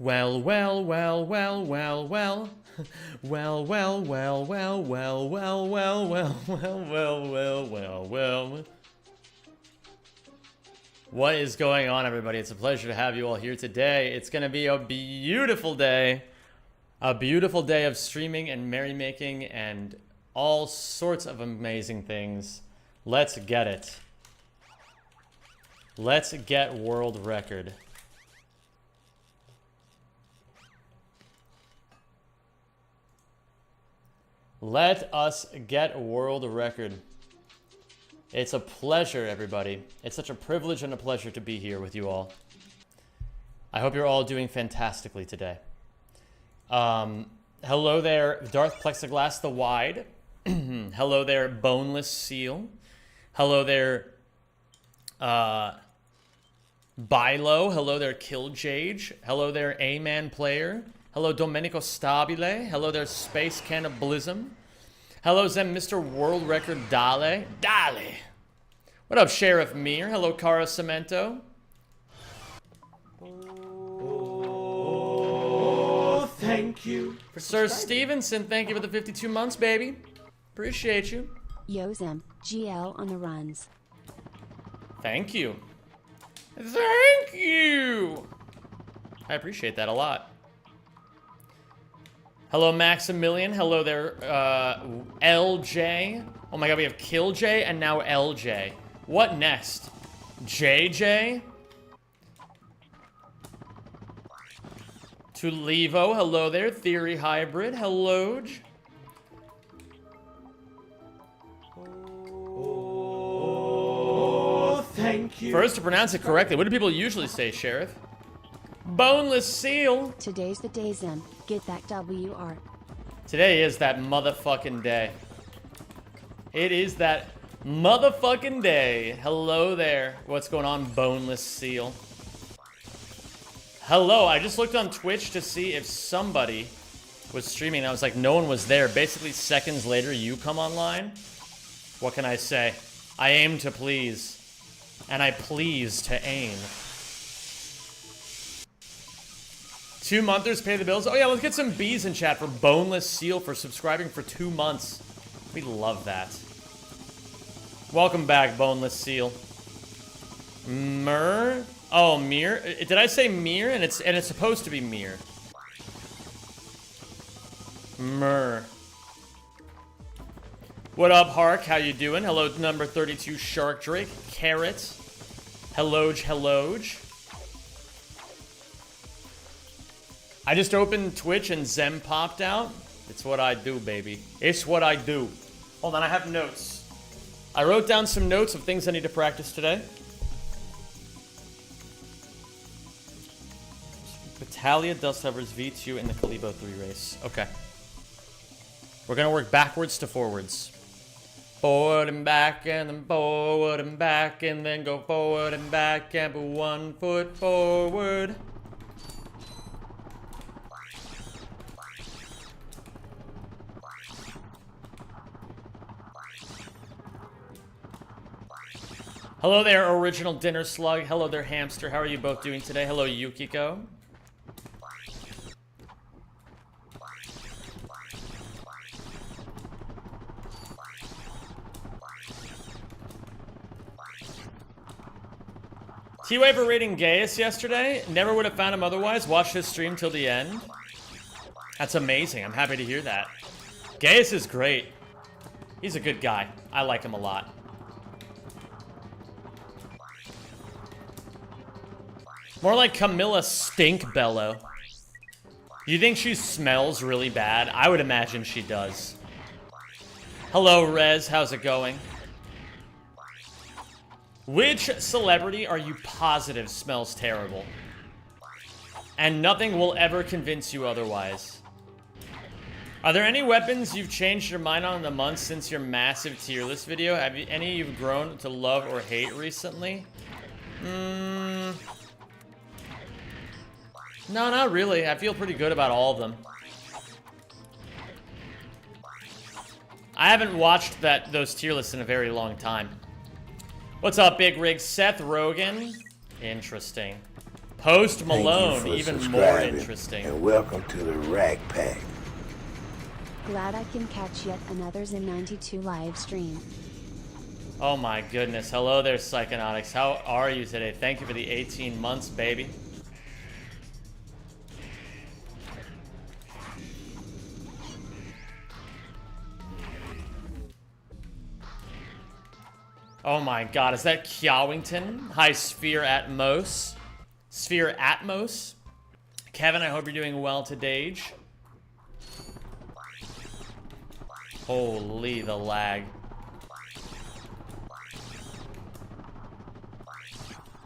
Well, well, well, well, well, well. Well, well, well, well, well, well, well, well, well, well, well. What is going on, everybody? It's a pleasure to have you all here today. It's gonna be a beautiful day. A beautiful day of streaming and merrymaking and all sorts of amazing things. Let's get it. Let's get world record. Let us get world record. It's a pleasure, everybody. It's such a privilege and a pleasure to be here with you all. I hope you're all doing fantastically today. Hello there, Darth Plexiglass the Wide. Hello there, Boneless Seal. Hello there, Bilo. Hello there, Killjage. Hello there, A-Man Player. Hello, Domenico Stabile. Hello there, Space Cannibalism. Hello, Zem, Mr. World Record Dale. Dale. What up, Sheriff Mir? Hello, Cara Cemento. Oh, thank you. For Sir Stevenson, thank you for the 52 months, baby. Appreciate you. Yo, Zem, GL on the runs. Thank you. Thank you. I appreciate that a lot. Hello, Maximilian. Hello there, LJ. Oh my god, we have Killjay and now LJ. What next? JJ? To Levo. Hello there, Theory Hybrid. Hello. Oh, thank you. First, to pronounce it correctly, what do people usually say, Sheriff? Boneless Seal. Today's the day, Zem. Get that WR. Today is that motherfucking day. It is that motherfucking day. Hello there. What's going on, Boneless Seal? Hello, I just looked on Twitch to see if somebody was streaming. And I was like, no one was there. Basically, seconds later, you come online. What can I say? I aim to please. And I please to aim. 2-monthers pay the bills. Oh yeah, let's get some B's in chat for Boneless Seal for subscribing for 2 months. We love that. Welcome back, Boneless Seal. Mir? Oh, Mir? Did I say Mir? And it's supposed to be Mir. Mir. What up, Hark? How you doing? Hello, number 32, Shark Drake. Carrot. Hello. I just opened Twitch and Zem popped out. It's what I do, baby. It's what I do. Hold on, I have notes. I wrote down some notes of things I need to practice today. Battalion Dust Hovers V2 in the Kalibo 3 race. Okay. We're gonna work backwards to forwards. Forward and back and then forward and back and then go forward and back and put 1 foot forward. Hello there, Original Dinner Slug. Hello there, Hamster. How are you both doing today? Hello, Yukiko. T-Waver rating Gaius yesterday. Never would have found him otherwise. Watched his stream till the end. That's amazing. I'm happy to hear that. Gaius is great. He's a good guy. I like him a lot. More like Camilla Stinkbellow. You think she smells really bad? I would imagine she does. Hello, Rez. How's it going? Which celebrity are you positive smells terrible? And nothing will ever convince you otherwise. Are there any weapons you've changed your mind on in the months since your massive tier list video? Have you, any you've grown to love or hate recently? No, not really. I feel pretty good about all of them. I haven't watched those tier lists in a very long time. What's up, Big Rig? Seth Rogen. Interesting. Post Thank you Malone, for even more subscribing, interesting. And welcome to the Rack Pack. Glad I can catch yet another Zim 92 live stream. Oh my goodness. Hello there, Psychonautics. How are you today? Thank you for the 18 months, baby. Oh my god, is that Kyawington? Hi, Sphere Atmos. Sphere Atmos. Kevin, I hope you're doing well today. Holy, the lag.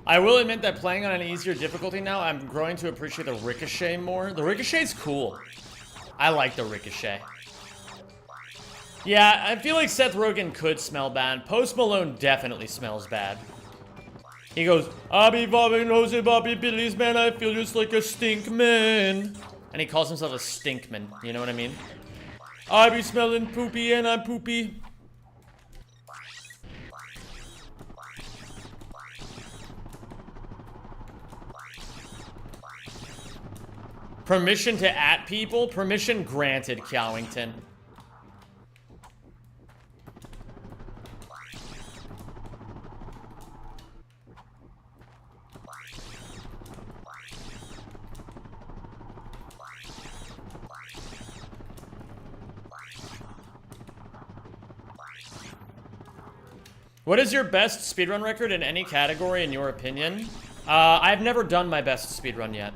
I will admit that playing on an easier difficulty now, I'm growing to appreciate the Ricochet more. The Ricochet's cool. I like the Ricochet. Yeah, I feel like Seth Rogen could smell bad. Post Malone definitely smells bad. He goes, I be bobbing nosy Bobby Billy's man, I feel just like a stink man. And he calls himself a stinkman, you know what I mean? I be smelling poopy and I'm poopy. Permission to at people? Permission granted, Kyawington. What is your best speedrun record in any category, in your opinion? I've never done my best speedrun yet.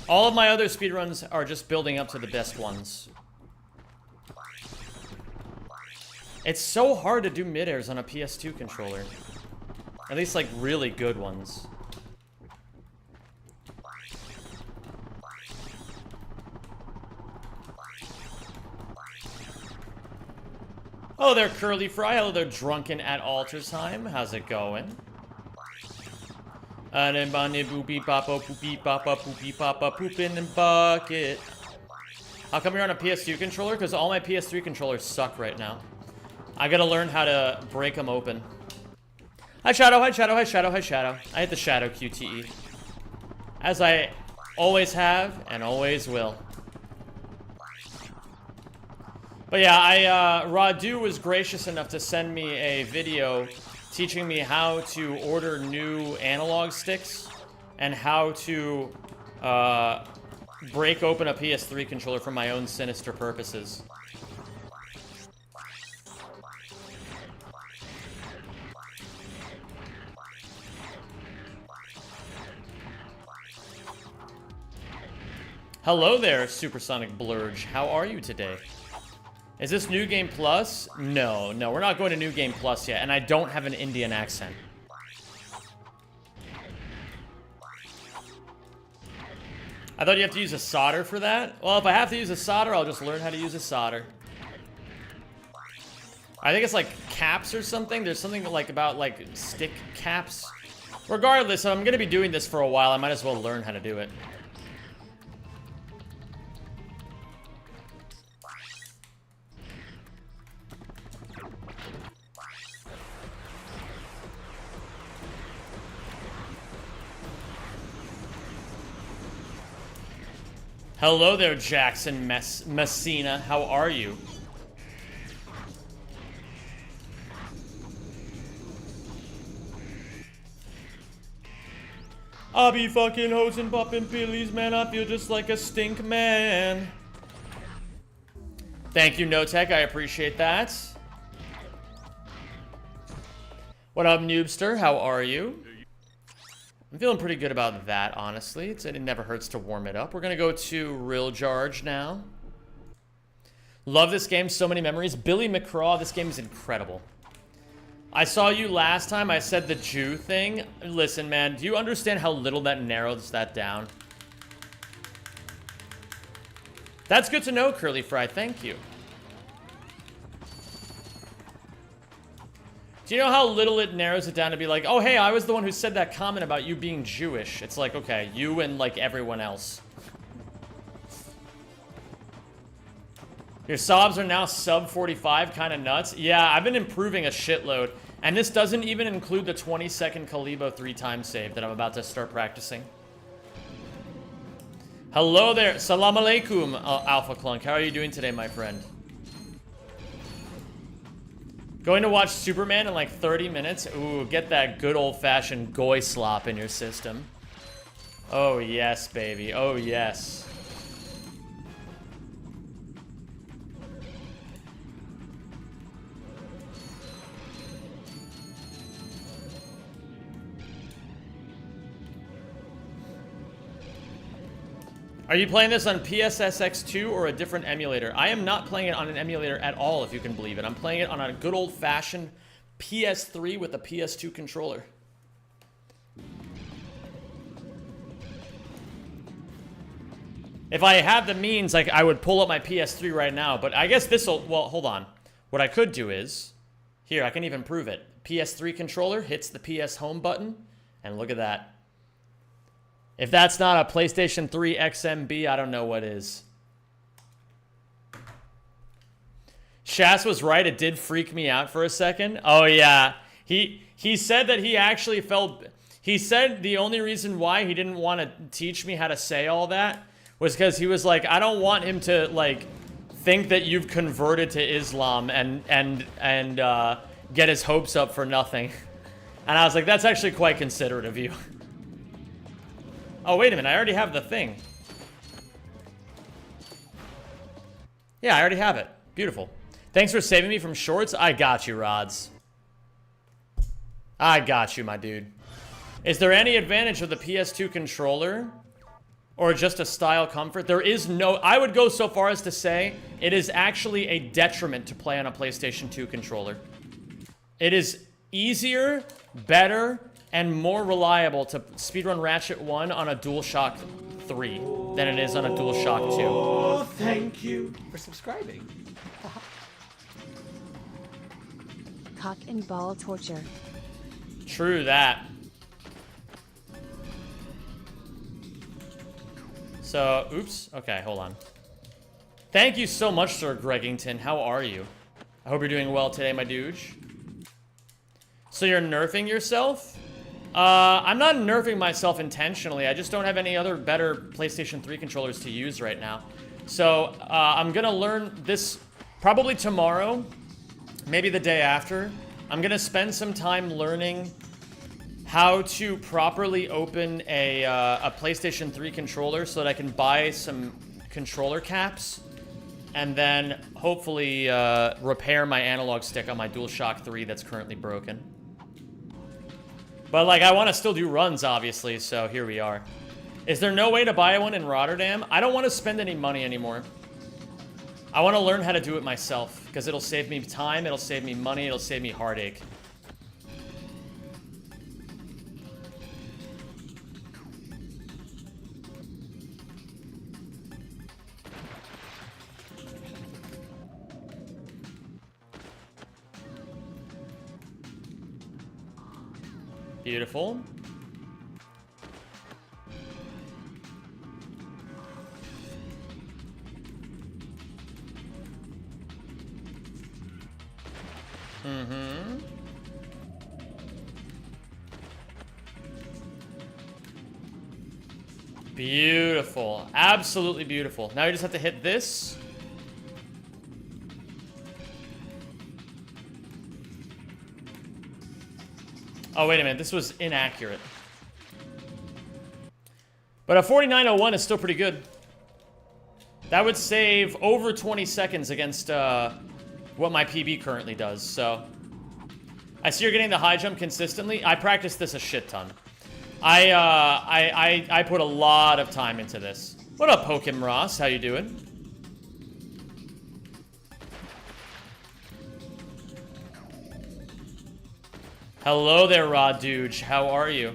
All of my other speedruns are just building up to the best ones. It's so hard to do mid-airs on a PS2 controller. At least, like, really good ones. Oh, they're Curly Fry. Hello, they're Drunken at Altersheim. How's it going? Boopy papa poopy papa poopy papa poop in the bucket. How come you're on a PS2 controller? Because all my PS3 controllers suck right now. I gotta learn how to break them open. Hi Shadow, hi Shadow, hi Shadow, hi Shadow. I hit the Shadow QTE. As I always have and always will. But yeah, Radu was gracious enough to send me a video teaching me how to order new analog sticks and how to break open a PS3 controller for my own sinister purposes. Hello there, Supersonic Blurge. How are you today? Is this New Game Plus? No, we're not going to New Game Plus yet, and I don't have an Indian accent. I thought you have to use a solder for that? Well, if I have to use a solder, I'll just learn how to use a solder. I think it's like caps or something. There's something like about like stick caps. Regardless, I'm gonna be doing this for a while. I might as well learn how to do it. Hello there, Jackson Messina. How are you? I be fucking hoes and popping pillies, man. I feel just like a stink man. Thank you, NoTech. I appreciate that. What up, Noobster? How are you? I'm feeling pretty good about that, honestly. It never hurts to warm it up. We're gonna go to Real Jarge now. Love this game, so many memories. Billy McCraw, this game is incredible. I saw you last time, I said the Jew thing. Listen, man, do you understand how little that narrows that down? That's good to know, Curly Fry, thank you. Do you know how little it narrows it down to be like, oh, hey, I was the one who said that comment about you being Jewish. It's like, okay, you and, like, everyone else. Your sobs are now sub 45, kind of nuts. Yeah, I've been improving a shitload. And this doesn't even include the 20-second Kalibo 3-time save that I'm about to start practicing. Hello there. Salam alaikum, Alpha Clunk. How are you doing today, my friend? Going to watch Superman in like 30 minutes. Ooh, get that good old-fashioned goy slop in your system. Oh, yes, baby. Oh, yes. Are you playing this on PSSX2 or a different emulator? I am not playing it on an emulator at all, if you can believe it. I'm playing it on a good old-fashioned PS3 with a PS2 controller. If I had the means, like, I would pull up my PS3 right now, but I guess this'll... Well, hold on. What I could do is... Here, I can even prove it. PS3 controller hits the PS Home button, and look at that. If that's not a PlayStation 3 XMB, I don't know what is. Shas was right. It did freak me out for a second. Oh, yeah. He said that he actually felt... He said the only reason why he didn't want to teach me how to say all that was because he was like, I don't want him to, like, think that you've converted to Islam and get his hopes up for nothing. And I was like, that's actually quite considerate of you. Oh, wait a minute. I already have the thing. Yeah, I already have it. Beautiful. Thanks for saving me from shorts. I got you, Rods. I got you, my dude. Is there any advantage of the PS2 controller? Or just a style comfort? There is no... I would go so far as to say it is actually a detriment to play on a PlayStation 2 controller. It is easier, better, and more reliable to speedrun Ratchet 1 on a DualShock 3 than it is on a DualShock 2. Oh, thank you for subscribing. Cock and ball torture. True that. So, oops. Okay, hold on. Thank you so much, Sir Gregington. How are you? I hope you're doing well today, my dude. So you're nerfing yourself? I'm not nerfing myself intentionally. I just don't have any other better PlayStation 3 controllers to use right now. So, I'm gonna learn this probably tomorrow, maybe the day after. I'm gonna spend some time learning how to properly open a PlayStation 3 controller so that I can buy some controller caps and then hopefully repair my analog stick on my DualShock 3 that's currently broken. But, like, I want to still do runs, obviously, so here we are. Is there no way to buy one in Rotterdam? I don't want to spend any money anymore. I want to learn how to do it myself, because it'll save me time, it'll save me money, it'll save me heartache. Beautiful. Mm-hmm. Beautiful. Absolutely beautiful. Now you just have to hit this. Oh, wait a minute. This was inaccurate. But a 4901 is still pretty good. That would save over 20 seconds against what my PB currently does, so. I see you're getting the high jump consistently. I practice this a shit ton. I put a lot of time into this. What up, Pokem Ross? How you doing? Hello there, Raw Dude. How are you?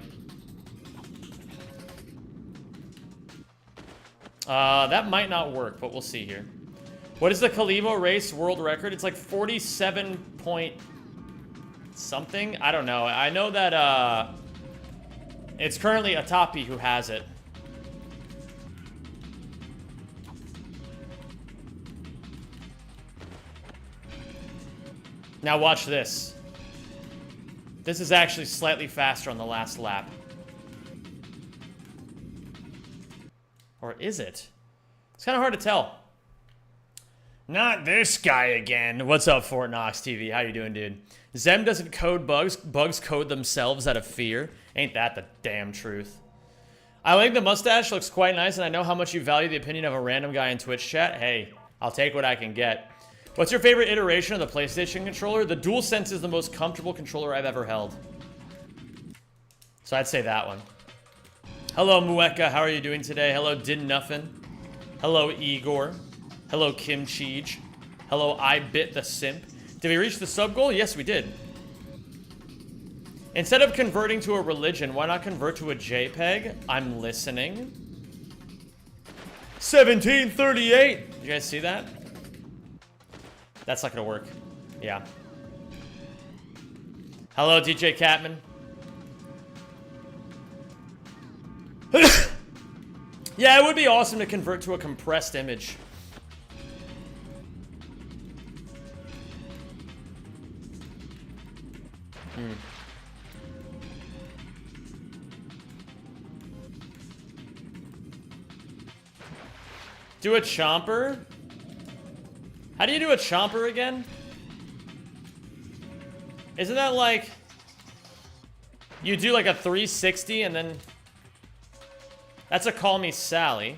That might not work, but we'll see here. What is the Kalibo race world record? It's like 47 point something. I don't know. I know that it's currently Atapi who has it. Now watch this. This is actually slightly faster on the last lap. Or is it? It's kind of hard to tell. Not this guy again. What's up, Fort Knox TV? How you doing, dude? Zem doesn't code bugs. Bugs code themselves out of fear. Ain't that the damn truth? I think the mustache looks quite nice, and I know how much you value the opinion of a random guy in Twitch chat. Hey, I'll take what I can get. What's your favorite iteration of the PlayStation controller? The DualSense is the most comfortable controller I've ever held. So I'd say that one. Hello, Mueka. How are you doing today? Hello, Din Nuffin. Hello, Igor. Hello, Kim Cheege. Hello, I Bit the Simp. Did we reach the sub goal? Yes, we did. Instead of converting to a religion, why not convert to a JPEG? I'm listening. 1738. You guys see that? That's not gonna work. Yeah. Hello, DJ Catman. Yeah, it would be awesome to convert to a compressed image. Do a chomper? How do you do a chomper again? Isn't that like... You do like a 360 and then... That's a Call Me Sally.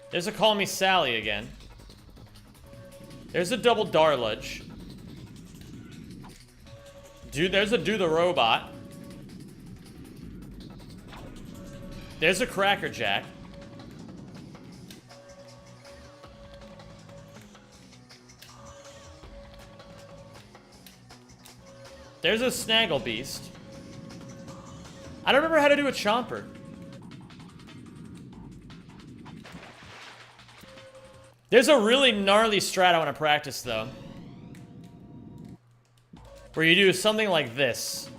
There's a Call Me Sally again. There's a double Darludge. Dude, there's a Do the Robot. There's a Cracker Jack. There's a Snaggle Beast. I don't remember how to do a chomper. There's a really gnarly strat I want to practice, though. Where you do something like this.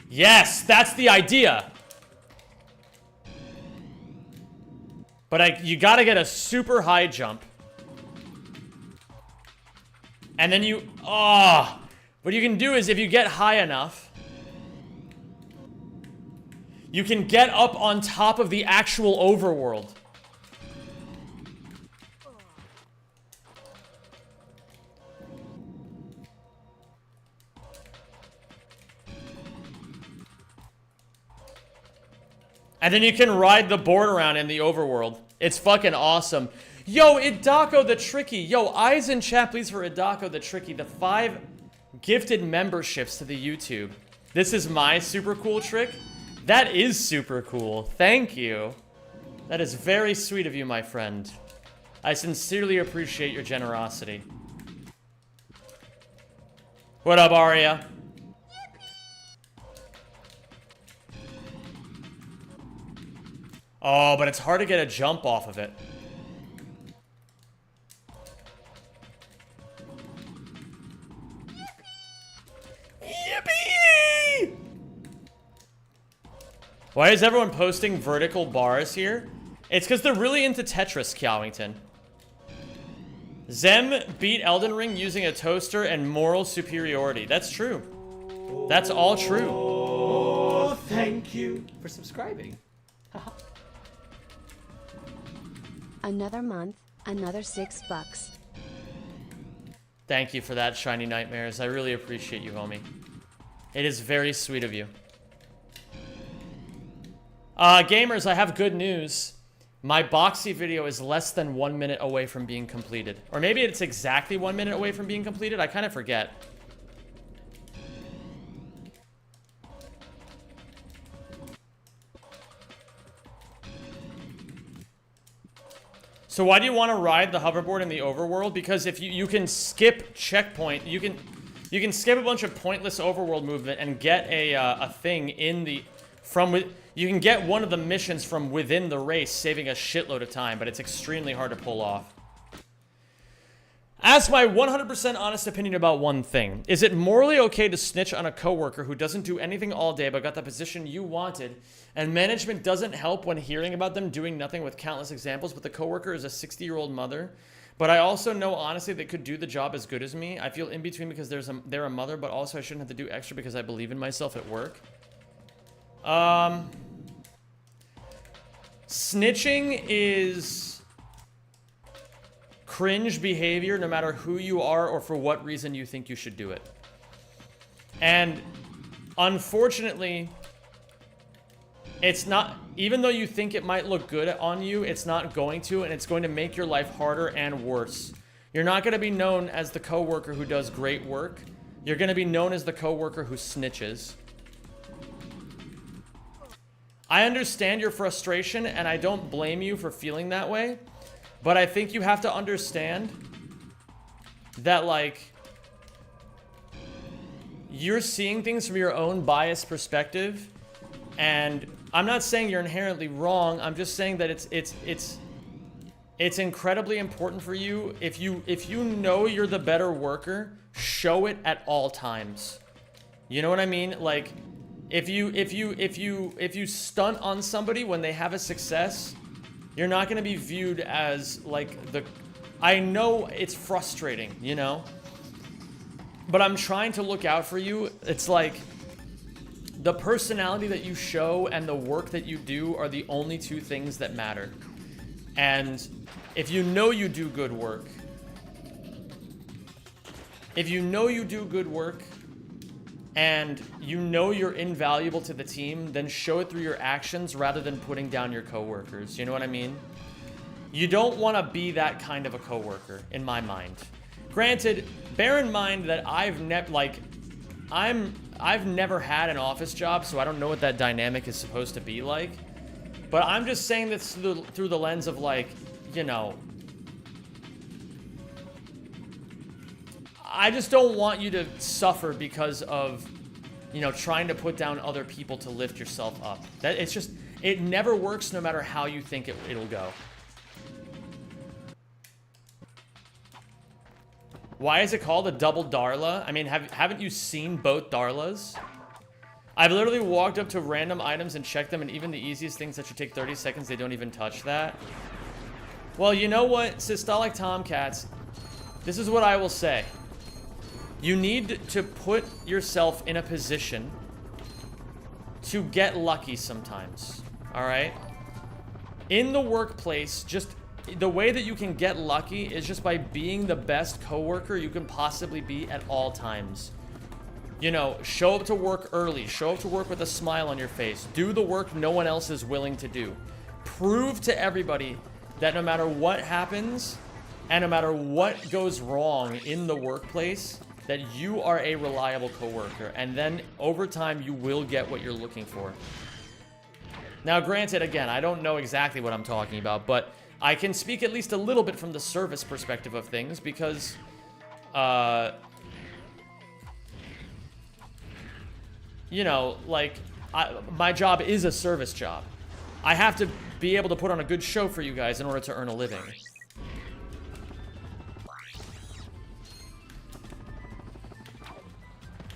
Yes, that's the idea. But you gotta get a super high jump. And then you, what you can do is if you get high enough, you can get up on top of the actual overworld. And then you can ride the board around in the overworld. It's fucking awesome. Yo, Idako the Tricky. Yo, eyes in chat, please, for Idako the Tricky. The 5 gifted memberships to the YouTube. This is my super cool trick. That is super cool. Thank you. That is very sweet of you, my friend. I sincerely appreciate your generosity. What up, Aria? Oh, but it's hard to get a jump off of it. Yippee! Why is everyone posting vertical bars here? It's because they're really into Tetris, Kyawington. Zem beat Elden Ring using a toaster and moral superiority. That's true. That's all true. Oh, thank you for subscribing. Another month, another $6. Thank you for that, Shiny Nightmares. I really appreciate you, homie. It is very sweet of you. Gamers, I have good news. My Boxy video is less than 1 minute away from being completed. Or maybe it's exactly 1 minute away from being completed. I kind of forget. So why do you want to ride the hoverboard in the overworld? Because if you can skip checkpoint, you can skip a bunch of pointless overworld movement and get a thing in the you can get one of the missions from within the race, saving a shitload of time, but it's extremely hard to pull off. Ask my 100% honest opinion about one thing. Is it morally okay to snitch on a coworker who doesn't do anything all day but got the position you wanted, and management doesn't help when hearing about them doing nothing with countless examples, but the coworker is a 60-year-old mother? But I also know honestly they could do the job as good as me. I feel in between because they're a mother, but also I shouldn't have to do extra because I believe in myself at work. Snitching is cringe behavior no matter who you are or for what reason you think you should do it. And unfortunately, it's not, even though you think it might look good on you, it's not going to, and it's going to make your life harder and worse. You're not going to be known as the coworker who does great work. You're going to be known as the coworker who snitches. I understand your frustration, and I don't blame you for feeling that way. But I think you have to understand that, like, you're seeing things from your own biased perspective, and I'm not saying you're inherently wrong. I'm just saying that it's incredibly important for you. If you know you're the better worker, show it at all times. You know what I mean? Like, if you stunt on somebody when they have a success, you're not going to be viewed as, like, the... I know it's frustrating, you know? But I'm trying to look out for you. It's like, the personality that you show and the work that you do are the only two things that matter. And if you know you do good work, and you know you're invaluable to the team, then show it through your actions rather than putting down your coworkers. You know what I mean? You don't want to be that kind of a coworker, in my mind. Granted, bear in mind that I've never had an office job, so I don't know what that dynamic is supposed to be like. But I'm just saying this through the lens of, like, you know, I just don't want you to suffer because of, you know, trying to put down other people to lift yourself up. That it's just, it never works no matter how you think it'll go. Why is it called a double Darla? I mean, haven't you seen both Darlas? I've literally walked up to random items and checked them, and even the easiest things that should take 30 seconds, they don't even touch that. Well, you know what, Systolic Tomcats, this is what I will say. You need to put yourself in a position to get lucky sometimes, all right? In the workplace, just the way that you can get lucky is just by being the best coworker you can possibly be at all times. You know, show up to work early, show up to work with a smile on your face, do the work no one else is willing to do. Prove to everybody that no matter what happens and no matter what goes wrong in the workplace, that you are a reliable coworker, and then over time you will get what you're looking for. Now, granted, again, I don't know exactly what I'm talking about, but I can speak at least a little bit from the service perspective of things because, you know, like, my job is a service job. I have to be able to put on a good show for you guys in order to earn a living.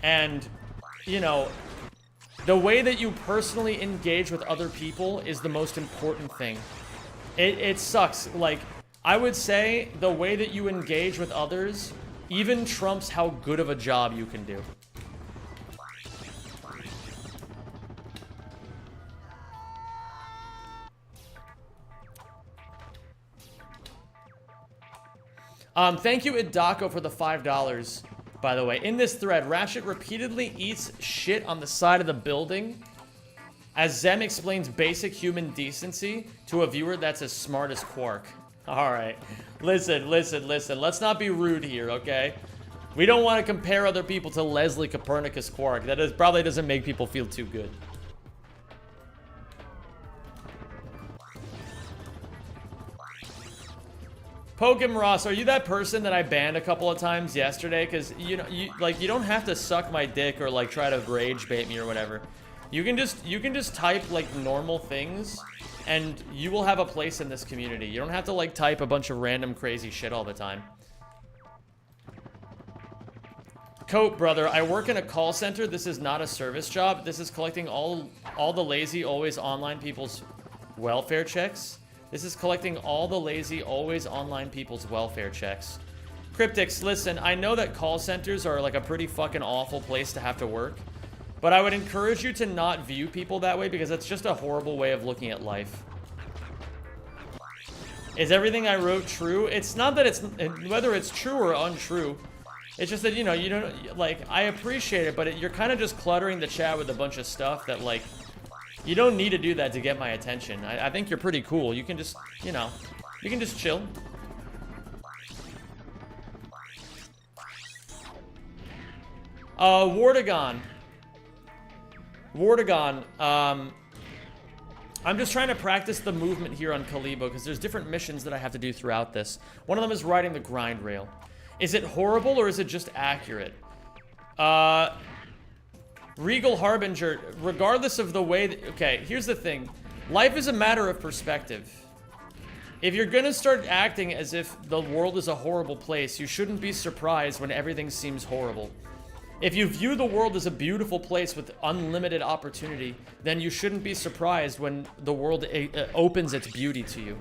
And, you know, the way that you personally engage with other people is the most important thing. It sucks. Like, I would say the way that you engage with others even trumps how good of a job you can do. Thank you, Idako, for the $5. By the way, in this thread, Ratchet repeatedly eats shit on the side of the building as Zem explains basic human decency to a viewer that's as smart as Quark. Alright, listen. Let's not be rude here, okay? We don't want to compare other people to Leslie Copernicus Quark. That probably doesn't make people feel too good. Pokem Ross, are you that person that I banned a couple of times yesterday? Because, you know, you don't have to suck my dick or, like, try to rage bait me or whatever. You can just type, like, normal things, and you will have a place in this community. You don't have to, like, type a bunch of random crazy shit all the time. Cope, brother, I work in a call center. This is not a service job. This is collecting all the lazy, always online people's welfare checks. This is collecting all the lazy, always online people's welfare checks. Cryptics, listen, I know that call centers are like a pretty fucking awful place to have to work, but I would encourage you to not view people that way because that's just a horrible way of looking at life. Is everything I wrote true? It's not that it's, whether it's true or untrue. It's just that, you know, you don't, like, I appreciate it, but you're kind of just cluttering the chat with a bunch of stuff that, like, you don't need to do that to get my attention. I think you're pretty cool. You can just, you know, you can just chill. Wardagon. I'm just trying to practice the movement here on Kalibo because there's different missions that I have to do throughout this. One of them is riding the grind rail. Is it horrible or is it just accurate? Regal Harbinger, regardless of the way that, okay, here's the thing. Life is a matter of perspective. If you're gonna start acting as if the world is a horrible place, you shouldn't be surprised when everything seems horrible. If you view the world as a beautiful place with unlimited opportunity, then you shouldn't be surprised when the world opens its beauty to you.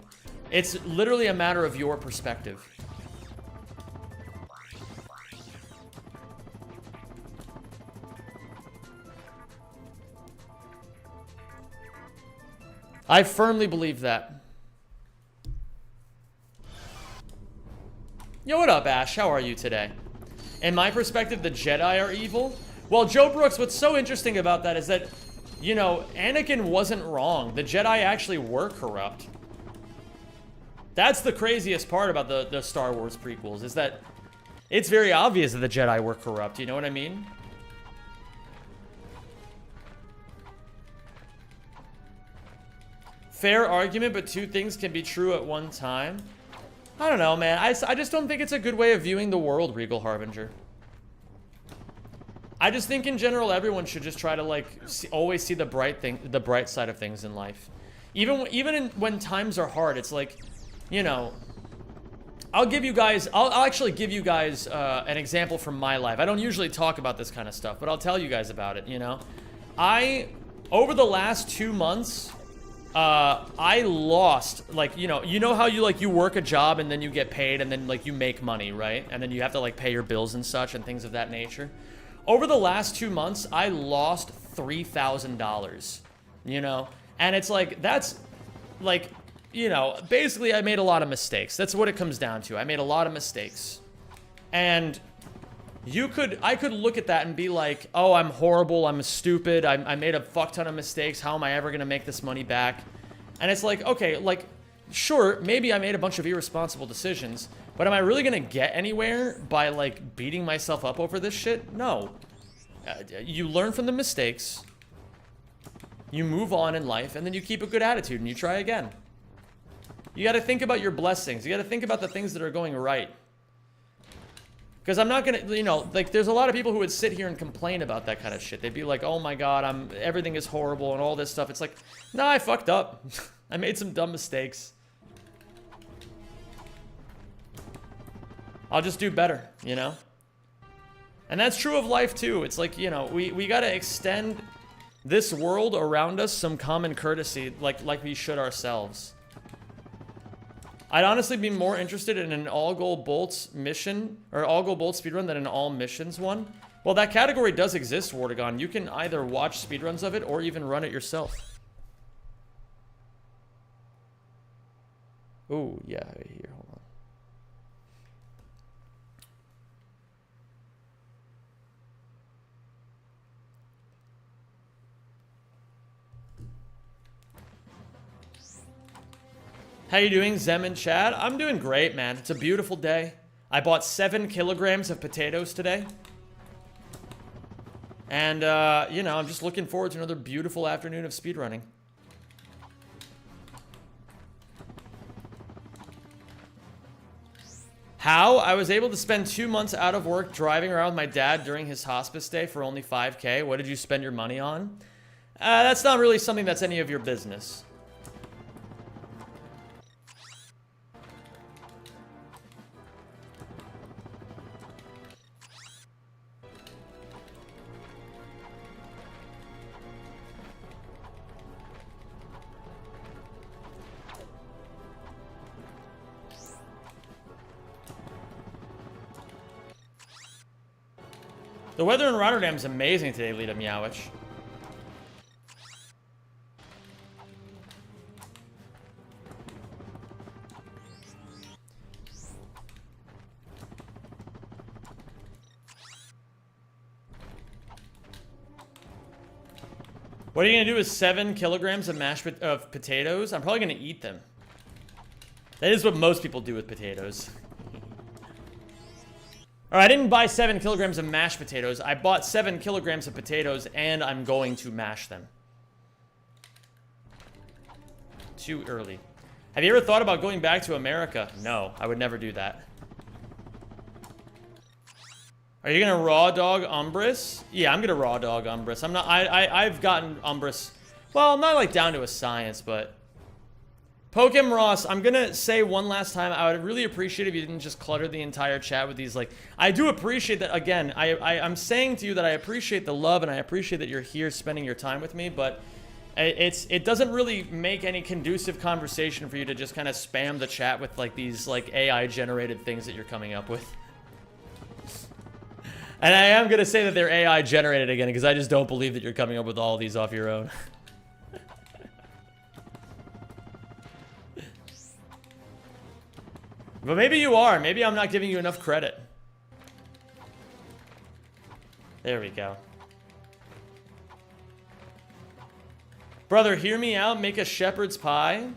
It's literally a matter of your perspective. I firmly believe that. Yo, what up, Ash? How are you today? In my perspective, the Jedi are evil. Well, Joe Brooks, what's so interesting about that is that, you know, Anakin wasn't wrong. The Jedi actually were corrupt. That's the craziest part about the Star Wars prequels, is that it's very obvious that the Jedi were corrupt, you know what I mean? Fair argument, but two things can be true at one time. I don't know, man. I just don't think it's a good way of viewing the world, Regal Harbinger. I just think in general, everyone should just try to, like, always see the bright side of things in life. Even when times are hard, it's like, you know, I'll actually give you guys an example from my life. I don't usually talk about this kind of stuff, but I'll tell you guys about it, you know? Over the last 2 months, I lost, like, you know how you work a job and then you get paid and then, like, you make money, right? And then you have to, like, pay your bills and such and things of that nature. Over the last 2 months, I lost $3,000, you know? And it's like, that's, like, you know, basically I made a lot of mistakes. That's what it comes down to. I made a lot of mistakes. And I could look at that and be like, oh, I'm horrible, I'm stupid, I made a fuck ton of mistakes, how am I ever gonna make this money back? And it's like, okay, like, sure, maybe I made a bunch of irresponsible decisions, but am I really gonna get anywhere by, like, beating myself up over this shit? No. You learn from the mistakes, you move on in life, and then you keep a good attitude and you try again. You gotta think about your blessings, you gotta think about the things that are going right. Because I'm not gonna, you know, like, there's a lot of people who would sit here and complain about that kind of shit. They'd be like, oh my god, everything is horrible and all this stuff. It's like, nah, I fucked up. I made some dumb mistakes. I'll just do better, you know? And that's true of life too. It's like, you know, we gotta extend this world around us some common courtesy, like we should ourselves. I'd honestly be more interested in an all-gold bolts mission, or all-gold bolts speedrun than an all-missions one. Well, that category does exist, Wardagon. You can either watch speedruns of it or even run it yourself. Oh, yeah, here, hold on. How you doing, Zem and Chad? I'm doing great, man. It's a beautiful day. I bought 7 kilograms of potatoes today. And, you know, I'm just looking forward to another beautiful afternoon of speedrunning. How? I was able to spend 2 months out of work driving around with my dad during his hospice stay for only 5K. What did you spend your money on? That's not really something that's any of your business. The weather in Rotterdam is amazing today, Lita Meowich. What are you gonna do with 7 kilograms of of potatoes? I'm probably gonna eat them. That is what most people do with potatoes. Alright, I didn't buy 7 kilograms of mashed potatoes. I bought 7 kilograms of potatoes, and I'm going to mash them. Too early. Have you ever thought about going back to America? No, I would never do that. Are you gonna raw dog Umbris? Yeah, I'm gonna raw dog Umbris. I'm not. I've gotten Umbris. Well, I'm not like down to a science, but Pokem Ross, I'm gonna say one last time, I would really appreciate if you didn't just clutter the entire chat with these, like, I do appreciate that, again, I'm saying to you that I appreciate the love and I appreciate that you're here spending your time with me, but it doesn't really make any conducive conversation for you to just kind of spam the chat with, like, these, like, AI-generated things that you're coming up with. And I am gonna say that they're AI-generated again, because I just don't believe that you're coming up with all of these off your own. But maybe you are. Maybe I'm not giving you enough credit. There we go. Brother, hear me out. Make a shepherd's pie.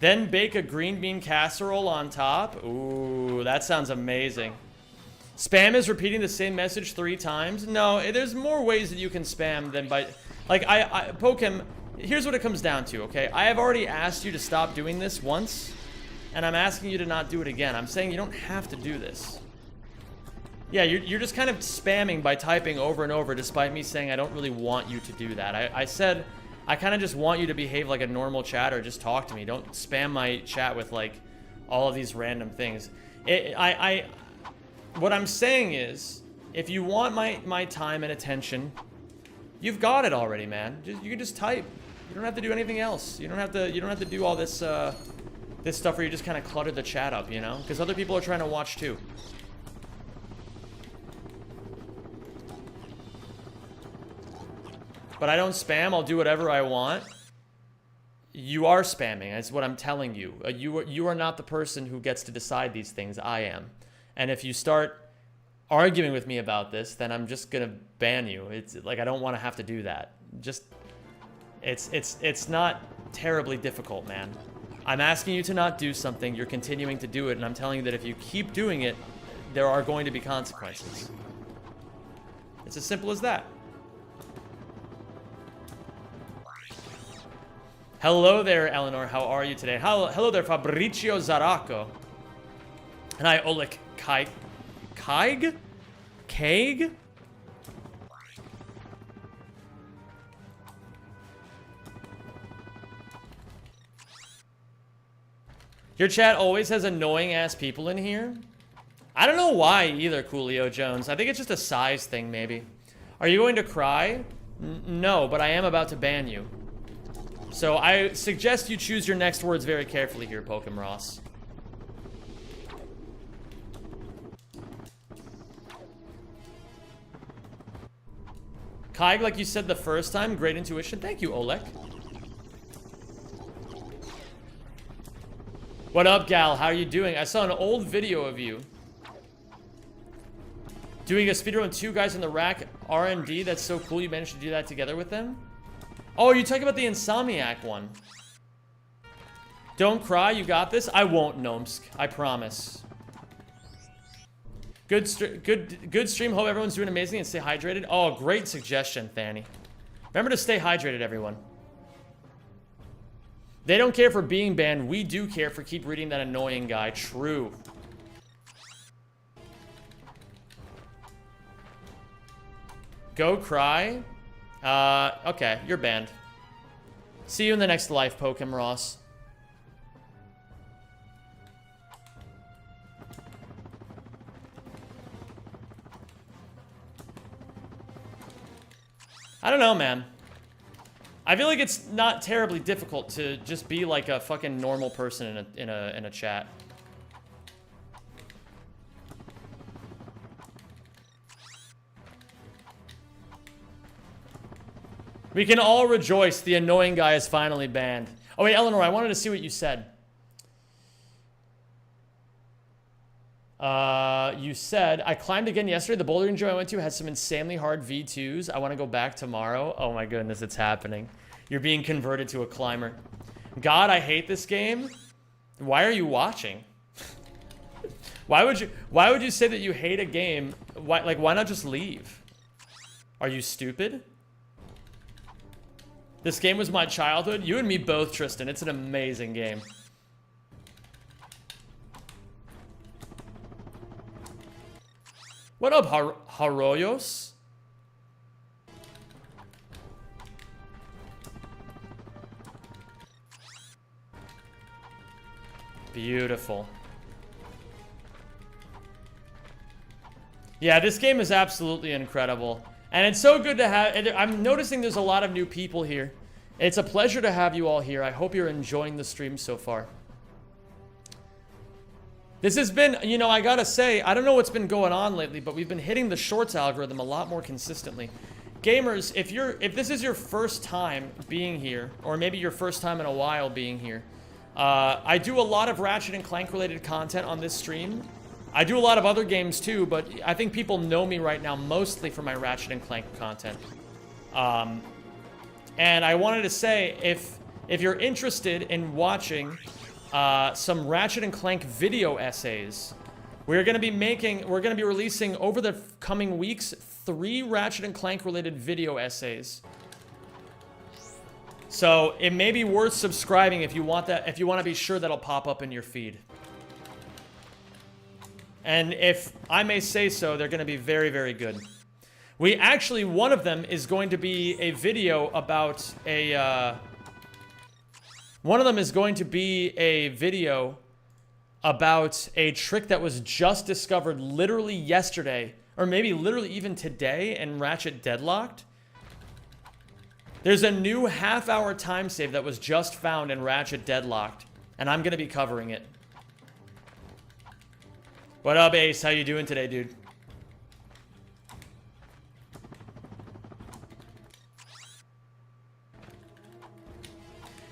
Then bake a green bean casserole on top. Ooh, that sounds amazing. Spam is repeating the same message 3 times. No, there's more ways that you can spam than by... Like, Pokem, here's what it comes down to, okay? I have already asked you to stop doing this once. And I'm asking you to not do it again. I'm saying you don't have to do this. Yeah, you're just kind of spamming by typing over and over, despite me saying I don't really want you to do that. I said I kind of just want you to behave like a normal chatter. Just talk to me. Don't spam my chat with, like, all of these random things. What I'm saying is, if you want my time and attention, you've got it already, man. You can just type. You don't have to do anything else. You don't have to do all this this stuff where you just kind of clutter the chat up, you know? Because other people are trying to watch too. But I don't spam. I'll do whatever I want. You are spamming. That's what I'm telling you. You are not the person who gets to decide these things. I am. And if you start arguing with me about this, then I'm just gonna ban you. It's like I don't want to have to do that. Just it's not terribly difficult, man. I'm asking you to not do something, you're continuing to do it, and I'm telling you that if you keep doing it, there are going to be consequences. It's as simple as that. Hello there, Eleanor. How are you today? Hello there, Fabrizio Zaracco. And hi, Oleg Kaig? Kaig? Your chat always has annoying-ass people in here? I don't know why either, Coolio Jones. I think it's just a size thing, maybe. Are you going to cry? No, but I am about to ban you. So I suggest you choose your next words very carefully here, Pokem Ross. Kaig, like you said the first time, great intuition. Thank you, Oleg. What up, gal? How are you doing? I saw an old video of you doing a speedrun 2 guys in the rack R&D. That's so cool you managed to do that together with them. Oh, you're talking about the Insomniac one. Don't cry, you got this. I won't, Gnomsk. I promise. Good stream. Hope everyone's doing amazing and stay hydrated. Oh, great suggestion, Fanny. Remember to stay hydrated, everyone. They don't care for being banned. We do care for keep reading that annoying guy. True. Go cry. Okay, you're banned. See you in the next life, Pokem Ross. I don't know, man. I feel like it's not terribly difficult to just be like a fucking normal person in a chat. We can all rejoice. The annoying guy is finally banned. Oh, wait, Eleanor, I wanted to see what you said. You said, I climbed again yesterday. The bouldering gym I went to had some insanely hard V2s. I want to go back tomorrow. Oh my goodness, it's happening. You're being converted to a climber. God, I hate this game. Why are you watching? Why would you say that you hate a game? Why not just leave? Are you stupid? This game was my childhood. You and me both, Tristan. It's an amazing game. What up, Haroyos? Beautiful. Yeah, this game is absolutely incredible. And it's so good to have... I'm noticing there's a lot of new people here. It's a pleasure to have you all here. I hope you're enjoying the stream so far. This has been, you know, I gotta say, I don't know what's been going on lately, but we've been hitting the shorts algorithm a lot more consistently. Gamers, if this is your first time being here, or maybe your first time in a while being here, I do a lot of Ratchet and Clank related content on this stream. I do a lot of other games too, but I think people know me right now mostly for my Ratchet and Clank content. And I wanted to say, if you're interested in watching some Ratchet and Clank video essays, we're gonna be releasing over the coming weeks 3 Ratchet and Clank related video essays. So it may be worth subscribing if you want that, if you want to be sure that'll pop up in your feed. And if I may say so, they're going to be very, very good. We actually, one of them is going to be a video about a, one of them is going to be a video about a trick that was just discovered literally yesterday, or maybe literally even today in Ratchet Deadlocked. There's a new half-hour time save that was just found in Ratchet Deadlocked, and I'm going to be covering it. What up, Ace? How you doing today, dude?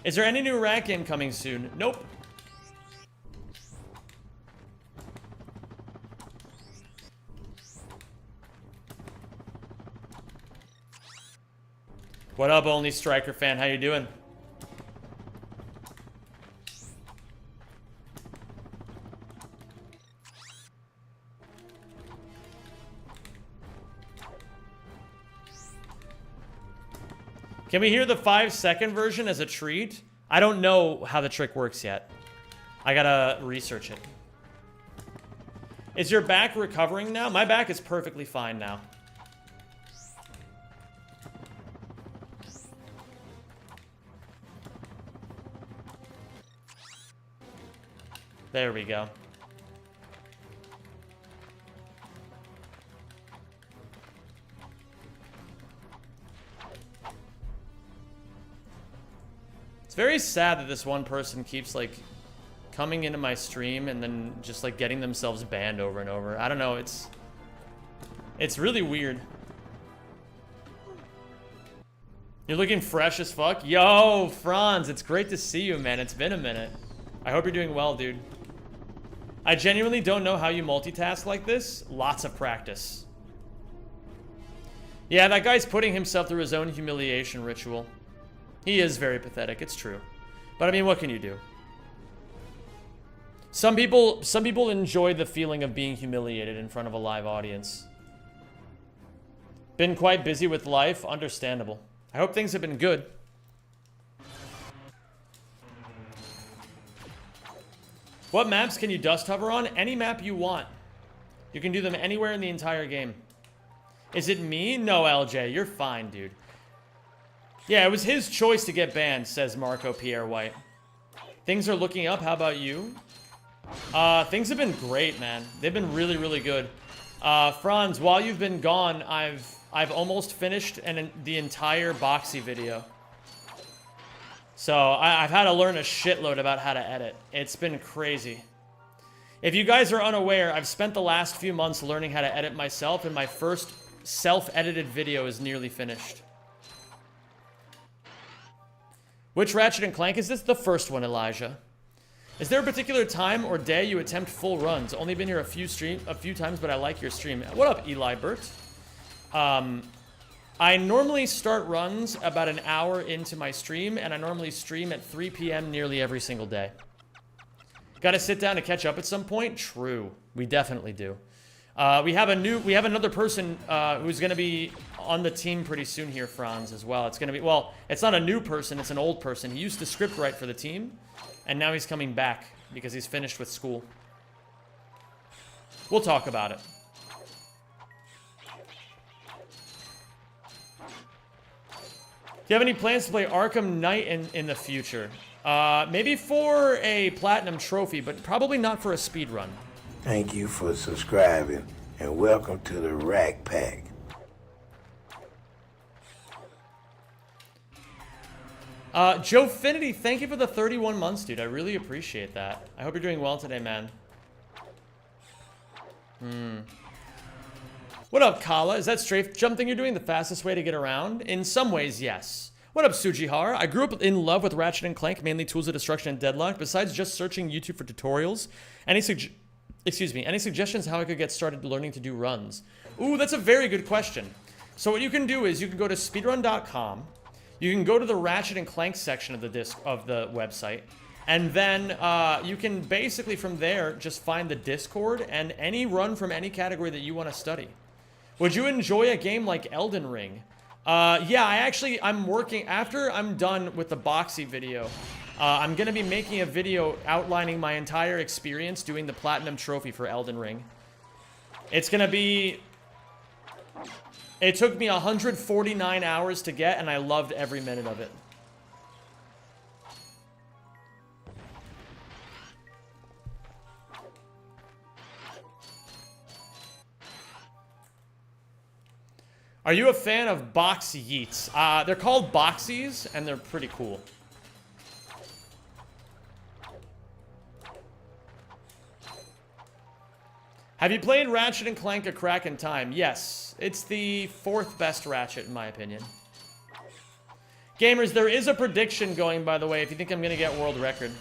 Is there any new rack game coming soon? Nope. What up, Only Striker fan? How you doing? Can we hear the 5-second version as a treat? I don't know how the trick works yet. I gotta research it. Is your back recovering now? My back is perfectly fine now. There we go. It's very sad that this one person keeps, like, coming into my stream and then just, like, getting themselves banned over and over. I don't know, it's really weird. You're looking fresh as fuck? Yo, Franz, it's great to see you, man. It's been a minute. I hope you're doing well, dude. I genuinely don't know how you multitask like this. Lots of practice. Yeah, that guy's putting himself through his own humiliation ritual. He is very pathetic, it's true. But I mean, what can you do? Some people enjoy the feeling of being humiliated in front of a live audience. Been quite busy with life, understandable. I hope things have been good. What maps can you dust hover on? Any map you want. You can do them anywhere in the entire game. Is it me? No, LJ, you're fine, dude. Yeah, it was his choice to get banned, says Marco Pierre White. Things are looking up. How about you? Things have been great, man. They've been really, really good. Franz, while you've been gone, I've almost finished the entire Boxy video. So I've had to learn a shitload about how to edit. It's been crazy. If you guys are unaware, I've spent the last few months learning how to edit myself, and my first self-edited video is nearly finished. Which Ratchet and Clank is this? The first one, Elijah. Is there a particular time or day you attempt full runs? Only been here a few times, but I like your stream. What up, Eli Burt? I normally start runs about an hour into my stream, and I normally stream at 3 p.m. nearly every single day. Gotta sit down to catch up at some point? True. We definitely do. We have another person who's gonna be on the team pretty soon here, Franz, as well. It's gonna be, well, it's not a new person, it's an old person. He used to script write for the team, and now he's coming back because he's finished with school. We'll talk about it. Do you have any plans to play Arkham Knight in the future? Maybe for a platinum trophy, but probably not for a speed run. Thank you for subscribing, and welcome to the Rack Pack. Joe Finity, thank you for the 31 months, dude. I really appreciate that. I hope you're doing well today, man. What up, Kala? Is that strafe jump thing you're doing the fastest way to get around? In some ways, yes. What up, Sujihara? I grew up in love with Ratchet and Clank, mainly Tools of Destruction and Deadlock. Besides just searching YouTube for tutorials, any suggestions how I could get started learning to do runs? Ooh, that's a very good question. So what you can do is you can go to speedrun.com. You can go to the Ratchet and Clank section of the website, and then you can basically from there just find the Discord and any run from any category that you want to study. Would you enjoy a game like Elden Ring? Yeah, I'm working, after I'm done with the Boxy video, I'm going to be making a video outlining my entire experience doing the Platinum Trophy for Elden Ring. It's going to be... It took me 149 hours to get, and I loved every minute of it. Are you a fan of box yeets? They're called boxies, and they're pretty cool. Have you played Ratchet and Clank: A Crack in Time? Yes. It's the 4th best Ratchet, in my opinion. Gamers, there is a prediction going, by the way, if you think I'm going to get world record.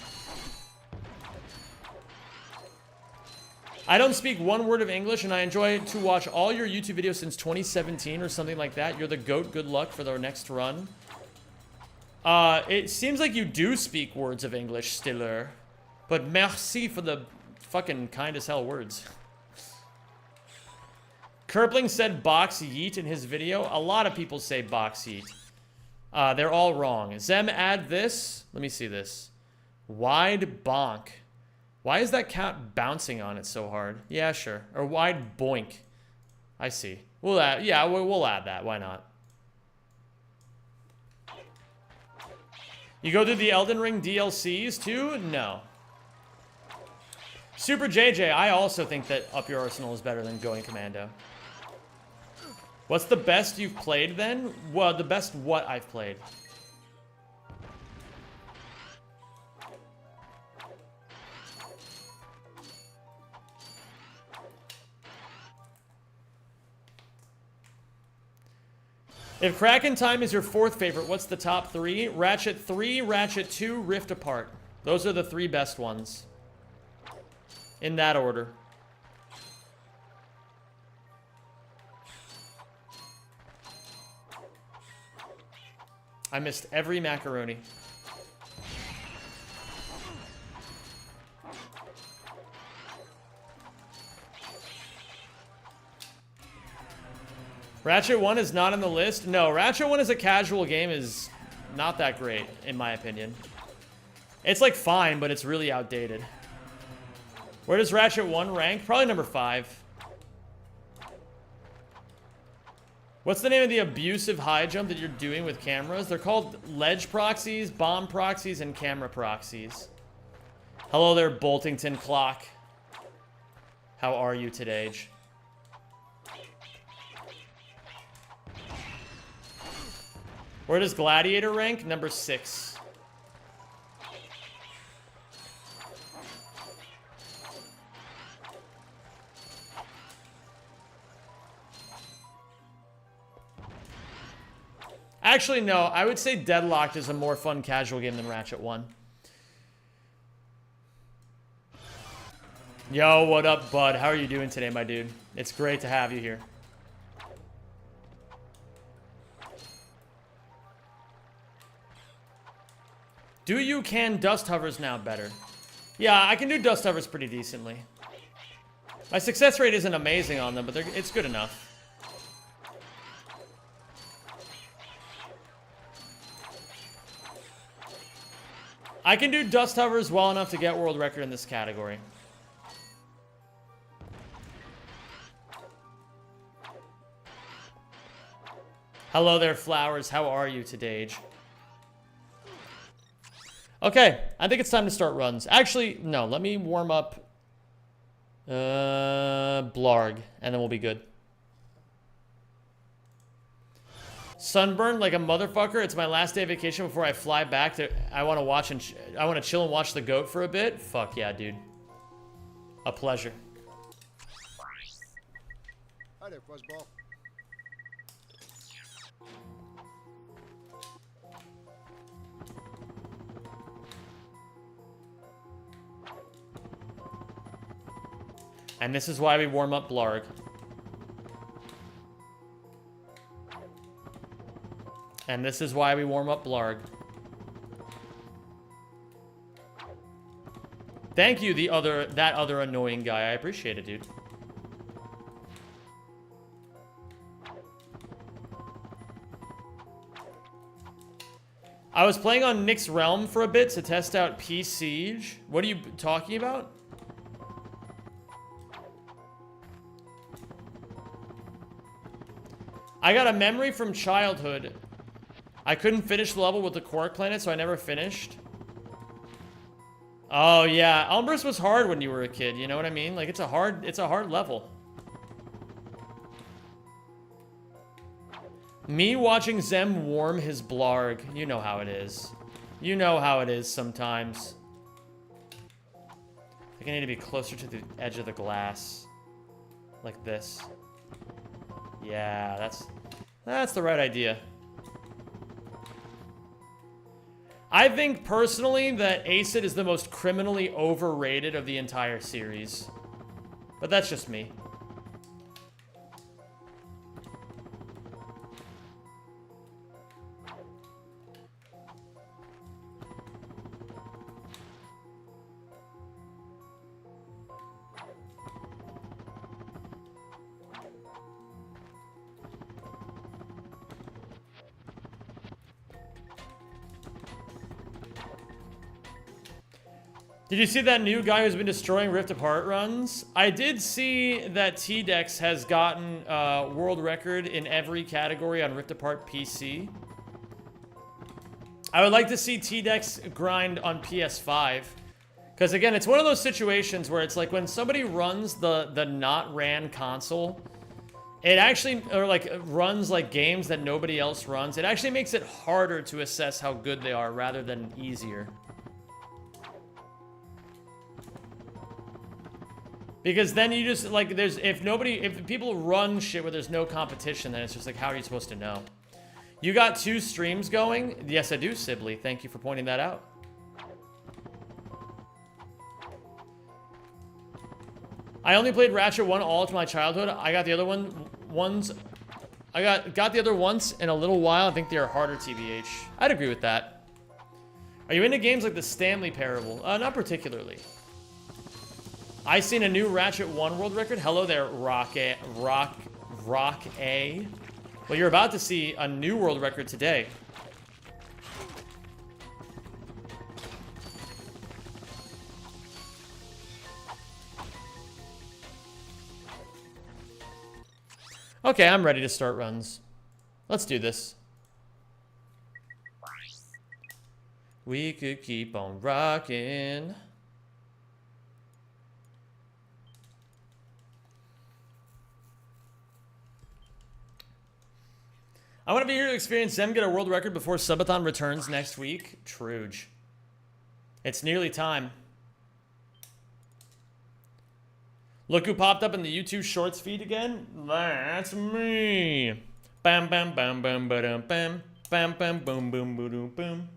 I don't speak one word of English, and I enjoy to watch all your YouTube videos since 2017 or something like that. You're the GOAT. Good luck for the next run. It seems like you do speak words of English, Stiller. But merci for the fucking kind as hell words. Kerpling said box yeet in his video. A lot of people say box yeet. They're all wrong. Zem, add this. Let me see this. Wide bonk. Why is that cat bouncing on it so hard? Yeah, sure. Or wide boink. I see. We'll add, yeah, we'll add that. Why not? You go through the Elden Ring DLCs too? No. Super JJ, I also think that Up Your Arsenal is better than Going Commando. What's the best you've played then? Well, the best what I've played. If Crack in Time is your 4th favorite, what's the top 3? Ratchet 3, Ratchet 2, Rift Apart. Those are the 3 best ones. In that order. I missed every macaroni. Ratchet 1 is not on the list? No, Ratchet 1 as a casual game is not that great, in my opinion. It's like fine, but it's really outdated. Where does Ratchet 1 rank? Probably number 5. What's the name of the abusive high jump that you're doing with cameras? They're called ledge proxies, bomb proxies, and camera proxies. Hello there, Boltington Clock. How are you today? Where does Gladiator rank? Number 6. Actually, no. I would say Deadlocked is a more fun casual game than Ratchet 1. Yo, what up, bud? How are you doing today, my dude? It's great to have you here. Do you can dust hovers now better? Yeah, I can do dust hovers pretty decently. My success rate isn't amazing on them, but it's good enough. I can do dust hovers well enough to get world record in this category. Hello there, Flowers. How are you today? Okay, I think it's time to start runs. Actually, no, let me warm up Blarg, and then we'll be good. Sunburned like a motherfucker. It's my last day of vacation before I fly back. I want to watch and I want to chill and watch the goat for a bit. Fuck yeah, dude. A pleasure. Hi there, Fuzzball. And this is why we warm up Blarg. And this is why we warm up Blarg. Thank you, that other annoying guy. I appreciate it, dude. I was playing on Nick's Realm for a bit to test out P-Siege. What are you talking about? I got a memory from childhood. I couldn't finish the level with the Quark planet, so I never finished. Oh yeah, Umbris was hard when you were a kid, you know what I mean? Like it's a hard level. Me watching Zem warm his Blarg. You know how it is. You know how it is sometimes. I think I need to be closer to the edge of the glass. Like this. Yeah, that's the right idea. I think personally that Acid is the most criminally overrated of the entire series. But that's just me. Did you see that new guy who's been destroying Rift Apart runs? I did see that T-Dex has gotten world record in every category on Rift Apart PC. I would like to see T-Dex grind on PS5. Because again, it's one of those situations where it's like when somebody runs the not ran console, it actually, or like runs like games that nobody else runs, it actually makes it harder to assess how good they are rather than easier. Because then you just, like, if people run shit where there's no competition, then it's just like, how are you supposed to know? You got 2 streams going? Yes, I do, Sibley. Thank you for pointing that out. I only played Ratchet 1 all to my childhood. I got the other I got the other once in a little while. I think they are harder, TBH. I'd agree with that. Are you into games like the Stanley Parable? Not particularly. I seen a new Ratchet 1 world record. Hello there, Rock A. Well, you're about to see a new world record today. Okay, I'm ready to start runs. Let's do this. We could keep on rocking. I want to be here to experience them get a world record before Subathon returns next week. Truge. It's nearly time. Look who popped up in the YouTube Shorts feed again. That's me. Bam, bam, bam, bam, bam, bam, bam, Bam, bam, boom, boom, boom, boom, boom.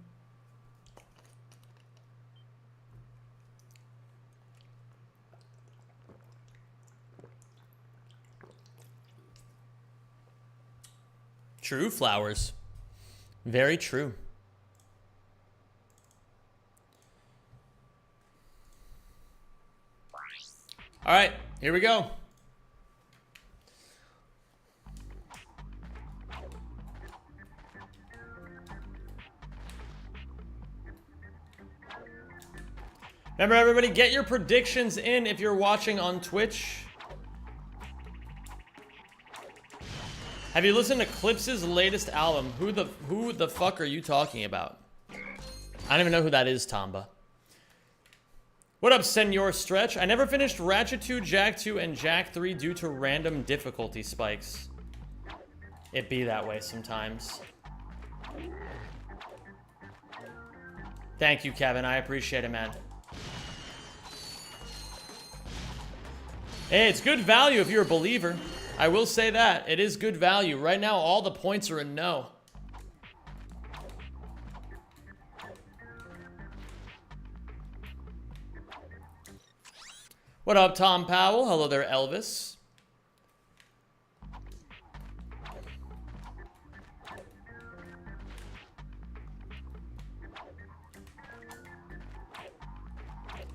True, Flowers. Very true. All right, here we go. Remember, everybody, get your predictions in if you're watching on Twitch. Have you listened to Clips's latest album? Who the fuck are you talking about? I don't even know who that is, Tamba. What up, Senor Stretch? I never finished Ratchet 2, Jak 2, and Jak 3 due to random difficulty spikes. It be that way sometimes. Thank you, Kevin. I appreciate it, man. Hey, it's good value if you're a believer. I will say that. It is good value. Right now, all the points are in no. What up, Tom Powell? Hello there, Elvis.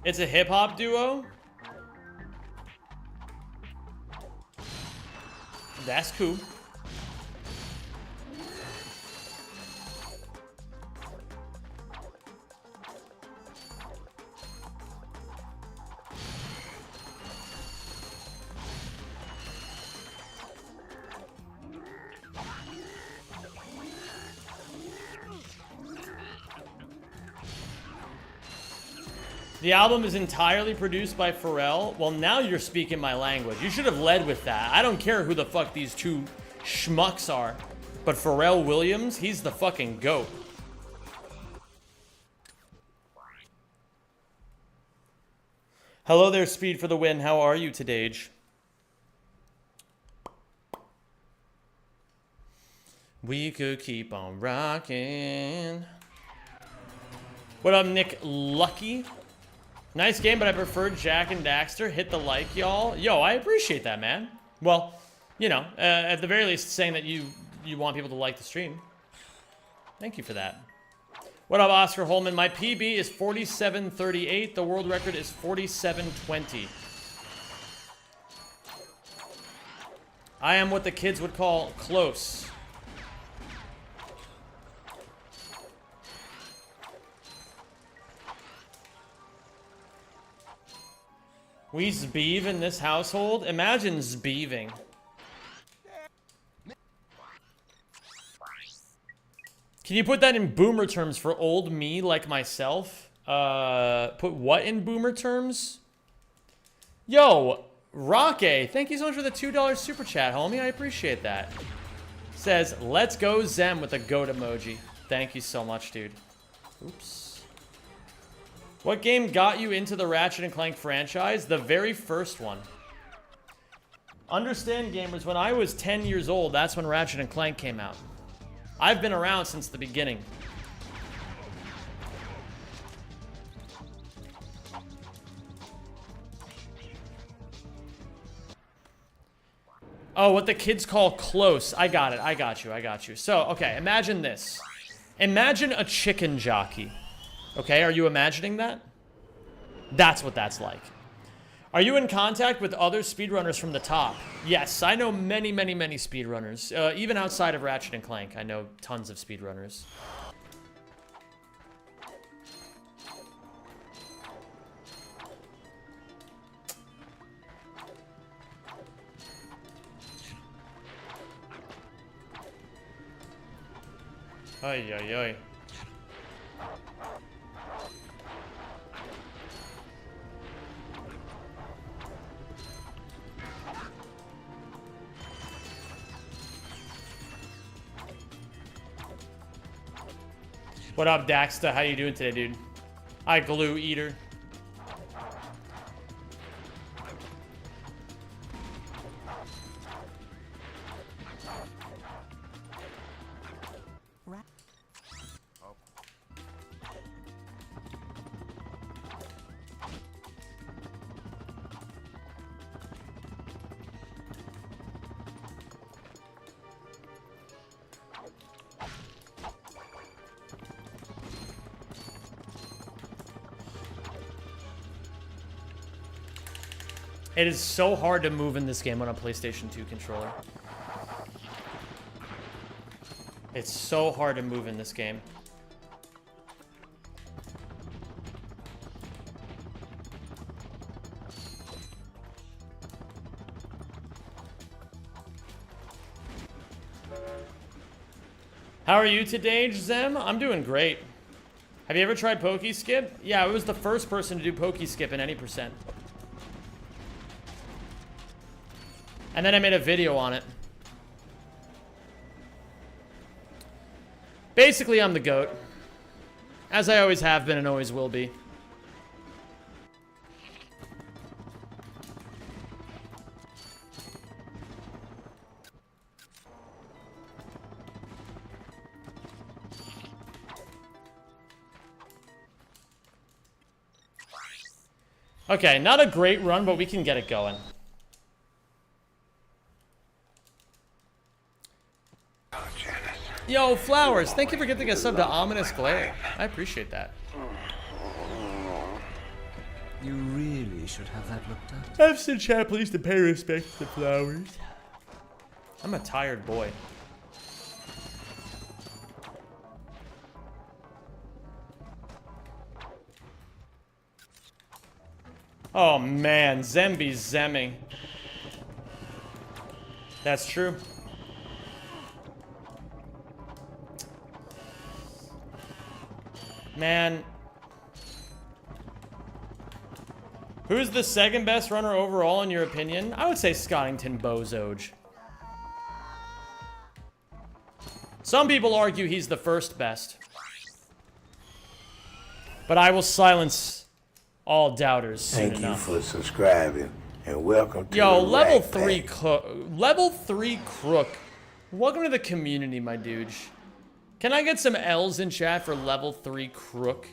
It's a hip-hop duo? That's cool. The album is entirely produced by Pharrell. Well, now you're speaking my language. You should have led with that. I don't care who the fuck these two schmucks are. But Pharrell Williams, he's the fucking GOAT. Hello there, Speed for the win. How are you today? We could keep on rocking. What up, Nick Lucky? Nice game, but I prefer Jak and Daxter. Hit the like, y'all. Yo, I appreciate that, man. Well, you know, at the very least, saying that you want people to like the stream. Thank you for that. What up, Oscar Holman? My PB is 47.38. The world record is 47.20. I am what the kids would call close. We zbeeve in this household? Imagine zbeeving. Can you put that in boomer terms for old me like myself? Put what in boomer terms? Yo, Roque, thank you so much for the $2 super chat, homie. I appreciate that. Says, let's go Zem with a goat emoji. Thank you so much, dude. Oops. What game got you into the Ratchet & Clank franchise? The very first one. Understand, gamers, when I was 10 years old, that's when Ratchet & Clank came out. I've been around since the beginning. Oh, what the kids call close. I got it. I got you. I got you. So, okay, imagine this. Imagine a chicken jockey. Okay, are you imagining that? That's what that's like. Are you in contact with other speedrunners from the top? Yes, I know many, many, many speedrunners. Even outside of Ratchet & Clank, I know tons of speedrunners. Ay, ay, ay. What up, Daxta? How you doing today, dude? Hi, Glue Eater. It is so hard to move in this game on a PlayStation 2 controller. It's so hard to move in this game. How are you today, Zem? I'm doing great. Have you ever tried Pokeskip? Yeah, I was the first person to do Pokeskip in any percent. And then I made a video on it. Basically, I'm the GOAT. As I always have been and always will be. Okay, not a great run, but we can get it going. Yo, Flowers, thank you for giving a sub to Ominous Glare. I appreciate that. You really should have that looked at. Have some chat, please, to pay respect to Flowers. I'm a tired boy. Oh man, Zemby's zemming. That's true. Man. Who's the second best runner overall in your opinion? I would say Scottington Bozoj. Some people argue he's the first best. But I will silence all doubters soon enough. Thank you for subscribing and welcome to Yo, the level Rack 3 Pack. level 3 crook. Welcome to the community, my dude. Can I get some L's in chat for level 3 crook?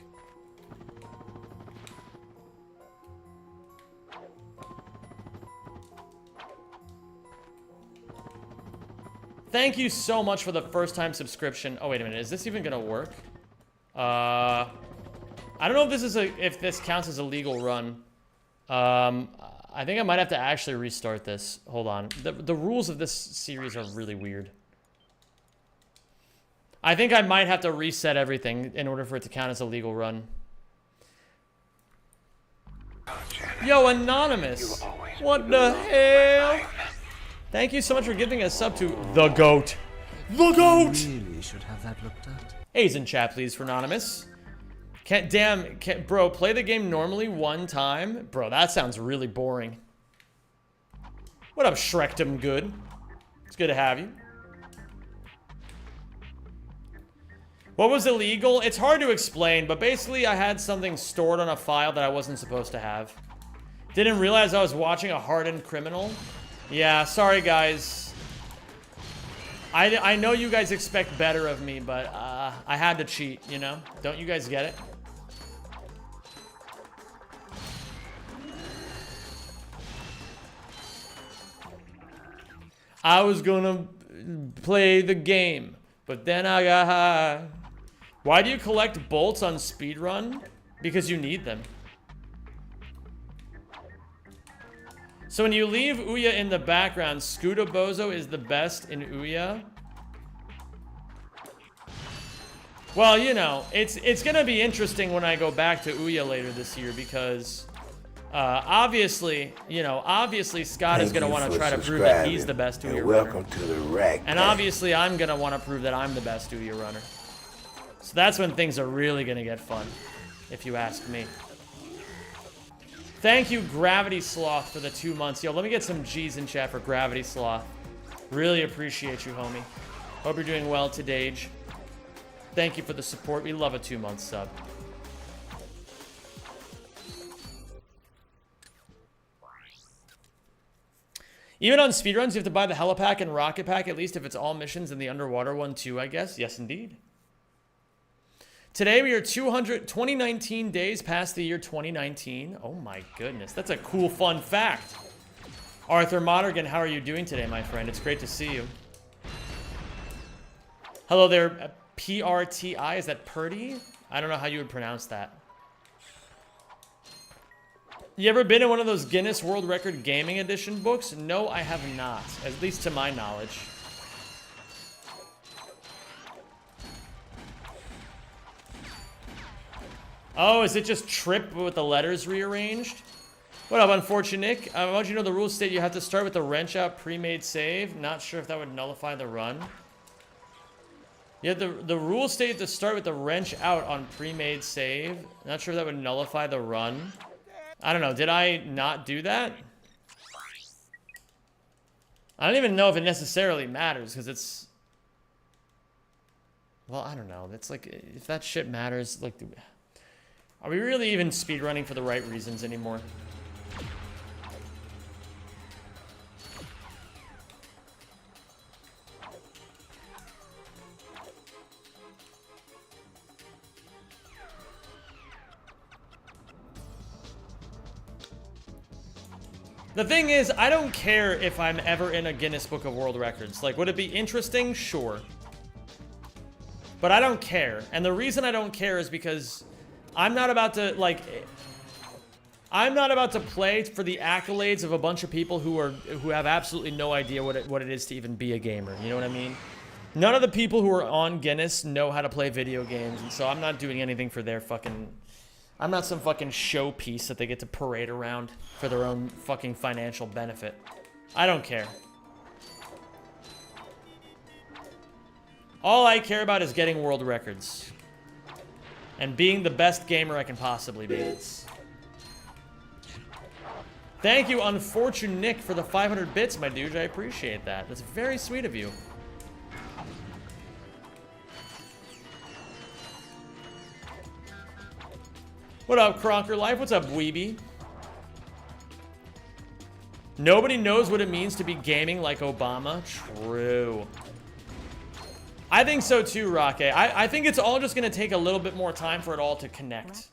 Thank you so much for the first time subscription. Oh, wait a minute. Is this even gonna work? I don't know if this is if this counts as a legal run. I think I might have to actually restart this. Hold on. The rules of this series are really weird. I think I might have to reset everything in order for it to count as a legal run. Yo, Anonymous. What the hell? Thank you so much for giving a sub to the GOAT. The GOAT! You really should have that looked at. A's in chat, please, for Anonymous. Bro, play the game normally one time? Bro, that sounds really boring. What up, Shrekdom Good? It's good to have you. What was illegal? It's hard to explain, but basically I had something stored on a file that I wasn't supposed to have. Didn't realize I was watching a hardened criminal. Yeah, sorry guys. I know you guys expect better of me, but I had to cheat, you know? Don't you guys get it? I was gonna play the game, but then I got high. Why do you collect bolts on speedrun? Because you need them. So when you leave Ouya in the background, Scuda Bozo is the best in Ouya? Well, you know, it's gonna be interesting when I go back to Ouya later this year because obviously, you know, obviously Scott is gonna want to try to prove that he's the best Ouya runner. Welcome to the Rack And Pack. obviously I'm gonna want to prove that I'm the best Ouya runner. So that's when things are really gonna get fun, if you ask me. Thank you, Gravity Sloth, for the 2 months. Yo, let me get some G's in chat for Gravity Sloth. Really appreciate you, homie. Hope you're doing well today. Thank you for the support. We love a 2-month sub. Even on speedruns, you have to buy the Helipack and Rocket Pack, at least if it's all missions and the underwater one too, I guess. Yes, indeed. Today we are 2019 days past the year 2019. Oh my goodness, that's a cool fun fact. Arthur Monaghan, how are you doing today, my friend? It's great to see you. Hello there, PRTI, is that Purdy? I don't know how you would pronounce that. You ever been in one of those Guinness World Record Gaming Edition books? No, I have not. At least to my knowledge. Oh, is it just trip with the letters rearranged? What up, Unfortunate? Why don't you know the rules state you have to start with the wrench out pre-made save? Not sure if that would nullify the run. Yeah, the rules state to start with the wrench out on pre-made save. Not sure if that would nullify the run. I don't know. Did I not do that? I don't even know if it necessarily matters because it's... Well, I don't know. It's like, if that shit matters, like... Are we really even speedrunning for the right reasons anymore? The thing is, I don't care if I'm ever in a Guinness Book of World Records. Like, would it be interesting? Sure. But I don't care. And the reason I don't care is because I'm not about to, like... I'm not about to play for the accolades of a bunch of people who have absolutely no idea what it is to even be a gamer. You know what I mean? None of the people who are on Guinness know how to play video games, and so I'm not doing anything for their fucking... I'm not some fucking showpiece that they get to parade around for their own fucking financial benefit. I don't care. All I care about is getting world records. And being the best gamer I can possibly be. Thank you, Unfortunate Nick, for the 500 bits, my dude. I appreciate that. That's very sweet of you. What up, Cronker Life? What's up, Weeby? Nobody knows what it means to be gaming like Obama. True. I think so too, Rocket. I think it's all just gonna take a little bit more time for it all to connect.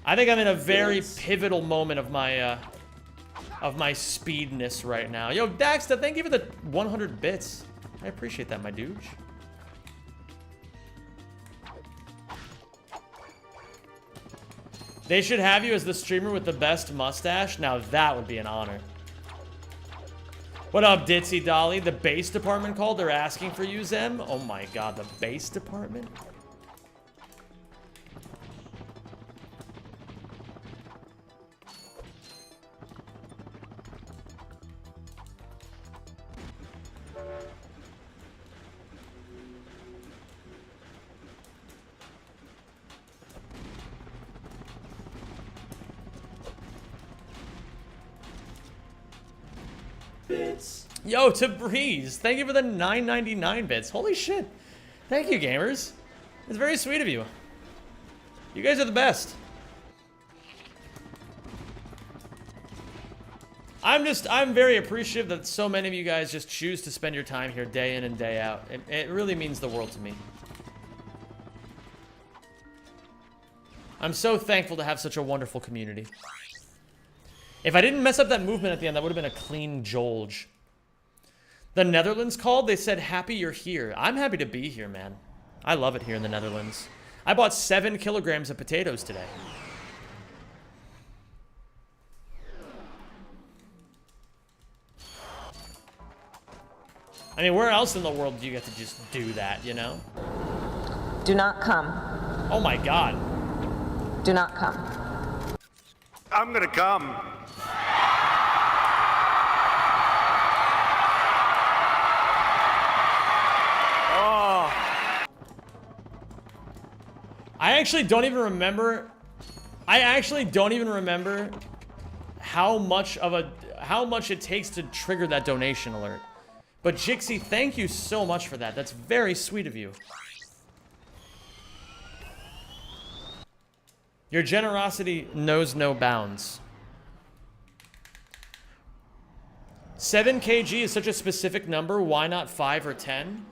I think I'm in a very pivotal moment of my speedness right now. Yo, Daxta, thank you for the 100 bits. I appreciate that, my dude. They should have you as the streamer with the best mustache. Now that would be an honor. What up, Ditzy Dolly? The base department called. They're asking for you, Zem. Oh my god, the base department? Bits. Yo, to Breeze, thank you for the 9.99 bits. Holy shit. Thank you, gamers. It's very sweet of you. You guys are the best. I'm very appreciative that so many of you guys just choose to spend your time here day in and day out. It really means the world to me. I'm so thankful to have such a wonderful community. If I didn't mess up that movement at the end, that would have been a clean jolge. The Netherlands called. They said, happy you're here. I'm happy to be here, man. I love it here in the Netherlands. I bought 7 kilograms of potatoes today. I mean, where else in the world do you get to just do that, you know? Do not come. Oh my god. Do not come. I'm gonna come. I actually don't even remember how much it takes to trigger that donation alert. But Jixie, thank you so much for that. That's very sweet of you. Your generosity knows no bounds. 7 kg is such a specific number. Why not 5 or 10?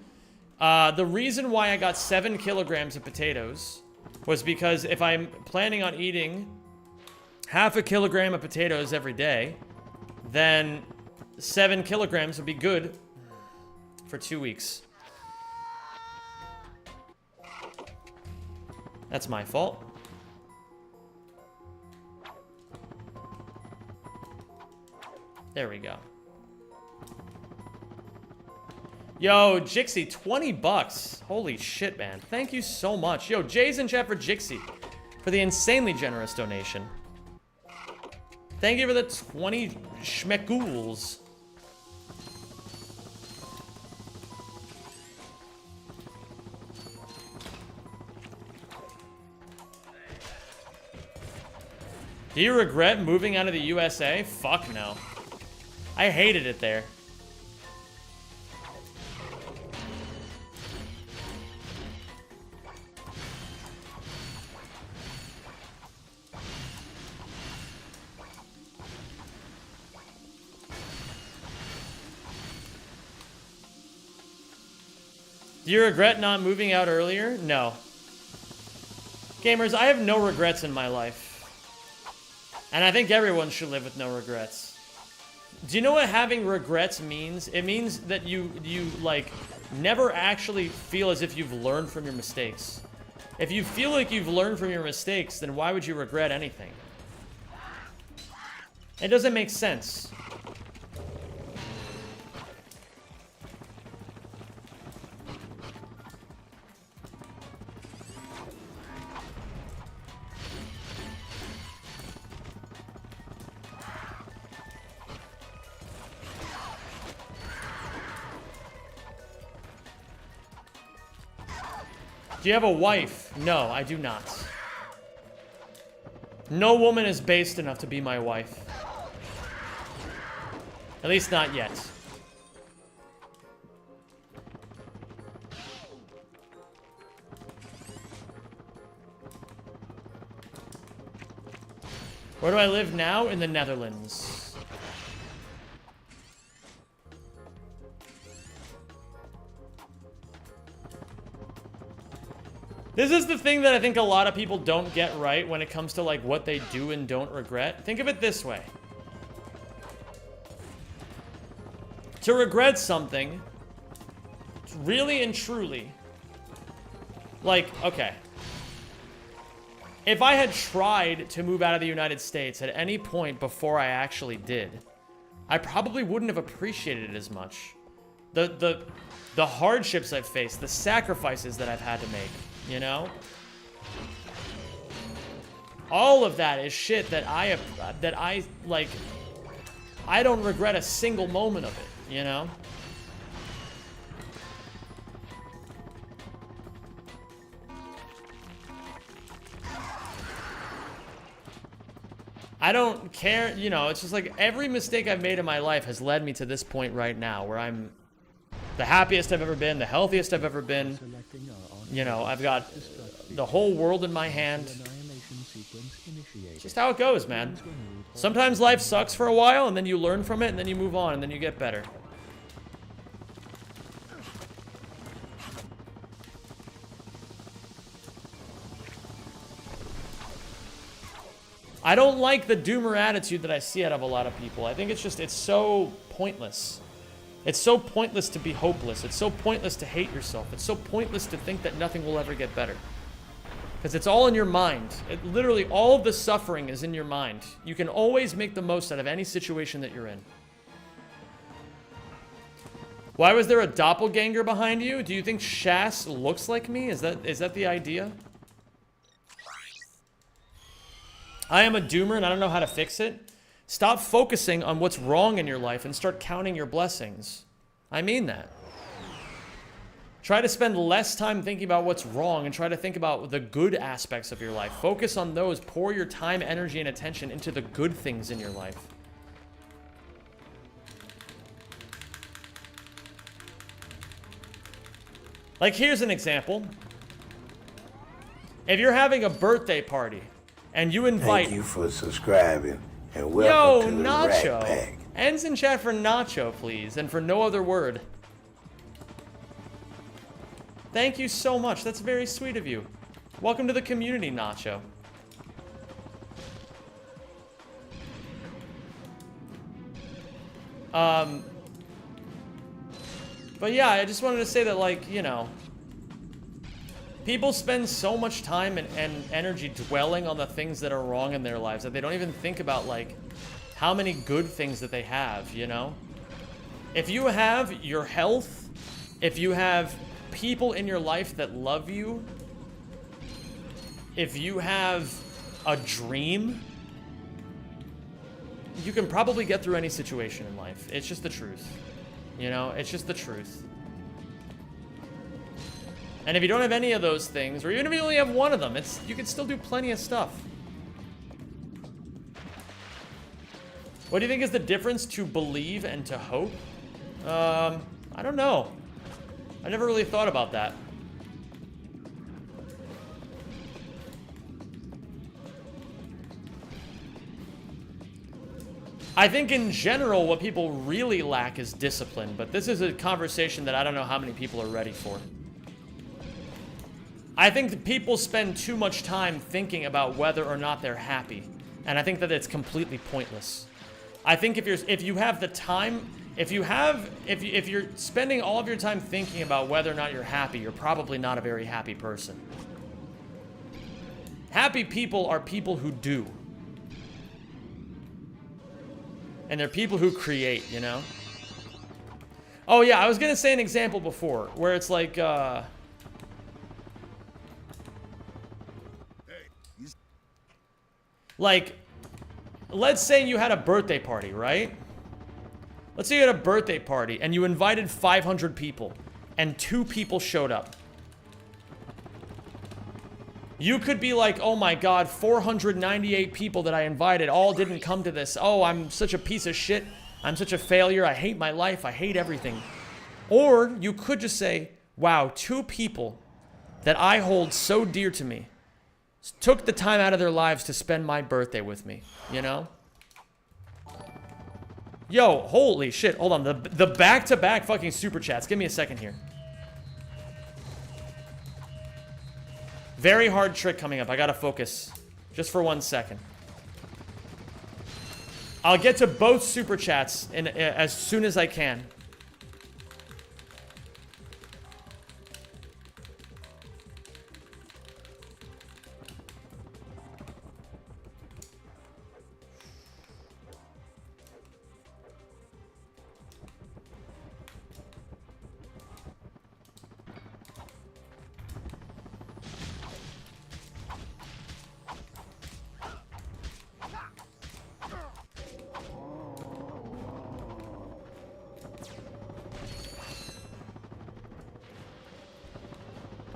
The reason why I got 7 kilograms of potatoes was because if I'm planning on eating half a kilogram of potatoes every day, then 7 kilograms would be good for 2 weeks. That's my fault. There we go. Yo, Jixie, 20 bucks. Holy shit, man. Thank you so much. Yo, Jay's in chat for Jixie for the insanely generous donation. Thank you for the 20 schmeckools. Do you regret moving out of the USA? Fuck no. I hated it there. Do you regret not moving out earlier? No. Gamers, I have no regrets in my life. And I think everyone should live with no regrets. Do you know what having regrets means? It means that you like, never actually feel as if you've learned from your mistakes. If you feel like you've learned from your mistakes, then why would you regret anything? It doesn't make sense. Do you have a wife? No, I do not. No woman is based enough to be my wife. At least not yet. Where do I live now? In the Netherlands. This is the thing that I think a lot of people don't get right when it comes to like what they do and don't regret. Think of it this way. To regret something, really and truly, like, okay. If I had tried to move out of the United States at any point before I actually did, I probably wouldn't have appreciated it as much. The hardships I've faced, the sacrifices that I've had to make. You know? All of that is shit that I like, I don't regret a single moment of it, you know? I don't care, you know, it's just like every mistake I've made in my life has led me to this point right now where I'm the happiest I've ever been, the healthiest I've ever been. You know, I've got the whole world in my hand. It's just how it goes, man. Sometimes life sucks for a while, and then you learn from it, and then you move on, and then you get better. I don't like the doomer attitude that I see out of a lot of people. I think it's just, it's so pointless. It's so pointless to be hopeless. It's so pointless to hate yourself. It's so pointless to think that nothing will ever get better. Because it's all in your mind. Literally, all of the suffering is in your mind. You can always make the most out of any situation that you're in. Why was there a doppelganger behind you? Do you think Shas looks like me? Is that the idea? I am a doomer and I don't know how to fix it. Stop focusing on what's wrong in your life and start counting your blessings. I mean that. Try to spend less time thinking about what's wrong and try to think about the good aspects of your life. Focus on those. Pour your time, energy, and attention into the good things in your life. Like, here's an example. If you're having a birthday party and you invite... Thank you for subscribing. And welcome to the Nacho. Rat Pack. Ends in chat for Nacho, please, and for no other word. Thank you so much. That's very sweet of you. Welcome to the community, Nacho. But yeah, I just wanted to say that, like, you know, people spend so much time and energy dwelling on the things that are wrong in their lives that they don't even think about, like, how many good things that they have, you know? If you have your health, if you have people in your life that love you, if you have a dream, you can probably get through any situation in life. It's just the truth. You know, it's just the truth. And if you don't have any of those things, or even if you only have one of them, you can still do plenty of stuff. What do you think is the difference to believe and to hope? I don't know. I never really thought about that. I think in general, what people really lack is discipline, but this is a conversation that I don't know how many people are ready for. I think that people spend too much time thinking about whether or not they're happy, and I think that it's completely pointless. I think if you have the time, if you're spending all of your time thinking about whether or not you're happy, you're probably not a very happy person. Happy people are people who do. And they're people who create, you know? Oh yeah, I was gonna say an example before, where it's like, let's say you had a birthday party, right? Let's say you had a birthday party and you invited 500 people and 2 people showed up. You could be like, oh my god, 498 people that I invited all didn't come to this. Oh, I'm such a piece of shit. I'm such a failure. I hate my life. I hate everything. Or you could just say, wow, 2 people that I hold so dear to me took the time out of their lives to spend my birthday with me, you know? Yo, holy shit. Hold on. The back-to-back fucking super chats. Give me a second here. Very hard trick coming up. I gotta focus. Just for 1 second. I'll get to both super chats as soon as I can.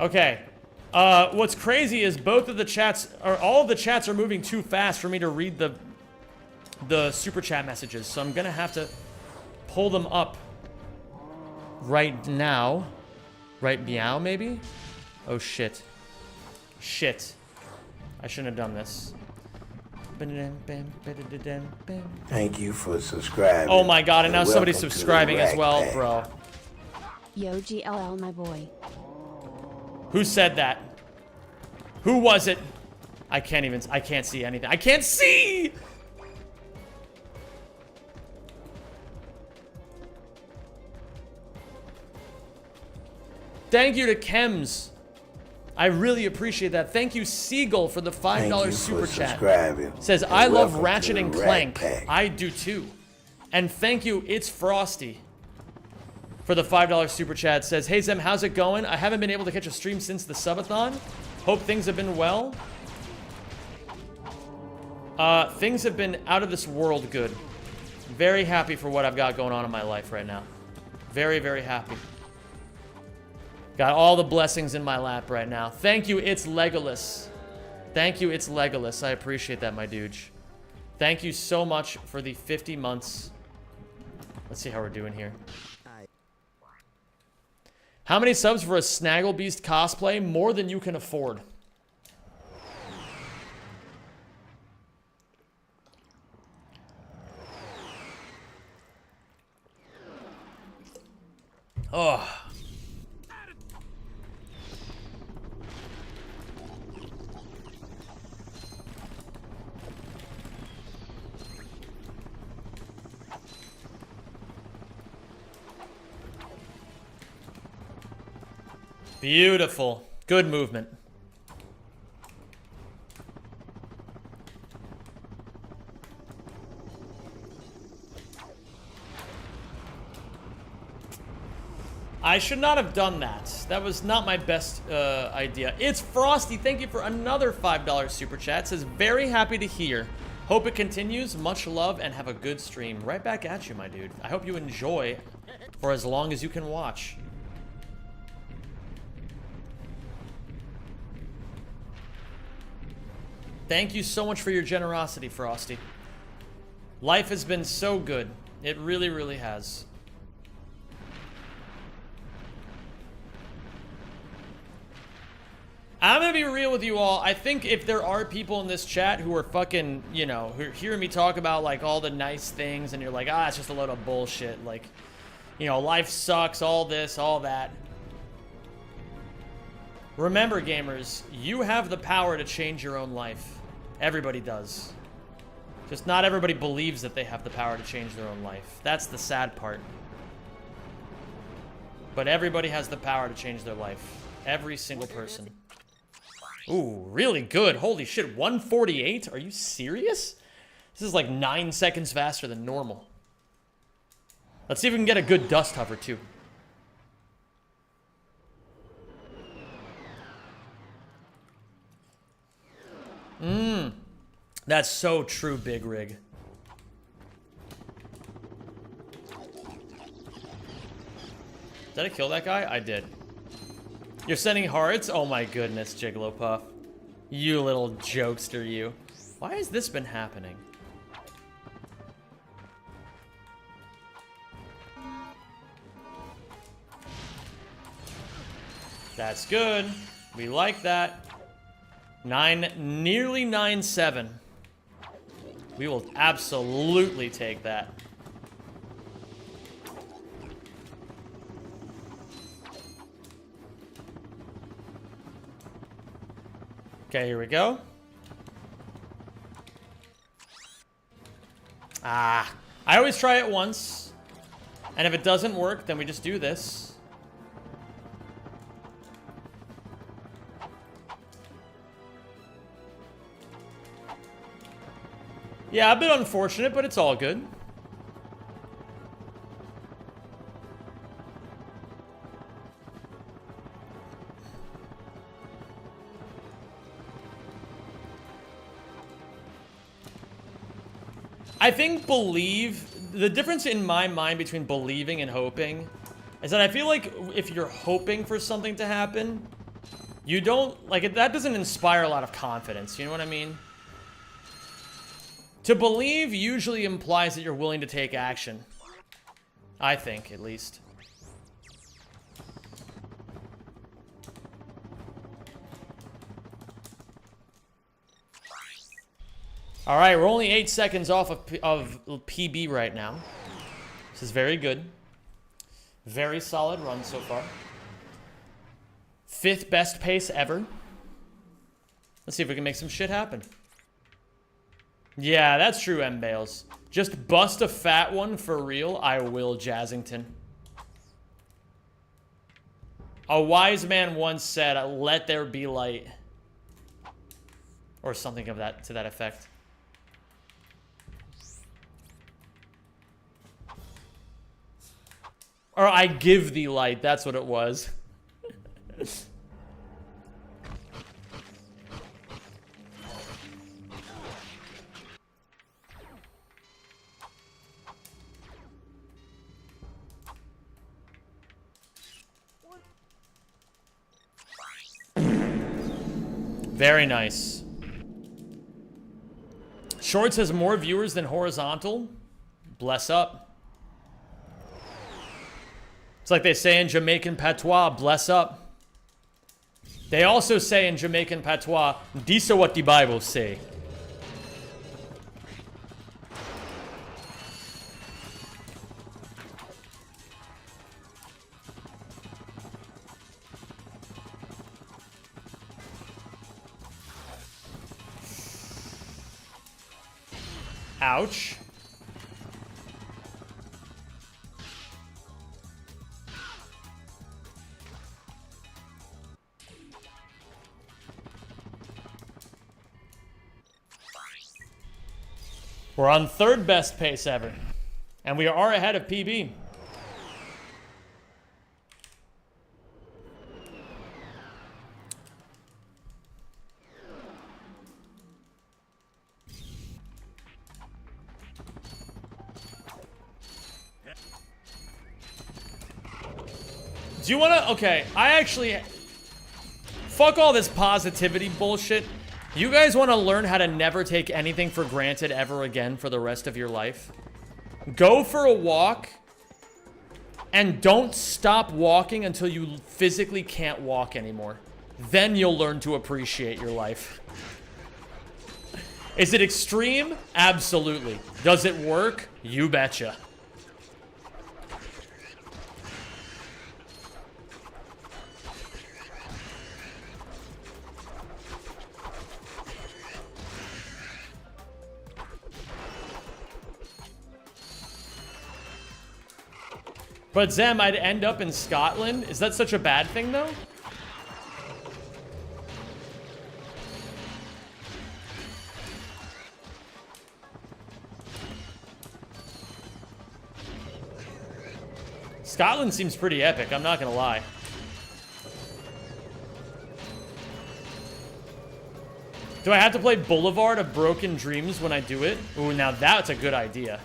Okay. What's crazy is both of the chats, or all of the chats are moving too fast for me to read the super chat messages. So I'm gonna have to pull them up right now. Right meow, maybe? Oh, shit. Shit. I shouldn't have done this. Thank you for subscribing. Oh my god, and now somebody's welcome to the subscribing as Rack well, Pack. bro. Yo, GLL, my boy. Who said that? Who was it? I can't see anything. I can't see! Thank you to Chems. I really appreciate that. Thank you, Seagull, for the $5 super chat. Says, I love Ratchet and Clank. I do too. And thank you, It's Frosty, for the $5 super chat. Says, hey Zem, how's it going? I haven't been able to catch a stream since the subathon. Hope things have been well. Things have been out of this world good. Very happy for what I've got going on in my life right now. Very, very happy. Got all the blessings in my lap right now. Thank you, It's Legolas. Thank you, It's Legolas. I appreciate that, my dude. Thank you so much for the 50 months. Let's see how we're doing here. How many subs for a Snagglebeast cosplay? More than you can afford. Oh. Beautiful. Good movement. I should not have done that. That was not my best idea. It's Frosty. Thank you for another $5 super chat. Says, very happy to hear. Hope it continues. Much love and have a good stream. Right back at you, my dude. I hope you enjoy for as long as you can watch. Thank you so much for your generosity, Frosty. Life has been so good. It really, really has. I'm gonna be real with you all. I think if there are people in this chat who are fucking, you know, who are hearing me talk about, like, all the nice things, and you're like, ah, it's just a load of bullshit. Like, you know, life sucks, all this, all that. Remember, gamers, you have the power to change your own life. Everybody does. Just not everybody believes that they have the power to change their own life. That's the sad part. But everybody has the power to change their life. Every single person. Ooh, really good. Holy shit, 148? Are you serious? This is like 9 seconds faster than normal. Let's see if we can get a good dust hover, too. That's so true, Big Rig. Did I kill that guy? I did. You're sending hearts? Oh my goodness, Jigglypuff. You little jokester, you. Why has this been happening? That's good. We like that. Nearly 9-7. We will absolutely take that. Okay, here we go. Ah, I always try it once. And if it doesn't work, then we just do this. Yeah, a bit unfortunate, but it's all good. I think the difference in my mind between believing and hoping is that I feel like if you're hoping for something to happen, you don't, like, that doesn't inspire a lot of confidence, you know what I mean? To believe usually implies that you're willing to take action. I think, at least. All right, we're only 8 seconds off of PB right now. This is very good. Very solid run so far. 5th best pace ever. Let's see if we can make some shit happen. Yeah, that's true, M. Bales. Just bust a fat one for real. I will, Jazzington. A wise man once said, "Let there be light," or something of that to that effect. Or I give thee light. That's what it was. Very nice. Shorts has more viewers than horizontal. Bless up. It's like they say in Jamaican patois, bless up. They also say in Jamaican patois, "These are what the Bible say." Ouch. We're on 3rd best pace ever. And we are ahead of PB. Do you wanna... Okay, I actually... Fuck all this positivity bullshit. You guys wanna learn how to never take anything for granted ever again for the rest of your life? Go for a walk. And don't stop walking until you physically can't walk anymore. Then you'll learn to appreciate your life. Is it extreme? Absolutely. Does it work? You betcha. But Zem, I'd end up in Scotland. Is that such a bad thing, though? Scotland seems pretty epic, I'm not gonna lie. Do I have to play Boulevard of Broken Dreams when I do it? Ooh, now that's a good idea.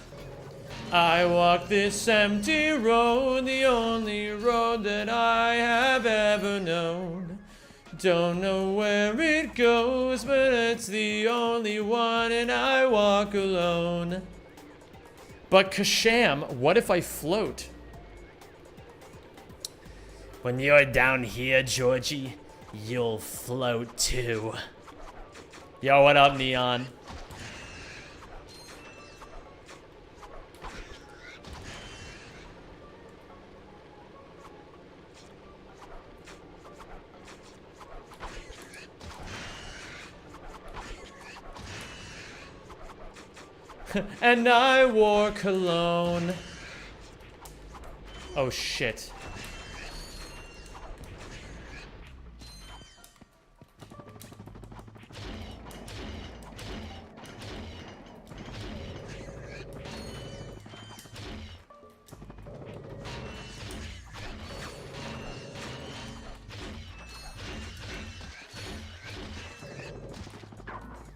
I walk this empty road, the only road that I have ever known. Don't know where it goes, but it's the only one, and I walk alone. But Kasham, what if I float? When you're down here, Georgie, you'll float too. Yo, what up, Neon? And I wore cologne. Oh shit.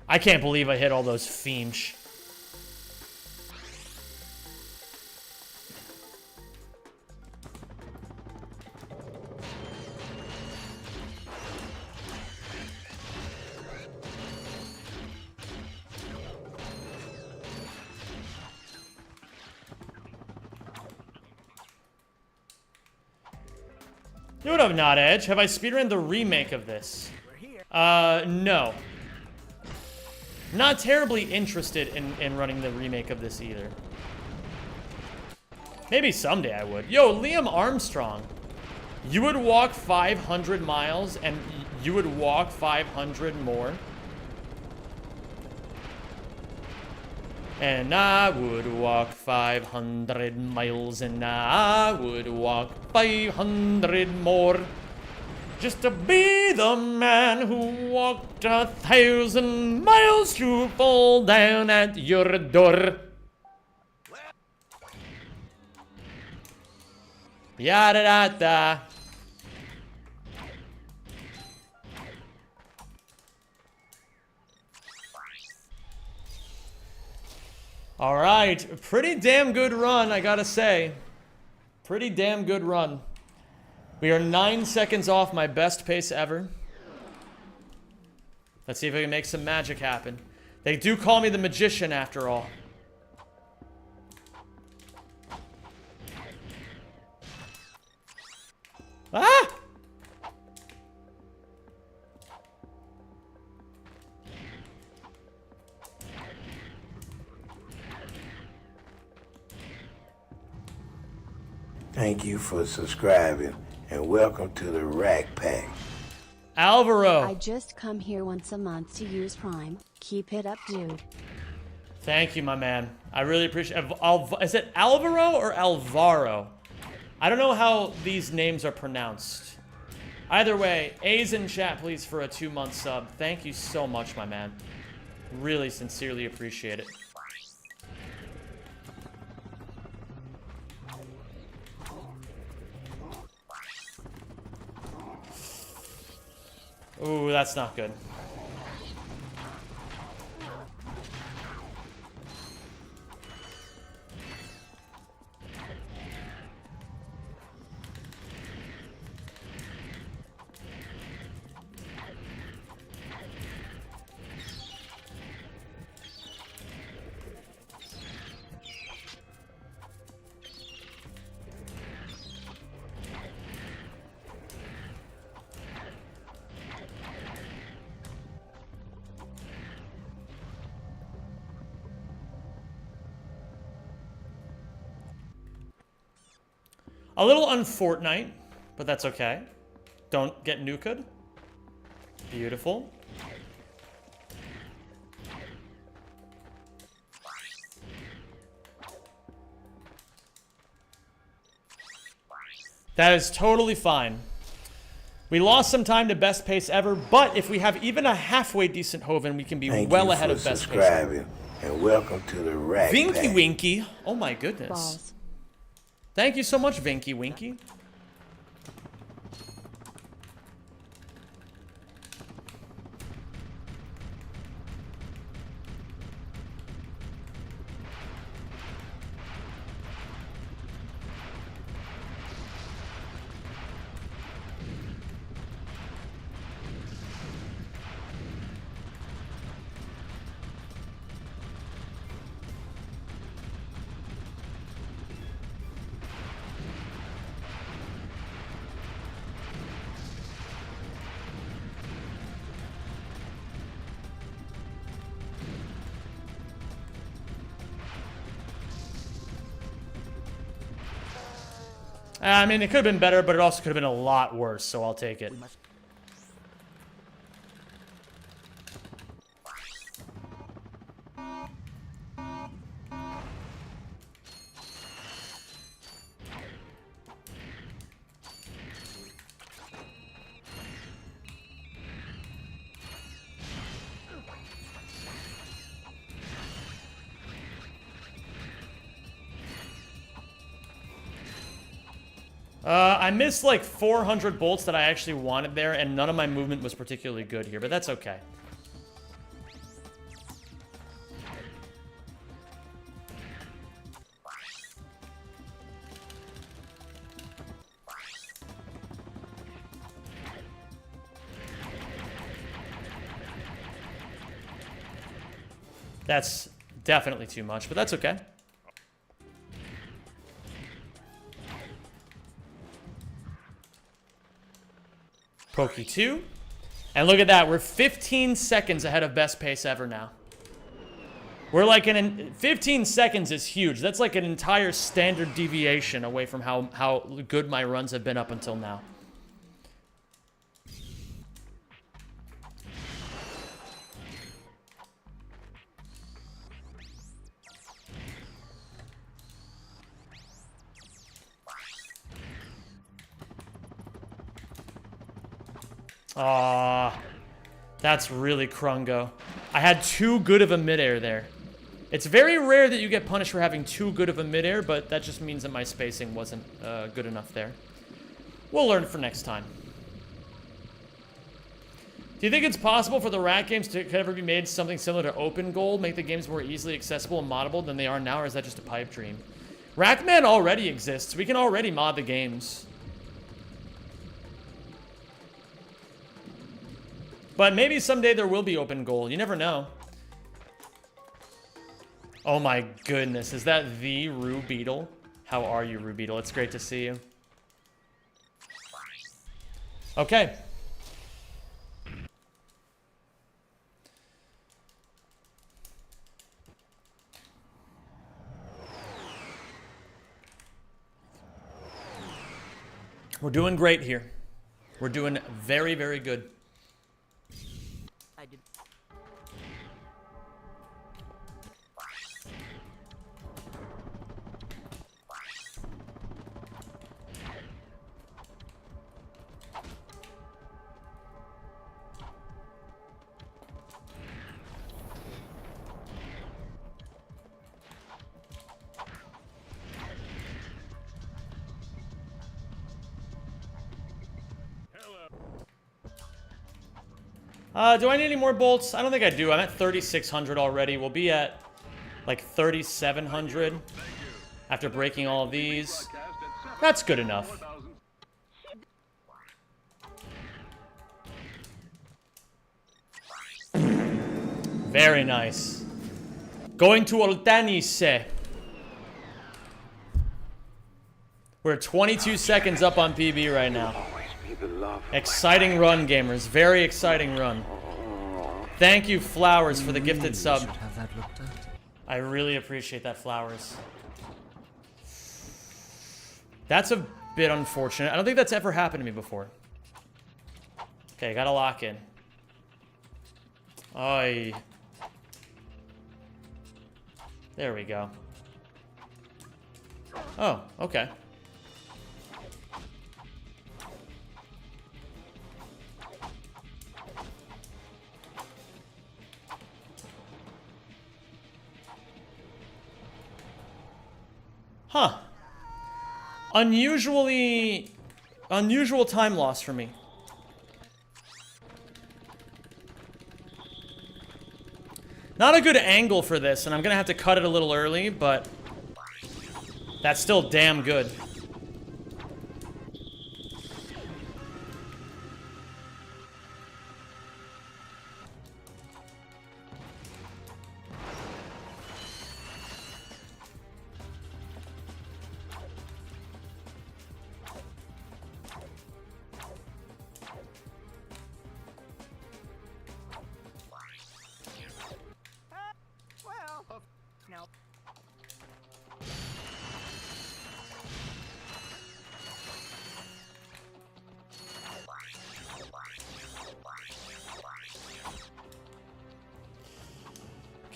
I can't believe I hit all those fiends. What up, Not Edge? Have I speedrun the remake of this? No. Not terribly interested in running the remake of this either. Maybe someday I would. Yo, Liam Armstrong. You would walk 500 miles and you would walk 500 more. And I would walk 500 miles and I would walk 500 more. Just to be the man who walked 1,000 miles to fall down at your door. Yada da da. All right, pretty damn good run, I gotta say. Pretty damn good run. We are 9 seconds off my best pace ever. Let's see if we can make some magic happen. They do call me the magician after all. Ah! Thank you for subscribing and welcome to the Rack Pack. Alvaro. I just come here once a month to use Prime. Keep it up, dude. Thank you, my man. I really appreciate it. Is it Alvaro or Alvaro? I don't know how these names are pronounced. Either way, A's in chat, please, for a 2-month sub. Thank you so much, my man. Really sincerely appreciate it. Ooh, that's not good. A little unfortnite, but that's okay. Don't get nuked. Beautiful. That is totally fine. We lost some time to best pace ever, but if we have even a halfway decent Hoven, we can be well ahead of best pace ever. And welcome to the rack Vinky pack. Winky. Oh my goodness. Balls. Thank you so much, Vinky Winky. I mean, it could have been better, but it also could have been a lot worse, so I'll take it. I missed like 400 bolts that I actually wanted there, and none of my movement was particularly good here, but that's okay. That's definitely too much, but that's okay. Pokey 2. And look at that. We're 15 seconds ahead of best pace ever now. We're like 15 seconds is huge. That's like an entire standard deviation away from how good my runs have been up until now. Aw, that's really Krungo. I had too good of a midair there. It's very rare that you get punished for having too good of a midair, but that just means that my spacing wasn't good enough there. We'll learn for next time. Do you think it's possible for the rack games to ever be made something similar to Open Gold, make the games more easily accessible and moddable than they are now, or is that just a pipe dream? Rackman already exists. We can already mod the games. But maybe someday there will be open goal. You never know. Oh my goodness. Is that the Rue Beetle? How are you, Rue Beetle? It's great to see you. Okay. We're doing great here. We're doing very, very good. Do I need any more bolts? I don't think I do. I'm at 3,600 already. We'll be at like 3,700 after breaking all of these. That's good enough. Very nice. Going to Oltanise. We're 22 seconds up on PB right now. Exciting run, gamers. Very exciting run. Thank you, Flowers, for the gifted sub. Have that looked at. I really appreciate that, Flowers. That's a bit unfortunate. I don't think that's ever happened to me before. Okay, gotta lock in. Oy. There we go. Oh, okay. Huh. Unusual time loss for me. Not a good angle for this, and I'm gonna have to cut it a little early, but that's still damn good.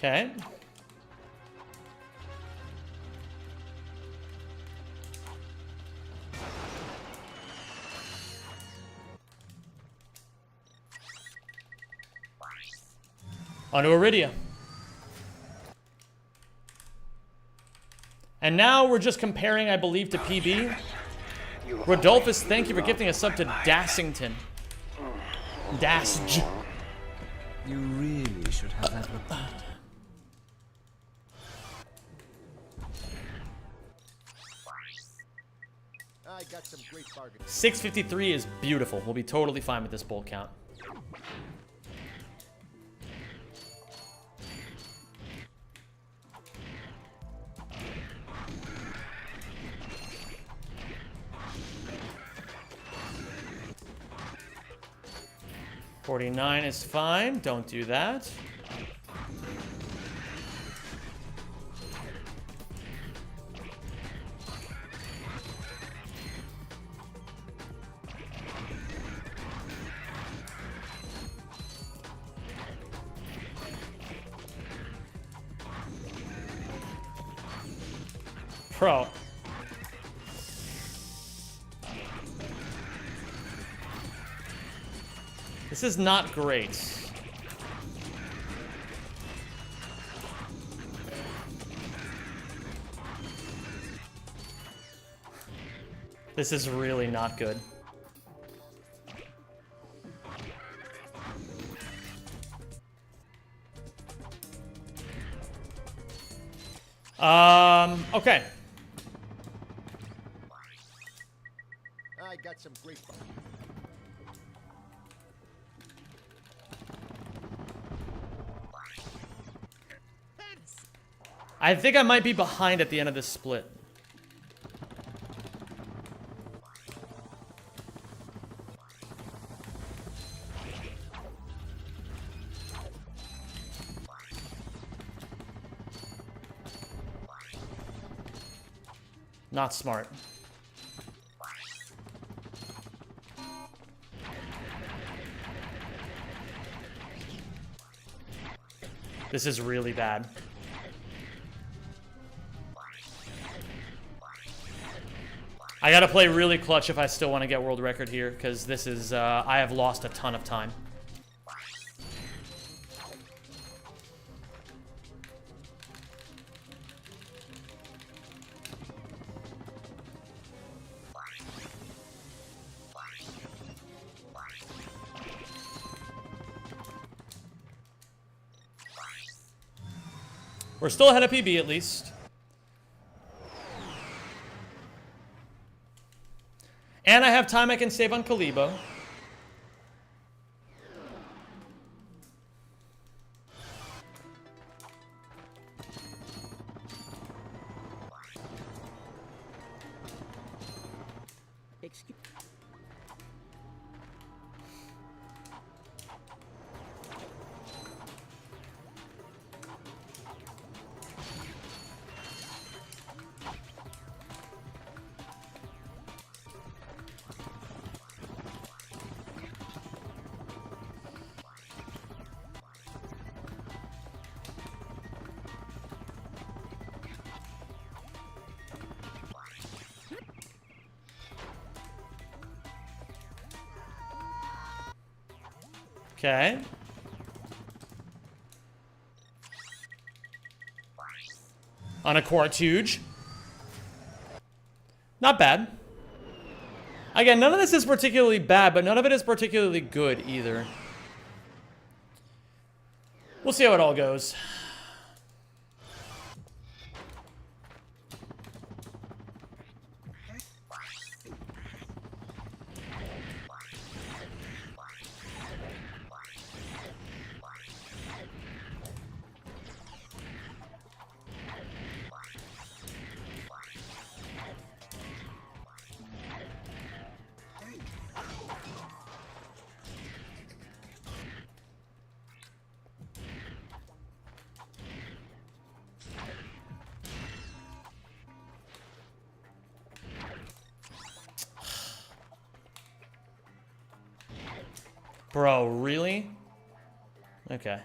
Okay. On to Iridia. And now we're just comparing, I believe, to PB. Rodolphus, thank you for gifting a sub to Dassington. Dasj. You really should have that looked at. 653 is beautiful. We'll be totally fine with this bolt count. $49 is fine. Don't do that. Pro. This is not great. This is really not good. Okay. I got some great. I think I might be behind at the end of this split. Not smart. This is really bad. I gotta play really clutch if I still want to get world record here, because this is, I have lost a ton of time. We're still ahead of PB at least. And I have time I can save on Kalibo. Okay. On a Quartuge. Not bad. Again, none of this is particularly bad, but none of it is particularly good either. We'll see how it all goes. Bro, really? Okay.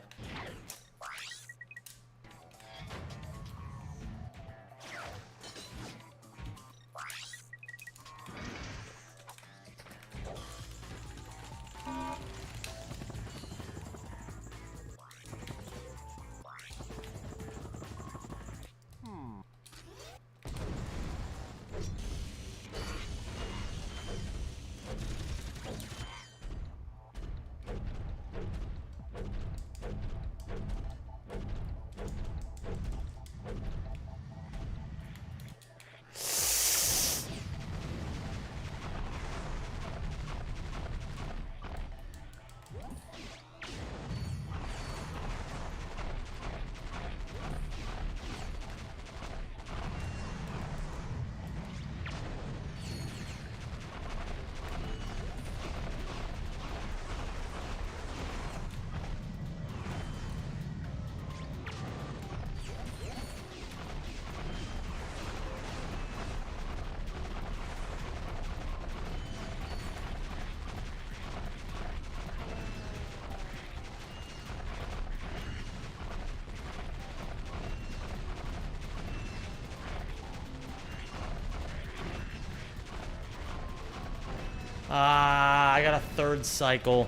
I got a third cycle.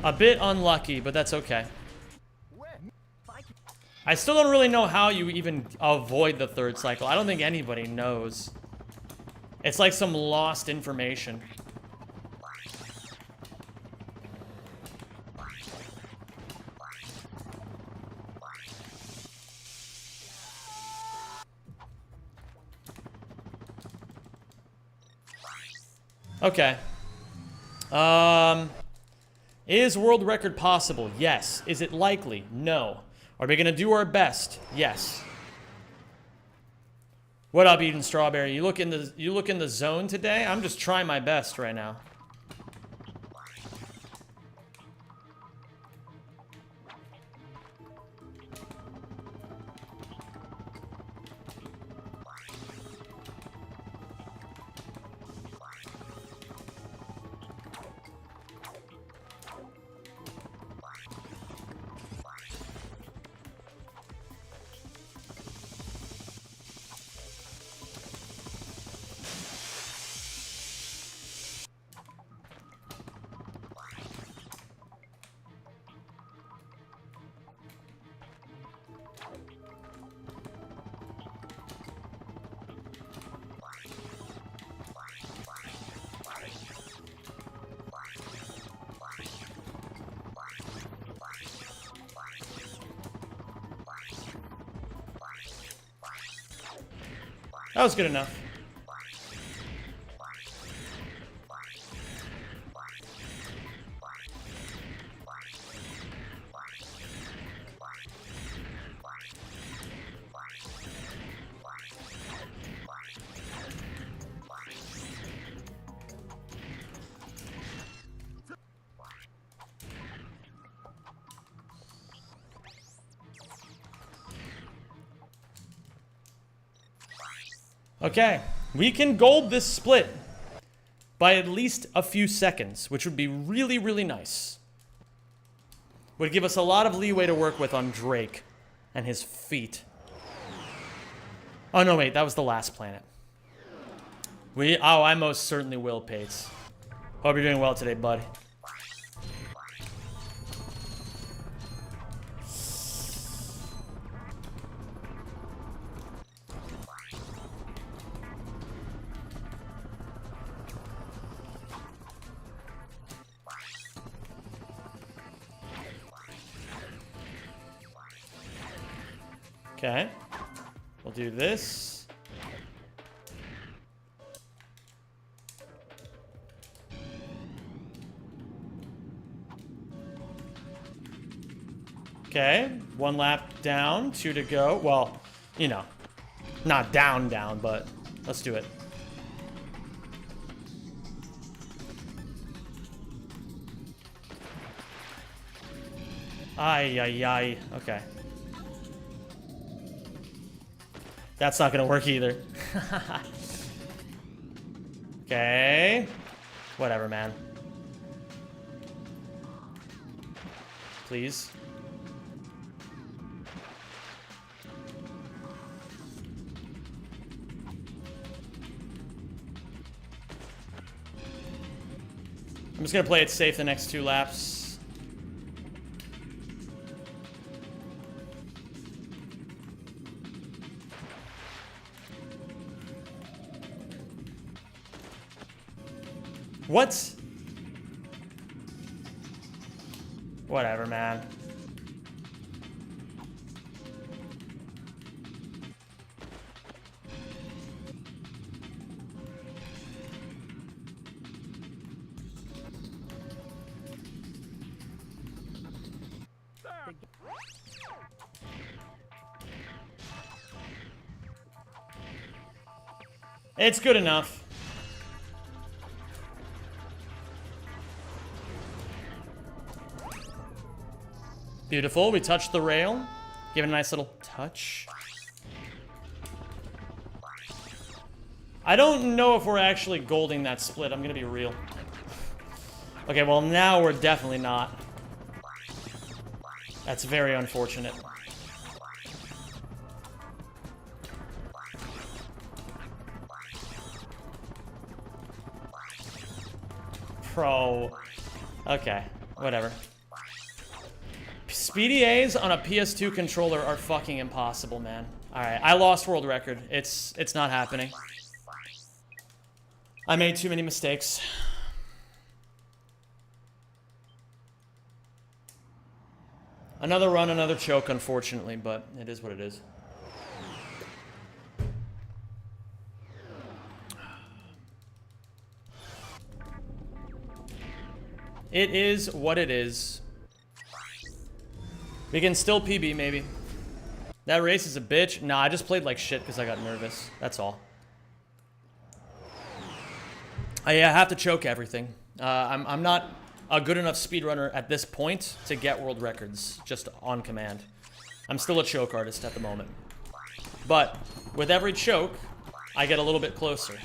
A bit unlucky, but that's okay. I still don't really know how you even avoid the third cycle. I don't think anybody knows. It's like some lost information. Okay. Is world record possible? Yes. Is it likely? No. Are we gonna do our best? Yes. What up, Eden Strawberry? You look in the zone today? I'm just trying my best right now. That was good enough. Okay, we can gold this split by at least a few seconds, which would be really, really nice. Would give us a lot of leeway to work with on Drake and his feet. Oh, no, wait, that was the last planet. Oh, I most certainly will, Pates. Hope you're doing well today, bud. Okay. We'll do this. Okay. 1 lap down, 2 to go. Well, you know, not down, but let's do it. Ay, ay, ay. Okay. That's not gonna work either. Okay. Whatever, man. Please. I'm just gonna play it safe the next 2 laps. What? Whatever, man. It's good enough. Beautiful. We touched the rail. Give it a nice little touch. I don't know if we're actually golding that split. I'm gonna be real. Okay, well now we're definitely not. That's very unfortunate. Pro. Okay, whatever. Speedy A's on a PS2 controller are fucking impossible, man. Alright, I lost world record. It's not happening. I made too many mistakes. Another run, another choke, unfortunately, but it is what it is. It is what it is. We can still PB, maybe. That race is a bitch. Nah, I just played like shit because I got nervous. That's all. I have to choke everything. I'm not a good enough speedrunner at this point to get world records just on command. I'm still a choke artist at the moment. But with every choke, I get a little bit closer.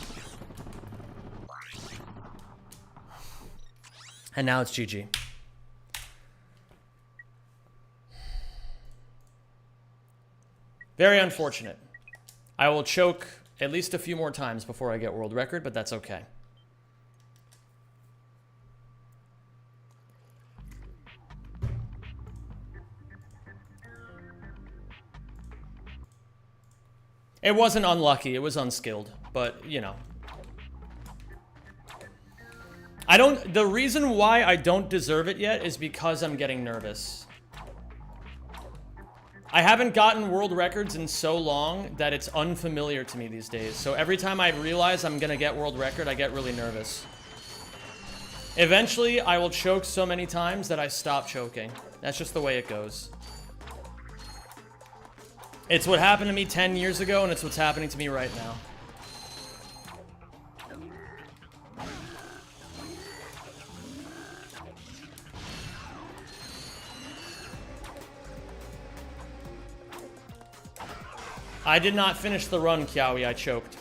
And now it's GG. Very unfortunate. I will choke at least a few more times before I get world record, but that's okay. It wasn't unlucky, it was unskilled, but you know. The reason why I don't deserve it yet is because I'm getting nervous. I haven't gotten world records in so long that it's unfamiliar to me these days. So every time I realize I'm gonna get world record, I get really nervous. Eventually, I will choke so many times that I stop choking. That's just the way it goes. It's what happened to me 10 years ago, and it's what's happening to me right now. I did not finish the run, Kiawi. I choked.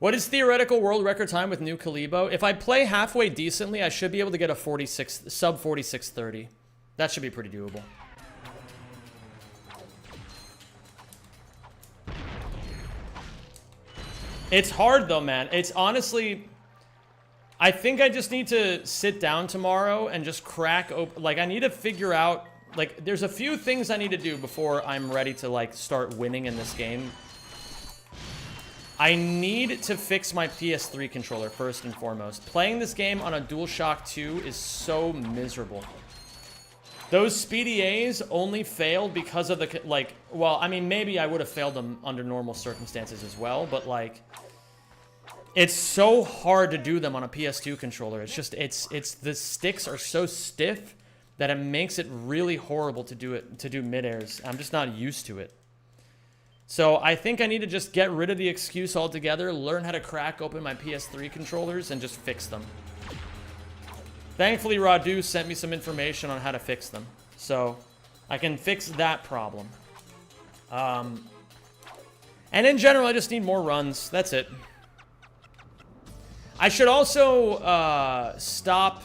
What is theoretical world record time with new Kalibo? If I play halfway decently, I should be able to get a 46, sub 46:30. That should be pretty doable. It's hard though, man. It's honestly, I think I just need to sit down tomorrow and just crack open. Like, I need to figure out, like, there's a few things I need to do before I'm ready to, like, start winning in this game. I need to fix my PS3 controller first and foremost. Playing this game on a DualShock 2 is so miserable. Those speedy A's only failed because of the, like, well, I mean, maybe I would have failed them under normal circumstances as well, but, like, it's so hard to do them on a PS2 controller. It's just, the sticks are so stiff that it makes it really horrible to do mid-airs. I'm just not used to it. So I think I need to just get rid of the excuse altogether, learn how to crack open my PS3 controllers, and just fix them. Thankfully, Radu sent me some information on how to fix them. So I can fix that problem. And in general, I just need more runs. That's it. I should also stop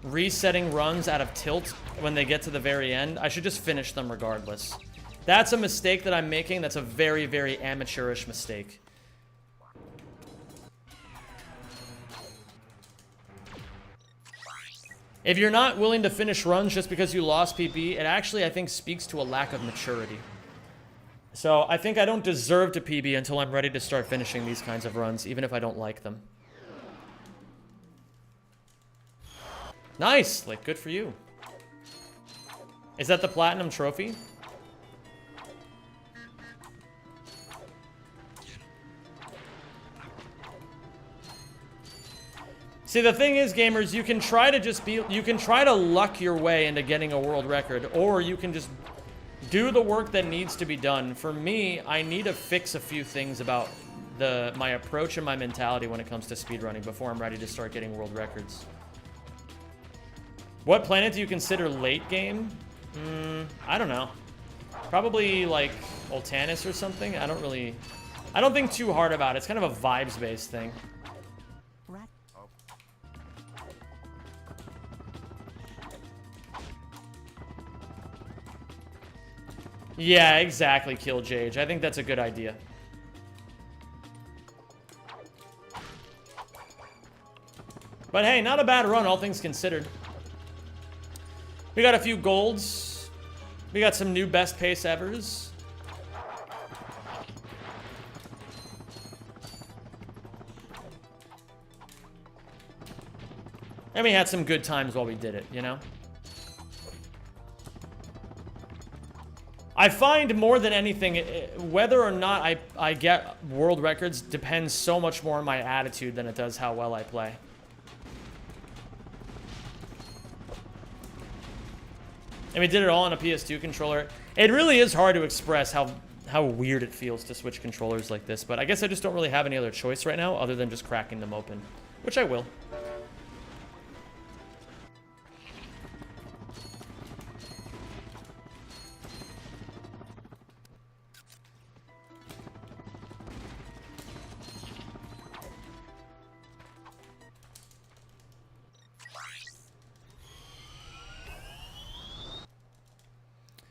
resetting runs out of tilt when they get to the very end. I should just finish them regardless. That's a mistake that I'm making. That's a very, very amateurish mistake. If you're not willing to finish runs just because you lost PB, it actually, I think, speaks to a lack of maturity. So I think I don't deserve to PB until I'm ready to start finishing these kinds of runs, even if I don't like them. Nice! Like, good for you. Is that the platinum trophy? See, the thing is, gamers, you can try to just be, you can try to luck your way into getting a world record, or you can just do the work that needs to be done. For me, I need to fix a few things about my approach and my mentality when it comes to speedrunning before I'm ready to start getting world records. What planet do you consider late game? I don't know. Probably like Ultanis or something. I don't think too hard about it. It's kind of a vibes-based thing. Yeah, exactly, Killjage. I think that's a good idea. But hey, not a bad run, all things considered. We got a few golds. We got some new best pace evers. And we had some good times while we did it, you know? I find more than anything, whether or not I get world records depends so much more on my attitude than it does how well I play. And we did it all on a PS2 controller. It really is hard to express how weird it feels to switch controllers like this, but I guess I just don't really have any other choice right now other than just cracking them open, which I will.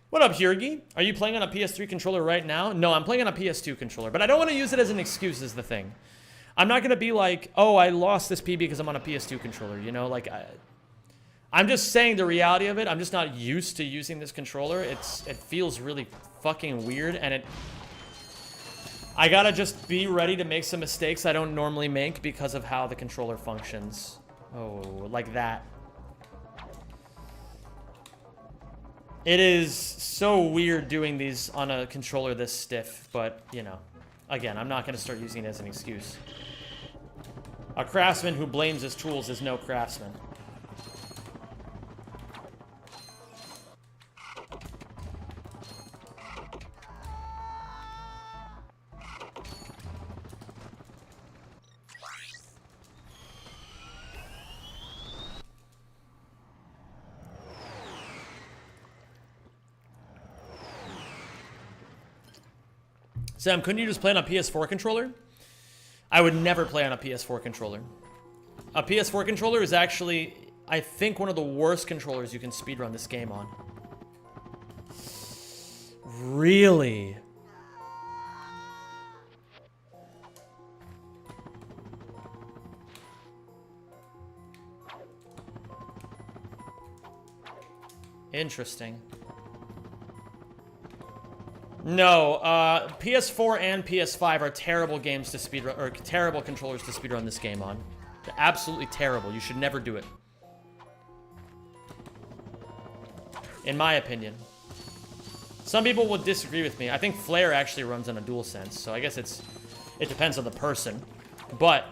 What up, Hurgi? Are you playing on a PS3 controller right now? No, I'm playing on a PS2 controller, but I don't want to use it as an excuse is the thing. I'm not going to be like, oh, I lost this PB because I'm on a PS2 controller, you know? Like, I'm just saying the reality of it. I'm just not used to using this controller. It feels really fucking weird, and I gotta just be ready to make some mistakes I don't normally make because of how the controller functions. Oh, like that. It is so weird doing these on a controller this stiff, but, you know, again, I'm not going to start using it as an excuse. A craftsman who blames his tools is no craftsman. Sam, couldn't you just play on a PS4 controller? I would never play on a PS4 controller. A PS4 controller is actually, I think, one of the worst controllers you can speedrun this game on. Really? Interesting. No, PS4 and PS5 are terrible games to speedrun, or terrible controllers to speedrun this game on. They're absolutely terrible. You should never do it. In my opinion. Some people would disagree with me. I think Flare actually runs on a DualSense, so I guess it depends on the person. But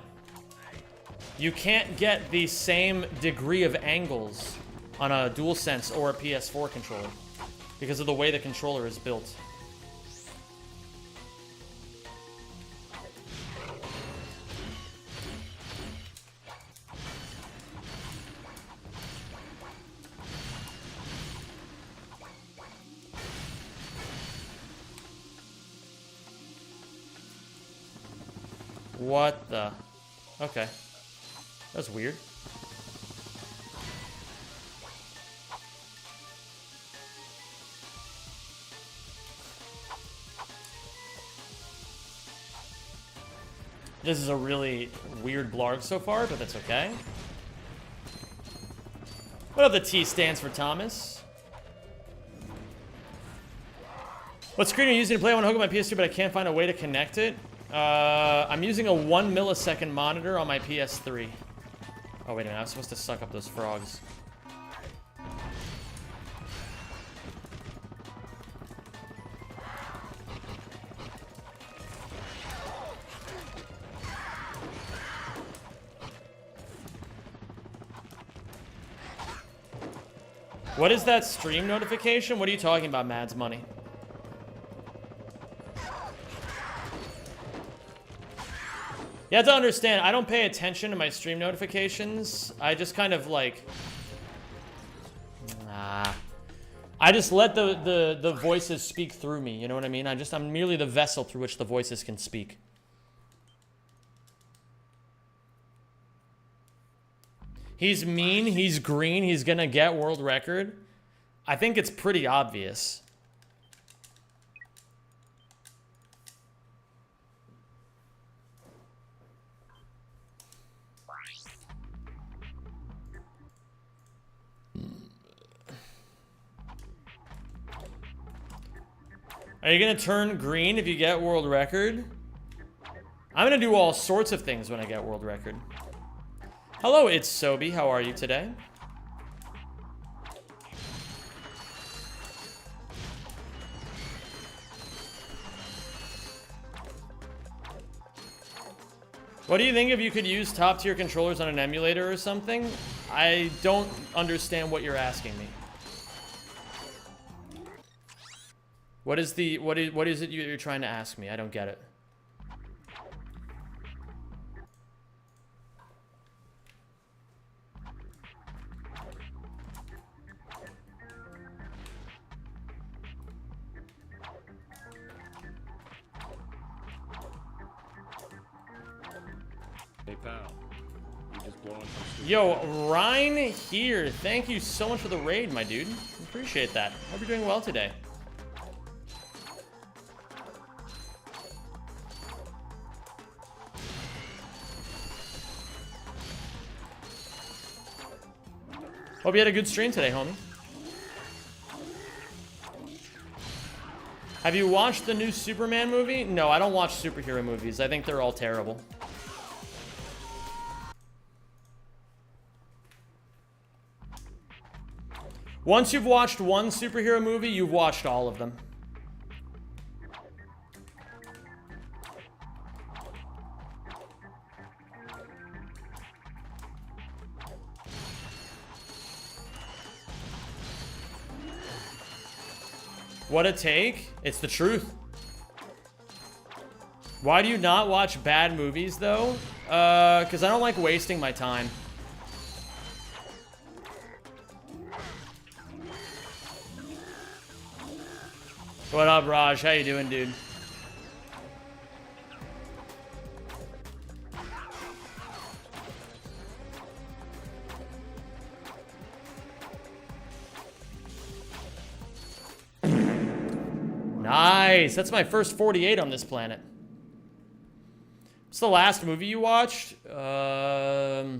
you can't get the same degree of angles on a DualSense or a PS4 controller because of the way the controller is built. What the? Okay. That's weird. This is a really weird blarg so far, but that's okay. What up, the T stands for Thomas? What screen are you using to play? I want to hook up my PS2, but I can't find a way to connect it. I'm using a 1 millisecond monitor on my PS3. Oh, wait a minute. I was supposed to suck up those frogs. What is that stream notification? What are you talking about, Mads Money? You have to understand, I don't pay attention to my stream notifications. I just kind of like... I just let the voices speak through me, you know what I mean? I'm merely the vessel through which the voices can speak. He's mean, he's green, he's gonna get world record. I think it's pretty obvious. Are you gonna turn green if you get world record? I'm gonna do all sorts of things when I get world record. Hello, it's Sobi. How are you today? What do you think if you could use top tier controllers on an emulator or something? I don't understand what you're asking me. What is it you're trying to ask me? I don't get it. Hey pal, you just blowing some Yo, Ryan here. Thank you so much for the raid, my dude. Appreciate that. Hope you're doing well today. Hope you had a good stream today, homie. Have you watched the new Superman movie? No, I don't watch superhero movies. I think they're all terrible. Once you've watched one superhero movie, you've watched all of them. What a take. It's the truth. Why do you not watch bad movies, though? Because I don't like wasting my time. What up, Raj? How you doing, dude? Nice. That's my first 48 on this planet. What's the last movie you watched? I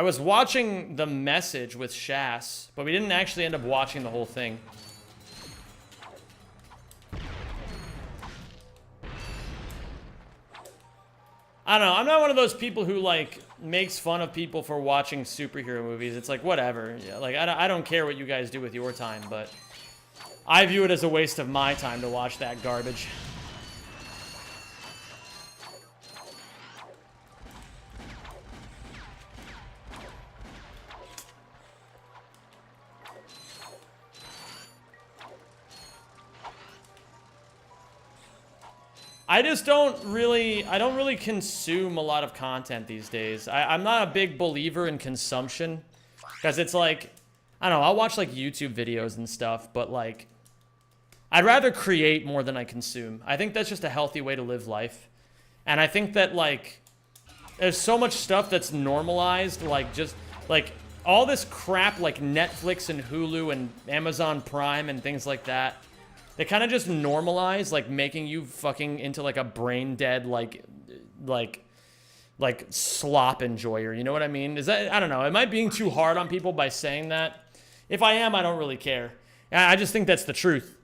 was watching The Message with Shas, but we didn't actually end up watching the whole thing. I don't know. I'm not one of those people who, like, makes fun of people for watching superhero movies. It's like, whatever. Yeah, like, I don't care what you guys do with your time, but I view it as a waste of my time to watch that garbage. I don't really consume a lot of content these days. I'm not a big believer in consumption, because it's like, I don't know, I'll watch like YouTube videos and stuff, but like, I'd rather create more than I consume. I think that's just a healthy way to live life. And I think that like, there's so much stuff that's normalized, like just like all this crap like Netflix and Hulu and Amazon Prime and things like that. They kind of just normalize, like, making you fucking into, like, a brain-dead, like, slop enjoyer. You know what I mean? Is that, I don't know. Am I being too hard on people by saying that? If I am, I don't really care. I just think that's the truth.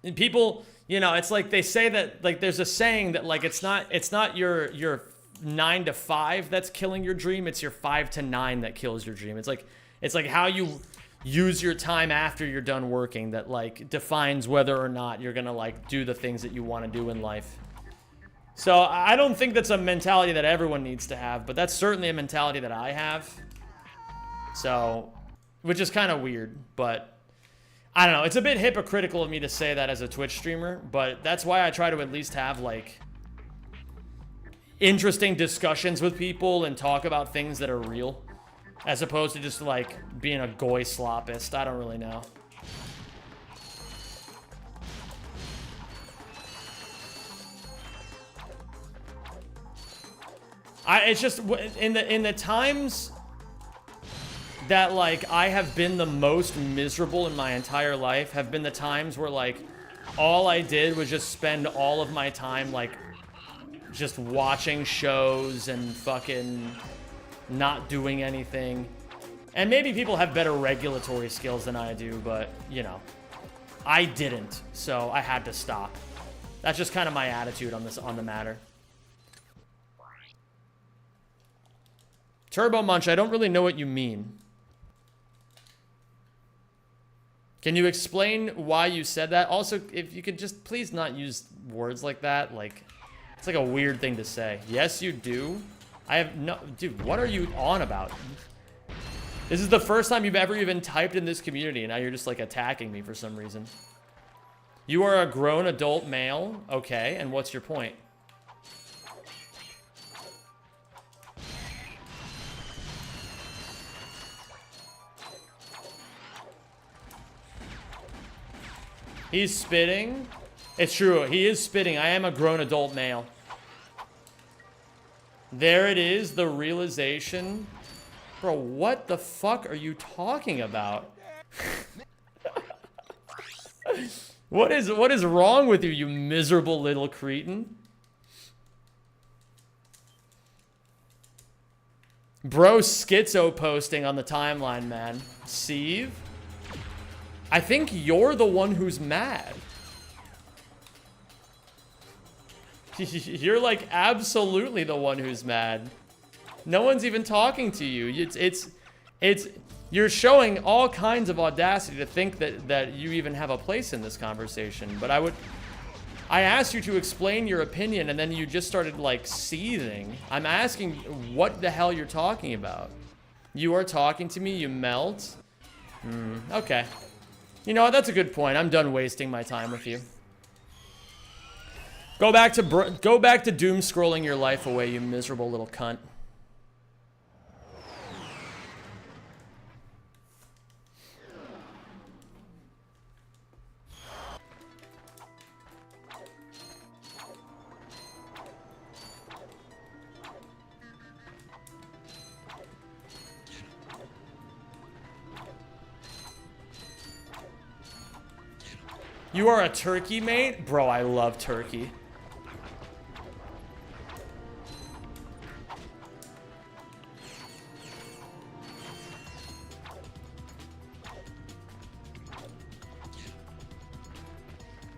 And people, you know, it's like they say that, like, there's a saying that, like, it's not your 9 to 5 that's killing your dream. It's your 5 to 9 that kills your dream. It's like how you use your time after you're done working that like defines whether or not you're gonna like do the things that you want to do in life. So I don't think that's a mentality that everyone needs to have, but that's certainly a mentality that I have. So, which is kind of weird, but I don't know. It's a bit hypocritical of me to say that as a Twitch streamer, but that's why I try to at least have like interesting discussions with people and talk about things that are real. As opposed to just, like, being a goy sloppist. I don't really know. It's just, in the times that, like, I have been the most miserable in my entire life have been the times where, like, all I did was just spend all of my time, like, just watching shows and fucking not doing anything. And maybe people have better regulatory skills than I do, but, you know, I didn't, so I had to stop. That's just kind of my attitude on the matter. Turbo Munch, I don't really know what you mean. Can you explain why you said that? Also, if you could just please not use words like that, like, it's like a weird thing to say. Yes, you do. I have no... Dude, what are you on about? This is the first time you've ever even typed in this community, and now you're just, like, attacking me for some reason. You are a grown adult male? Okay, and what's your point? He's spitting. It's true, he is spitting. I am a grown adult male. There it is, the realization. Bro, what the fuck are you talking about? What is wrong with you, you miserable little cretin? Bro, schizo posting on the timeline, man. Steve? I think you're the one who's mad. You're like absolutely the one who's mad. No one's even talking to you. You're showing all kinds of audacity to think that you even have a place in this conversation. But I asked you to explain your opinion and then you just started like seething. I'm asking what the hell you're talking about. You are talking to me, you melt. Okay. You know what, that's a good point. I'm done wasting my time with you. Go back to doom scrolling your life away, you miserable little cunt. You are a turkey, mate? Bro, I love turkey.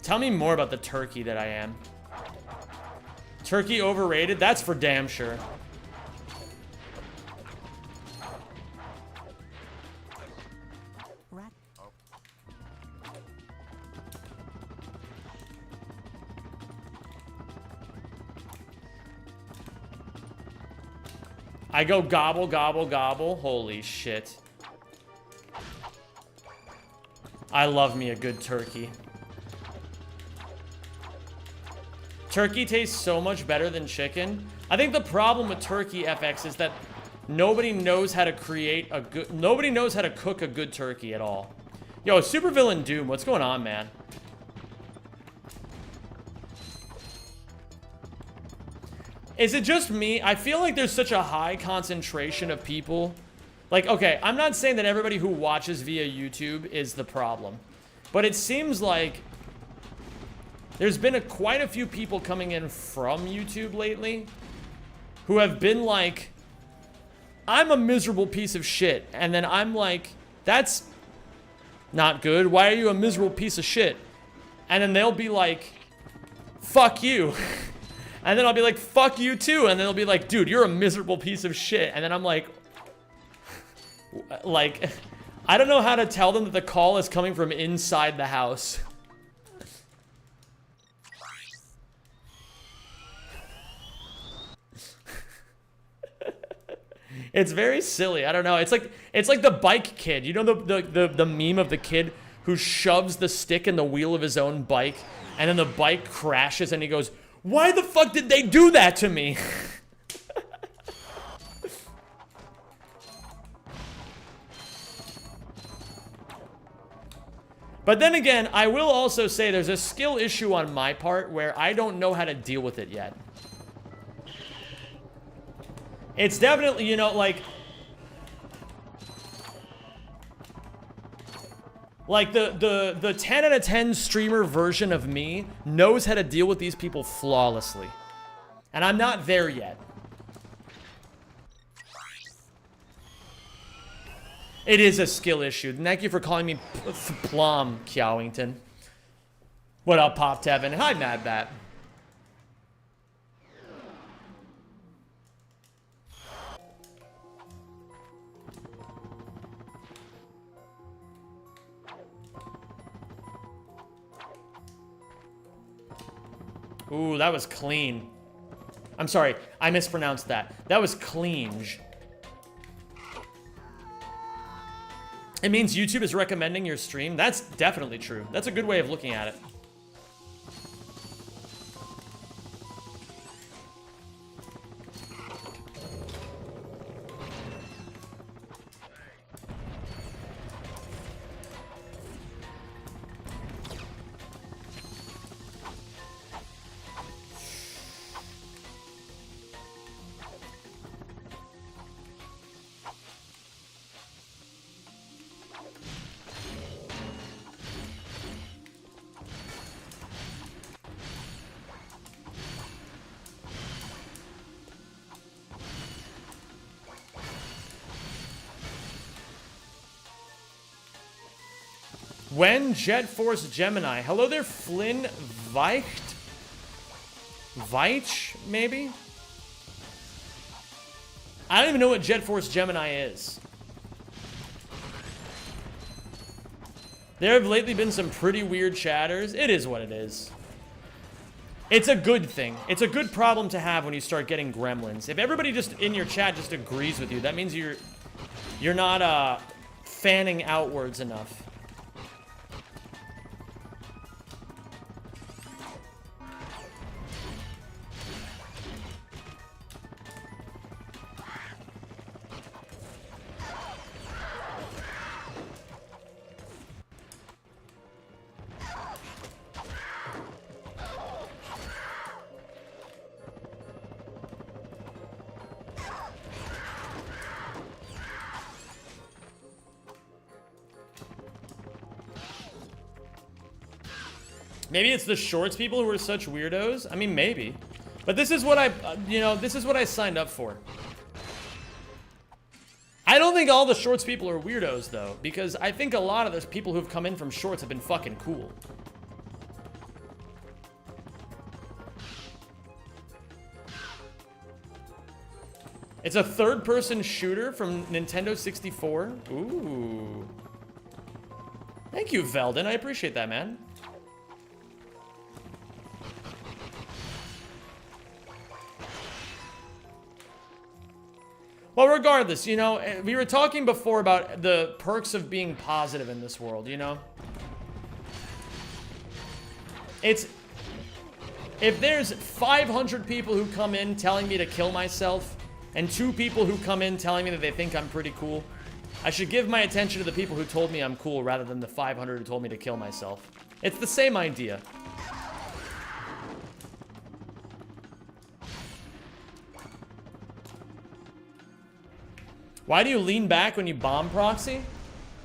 Tell me more about the turkey that I am. Turkey overrated? That's for damn sure. I go gobble, gobble, gobble. Holy shit. I love me a good turkey. Turkey tastes so much better than chicken. I think the problem with turkey, FX, is that nobody knows how to create a good... Nobody knows how to cook a good turkey at all. Yo, Supervillain Doom, what's going on, man? Is it just me? I feel like there's such a high concentration of people. Like, okay, I'm not saying that everybody who watches via YouTube is the problem. But it seems like there's been quite a few people coming in from YouTube lately who have been like, I'm a miserable piece of shit. And then I'm like, that's not good. Why are you a miserable piece of shit? And then they'll be like, fuck you. And then I'll be like, fuck you too. And then they'll be like, dude, you're a miserable piece of shit. And then I'm like, I don't know how to tell them that the call is coming from inside the house. It's very silly. I don't know. It's like the bike kid. You know the meme of the kid who shoves the stick in the wheel of his own bike, and then the bike crashes, and he goes, "Why the fuck did they do that to me?" But then again, I will also say there's a skill issue on my part where I don't know how to deal with it yet. It's definitely, you know, like the 10 out of 10 streamer version of me knows how to deal with these people flawlessly. And I'm not there yet. It is a skill issue. Thank you for calling me Plum, Kiawington. What up, Pop Tevin? Hi, Mad Bat. Ooh, that was clean. I'm sorry, I mispronounced that. That was clean. It means YouTube is recommending your stream? That's definitely true. That's a good way of looking at it. When Jet Force Gemini. Hello there, Flynn Weicht? Weich, maybe? I don't even know what Jet Force Gemini is. There have lately been some pretty weird chatters. It is what it is. It's a good thing. It's a good problem to have when you start getting gremlins. If everybody just in your chat just agrees with you, that means you're not fanning outwards enough. Maybe it's the shorts people who are such weirdos. I mean, maybe. But this is what I, this is what I signed up for. I don't think all the shorts people are weirdos, though, because I think a lot of those people who've come in from shorts have been fucking cool. It's a third-person shooter from Nintendo 64. Ooh. Thank you, Veldon. I appreciate that, man. Well, regardless, you know, we were talking before about the perks of being positive in this world, you know? It's... If there's 500 people who come in telling me to kill myself, and 2 people who come in telling me that they think I'm pretty cool, I should give my attention to the people who told me I'm cool rather than the 500 who told me to kill myself. It's the same idea. Why do you lean back when you bomb proxy?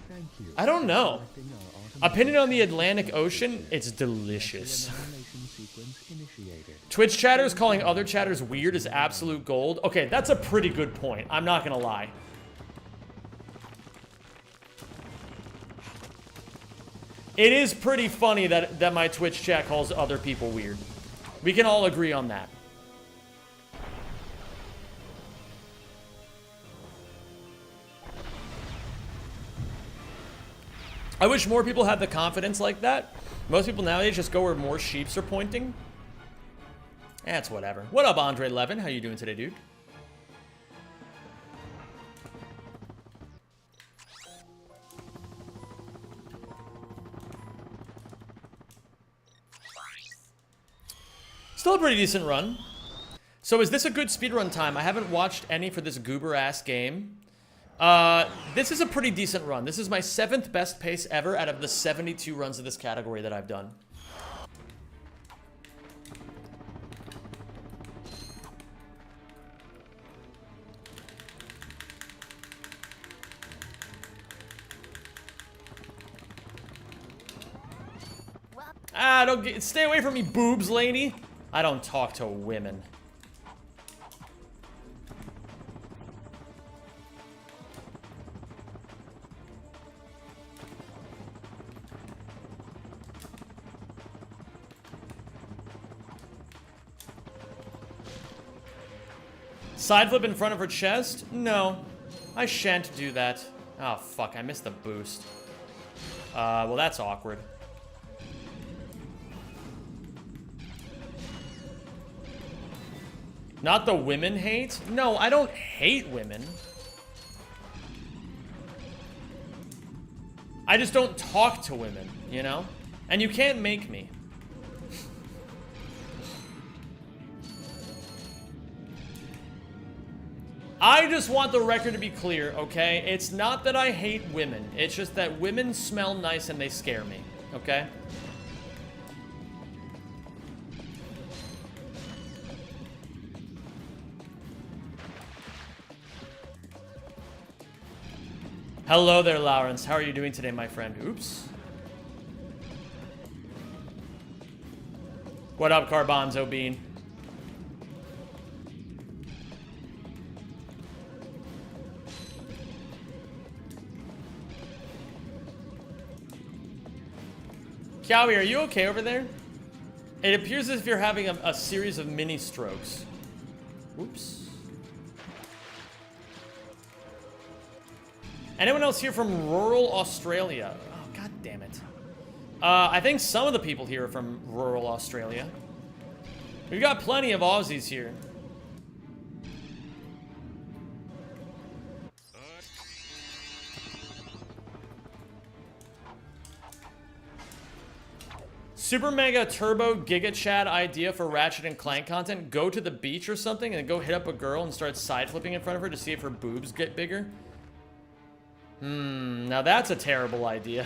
Thank you. I don't know. Selecting our automation Opinion on the Atlantic Ocean? It's delicious. generation sequence initiated. Twitch chatters calling other chatters weird is absolute gold. Okay, that's a pretty good point. I'm not gonna lie. It is pretty funny that my Twitch chat calls other people weird. We can all agree on that. I wish more people had the confidence like that. Most people nowadays just go where more sheeps are pointing. That's whatever. What up, Andre Levin? How you doing today, dude? Still a pretty decent run. So is this a good speedrun time? I haven't watched any for this goober-ass game. This is a pretty decent run. This is my 7th best pace ever out of the 72 runs of this category that I've done. Ah, stay away from me, boobs lady. I don't talk to women. Side flip in front of her chest? No. I shan't do that. Oh, fuck. I missed the boost. Well, that's awkward. Not the women hate? No, I don't hate women. I just don't talk to women, you know? And you can't make me. I just want the record to be clear, okay? It's not that I hate women. It's just that women smell nice and they scare me, okay? Hello there, Lawrence. How are you doing today, my friend? Oops. What up, Carbonzo Bean? Kiawi, are you okay over there? It appears as if you're having a series of mini strokes. Oops. Anyone else here from rural Australia? Oh, god damn it. I think some of the people here are from rural Australia. We've got plenty of Aussies here. Super Mega Turbo Giga Chad idea for Ratchet and Clank content. Go to the beach or something and then go hit up a girl and start side flipping in front of her to see if her boobs get bigger. Now that's a terrible idea.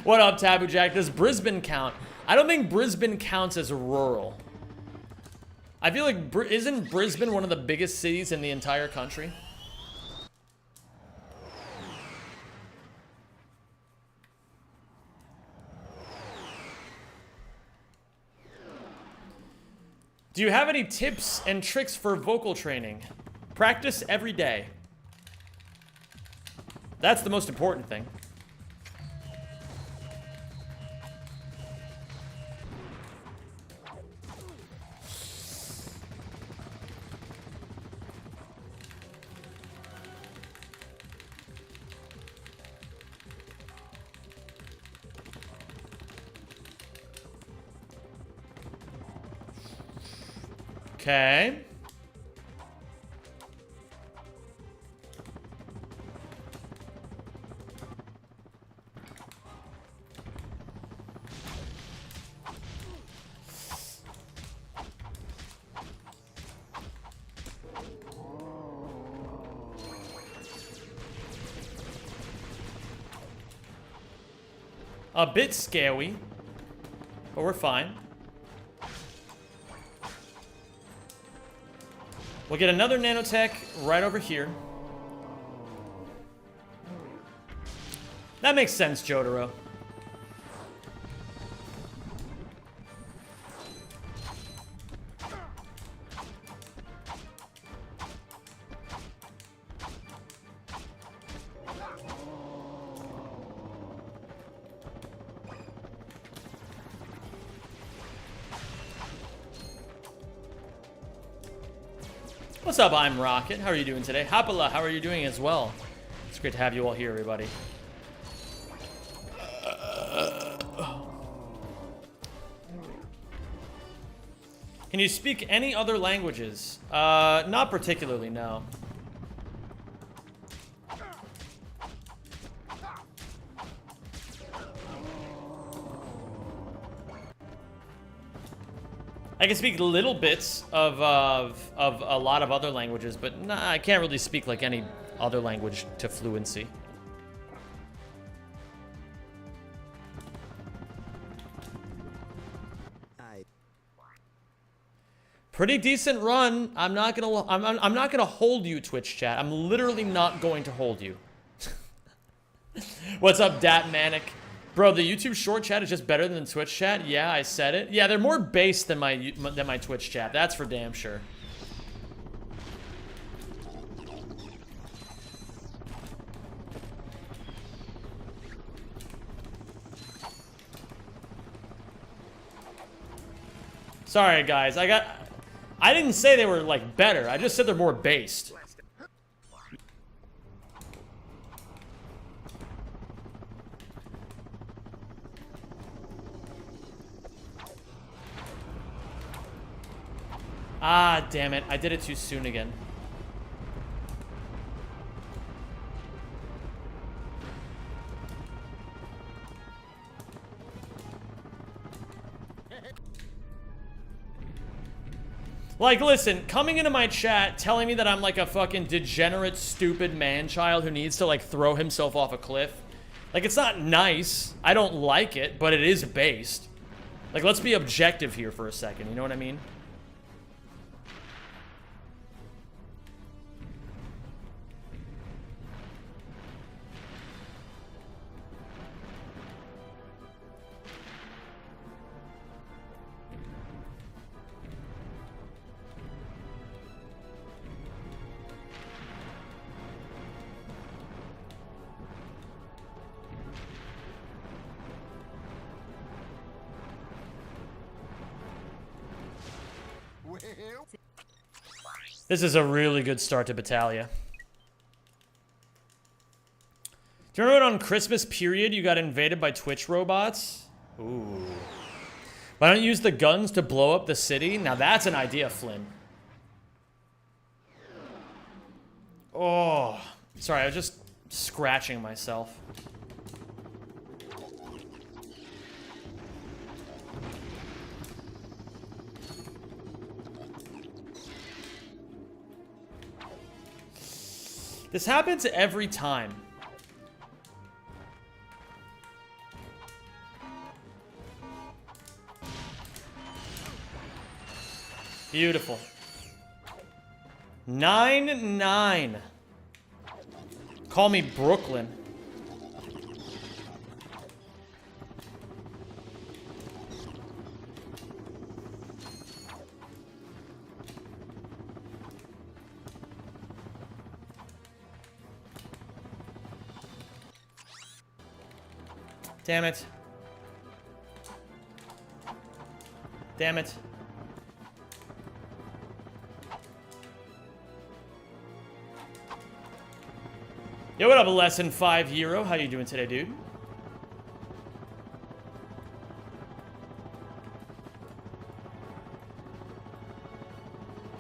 What up, Taboo Jack? Does Brisbane count? I don't think Brisbane counts as rural. I feel like, isn't Brisbane one of the biggest cities in the entire country? Do you have any tips and tricks for vocal training? Practice every day. That's the most important thing. Okay. A bit scary, but we're fine. We'll get another nanotech right over here. That makes sense, Jotaro. What's up, I'm Rocket. How are you doing today? Hapala, how are you doing as well? It's great to have you all here, everybody. Can you speak any other languages? Not particularly, no. I can speak little bits of a lot of other languages, but nah, I can't really speak like any other language to fluency. Pretty decent run. I'm not gonna hold you, Twitch chat. I'm literally not going to hold you. What's up, Dat Manic? Bro, the YouTube short chat is just better than the Twitch chat. Yeah, I said it. Yeah, they're more based than my Twitch chat. That's for damn sure. Sorry, guys. I didn't say they were like better. I just said they're more based. Ah, damn it. I did it too soon again. Like, listen, coming into my chat, telling me that I'm like a fucking degenerate, stupid man-child who needs to like throw himself off a cliff. Like, it's not nice. I don't like it, but it is based. Like, let's be objective here for a second, you know what I mean? This is a really good start to Battaglia. Do you remember when on Christmas period you got invaded by Twitch robots? Ooh. Why don't you use the guns to blow up the city? Now that's an idea, Flynn. Oh. Sorry, I was just scratching myself. This happens every time. Beautiful. 9-9. Call me Brooklyn. Damn it. Damn it. Yo, what up, Lesson 5 Euro? How you doing today, dude?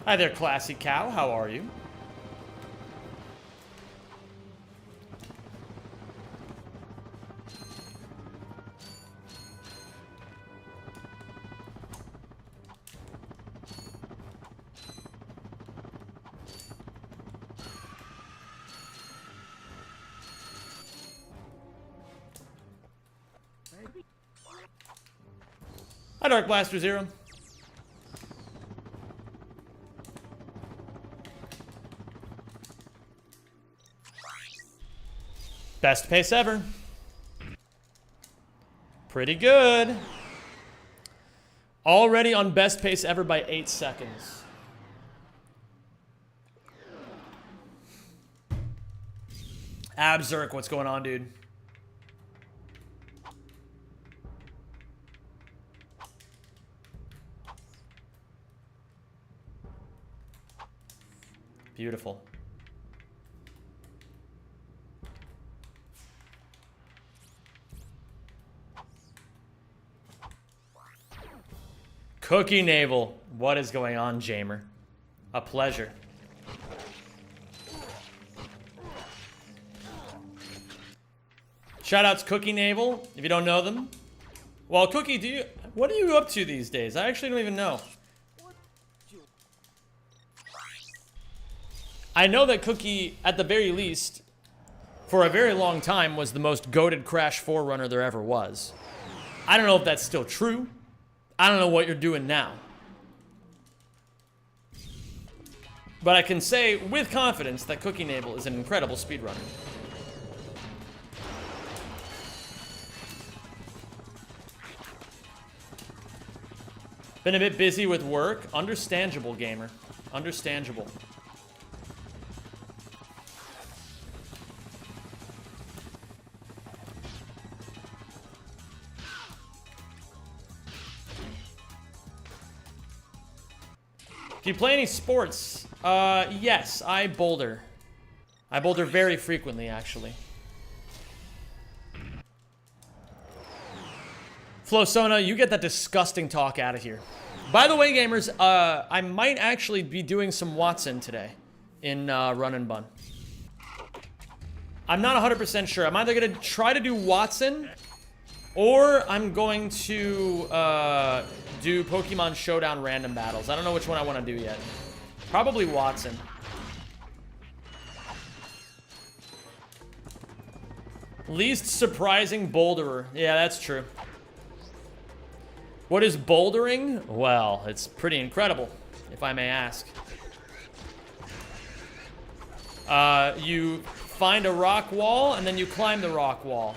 Hi there, Classy Cow. How are you? Hi, Dark Blaster Zero. Best pace ever. Pretty good. Already on best pace ever by 8 seconds. Abzerk, what's going on, dude? Beautiful. Cookie Navel. What is going on, Jamer? A pleasure. Shoutouts Cookie Navel, if you don't know them. Well, Cookie, what are you up to these days? I actually don't even know. I know that Cookie, at the very least, for a very long time, was the most goated Crash 4 runner there ever was. I don't know if that's still true. I don't know what you're doing now. But I can say with confidence that Cookie Navel is an incredible speedrunner. Been a bit busy with work. Understandable, gamer. Understandable. Do you play any sports? Yes, I boulder. I boulder very frequently, actually. Flosona, you get that disgusting talk out of here. By the way, gamers, I might actually be doing some WATTSON today in Run and Bun. I'm not 100% sure. I'm either going to try to do WATTSON or I'm going to do Pokemon Showdown random battles. I don't know which one I want to do yet. Probably WATTSON. Least surprising boulderer. Yeah, that's true. What is bouldering? Well, it's pretty incredible, if I may ask. You find a rock wall, and then you climb the rock wall.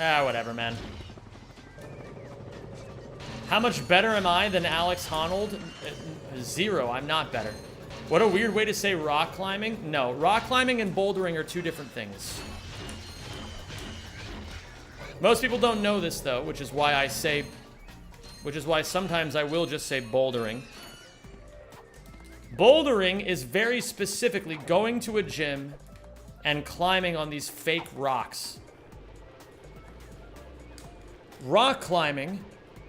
Ah, whatever, man. How much better am I than Alex Honnold? 0. I'm not better. What a weird way to say rock climbing. No, rock climbing and bouldering are two different things. Most people don't know this, though, which is why sometimes I will just say bouldering. Bouldering is very specifically going to a gym and climbing on these fake rocks. Rock climbing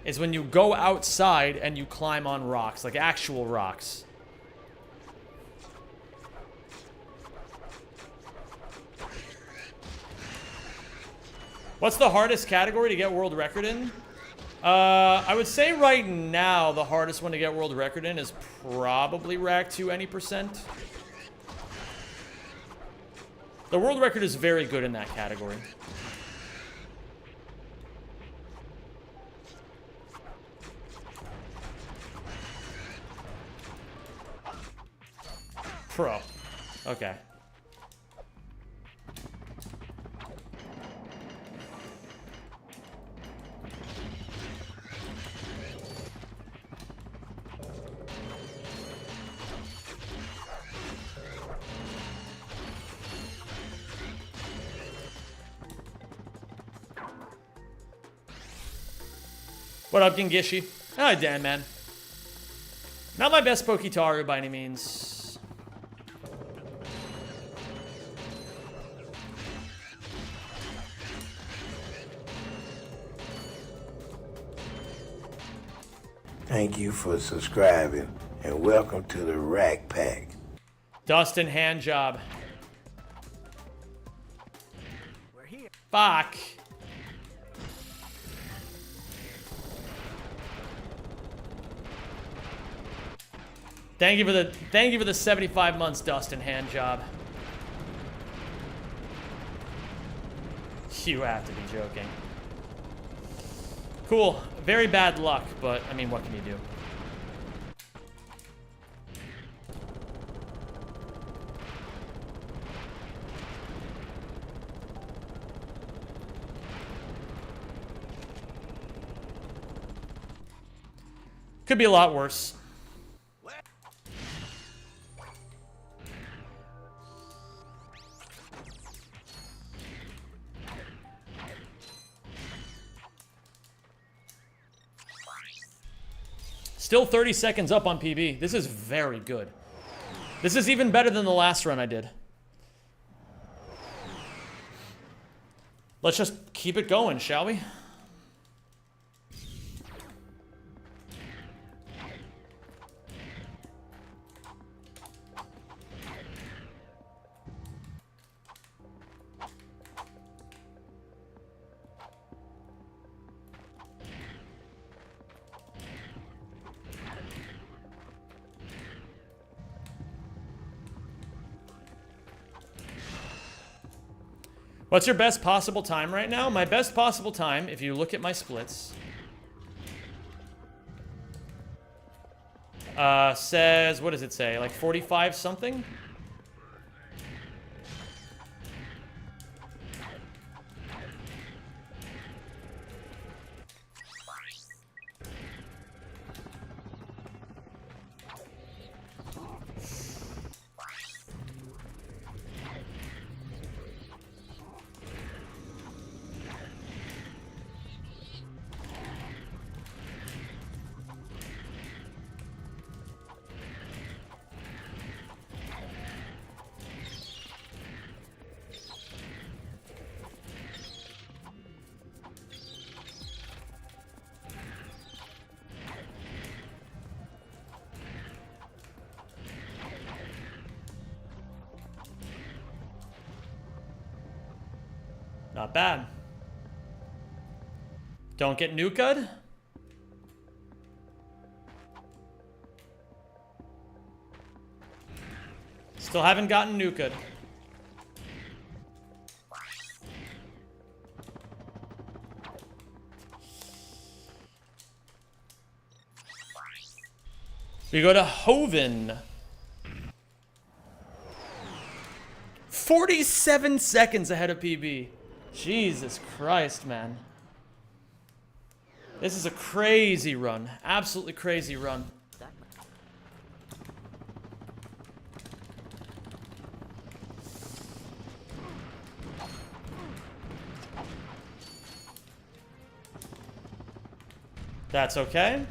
is when you go outside and you climb on rocks, like actual rocks. What's the hardest category to get world record in? I would say right now the hardest one to get world record in is probably Rack 2 any percent. The world record is very good in that category. Pro. Okay. What up, Gengishi? Oh, damn, man. Not my best Pokitaru by any means. Thank you for subscribing and welcome to the Rack Pack. Dustin Handjob. We're here. Fuck. Thank you for the 75 months, Dustin Handjob. You have to be joking. Cool. Very bad luck, but I mean, what can you do? Could be a lot worse. Still 30 seconds up on PB. This is very good. This is even better than the last run I did. Let's just keep it going, shall we? What's your best possible time right now? My best possible time, if you look at my splits, says, what does it say? Like 45 something? Not bad. Don't get nuked. Still haven't gotten nuked. We go to Hoven. 47 seconds ahead of PB. Jesus Christ, man. This is a crazy run. Absolutely crazy run. That's okay.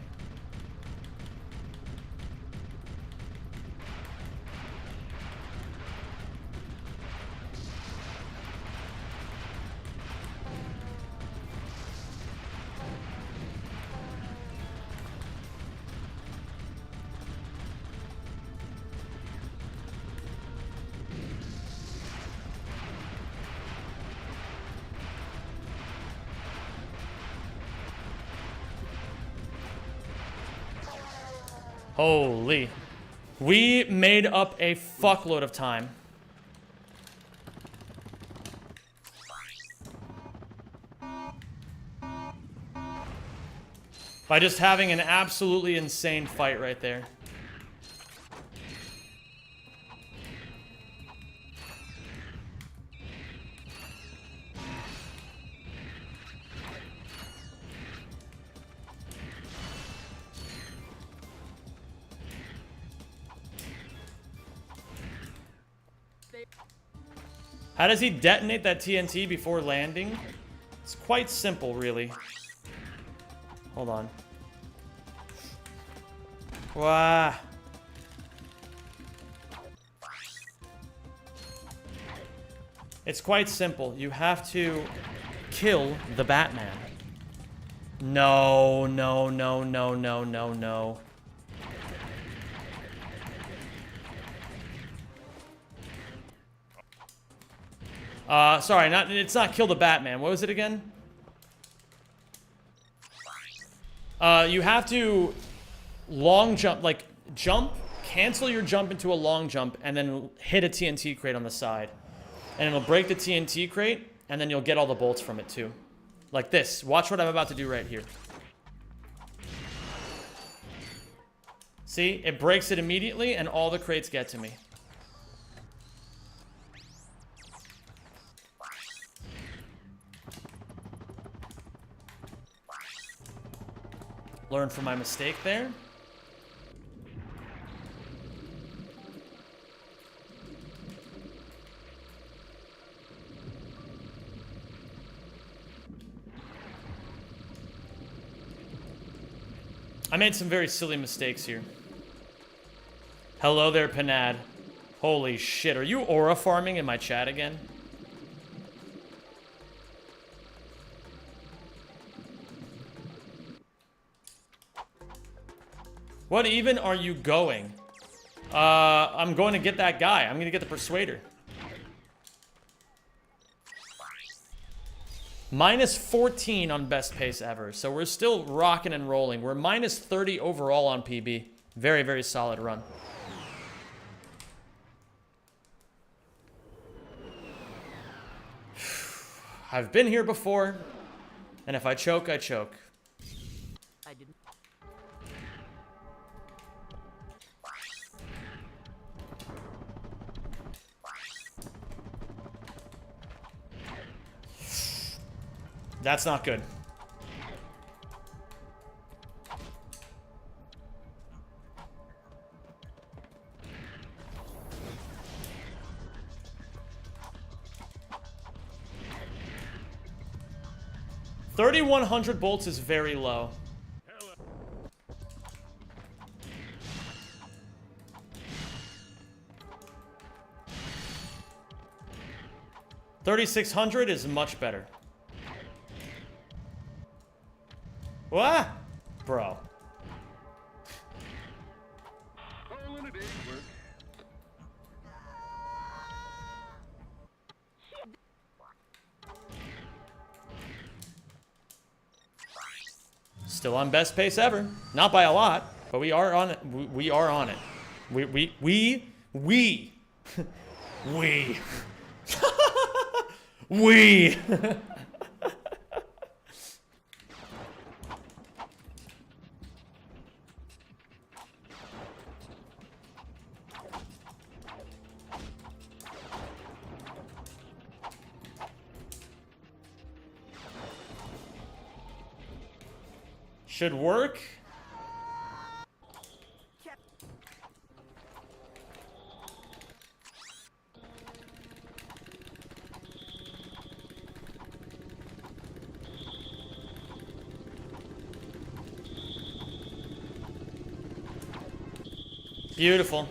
Holy. We made up a fuckload of time. By just having an absolutely insane fight right there. How does he detonate that TNT before landing? It's quite simple, really. Hold on. Wow. It's quite simple. You have to kill the Batman. No, no, no, no, no, no, no. Sorry, it's not kill the Batman. What was it again? You have to long jump, like jump, cancel your jump into a long jump, and then hit a TNT crate on the side. And it'll break the TNT crate, and then you'll get all the bolts from it too. Like this. Watch what I'm about to do right here. See? It breaks it immediately, and all the crates get to me. Learn from my mistake there. I made some very silly mistakes here. Hello there, Panad. Holy shit, are you aura farming in my chat again? What even are you going? I'm going to get that guy. I'm going to get the Persuader. Minus 14 on best pace ever. So we're still rocking and rolling. We're minus 30 overall on PB. Very, very solid run. I've been here before. And if I choke, I choke. I didn't. That's not good. $3,100 bolts is very low. $3,600 is much better. What? Bro. Still on best pace ever. Not by a lot, but we are on it. We are on it. We. We. Should work. Beautiful.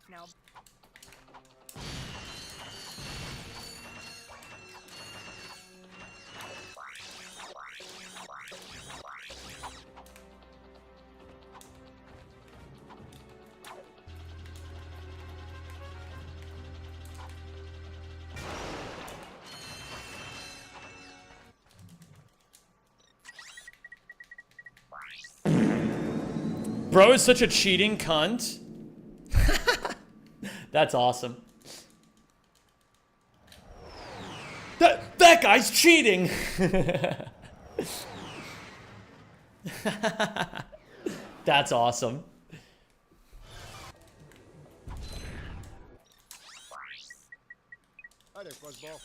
Now. Bro is such a cheating cunt. That's awesome. That guy's cheating. That's awesome. Hi there, Fuzzball.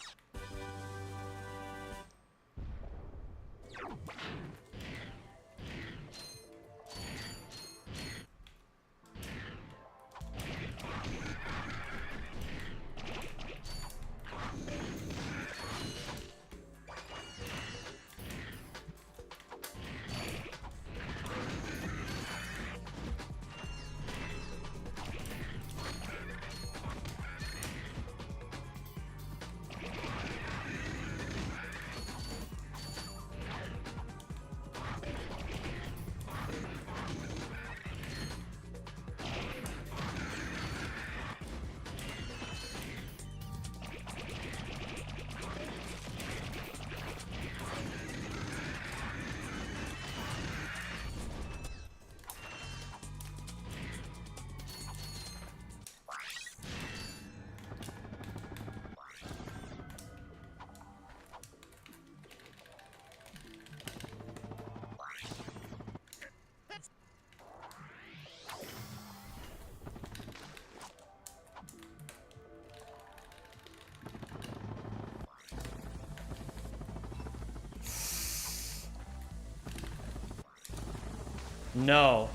No.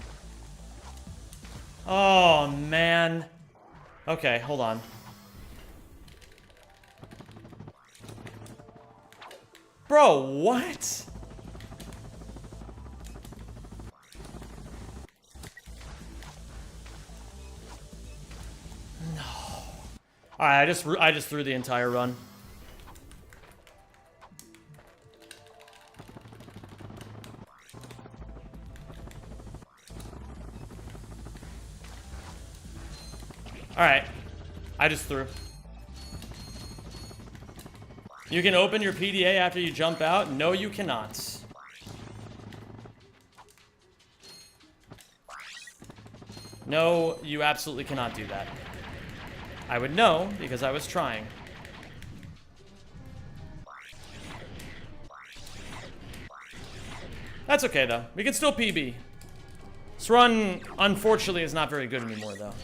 Oh, man. Okay, hold on. Bro, what? No. Alright, I just threw the entire run. Alright. I just threw. You can open your PDA after you jump out? No, you cannot. No, you absolutely cannot do that. I would know, because I was trying. That's okay, though. We can still PB. This run, unfortunately, is not very good anymore, though.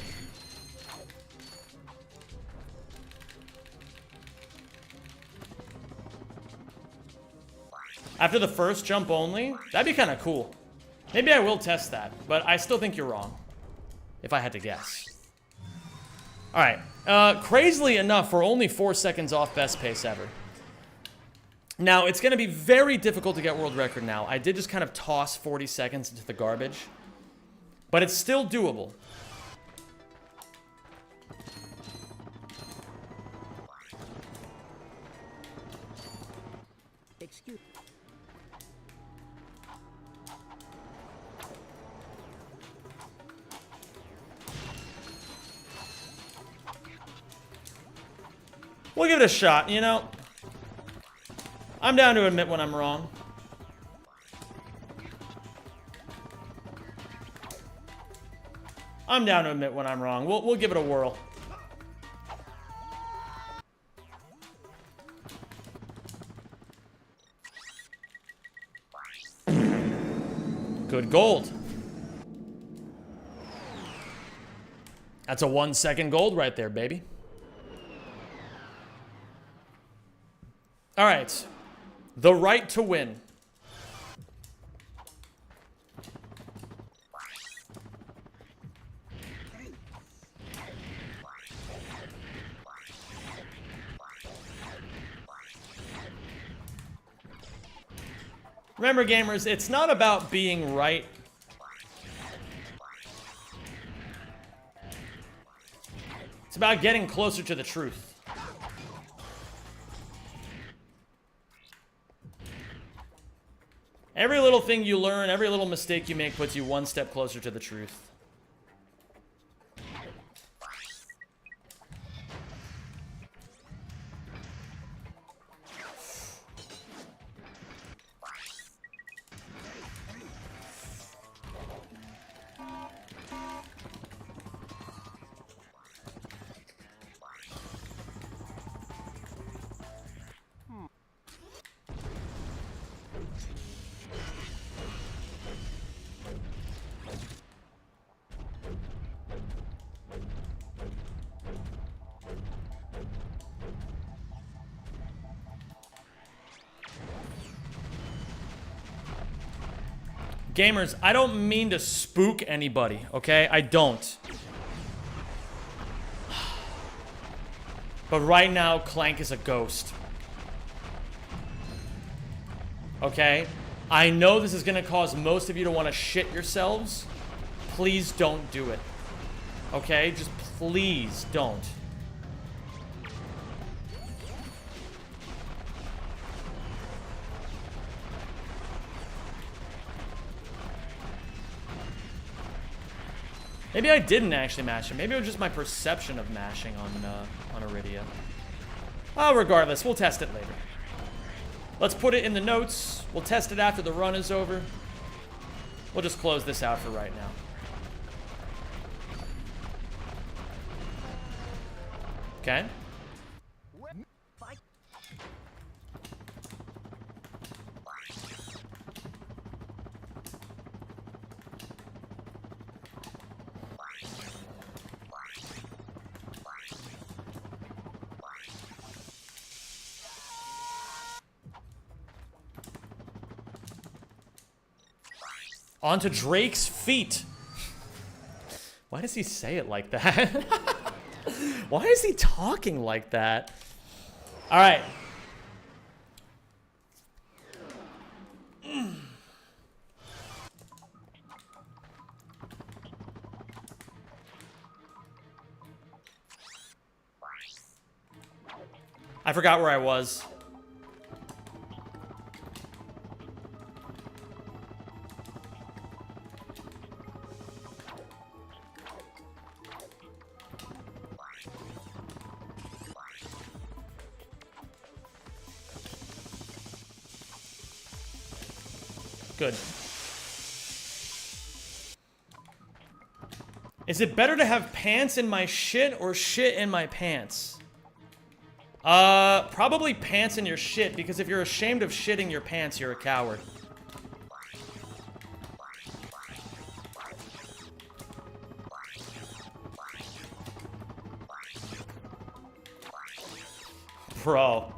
After the first jump only? That'd be kind of cool. Maybe I will test that, but I still think you're wrong. If I had to guess. Alright. Crazily enough, we're only 4 seconds off best pace ever. Now, it's going to be very difficult to get world record now. I did just kind of toss 40 seconds into the garbage. But it's still doable. Excuse. We'll give it a shot, you know? I'm down to admit when I'm wrong. I'm down to admit when I'm wrong. We'll give it a whirl. Good gold. That's a 1 second gold right there, baby. All right. The right to win. Remember, gamers, it's not about being right. It's about getting closer to the truth. Every little thing you learn, every little mistake you make puts you one step closer to the truth. Gamers, I don't mean to spook anybody, okay? I don't. But right now, Clank is a ghost. Okay? I know this is gonna cause most of you to want to shit yourselves. Please don't do it. Okay? Just please don't. Maybe I didn't actually mash it. Maybe it was just my perception of mashing on Iridia. Oh, regardless, we'll test it later. Let's put it in the notes. We'll test it after the run is over. We'll just close this out for right now. Okay. Onto Drake's feet. Why does he say it like that? Why is he talking like that? All right. I forgot where I was. Good. Is it better to have pants in my shit or shit in my pants? Probably pants in your shit, because if you're ashamed of shitting your pants, you're a coward. Bro.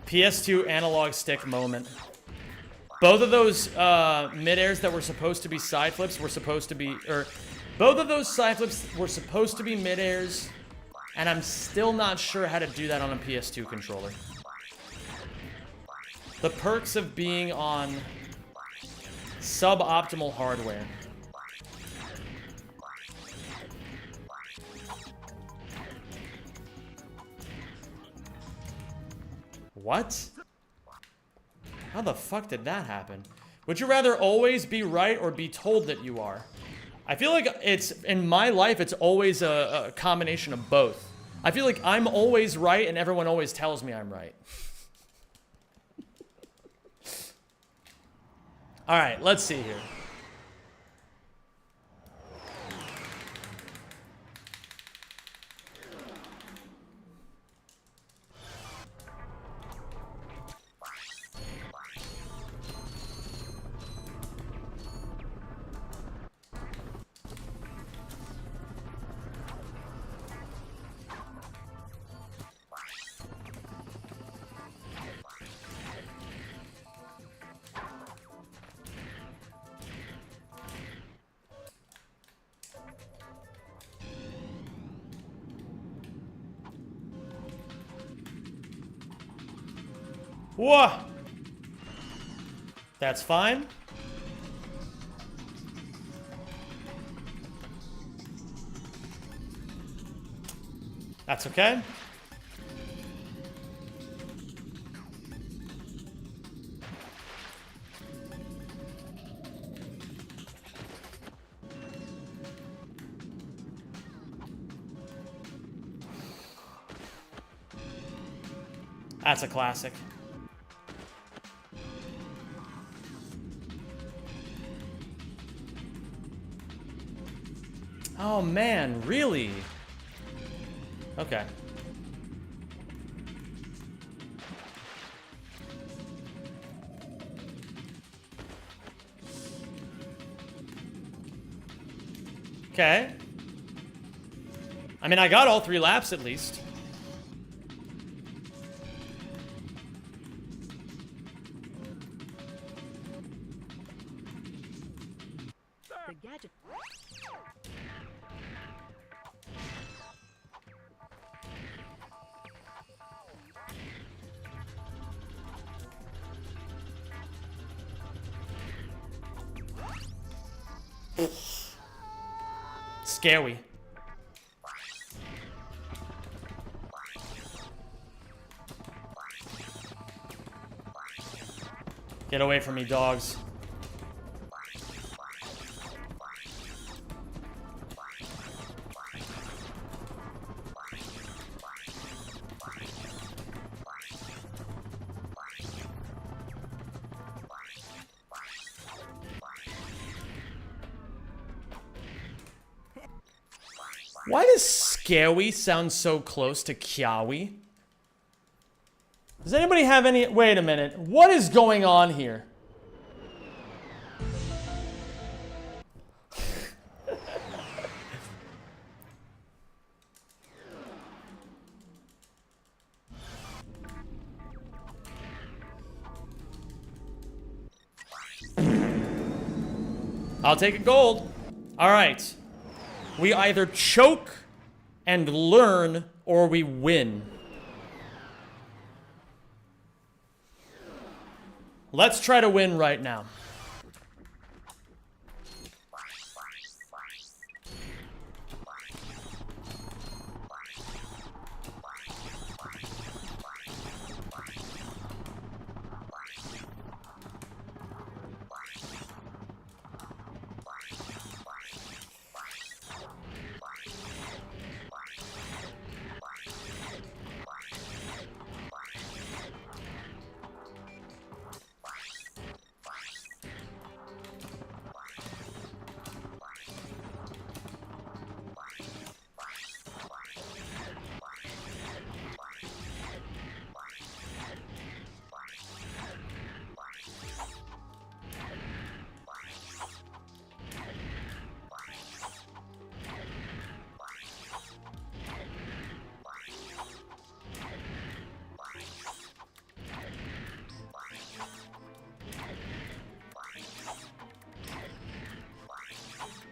PS2 analog stick moment. Both of those mid-airs that were supposed to be side flips were supposed to be, both of those side flips were supposed to be mid-airs, and I'm still not sure how to do that on a PS2 controller. The perks of being on suboptimal hardware. What? How the fuck did that happen? Would you rather always be right or be told that you are? I feel like it's, in my life, it's always a combination of both. I feel like I'm always right and everyone always tells me I'm right. All right, let's see here. Whoa! That's fine. That's okay. That's a classic. Oh man, really? Okay. Okay. I mean, I got all 3 laps at least. Scary. Get away from me, dogs. Why does scary sound so close to Kiawi? Does anybody have any... Wait a minute. What is going on here? I'll take a gold. All right. We either choke and learn, or we win. Let's try to win right now.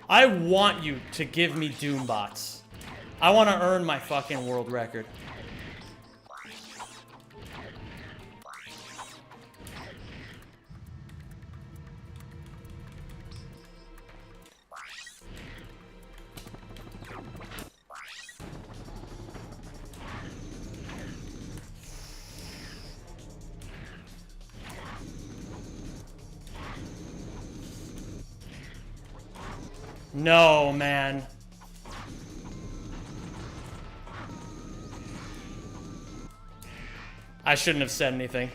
I want you to give me Doombots. I want to earn my fucking world record. No, man. I shouldn't have said anything.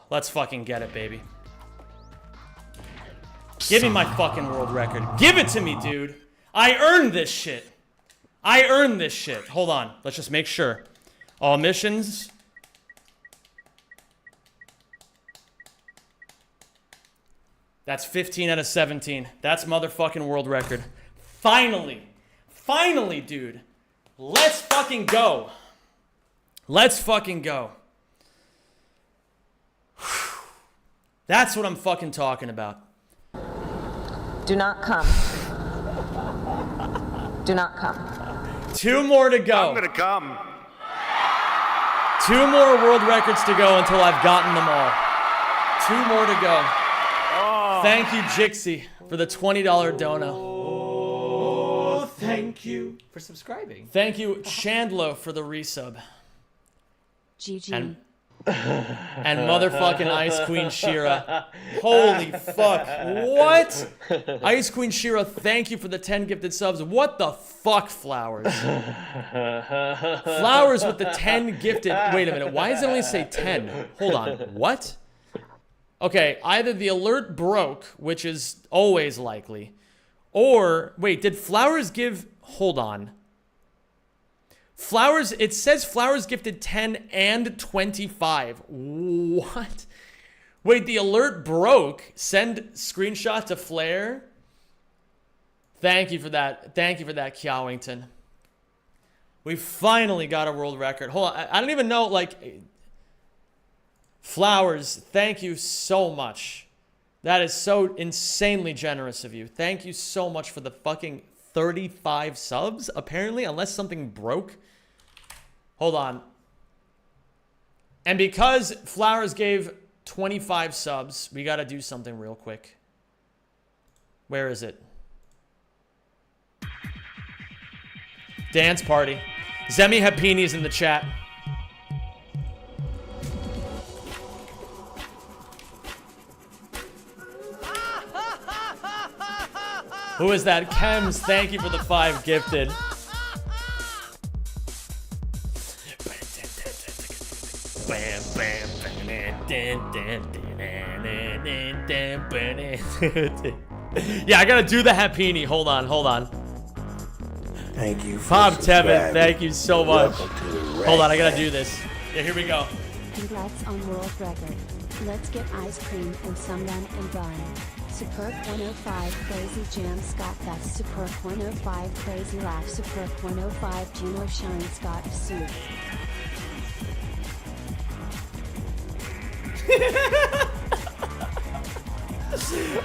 Let's fucking get it, baby. Give me my fucking world record. Give it to me, dude. I earned this shit. I earned this shit. Hold on. Let's just make sure. All missions. That's 15 out of 17. That's motherfucking world record. Finally. Finally, dude. Let's fucking go. Let's fucking go. That's what I'm fucking talking about. Do not come. Do not come. 2 more to go. I'm gonna come. 2 more world records to go until I've gotten them all. 2 more to go. Oh. Thank you, Jixie, for the $20 dono. Oh, Thank you for subscribing. Thank you, Chandlo, for the resub. GG. And motherfucking Ice Queen Shira. Holy fuck. What? Ice Queen Shira, thank you for the 10 gifted subs. What the fuck, Flowers? Flowers with the 10 gifted. Wait a minute. Why does it only say 10? Hold on. What? Okay, either the alert broke, which is always likely, or wait, did Flowers give... Hold on. Flowers, it says Flowers gifted 10 and 25. What? Wait, the alert broke. Send screenshot to Flare. Thank you for that. Thank you for that, Kiawington. We finally got a world record. Hold on, I don't even know, like... Flowers, thank you so much. That is so insanely generous of you. Thank you so much for the fucking 35 subs, apparently, unless something broke Hold on. And because Flowers gave 25 subs, we got to do something real quick. Where is it? Dance party. Zemi Hapini's in the chat. Who is that? Chems, thank you for the 5 gifted. Yeah, I gotta do the Hapini. Hold on, hold on. Thank you for Pop Tevin, subscribing. thank you so much. Welcome to the Hold on, I gotta Rack do this. Yeah, here we go. Congrats on world record. Let's get ice cream and some run and bun. Superb 105 Crazy Jam Scott Best Superb 105 Crazy Laugh Superb 105 Juno Shine Scott Soup.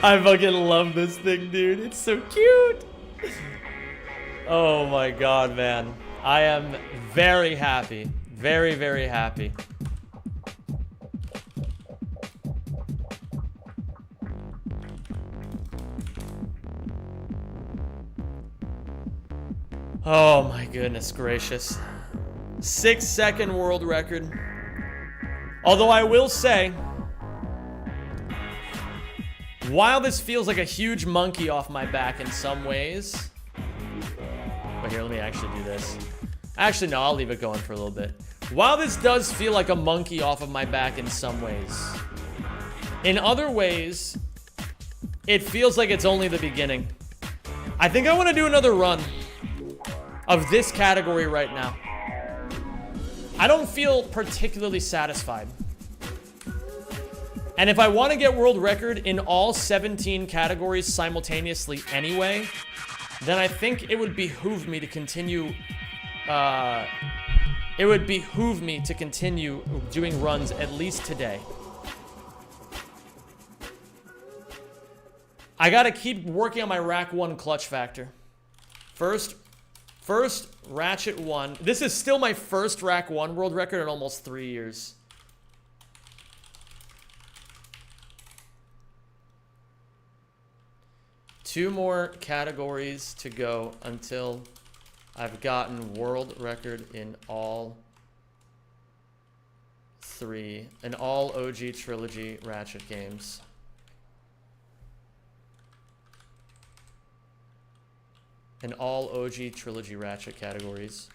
I fucking love this thing, dude. It's so cute. Oh my god, man. I am very happy. Very, very happy. Oh my goodness gracious. 6-second world record. Although I will say, while this feels like a huge monkey off my back in some ways. But here, let me actually do this. Actually, no, I'll leave it going for a little bit. While this does feel like a monkey off of my back in some ways, in other ways, it feels like it's only the beginning. I think I want to do another run of this category right now. I don't feel particularly satisfied. And if I want to get world record in all 17 categories simultaneously anyway, then I think it would behoove me to continue doing runs at least today. I gotta keep working on my rack 1 clutch factor. First ratchet 1. This is still my first rack 1 world record in almost 3 years. Two more categories to go until I've gotten world record in all 3, in all OG Trilogy Ratchet games. In all OG Trilogy Ratchet categories.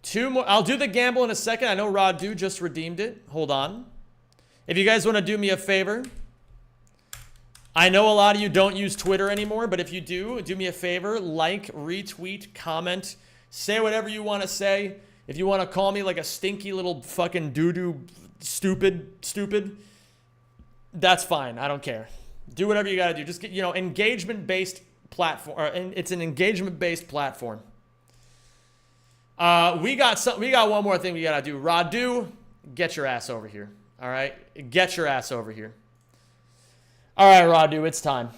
2 more. I'll do the gamble in a second. I know Radu just redeemed it. Hold on. If you guys want to do me a favor, I know a lot of you don't use Twitter anymore, but if you do me a favor, like, retweet, comment, say whatever you want to say. If you want to call me like a stinky little fucking doo-doo stupid, that's fine. I don't care. Do whatever you got to do. Just get, engagement-based platform, and it's an engagement-based platform. We got one more thing we got to do. Radu, get your ass over here. All right? Get your ass over here. All right, Radu, it's time.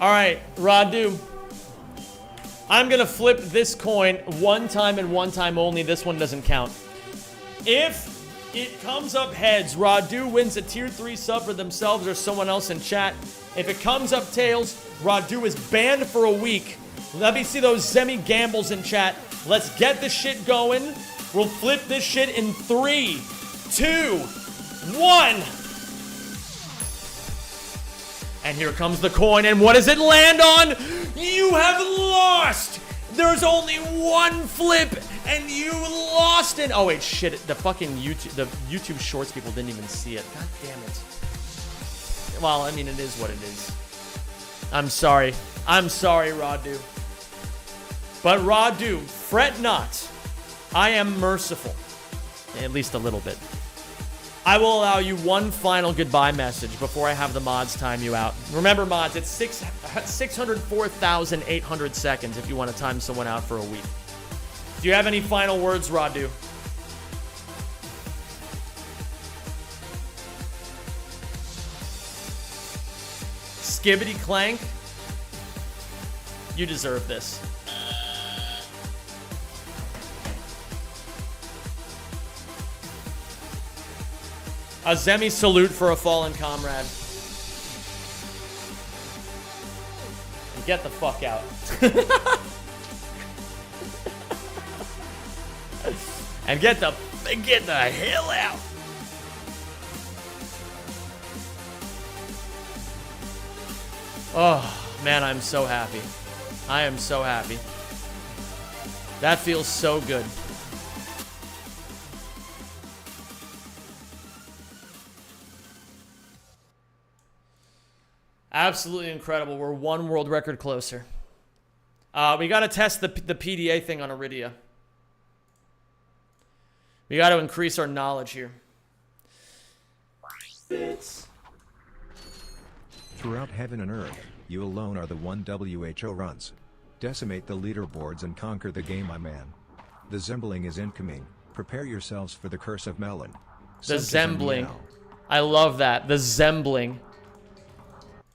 All right, Radu. I'm going to flip this coin one time and one time only. This one doesn't count. If it comes up heads, Radu wins a tier 3 sub for themselves or someone else in chat. If it comes up tails, Radu is banned for a week. Let me see those semi-gambles in chat. Let's get this shit going. We'll flip this shit in 3, 2, 1. And here comes the coin. And what does it land on? You have lost. There's only one flip, and you lost it. Oh wait, shit! The fucking YouTube Shorts people didn't even see it. God damn it. Well, I mean, it is what it is. I'm sorry. I'm sorry, Radu. But Radu, fret not. I am merciful. At least a little bit. I will allow you one final goodbye message before I have the mods time you out. Remember, mods, it's 604,800 seconds if you want to time someone out for a week. Do you have any final words, Radu? skibbity clank. You deserve this. A Zemi salute for a fallen comrade. And get the fuck out. And get the hell out. Oh, man, I'm so happy. I am so happy. That feels so good. Absolutely incredible. We're one world record closer. We got to test the PDA thing on Iridia. We got to increase our knowledge here. Throughout heaven and earth, you alone are the one WHO runs. Decimate the leaderboards and conquer the game, my man. The Zembling is incoming. Prepare yourselves for the curse of Melon. The Zembling. I love that. The Zembling.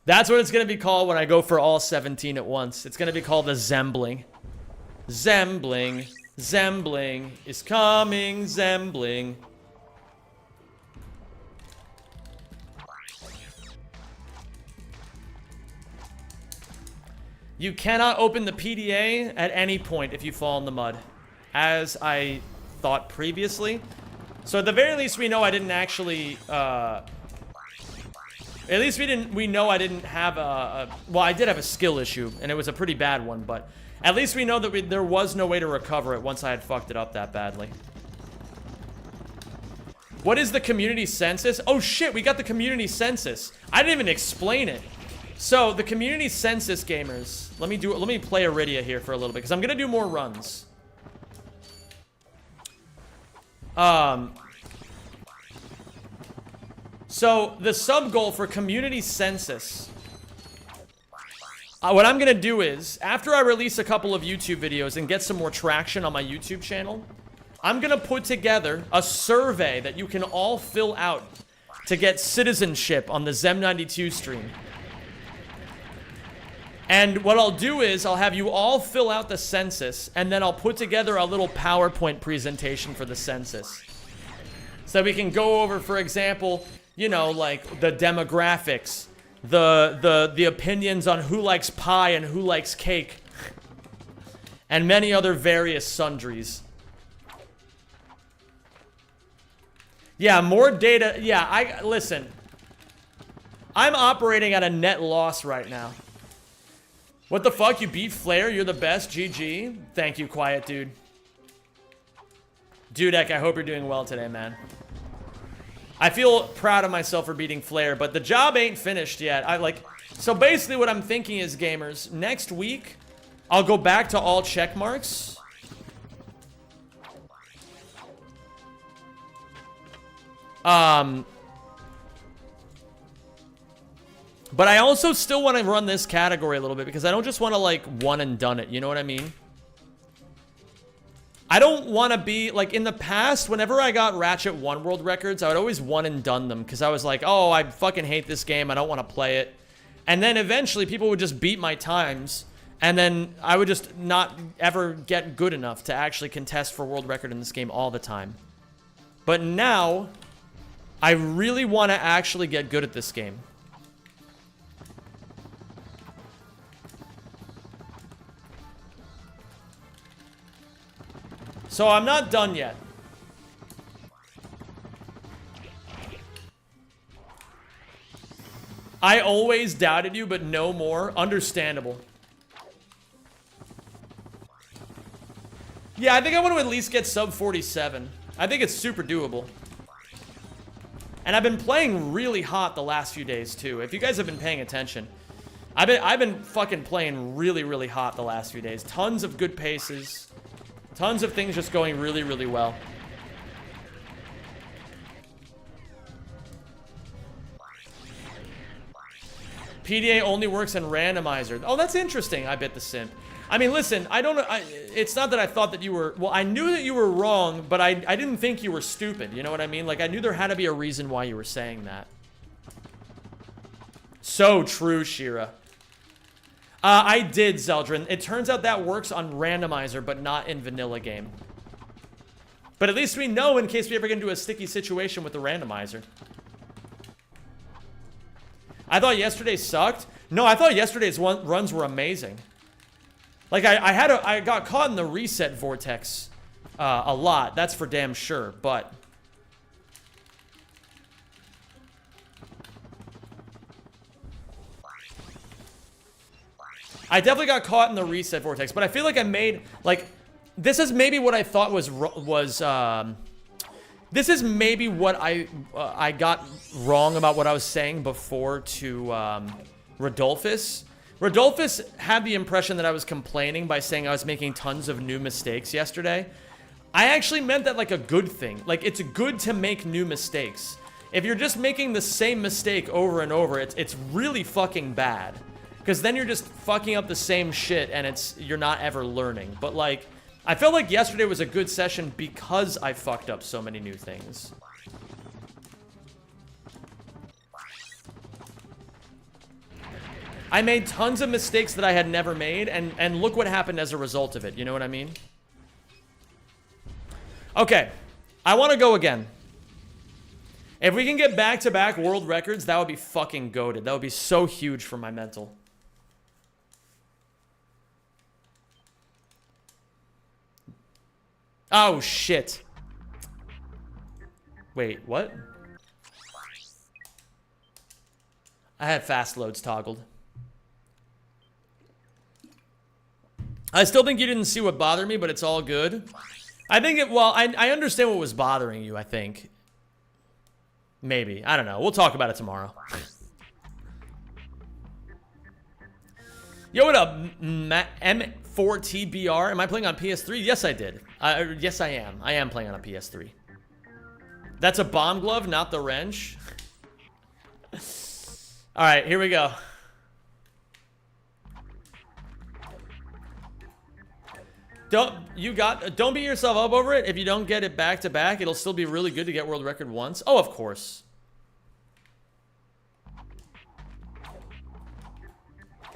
That's what it's going to be called when I go for all 17 at once. It's going to be called the Zembling. Zembling. Zembling is coming. Zembling. You cannot open the PDA at any point if you fall in the mud, as I thought previously. So at the very least, we know I didn't actually. At least we know I didn't have well, I did have a skill issue, and it was a pretty bad one. But at least we know that there was no way to recover it once I had fucked it up that badly. What is the community census? Oh shit, we got the community census. I didn't even explain it. So the community census, gamers. Let me play Iridia here for a little bit, because I'm gonna do more runs. So the sub goal for community census. What I'm gonna do is, after I release a couple of YouTube videos and get some more traction on my YouTube channel, I'm gonna put together a survey that you can all fill out to get citizenship on the Zem92 stream. And what I'll do is, I'll have you all fill out the census, and then I'll put together a little PowerPoint presentation for the census. So we can go over, for example, you know, like the demographics, the opinions on who likes pie and who likes cake, and many other various sundries. Yeah, more data. Yeah, listen. I'm operating at a net loss right now. What the fuck? You beat Flair? You're the best. GG. Thank you, quiet dude. Dudek, I hope you're doing well today, man. I feel proud of myself for beating Flair, but the job ain't finished yet. So basically what I'm thinking is, gamers, next week, I'll go back to all check marks. But I also still want to run this category a little bit, because I don't just want to, like, one and done it, you know what I mean? I don't want to be, like, in the past, whenever I got Ratchet 1 world records, I would always one and done them, because I was like, oh, I fucking hate this game, I don't want to play it. And then eventually people would just beat my times, and then I would just not ever get good enough to actually contest for world record in this game all the time. But now, I really want to actually get good at this game. So I'm not done yet. I always doubted you, but no more. Understandable. Yeah, I think I want to at least get sub 47. I think it's super doable. And I've been playing really hot the last few days too. If you guys have been paying attention, I've been fucking playing really, really hot the last few days. Tons of good paces. Tons of things just going really, really well. PDA only works in randomizer. Oh, that's interesting. I bet the simp. I mean, listen, I don't know. It's not that I thought that you were... Well, I knew that you were wrong, but I didn't think you were stupid. You know what I mean? Like, I knew there had to be a reason why you were saying that. So true, Shira. I did, Zeldrin. It turns out that works on randomizer, but not in vanilla game. But at least we know in case we ever get into a sticky situation with the randomizer. I thought yesterday sucked. No, I thought yesterday's runs were amazing. Like, I got caught in the reset vortex a lot. That's for damn sure, but... I definitely got caught in the reset vortex, but I feel like I made, like, this is maybe what I thought this is maybe what I got wrong about what I was saying before to Rodolphus. Rodolphus had the impression that I was complaining by saying I was making tons of new mistakes yesterday. I actually meant that like a good thing. Like, it's good to make new mistakes. If you're just making the same mistake over and over, it's really fucking bad. Because then you're just fucking up the same shit and you're not ever learning. But like, I felt like yesterday was a good session because I fucked up so many new things. I made tons of mistakes that I had never made, and look what happened as a result of it. You know what I mean? Okay, I want to go again. If we can get back-to-back world records, that would be fucking goated. That would be so huge for my mental. Oh, shit. Wait, what? I had fast loads toggled. I still think you didn't see what bothered me, but it's all good. I think well, I understand what was bothering you, I think. Maybe. I don't know. We'll talk about it tomorrow. Yo, what up, M4TBR? Am I playing on PS3? Yes, I did. Yes, I am. I am playing on a PS3. That's a bomb glove, not the wrench. All right, here we go. Don't beat yourself up over it. If you don't get it back to back, it'll still be really good to get world record once. Oh, of course.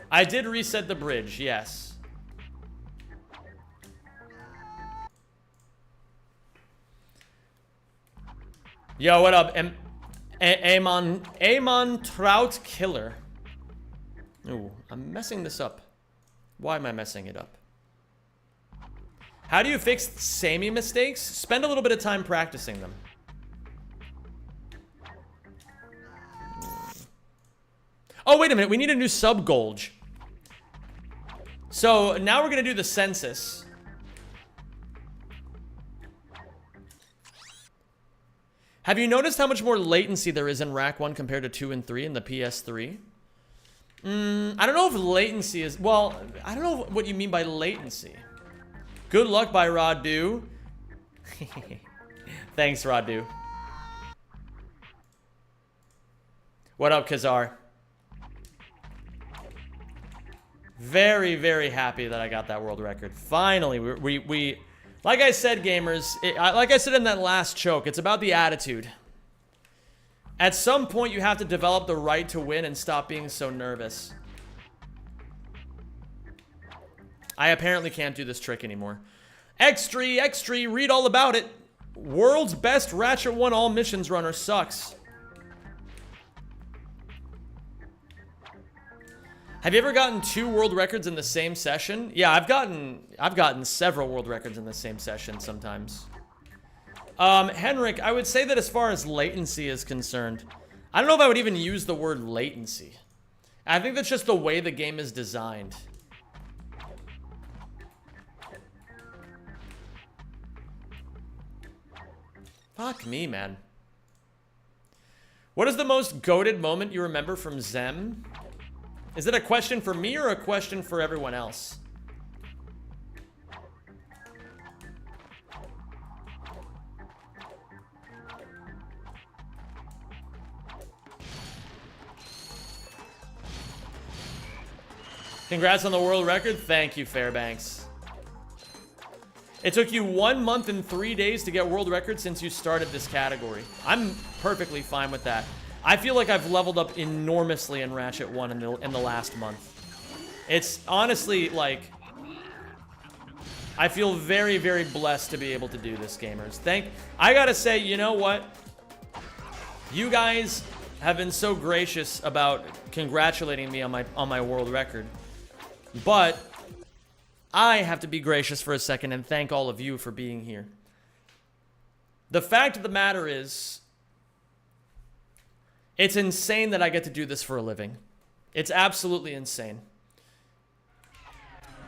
I did reset the bridge, yes. Yo, what up? Amon Trout Killer. Ooh, I'm messing this up. Why am I messing it up? How do you fix samey mistakes? Spend a little bit of time practicing them. Oh, wait a minute. We need a new sub-Golge. So, now we're going to do the census. Have you noticed how much more latency there is in Rack 1 compared to 2 and 3 in the PS3? I don't know if latency is... Well, I don't know what you mean by latency. Good luck by Radu. Thanks, Radu. What up, Kazar? Very, very happy that I got that world record. Finally, we like I said, gamers, like I said in that last choke, it's about the attitude. At some point, you have to develop the right to win and stop being so nervous. I apparently can't do this trick anymore. X3, read all about it. World's best Ratchet 1 all missions runner sucks. Have you ever gotten 2 world records in the same session? Yeah, I've gotten several world records in the same session sometimes. Henrik, I would say that as far as latency is concerned, I don't know if I would even use the word latency. I think that's just the way the game is designed. Fuck me, man. What is the most goated moment you remember from Zem? Is it a question for me or a question for everyone else? Congrats on the world record. Thank you, Fairbanks. It took you 1 month and 3 days to get world record since you started this category. I'm perfectly fine with that. I feel like I've leveled up enormously in Ratchet 1 in the last month. It's honestly, like... I feel very, very blessed to be able to do this, gamers. I gotta say, you know what? You guys have been so gracious about congratulating me on my world record. But I have to be gracious for a second and thank all of you for being here. The fact of the matter is, it's insane that I get to do this for a living. It's absolutely insane.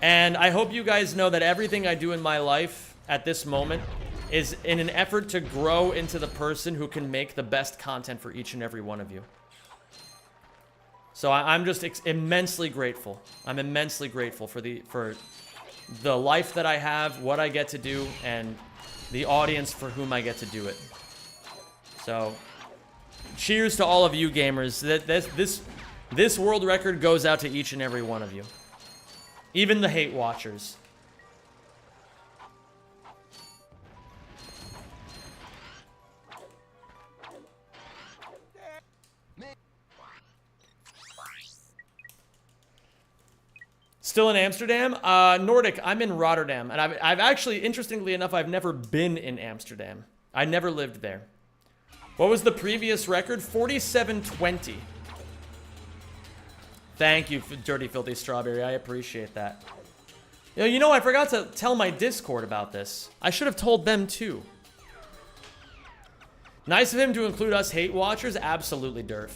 And I hope you guys know that everything I do in my life at this moment is in an effort to grow into the person who can make the best content for each and every one of you. So I'm just immensely grateful. I'm immensely grateful for the life that I have, what I get to do, and the audience for whom I get to do it. So, cheers to all of you gamers. This world record goes out to each and every one of you. Even the hate watchers. Still in Amsterdam? Nordic, I'm in Rotterdam. And I've actually, interestingly enough, I've never been in Amsterdam. I never lived there. What was the previous record? 47:20. Thank you, Dirty Filthy Strawberry. I appreciate that. You know, I forgot to tell my Discord about this. I should have told them too. Nice of him to include us hate watchers. Absolutely, Durf.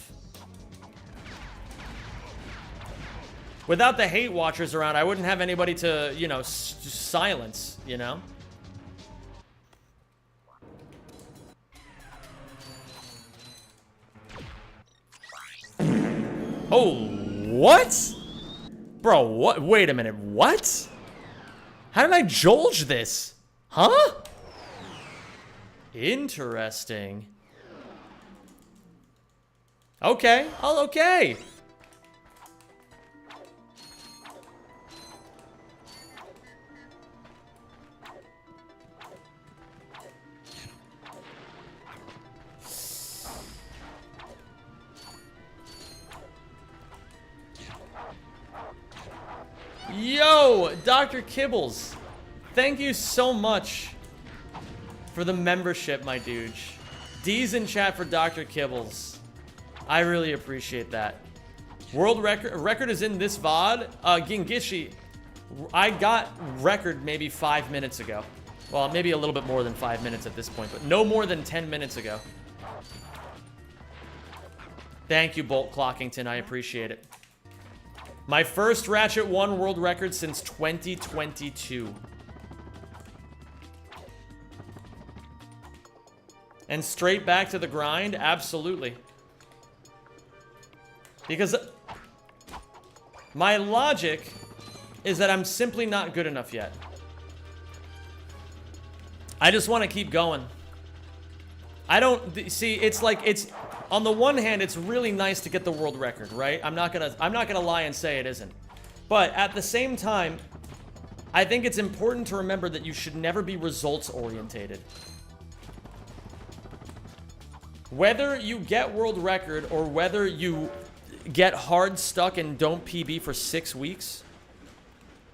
Without the hate watchers around, I wouldn't have anybody to, you know, silence, you know? Oh, what? Bro, what? Wait a minute, what? How did I jolge this? Huh? Interesting. Okay, okay. Yo, Dr. Kibbles, thank you so much for the membership, my dude. D's in chat for Dr. Kibbles. I really appreciate that. World record is in this VOD. Gingishi, I got record maybe 5 minutes ago. Well, maybe a little bit more than 5 minutes at this point, but no more than 10 minutes ago. Thank you, Bolt Clockington. I appreciate it. My first Ratchet 1 world record since 2022. And straight back to the grind? Absolutely. Because my logic is that I'm simply not good enough yet. I just want to keep going. I don't see, it's like, it's on the one hand, it's really nice to get the world record, right? I'm not gonna lie and say it isn't. But at the same time, I think it's important to remember that you should never be results orientated. Whether you get world record or whether you get hard stuck and don't PB for 6 weeks,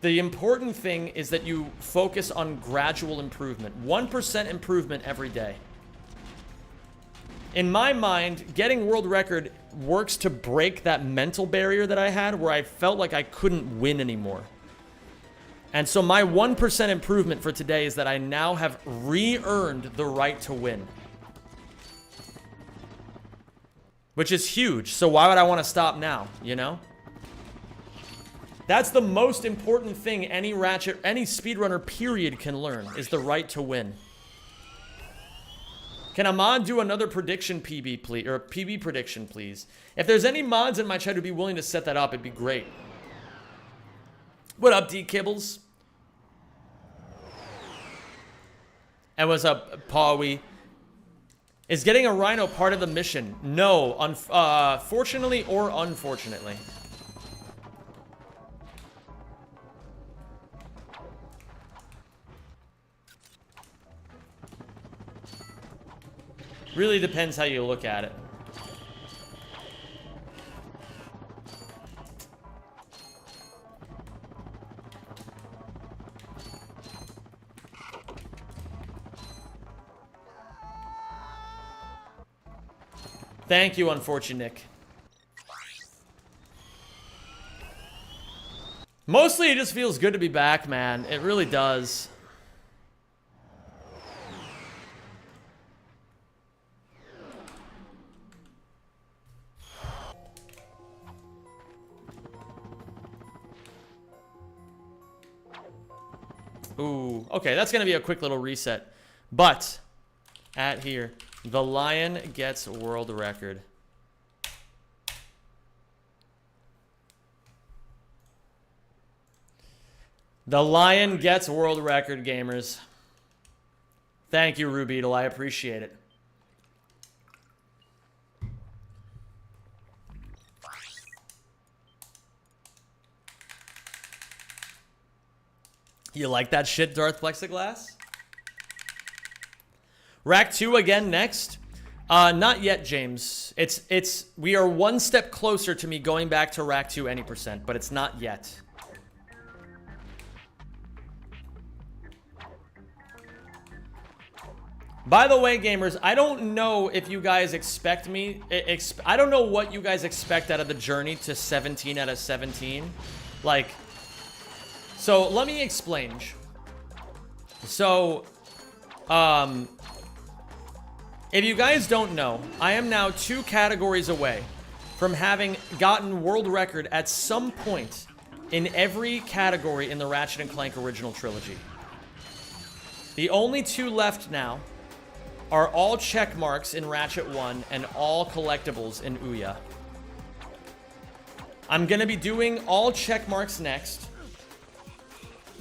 the important thing is that you focus on gradual improvement. 1% improvement every day. In my mind, getting world record works to break that mental barrier that I had where I felt like I couldn't win anymore. And so my 1% improvement for today is that I now have re-earned the right to win. Which is huge, so why would I want to stop now, you know? That's the most important thing any speedrunner period can learn, is the right to win. Can a mod do another prediction PB, please? Or a PB prediction, please? If there's any mods in my chat who'd be willing to set that up, it'd be great. What up, D Kibbles? And what's up, Pawi? Is getting a rhino part of the mission? No, fortunately or unfortunately. Really depends how you look at it. Thank you, Unfortunate Nick. Mostly it just feels good to be back, man. It really does. Ooh, okay, that's gonna be a quick little reset. But, at here, the Lion gets world record. The Lion gets world record, gamers. Thank you, Rubeetle, I appreciate it. You like that shit, Darth Plexiglass? Rack 2 again next. Not yet, James. We are one step closer to me going back to Rack 2 any percent, but it's not yet. By the way, gamers, I don't know if you guys expect me... I don't know what you guys expect out of the journey to 17 out of 17. Like... So, let me explain. So, if you guys don't know, I am now 2 categories away from having gotten world record at some point in every category in the Ratchet & Clank original trilogy. The only 2 left now are all check marks in Ratchet 1 and all collectibles in Ouya. I'm going to be doing all check marks next.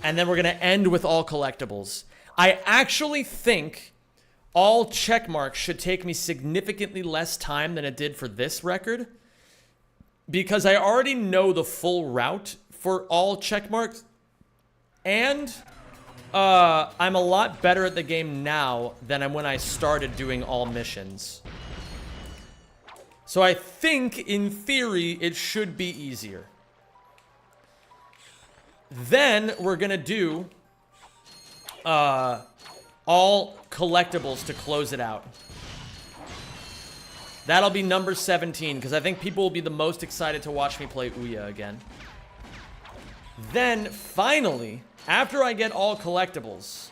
And then we're going to end with all collectibles. I actually think all check marks should take me significantly less time than it did for this record. Because I already know the full route for all check marks. And I'm a lot better at the game now than when I started doing all missions. So I think, in theory, it should be easier. Then we're gonna do all collectibles to close it out. That'll be number 17, because I think people will be the most excited to watch me play Ouya again. Then, finally, after I get all collectibles,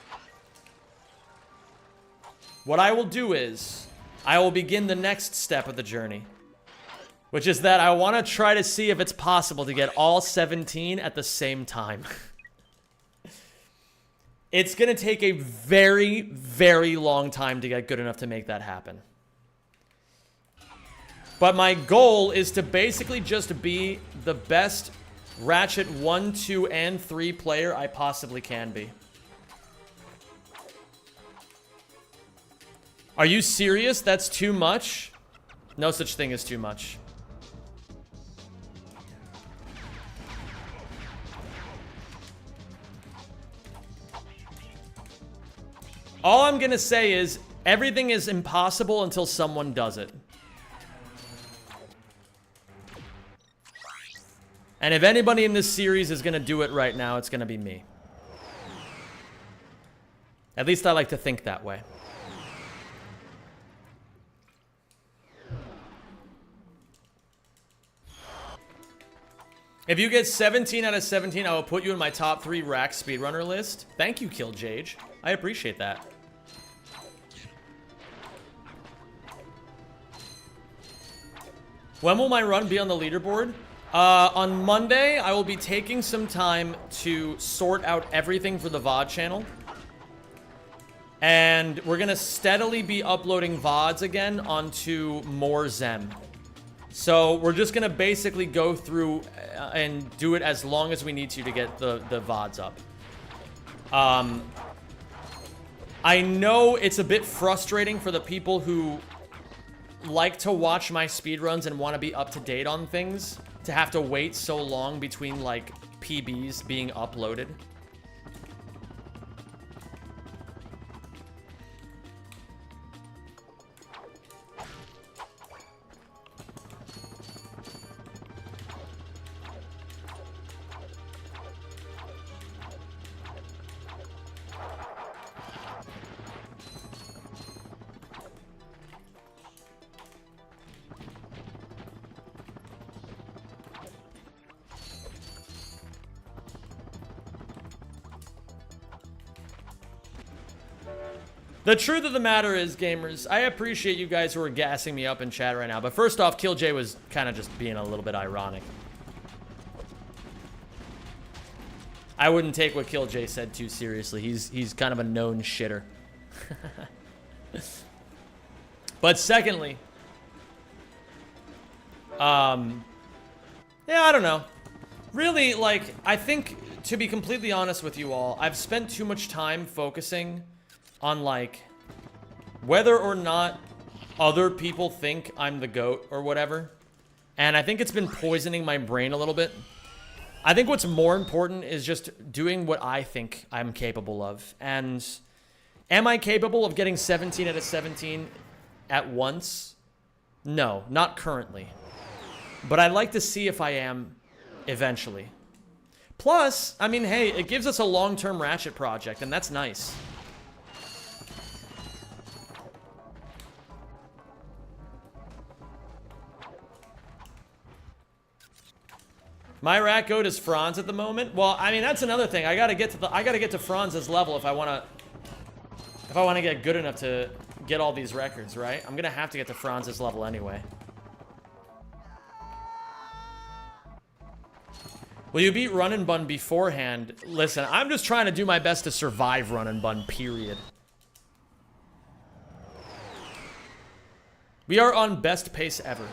what I will do is, I will begin the next step of the journey. Which is that I want to try to see if it's possible to get all 17 at the same time. It's going to take a very, very long time to get good enough to make that happen. But my goal is to basically just be the best Ratchet 1, 2, and 3 player I possibly can be. Are you serious? That's too much? No such thing as too much. All I'm gonna say is, everything is impossible until someone does it. And if anybody in this series is gonna do it right now, it's gonna be me. At least I like to think that way. If you get 17 out of 17, I will put you in my top 3 rack speedrunner list. Thank you, Killjage. I appreciate that. When will my run be on the leaderboard? On Monday, I will be taking some time to sort out everything for the VOD channel. And we're going to steadily be uploading VODs again onto more Zem. So we're just going to basically go through and do it as long as we need to get the VODs up. I know it's a bit frustrating for the people who like to watch my speedruns and want to be up to date on things, to have to wait so long between, like, PBs being uploaded. The truth of the matter is, gamers, I appreciate you guys who are gassing me up in chat right now. But first off, Killj was kind of just being a little bit ironic. I wouldn't take what Killj said too seriously. He's kind of a known shitter. But secondly, yeah, I don't know. Really, like, I think, to be completely honest with you all, I've spent too much time focusing on, like, whether or not other people think I'm the GOAT or whatever. And I think it's been poisoning my brain a little bit. I think what's more important is just doing what I think I'm capable of. And am I capable of getting 17 out of 17 at once? No, not currently. But I'd like to see if I am eventually. Plus, I mean, hey, it gives us a long-term Ratchet project, and that's nice. My rat goat is Franz at the moment. Well, I mean, that's another thing. I gotta get to Franz's level if I wanna get good enough to get all these records, right? I'm gonna have to get to Franz's level anyway. Will you beat Run and Bun beforehand? Listen, I'm just trying to do my best to survive Run and Bun, period. We are on best pace ever.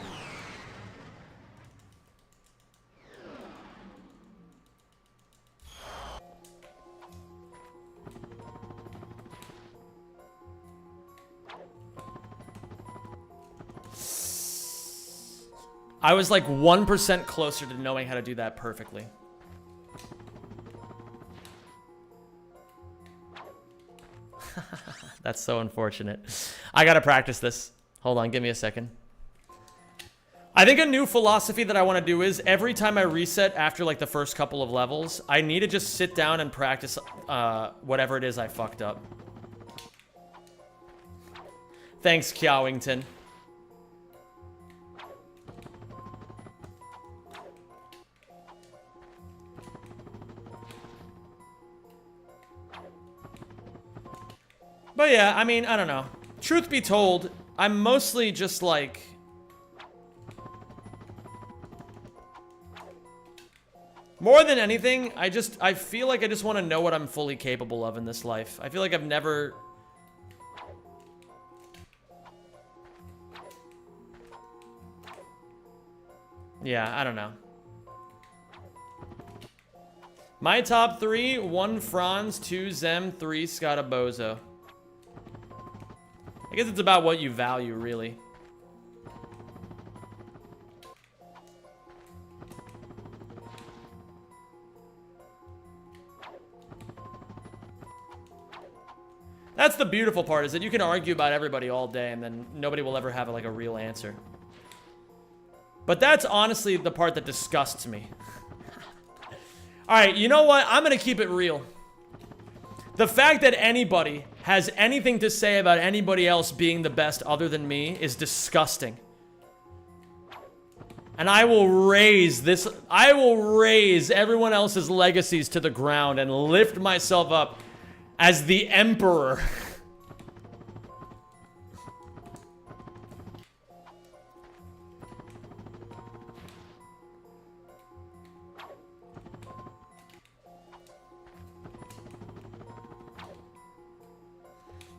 I was like 1% closer to knowing how to do that perfectly. That's so unfortunate. I gotta practice this. Hold on, give me a second. I think a new philosophy that I want to do is every time I reset after like the first couple of levels, I need to just sit down and practice whatever it is I fucked up. Thanks, Kiawington. But yeah, I mean, I don't know. Truth be told, I'm mostly just like... More than anything, I feel like I just want to know what I'm fully capable of in this life. I feel like I've never... Yeah, I don't know. My top 3, 1 Franz, 2 Zem, 3 Scottobozo. I guess it's about what you value, really. That's the beautiful part, is that you can argue about everybody all day and then nobody will ever have like a real answer. But that's honestly the part that disgusts me. Alright, you know what? I'm gonna keep it real. The fact that anybody has anything to say about anybody else being the best other than me is disgusting. And I will raise everyone else's legacies to the ground and lift myself up as the emperor.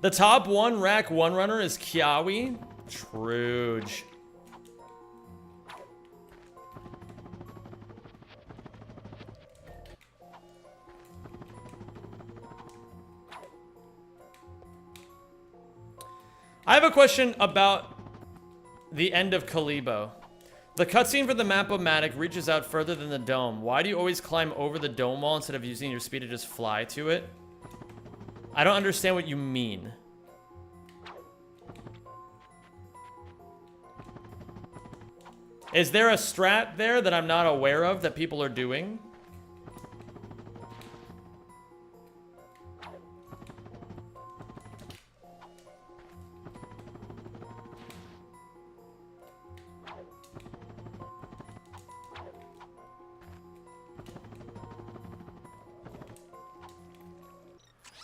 The top 1 rack 1 runner is Kiawi. Truge. I have a question about the end of Kalibo. The cutscene for the Map-O-Matic reaches out further than the dome. Why do you always climb over the dome wall instead of using your speed to just fly to it? I don't understand what you mean. Is there a strat there that I'm not aware of that people are doing?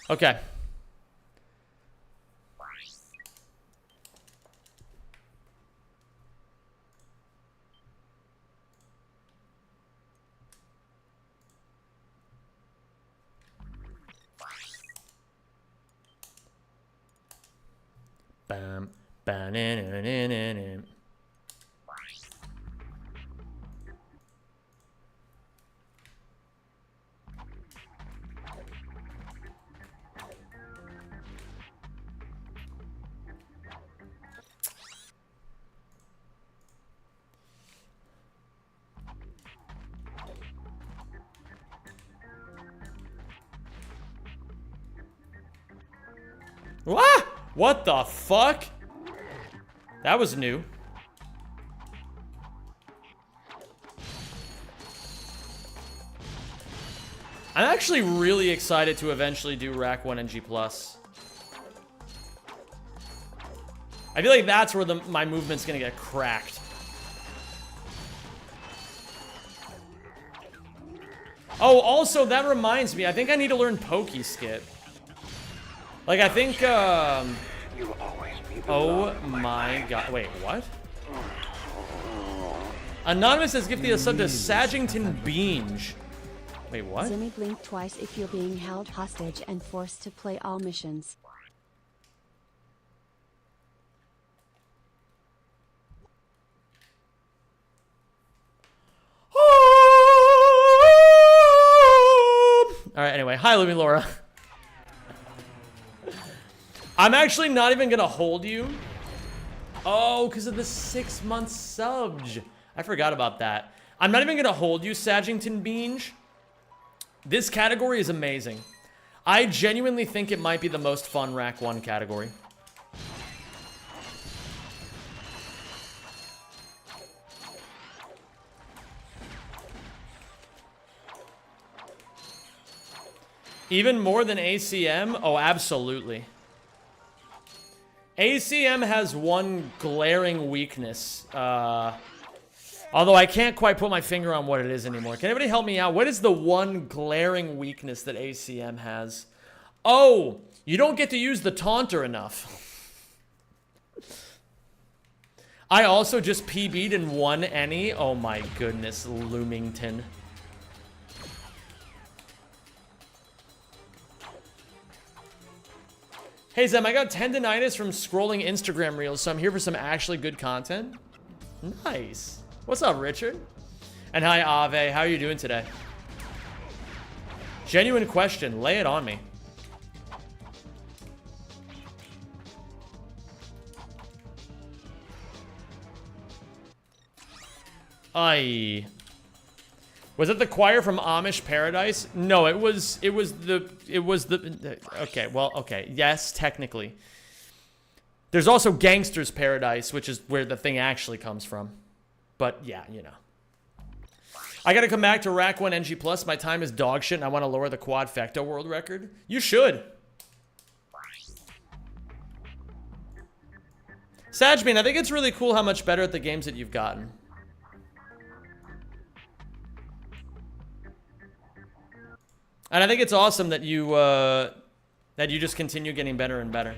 Okay. Bam. Ba-na-na-na-na-na. What? What the fuck? That was new. I'm actually really excited to eventually do Rack 1 NG+. I feel like that's where my movement's gonna get cracked. Oh, also, that reminds me, I think I need to learn Pokey Skip. Like, I think, oh my god. Wait, what? Anonymous has gifted a sub to Sagington Beange. Wait, what? Zimmy blink twice if you're being held hostage and forced to play all missions. Alright, anyway. Hi, Lumi Laura. I'm actually not even gonna hold you. Oh, because of the 6-month subs. I forgot about that. I'm not even gonna hold you, Sagington Beange. This category is amazing. I genuinely think it might be the most fun Rack 1 category. Even more than ACM? Oh, absolutely. ACM has one glaring weakness. Although I can't quite put my finger on what it is anymore. Can anybody help me out? What is the one glaring weakness that ACM has? Oh, you don't get to use the taunter enough. I also just PB'd and won any. Oh my goodness, Loomington. Hey Zem, I got tendonitis from scrolling Instagram reels, so I'm here for some actually good content. Nice. What's up, Richard? And hi, Ave. How are you doing today? Genuine question. Lay it on me. Aye. Was it the choir from Amish Paradise? No, it was the okay, well, okay. Yes, technically. There's also Gangster's Paradise, which is where the thing actually comes from. But yeah, you know. I gotta come back to Rack 1 NG+. My time is dog shit and I want to lower the quad fecto world record. You should. Sajbean, I think it's really cool how much better at the games that you've gotten. And I think it's awesome that you just continue getting better and better.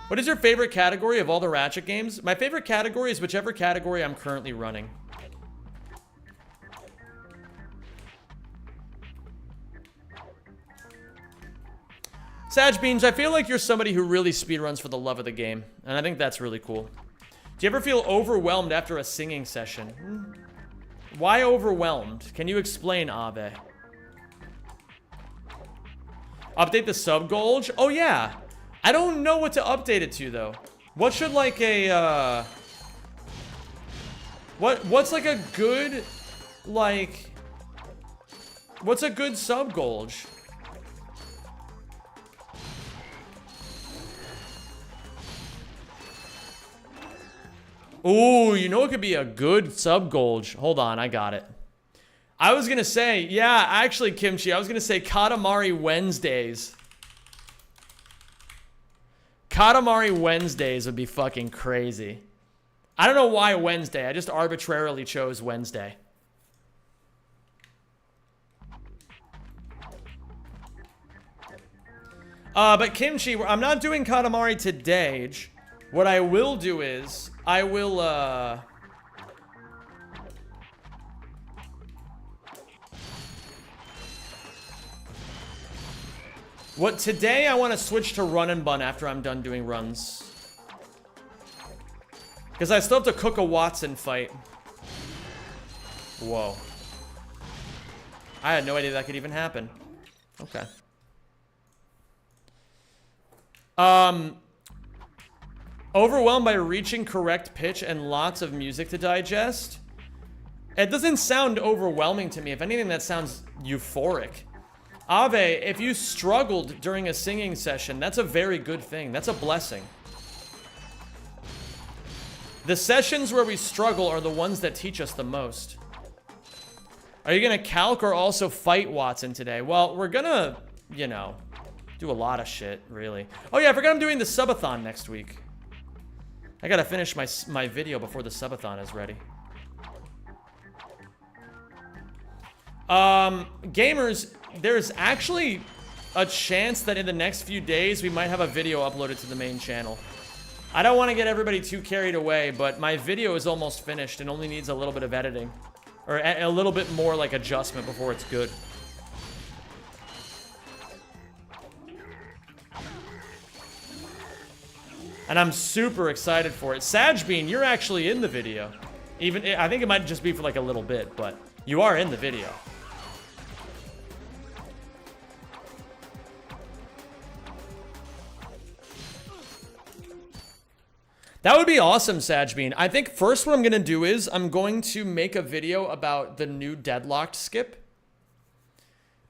What is your favorite category of all the Ratchet games? My favorite category is whichever category I'm currently running. Sag Beans, I feel like you're somebody who really speedruns for the love of the game. And I think that's really cool. Do you ever feel overwhelmed after a singing session? Why overwhelmed? Can you explain, Abe? Update the sub Golge? Oh yeah. I don't know what to update it to though. What should like a what's like a good like what's a good sub Golge? Ooh, you know it could be a good sub Golge. Hold on, I got it. I was gonna say, yeah, actually, Kimchi, I was gonna say Katamari Wednesdays. Katamari Wednesdays would be fucking crazy. I don't know why Wednesday. I just arbitrarily chose Wednesday. But Kimchi, I'm not doing Katamari today. What I will do is, I will, What today I want to switch to run and bun after I'm done doing runs. Because I still have to cook a WATTSON fight. Whoa. I had no idea that could even happen. Okay. Overwhelmed by reaching correct pitch and lots of music to digest? It doesn't sound overwhelming to me. If anything, that sounds euphoric. Ave, if you struggled during a singing session, that's a very good thing. That's a blessing. The sessions where we struggle are the ones that teach us the most. Are you gonna calc or also fight WATTSON today? Well, we're gonna, you know, do a lot of shit, really. Oh yeah, I forgot I'm doing the subathon next week. I gotta finish my video before the subathon is ready. Gamers, there's actually a chance that in the next few days we might have a video uploaded to the main channel. I don't want to get everybody too carried away, but my video is almost finished and only needs a little bit of editing. Or a little bit more like adjustment before it's good. And I'm super excited for it. Sajbean, you're actually in the video. I think it might just be for like a little bit, but you are in the video. That would be awesome, Sajbean. I think first what I'm going to do is I'm going to make a video about the new Deadlocked skip.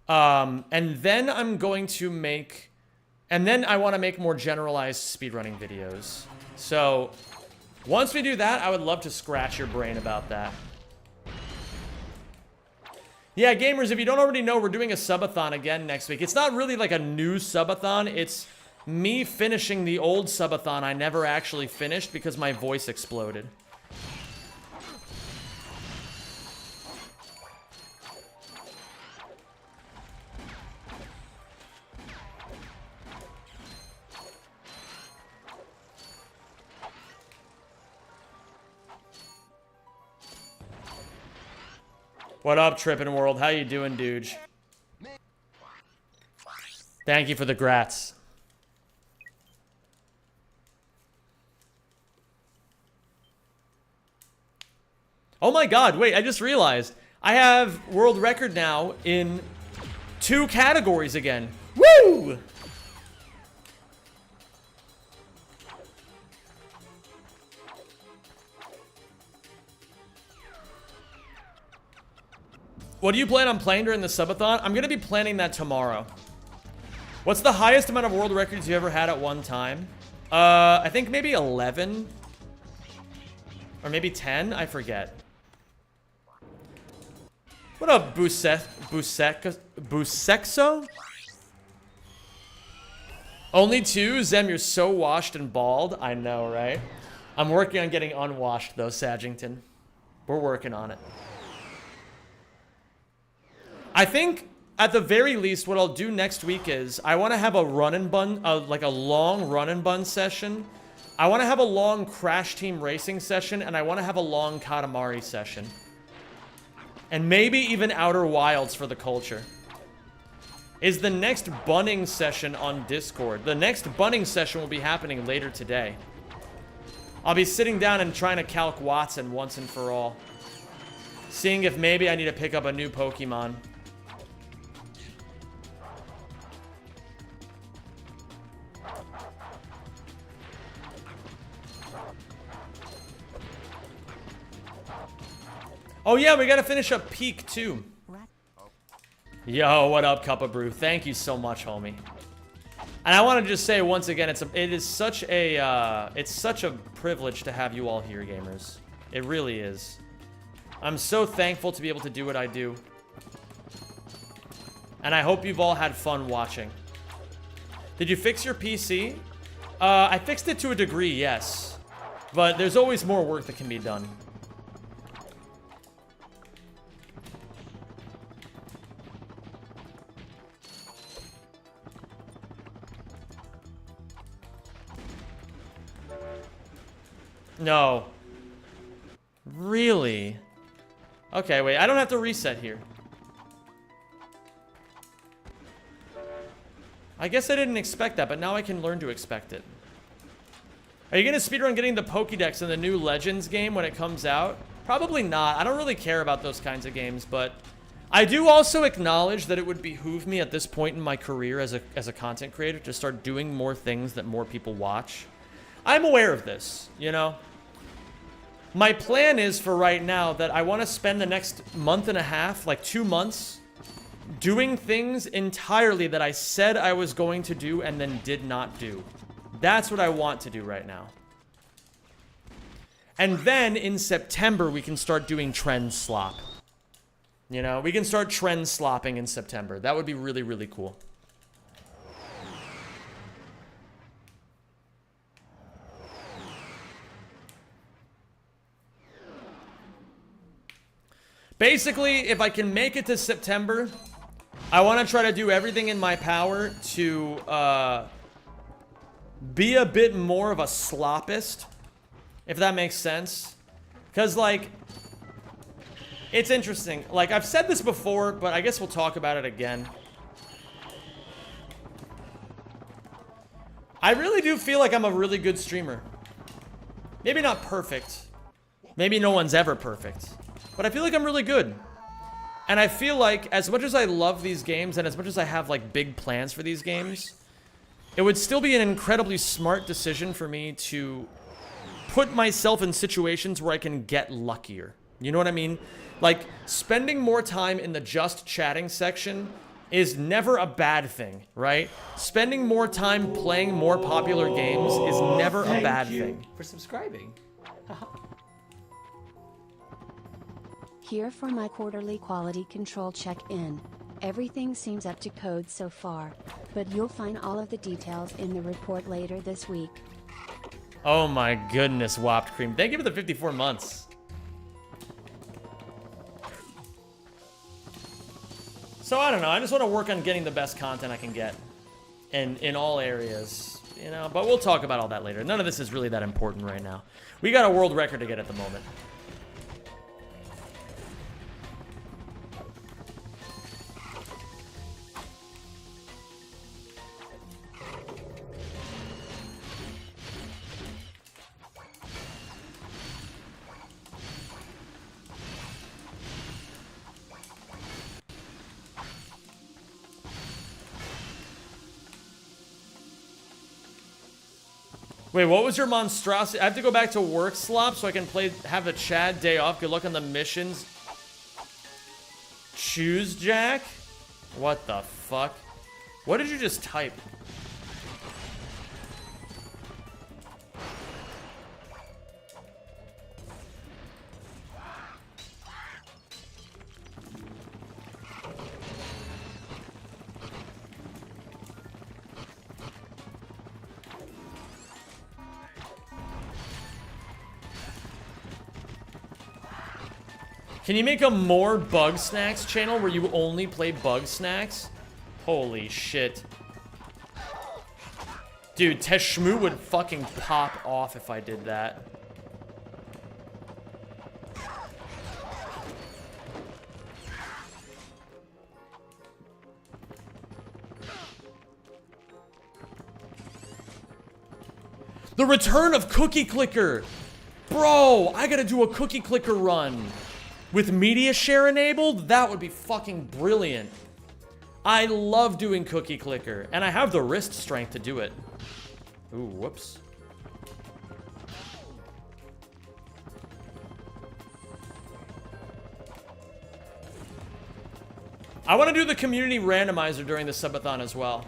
And then I'm going to make... And then I want to make more generalized speedrunning videos. So, once we do that, I would love to scratch your brain about that. Yeah, gamers, if you don't already know, we're doing a subathon again next week. It's not really like a new subathon. It's me finishing the old subathon I never actually finished because my voice exploded. What up, Trippin' World? How you doing, dude? Thank you for the grats. Oh my god, wait, I just realized. I have world record now in 2 categories again. Woo! What do you plan on playing during the subathon? I'm gonna be planning that tomorrow. What's the highest amount of world records you ever had at one time? I think maybe 11. Or maybe 10, I forget. What up, Busexo? Only 2? Zem, you're so washed and bald. I know, right? I'm working on getting unwashed, though, Sagington. We're working on it. I think, at the very least, what I'll do next week is I want to have a run and bun, like a long run and bun session. I want to have a long Crash Team Racing session, and I want to have a long Katamari session. And maybe even Outer Wilds for the culture. Is the next bunning session on Discord. The next bunning session will be happening later today. I'll be sitting down and trying to calc WATTSON once and for all. Seeing if maybe I need to pick up a new Pokemon. Oh yeah, we gotta finish up Peak too. Yo, what up, Cup of Brew? Thank you so much, homie. And I want to just say once again, it's such a privilege to have you all here, gamers. It really is. I'm so thankful to be able to do what I do. And I hope you've all had fun watching. Did you fix your PC? I fixed it to a degree, yes. But there's always more work that can be done. No. Really? Okay, wait. I don't have to reset here. I guess I didn't expect that, but now I can learn to expect it. Are you going to speedrun getting the Pokédex in the new Legends game when it comes out? Probably not. I don't really care about those kinds of games, but I do also acknowledge that it would behoove me at this point in my career as a content creator to start doing more things that more people watch. I'm aware of this, you know? My plan is for right now that I want to spend the next month and a half, like 2 months, doing things entirely that I said I was going to do and then did not do. That's what I want to do right now. And then in September, we can start doing trend slop. You know, we can start trend slopping in September. That would be really, really cool. Basically, if I can make it to September, I want to try to do everything in my power to be a bit more of a sloppist, if that makes sense. Because, like, it's interesting. Like, I've said this before, but I guess we'll talk about it again. I really do feel like I'm a really good streamer. Maybe not perfect. Maybe no one's ever perfect. But I feel like I'm really good. And I feel like, as much as I love these games, and as much as I have, like, big plans for these games, it would still be an incredibly smart decision for me to put myself in situations where I can get luckier. You know what I mean? Like, spending more time in the just chatting section is never a bad thing, right? Spending more time playing more popular games is never a bad thing. For subscribing. Here for my quarterly quality control check-in. Everything seems up to code so far, but you'll find all of the details in the report later this week. Oh my goodness, Whopped Cream. Thank you for the 54 months. So I don't know, I just want to work on getting the best content I can get in all areas, you know, but we'll talk about all that later. None of this is really that important right now. We got a world record to get at the moment. Wait, what was your monstrosity? I have to go back to work slop so I can have a Chad day off. Good luck on the missions. Choose Jack? What the fuck? What did you just type? Can you make a more Bug Snacks channel where you only play Bug Snacks? Holy shit. Dude, Teshmu would fucking pop off if I did that. The return of Cookie Clicker! Bro, I gotta do a Cookie Clicker run. With media share enabled, that would be fucking brilliant. I love doing Cookie Clicker, and I have the wrist strength to do it. Ooh, whoops. I want to do the community randomizer during the subathon as well.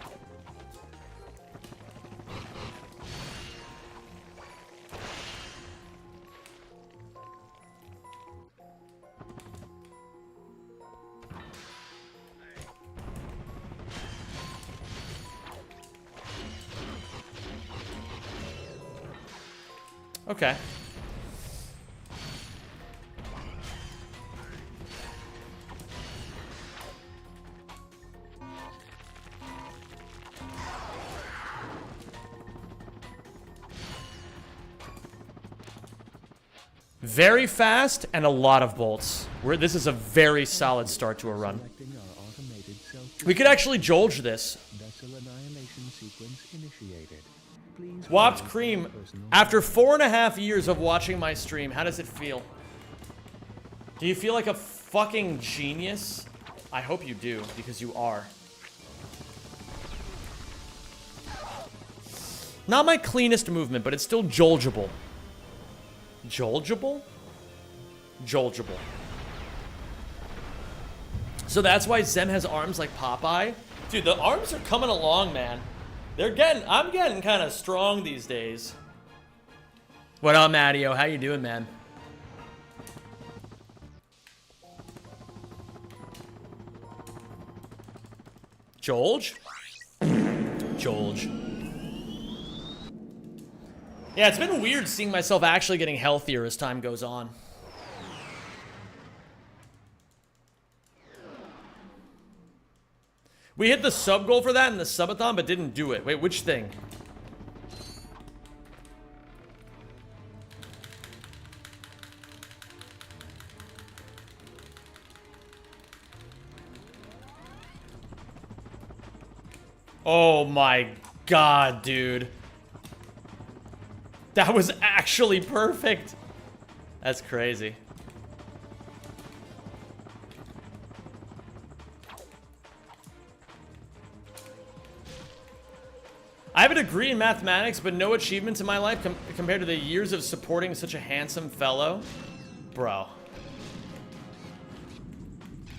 Okay. Very fast and a lot of bolts. This is a very solid start to a run. We could actually Jolge this. Whopped Cream, after 4.5 years of watching my stream, how does it feel? Do you feel like a fucking genius? I hope you do, because you are. Not my cleanest movement, but it's still jolgeable. Jolgeable? Jolgeable. So that's why Zem has arms like Popeye? Dude, the arms are coming along, man. I'm getting kind of strong these days. What up, Mattio? How you doing, man? Jolge? Jolge. Yeah, it's been weird seeing myself actually getting healthier as time goes on. We hit the sub goal for that in the subathon, but didn't do it. Wait, which thing? Oh my god, dude. That was actually perfect. That's crazy. I have a degree in mathematics, but no achievements in my life compared to the years of supporting such a handsome fellow. Bro.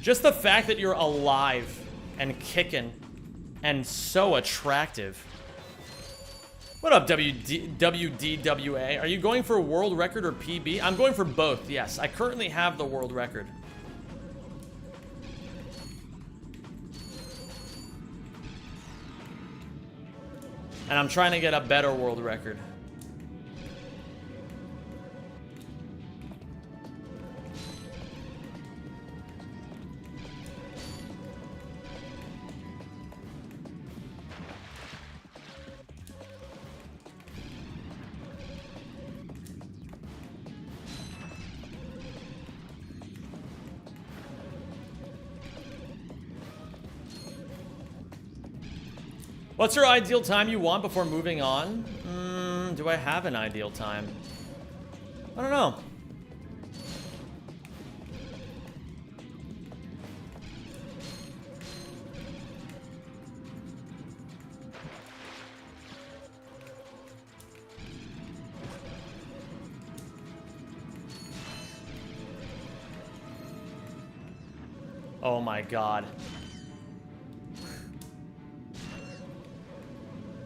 Just the fact that you're alive and kicking and so attractive. What up, WDWA? Are you going for a world record or PB? I'm going for both, yes. I currently have the world record. And I'm trying to get a better world record. What's your ideal time you want before moving on? Do I have an ideal time? I don't know. Oh my god.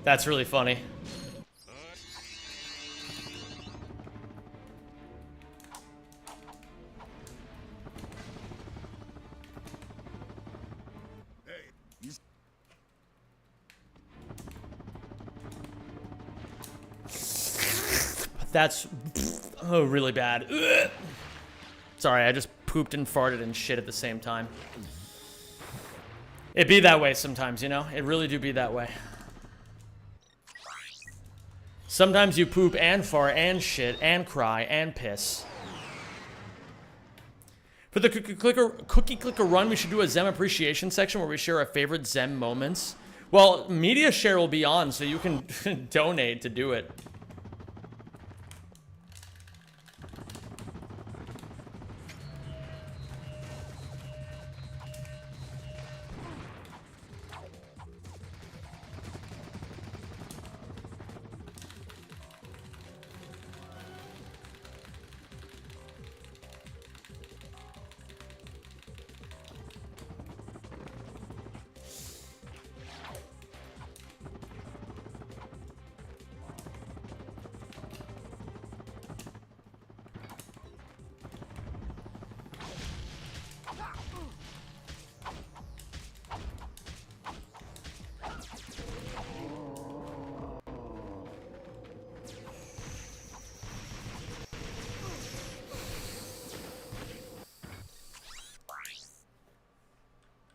That's really funny. That's really bad. Ugh. Sorry, I just pooped and farted and shit at the same time. It be that way sometimes, you know? It really do be that way. Sometimes you poop and fart and shit and cry and piss. For the cookie clicker run, we should do a Zem appreciation section where we share our favorite Zem moments. Well, media share will be on, so you can donate to do it.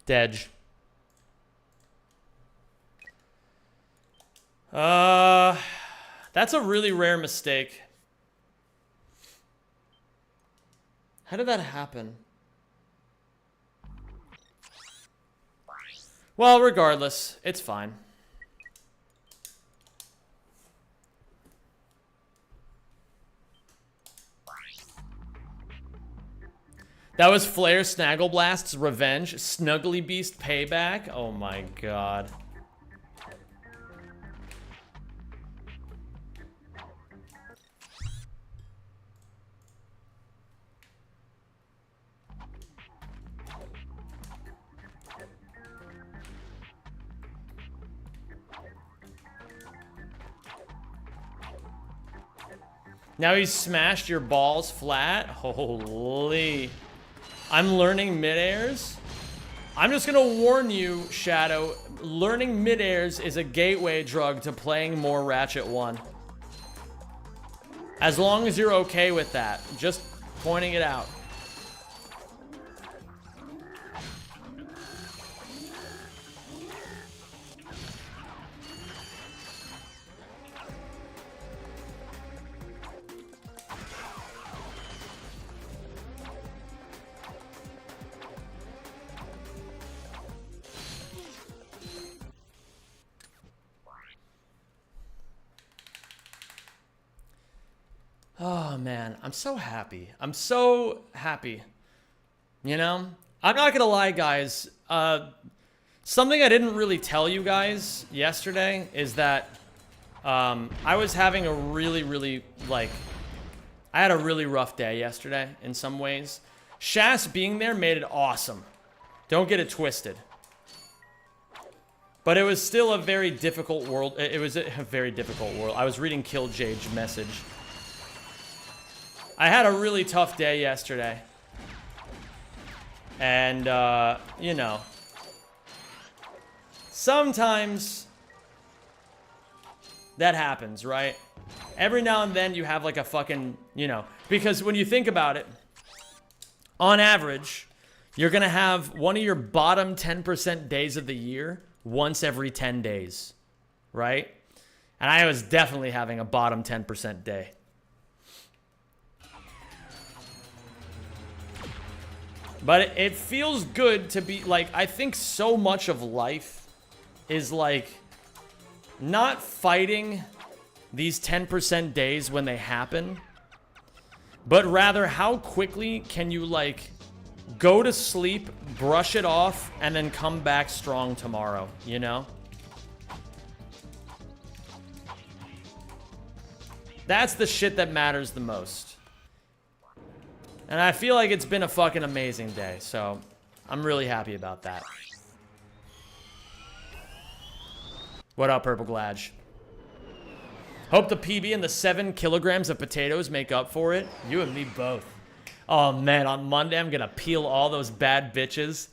Dej. That's a really rare mistake. How did that happen? Well, regardless, it's fine. That was Flare Snaggleblast's revenge. Snuggly Beast payback. Oh my god. Now he's smashed your balls flat? Holy. I'm learning mid-airs? I'm just gonna warn you, Shadow. Learning mid-airs is a gateway drug to playing more Ratchet 1. As long as you're okay with that. Just pointing it out. Oh man, I'm so happy. I'm so happy. You know? I'm not gonna lie, guys. Something I didn't really tell you guys yesterday is that I was having a really, like, I had a really rough day yesterday in some ways. Shas being there made it awesome. Don't get it twisted. But it was still a very difficult world. It was a very difficult world. I was reading Killjade's message. I had a really tough day yesterday. And, you know. Sometimes that happens, right? Every now and then you have like a fucking, you know. Because when you think about it, on average, you're gonna have one of your bottom 10% days of the year once every 10 days, right? And I was definitely having a bottom 10% day. But it feels good to be, like, I think so much of life is, like, not fighting these 10% days when they happen, but rather how quickly can you, like, go to sleep, brush it off, and then come back strong tomorrow, you know? That's the shit that matters the most. And I feel like it's been a fucking amazing day, so I'm really happy about that. What up, Purple Gladge? Hope the PB and the 7 kilograms of potatoes make up for it. You and me both. Oh man, on Monday I'm gonna peel all those bad bitches.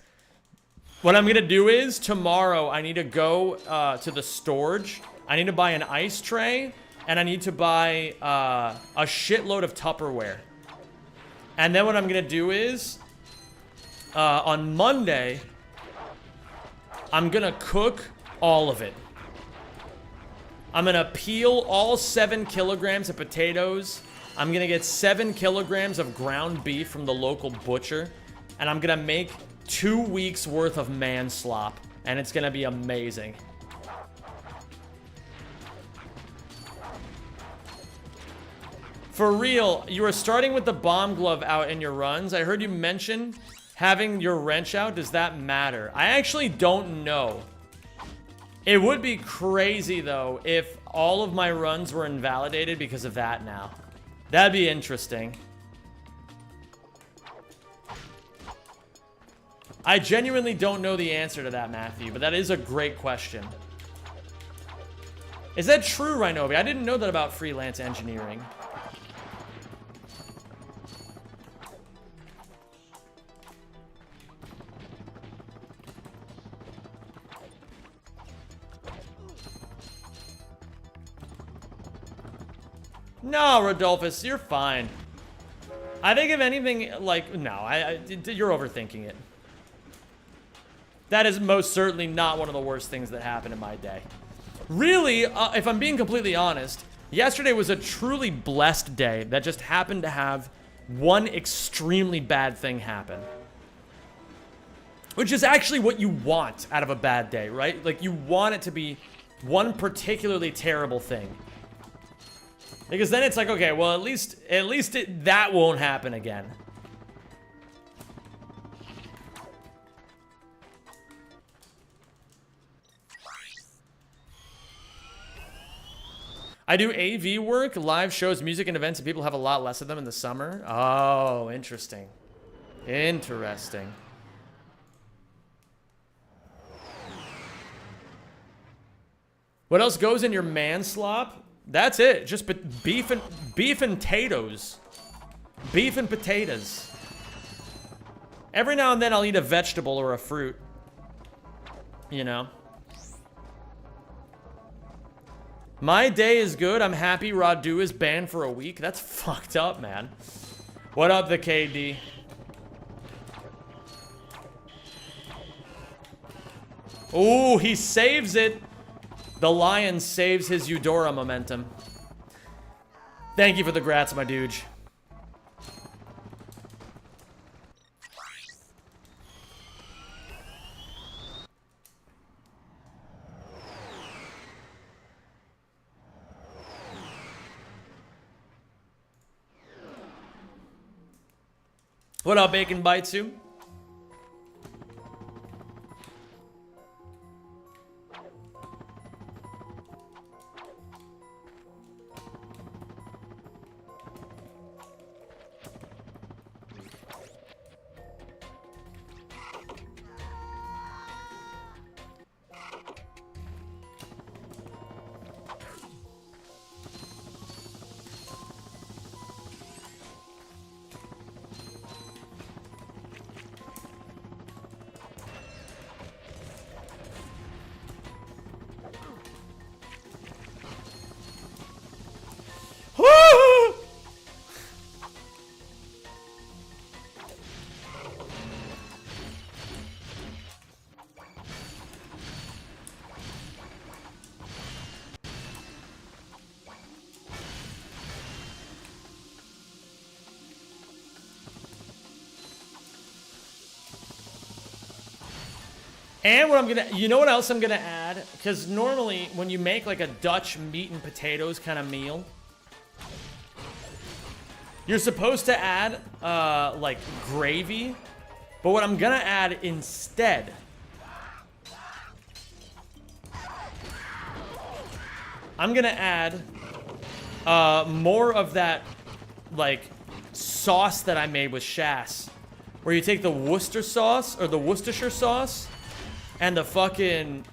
What I'm gonna do is, tomorrow I need to go to the storage. I need to buy an ice tray, and I need to buy a shitload of Tupperware. And then what I'm gonna do is, on Monday, I'm gonna cook all of it. I'm gonna peel all 7 kilograms of potatoes. I'm gonna get 7 kilograms of ground beef from the local butcher. And I'm gonna make 2 weeks worth of man slop. And it's gonna be amazing. For real, you are starting with the bomb glove out in your runs. I heard you mention having your wrench out. Does that matter? I actually don't know. It would be crazy, though, if all of my runs were invalidated because of that now. That'd be interesting. I genuinely don't know the answer to that, Matthew, but that is a great question. Is that true, Rhinobi? I didn't know that about freelance engineering. No, Rodolphus, you're fine. I think if anything, like, no, you're overthinking it. That is most certainly not one of the worst things that happened in my day. Really, if I'm being completely honest, yesterday was a truly blessed day that just happened to have one extremely bad thing happen. Which is actually what you want out of a bad day, right? Like, you want it to be one particularly terrible thing. Because then it's like, okay, well, at least that won't happen again. I do AV work, live shows, music, and events, and people have a lot less of them in the summer. Oh, interesting. Interesting. What else goes in your man slop? That's it. Just beef and potatoes. Beef and potatoes. Every now and then I'll eat a vegetable or a fruit. You know. My day is good. I'm happy Radu is banned for a week. That's fucked up, man. What up, the KD? Ooh, he saves it. The lion saves his Eudora momentum. Thank you for the grats, my dude. What up, Bacon Baitsu? And what I'm gonna, you know what else I'm gonna add? Because normally when you make like a Dutch meat and potatoes kind of meal, you're supposed to add like gravy. But what I'm gonna add instead, I'm gonna add more of that like sauce that I made with Shas, where you take the Worcester sauce or the Worcestershire sauce and the fucking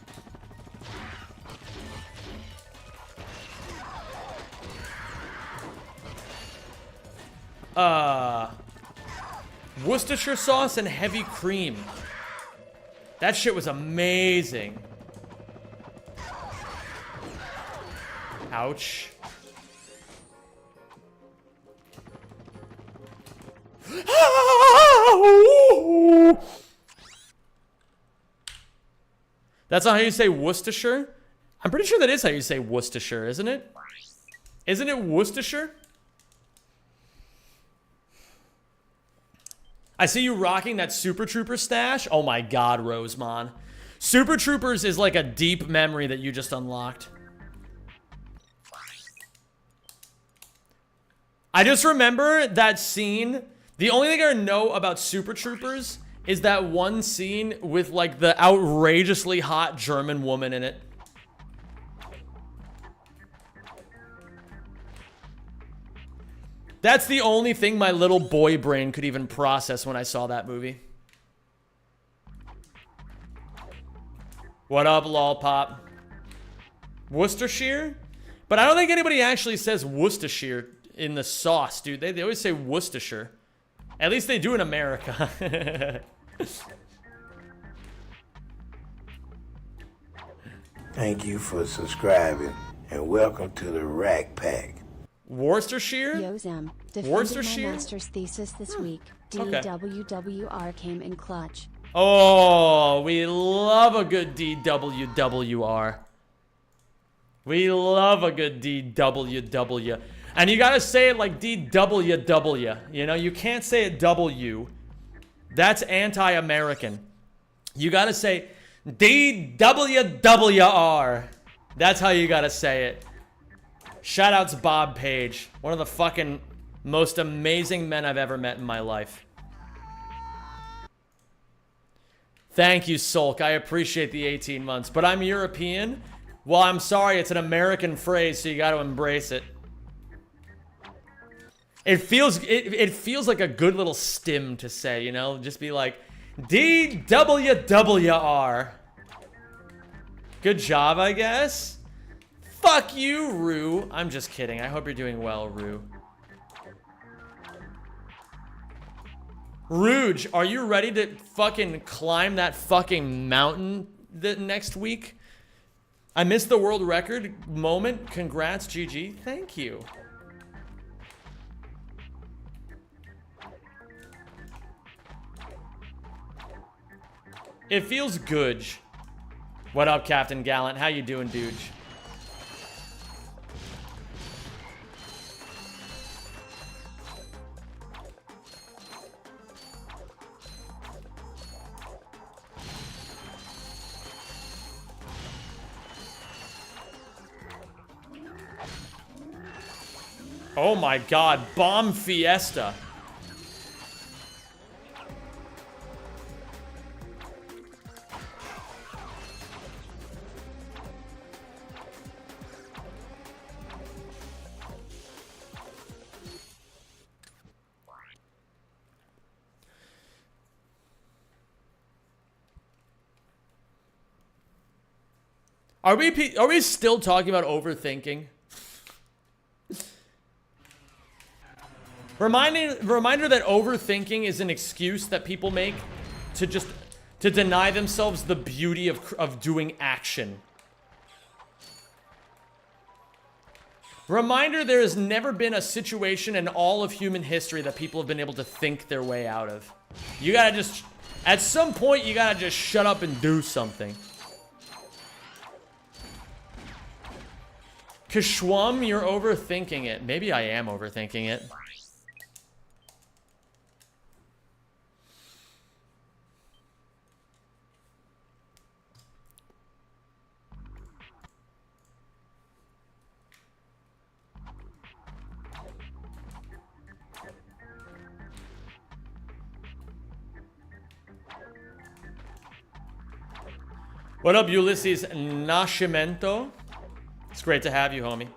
Worcestershire sauce and heavy cream. That shit was amazing. Ouch. That's not how you say Worcestershire? I'm pretty sure that is how you say Worcestershire, isn't it? Isn't it Worcestershire? I see you rocking that Super Trooper stash. Oh my god, Rosemon. Super Troopers is like a deep memory that you just unlocked. I just remember that scene. The only thing I know about Super Troopers is that one scene with like the outrageously hot German woman in it. That's the only thing my little boy brain could even process when I saw that movie. What up, lolpop? Worcestershire? But I don't think anybody actually says Worcestershire in the sauce, dude. They always say Worcestershire. At least they do in America. Thank you for subscribing and welcome to the Rack Pack. Worcestershire? Yo, Zem, defended Worcestershire? my master's thesis this week. Okay. DWWR came in clutch. Oh, we love a good DWWR. We love a good DWW. And you gotta say it like DWW. You know, you can't say it W. That's anti-American. You gotta say DWWR. That's how you gotta say it. Shoutouts Bob Page. One of the fucking most amazing men I've ever met in my life. Thank you, Sulk. I appreciate the 18 months. But I'm European. Well, I'm sorry, it's an American phrase, so you got to embrace it. It feels like a good little stim to say, you know? Just be like, DWWR. Good job, I guess. Fuck you, Rue. I'm just kidding. I hope you're doing well, Rue. Rouge, are you ready to fucking climb that fucking mountain next week? I missed the world record moment. Congrats, GG. Thank you. It feels good. What up, Captain Gallant? How you doing, dude? Oh my god, Bomb Fiesta. Are we still talking about overthinking? Reminder that overthinking is an excuse that people make to deny themselves the beauty of doing action. Reminder there has never been a situation in all of human history that people have been able to think their way out of. You gotta just, at some point, you gotta just shut up and do something. Kashwam, you're overthinking it. Maybe I am overthinking it. What up, Ulysses Nascimento? It's great to have you, homie.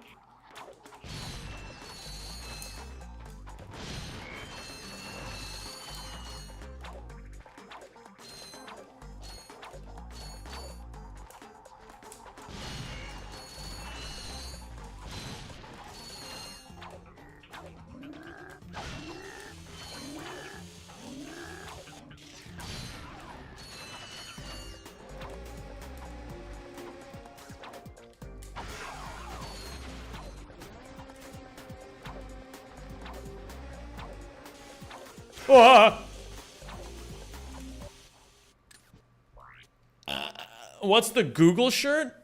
What's the Google shirt?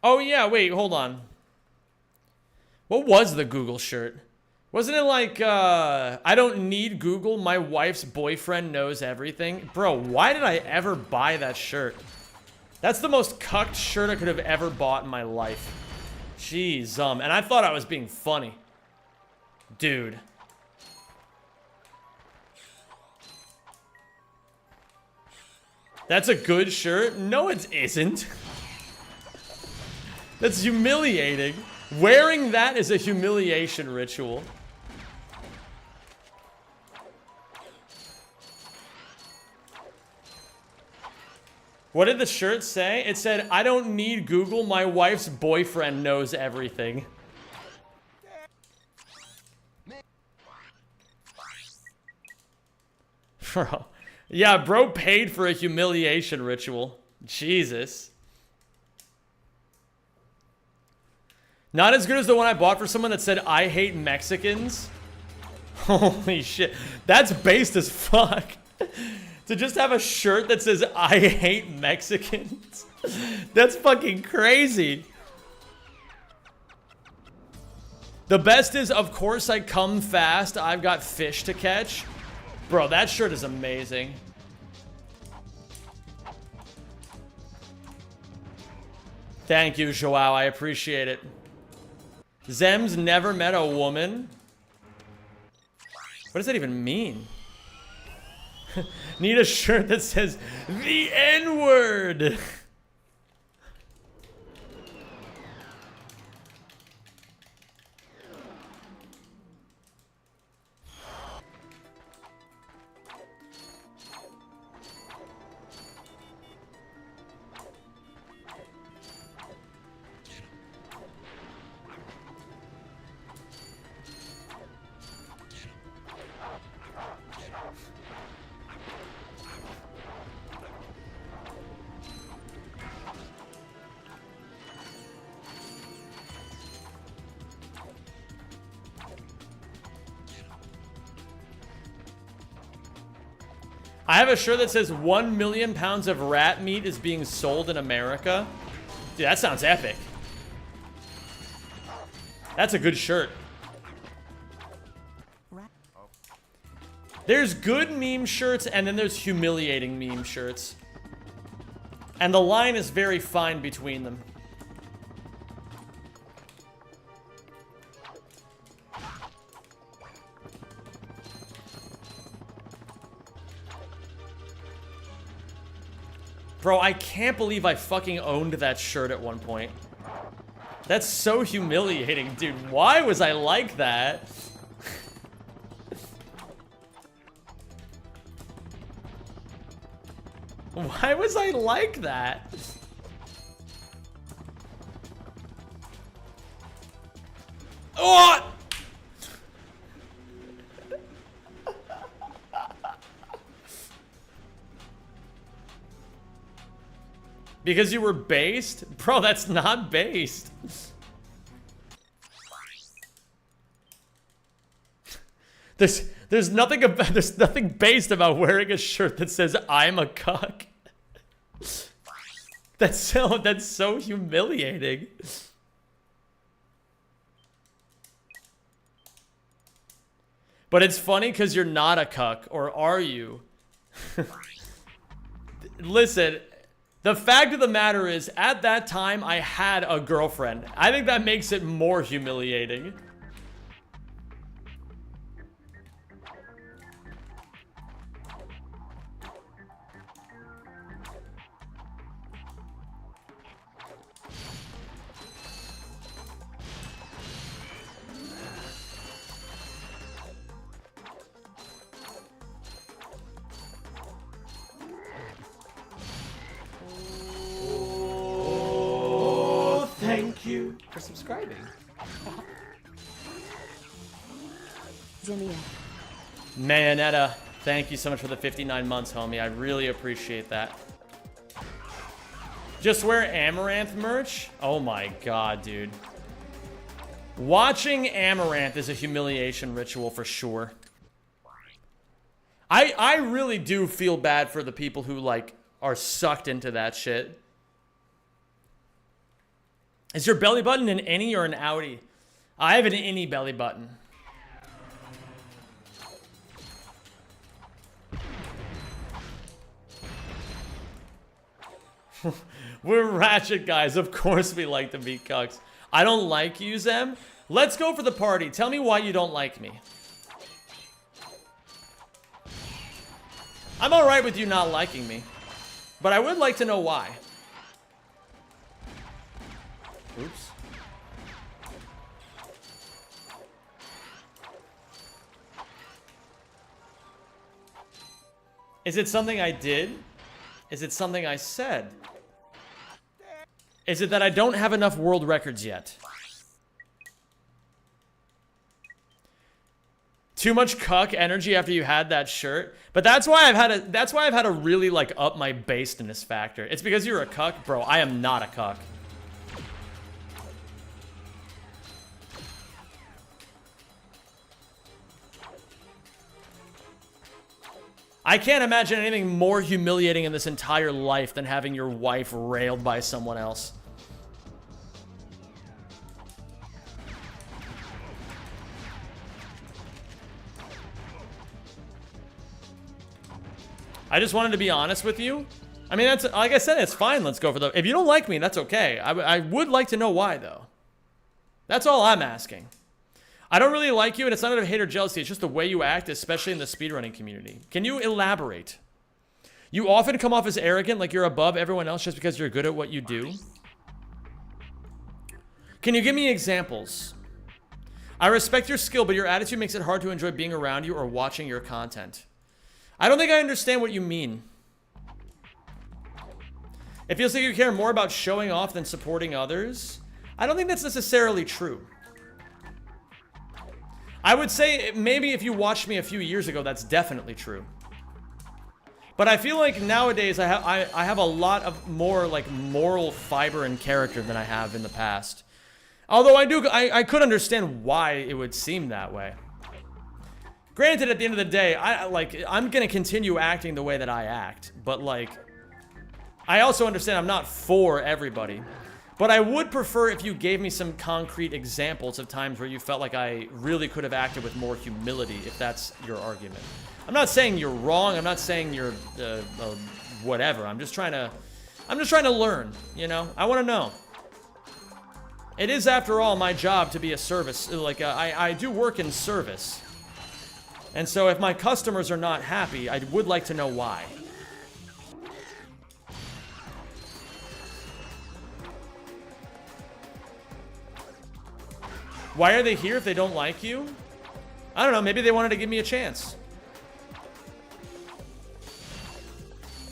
Oh yeah, wait, hold on. What was the Google shirt? Wasn't it like, I don't need Google, my wife's boyfriend knows everything? Bro, why did I ever buy that shirt? That's the most cucked shirt I could have ever bought in my life. Jeez, and I thought I was being funny. Dude. That's a good shirt? No, it isn't. That's humiliating. Wearing that is a humiliation ritual. What did the shirt say? It said, I don't need Google, my wife's boyfriend knows everything. Bro. Yeah, bro paid for a humiliation ritual. Jesus. Not as good as the one I bought for someone that said, I hate Mexicans. Holy shit. That's based as fuck. To just have a shirt that says, I hate Mexicans. That's fucking crazy. The best is, of course I come fast. I've got fish to catch. Bro, that shirt is amazing. Thank you, Joao. I appreciate it. Zem's never met a woman. What does that even mean? Need a shirt that says the N-word. I have a shirt that says 1 million pounds of rat meat is being sold in America. Dude, that sounds epic. That's a good shirt. There's good meme shirts, and then there's humiliating meme shirts. And the line is very fine between them. Bro, I can't believe I fucking owned that shirt at one point. That's so humiliating, dude. Why was I like that? Why was I like that? Oh! Because you were based? Bro, that's not based. There's nothing based about wearing a shirt that says I'm a cuck. That's so humiliating. But it's funny because you're not a cuck, or are you? Listen, the fact of the matter is, at that time, I had a girlfriend. I think that makes it more humiliating. Thank you for subscribing. Zinnia. Mayonetta, thank you so much for the 59 months, homie. I really appreciate that. Just wear Amaranth merch? Oh my god, dude. Watching Amaranth is a humiliation ritual for sure. I really do feel bad for the people who, like, are sucked into that shit. Is your belly button an innie or an outie? I have an innie belly button. We're ratchet guys. Of course we like to be cucks. I don't like you, Zem. Let's go for the party. Tell me why you don't like me. I'm alright with you not liking me. But I would like to know why. Oops. Is it something I did? Is it something I said? Is it that I don't have enough world records yet? Too much cuck energy after you had that shirt? But that's why I've had to really, like, up my basedness factor. It's because you're a cuck? Bro, I am not a cuck. I can't imagine anything more humiliating in this entire life than having your wife railed by someone else. I just wanted to be honest with you. I mean, that's, like I said, it's fine. Let's go for the... If you don't like me, that's okay. I would like to know why, though. That's all I'm asking. I don't really like you, and it's not out of hate or jealousy. It's just the way you act, especially in the speedrunning community. Can you elaborate? You often come off as arrogant, like you're above everyone else just because you're good at what you do. Can you give me examples? I respect your skill, but your attitude makes it hard to enjoy being around you or watching your content. I don't think I understand what you mean. It feels like you care more about showing off than supporting others. I don't think that's necessarily true. I would say maybe if you watched me a few years ago, that's definitely true. But I feel like nowadays I have a lot of more, like, moral fiber and character than I have in the past. Although I could understand why it would seem that way. Granted, at the end of the day, I'm gonna continue acting the way that I act, but like, I also understand I'm not for everybody. But I would prefer if you gave me some concrete examples of times where you felt like I really could have acted with more humility, if that's your argument. I'm not saying you're wrong. I'm not saying you're whatever. I'm just trying to learn. You know, I want to know. It is, after all, my job to be a service. Like I do work in service, and so if my customers are not happy, I would like to know why. Why are they here if they don't like you? I don't know, maybe they wanted to give me a chance.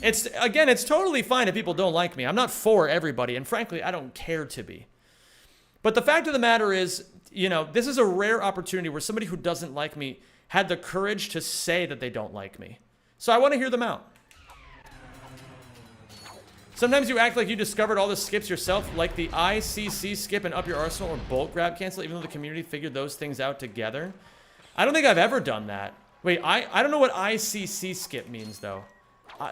Again, it's totally fine if people don't like me. I'm not for everybody, and frankly, I don't care to be. But the fact of the matter is, you know, this is a rare opportunity where somebody who doesn't like me had the courage to say that they don't like me. So I want to hear them out. Sometimes you act like you discovered all the skips yourself, like the ICC skip and Up Your Arsenal or Bolt Grab Cancel, even though the community figured those things out together. I don't think I've ever done that. Wait, I don't know what ICC skip means, though.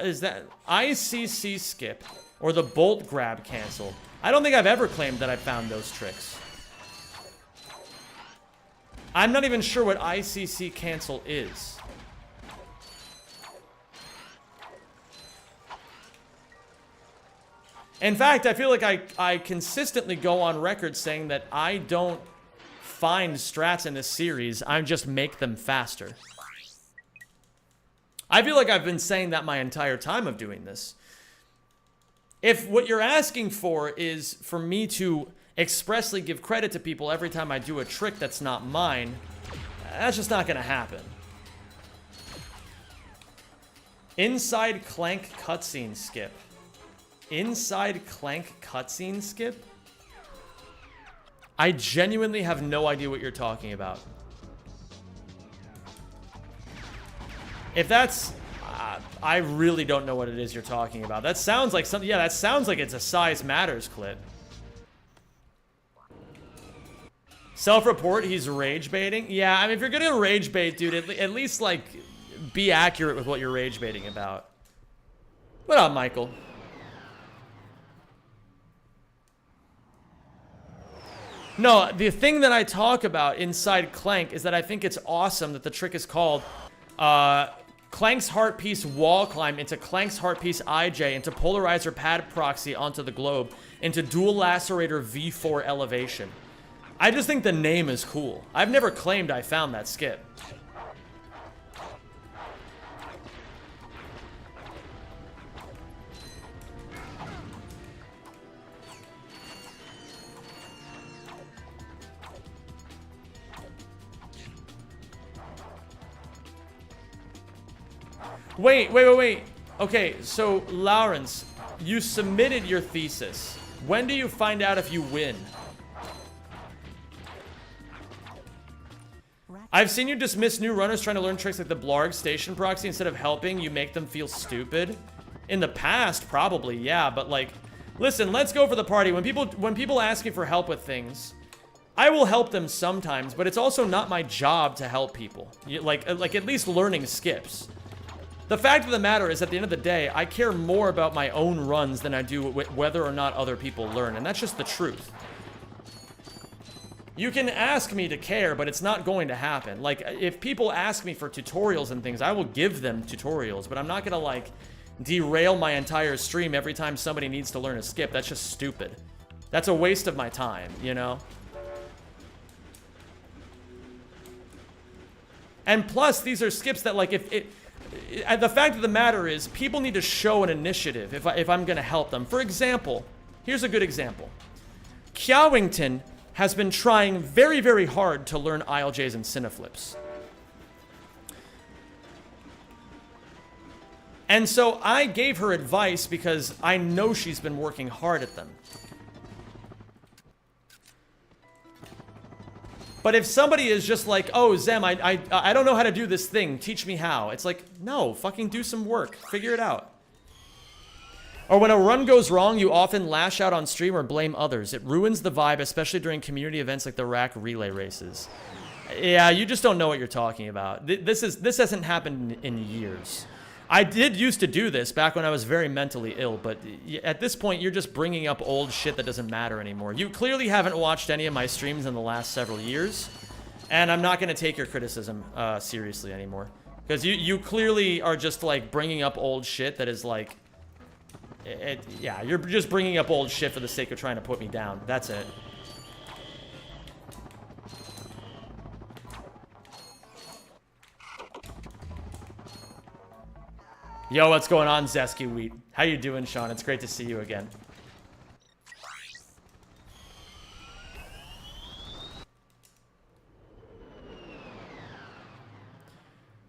Is that ICC skip or the Bolt Grab Cancel? I don't think I've ever claimed that I found those tricks. I'm not even sure what ICC Cancel is. In fact, I feel like I consistently go on record saying that I don't find strats in this series, I just make them faster. I feel like I've been saying that my entire time of doing this. If what you're asking for is for me to expressly give credit to people every time I do a trick that's not mine, that's just not gonna happen. Inside Clank cutscene skip. Inside Clank cutscene skip? I genuinely have no idea what you're talking about. If that's... I really don't know what it is you're talking about. That sounds like something... Yeah, that sounds like it's a size matters clip. Self-report, he's rage baiting? Yeah, I mean, if you're gonna rage bait, dude, at least, like, be accurate with what you're rage baiting about. What up, Michael? No, the thing that I talk about inside Clank is that I think it's awesome that the trick is called Clank's Heart Piece Wall Climb into Clank's Heart Piece IJ into Polarizer Pad Proxy onto the globe into Dual Lacerator V4 Elevation. I just think the name is cool. I've never claimed I found that skip. Wait. Okay, so, Lawrence, you submitted your thesis. When do you find out if you win? I've seen you dismiss new runners trying to learn tricks like the Blarg Station Proxy. Instead of helping, you make them feel stupid. In the past, probably, yeah, but like, listen, let's go for the party. When people ask me for help with things, I will help them sometimes, but it's also not my job to help people. Like at least learning skips. The fact of the matter is, at the end of the day, I care more about my own runs than I do whether or not other people learn, and that's just the truth. You can ask me to care, but it's not going to happen. Like, if people ask me for tutorials and things, I will give them tutorials, but I'm not gonna, like, derail my entire stream every time somebody needs to learn a skip. That's just stupid. That's a waste of my time, you know? And plus, these are skips that, like, the fact of the matter is, people need to show an initiative if I'm gonna help them. For example, here's a good example. Kyawington has been trying very, very hard to learn ILJs and Cineflips. And so I gave her advice because I know she's been working hard at them. But if somebody is just like, oh, Zem, I don't know how to do this thing, teach me how. It's like, no, fucking do some work. Figure it out. Or when a run goes wrong, you often lash out on stream or blame others. It ruins the vibe, especially during community events like the rack relay races. Yeah, you just don't know what you're talking about. This hasn't happened in years. I did used to do this back when I was very mentally ill, but at this point, you're just bringing up old shit that doesn't matter anymore. You clearly haven't watched any of my streams in the last several years, and I'm not going to take your criticism seriously anymore. Because you clearly are just, like, bringing up old shit that is, like... yeah, you're just bringing up old shit for the sake of trying to put me down. That's it. Yo, what's going on, Zesky Wheat? How you doing, Sean? It's great to see you again.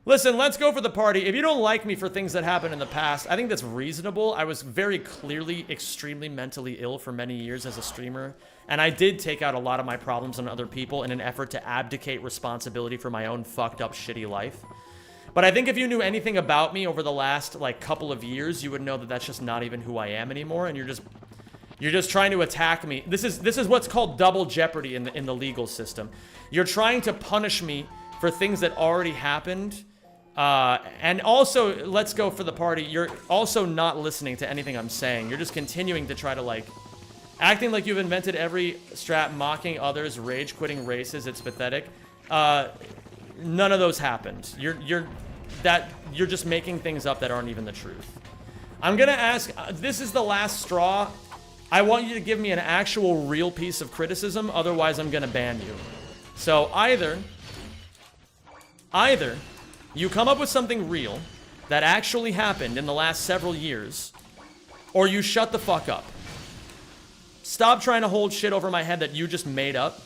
Listen, let's go for the party. If you don't like me for things that happened in the past, I think that's reasonable. I was very clearly extremely mentally ill for many years as a streamer, and I did take out a lot of my problems on other people in an effort to abdicate responsibility for my own fucked up, shitty life. But I think if you knew anything about me over the last, like, couple of years, you would know that that's just not even who I am anymore, and you're just trying to attack me. This is what's called double jeopardy in the legal system. You're trying to punish me for things that already happened, and also, let's go for the party. You're also not listening to anything I'm saying. You're just continuing to try to, like, acting like you've invented every strat, mocking others, rage-quitting races. It's pathetic. None of those happened. You're just making things up that aren't even the truth. I'm gonna ask, this is the last straw. I want you to give me an actual real piece of criticism, otherwise I'm gonna ban you. So either you come up with something real that actually happened in the last several years, or you shut the fuck up. Stop trying to hold shit over my head that you just made up.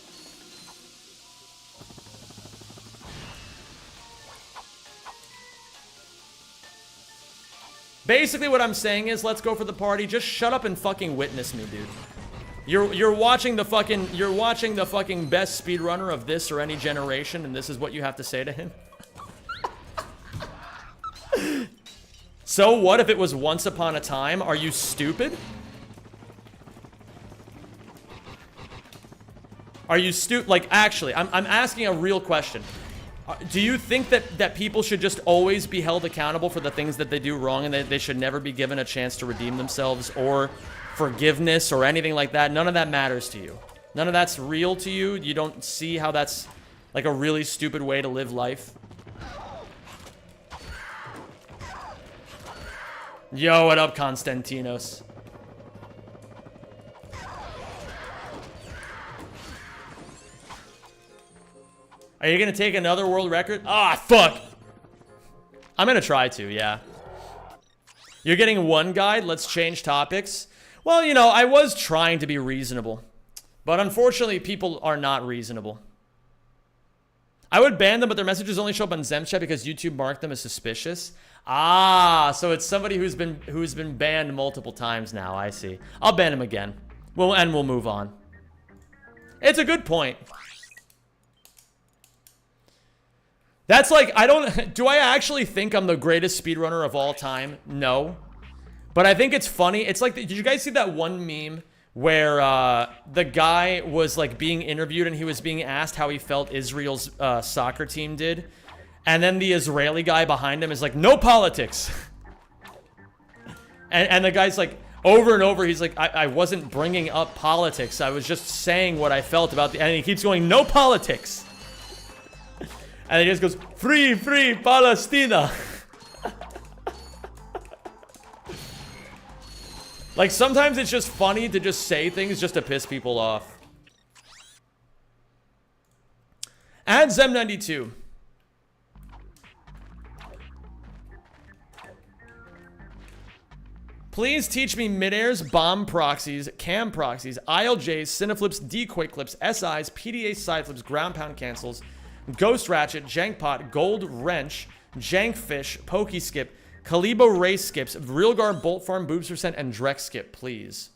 Basically what I'm saying is, let's go for the party. Just shut up and fucking witness me, dude. You're watching the fucking best speedrunner of this or any generation, and this is what you have to say to him. So what if it was once upon a time? Are you stupid? Are you stupid? Like, actually, I'm asking a real question. Do you think that people should just always be held accountable for the things that they do wrong, and that they should never be given a chance to redeem themselves or forgiveness or anything like that? None of that matters to you. None of that's real to you. You don't see how that's like a really stupid way to live life. Yo, what up, Konstantinos? Are you gonna take another world record? Ah, fuck! I'm gonna try to, yeah. You're getting one guide? Let's change topics. Well, you know, I was trying to be reasonable. But unfortunately, people are not reasonable. I would ban them, but their messages only show up on Zemchat because YouTube marked them as suspicious. Ah, so it's somebody who's been banned multiple times now, I see. I'll ban him again. We'll move on. It's a good point. That's like, do I actually think I'm the greatest speedrunner of all time? No. But I think it's funny. It's like, did you guys see that one meme where the guy was like being interviewed and he was being asked how he felt Israel's soccer team did? And then the Israeli guy behind him is like, no politics. and the guy's like, over and over, he's like, I wasn't bringing up politics. I was just saying what I felt about and he keeps going, no politics. And he just goes, free, free Palestina. Like, sometimes it's just funny to just say things just to piss people off. Add Zem92. Please teach me mid-airs, bomb proxies, cam proxies, ILJs, cineflips, decoy clips, SIs, PDA side flips, ground pound cancels, Ghost Ratchet, Jank Pot, Gold Wrench, Jank Fish, Pokey Skip, Kalibo Race Skips, Realgar Bolt Farm, Boobs Percent, and Drex Skip, please.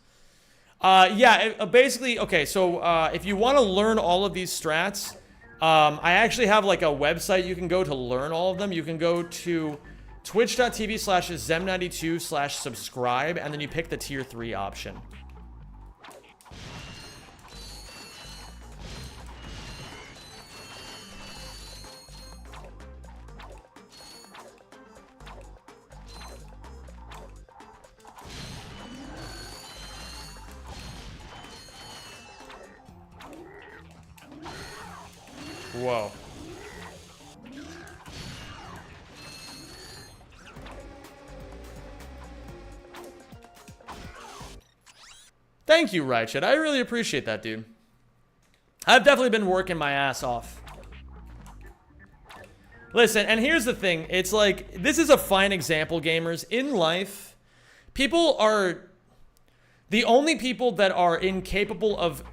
Yeah, basically, okay, so if you want to learn all of these strats, I actually have like a website you can go to learn all of them. You can go to twitch.tv/Zem92/subscribe, and then you pick the tier 3 option. Whoa. Thank you, Rightchet. I really appreciate that, dude. I've definitely been working my ass off. Listen, and here's the thing. It's like, this is a fine example, gamers. In life, people are... The only people that are incapable of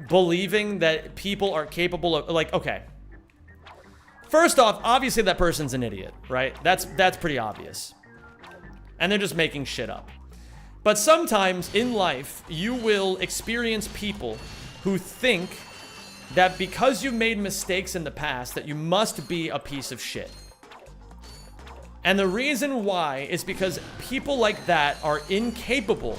believing that people are capable of... Like, okay. First off, obviously that person's an idiot, right? That's pretty obvious. And they're just making shit up. But sometimes in life, you will experience people who think that because you've made mistakes in the past, that you must be a piece of shit. And the reason why is because people like that are incapable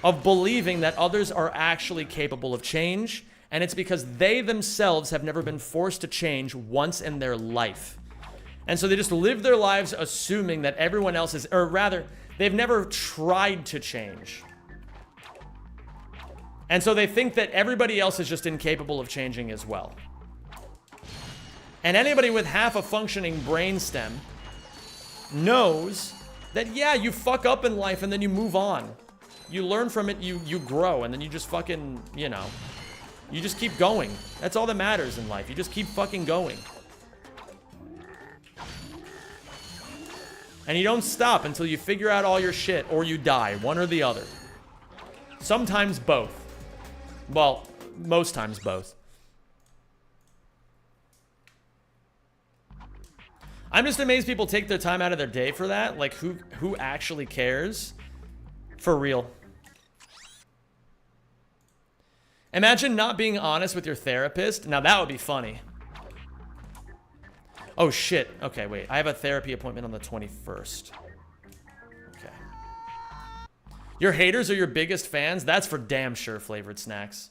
of believing that others are actually capable of change, and it's because they themselves have never been forced to change once in their life. And so they just live their lives assuming that everyone else is, or rather, they've never tried to change. And so they think that everybody else is just incapable of changing as well. And anybody with half a functioning brainstem knows that, yeah, you fuck up in life and then you move on. You learn from it, you grow, and then you just fucking, you know, you just keep going. That's all that matters in life. You just keep fucking going. And you don't stop until you figure out all your shit or you die, one or the other. Sometimes both. Well, most times both. I'm just amazed people take their time out of their day for that. Like, who actually cares? For real. Imagine not being honest with your therapist. Now, that would be funny. Oh, shit. Okay, wait. I have a therapy appointment on the 21st. Okay. Your haters are your biggest fans? That's for damn sure, Flavored Snacks.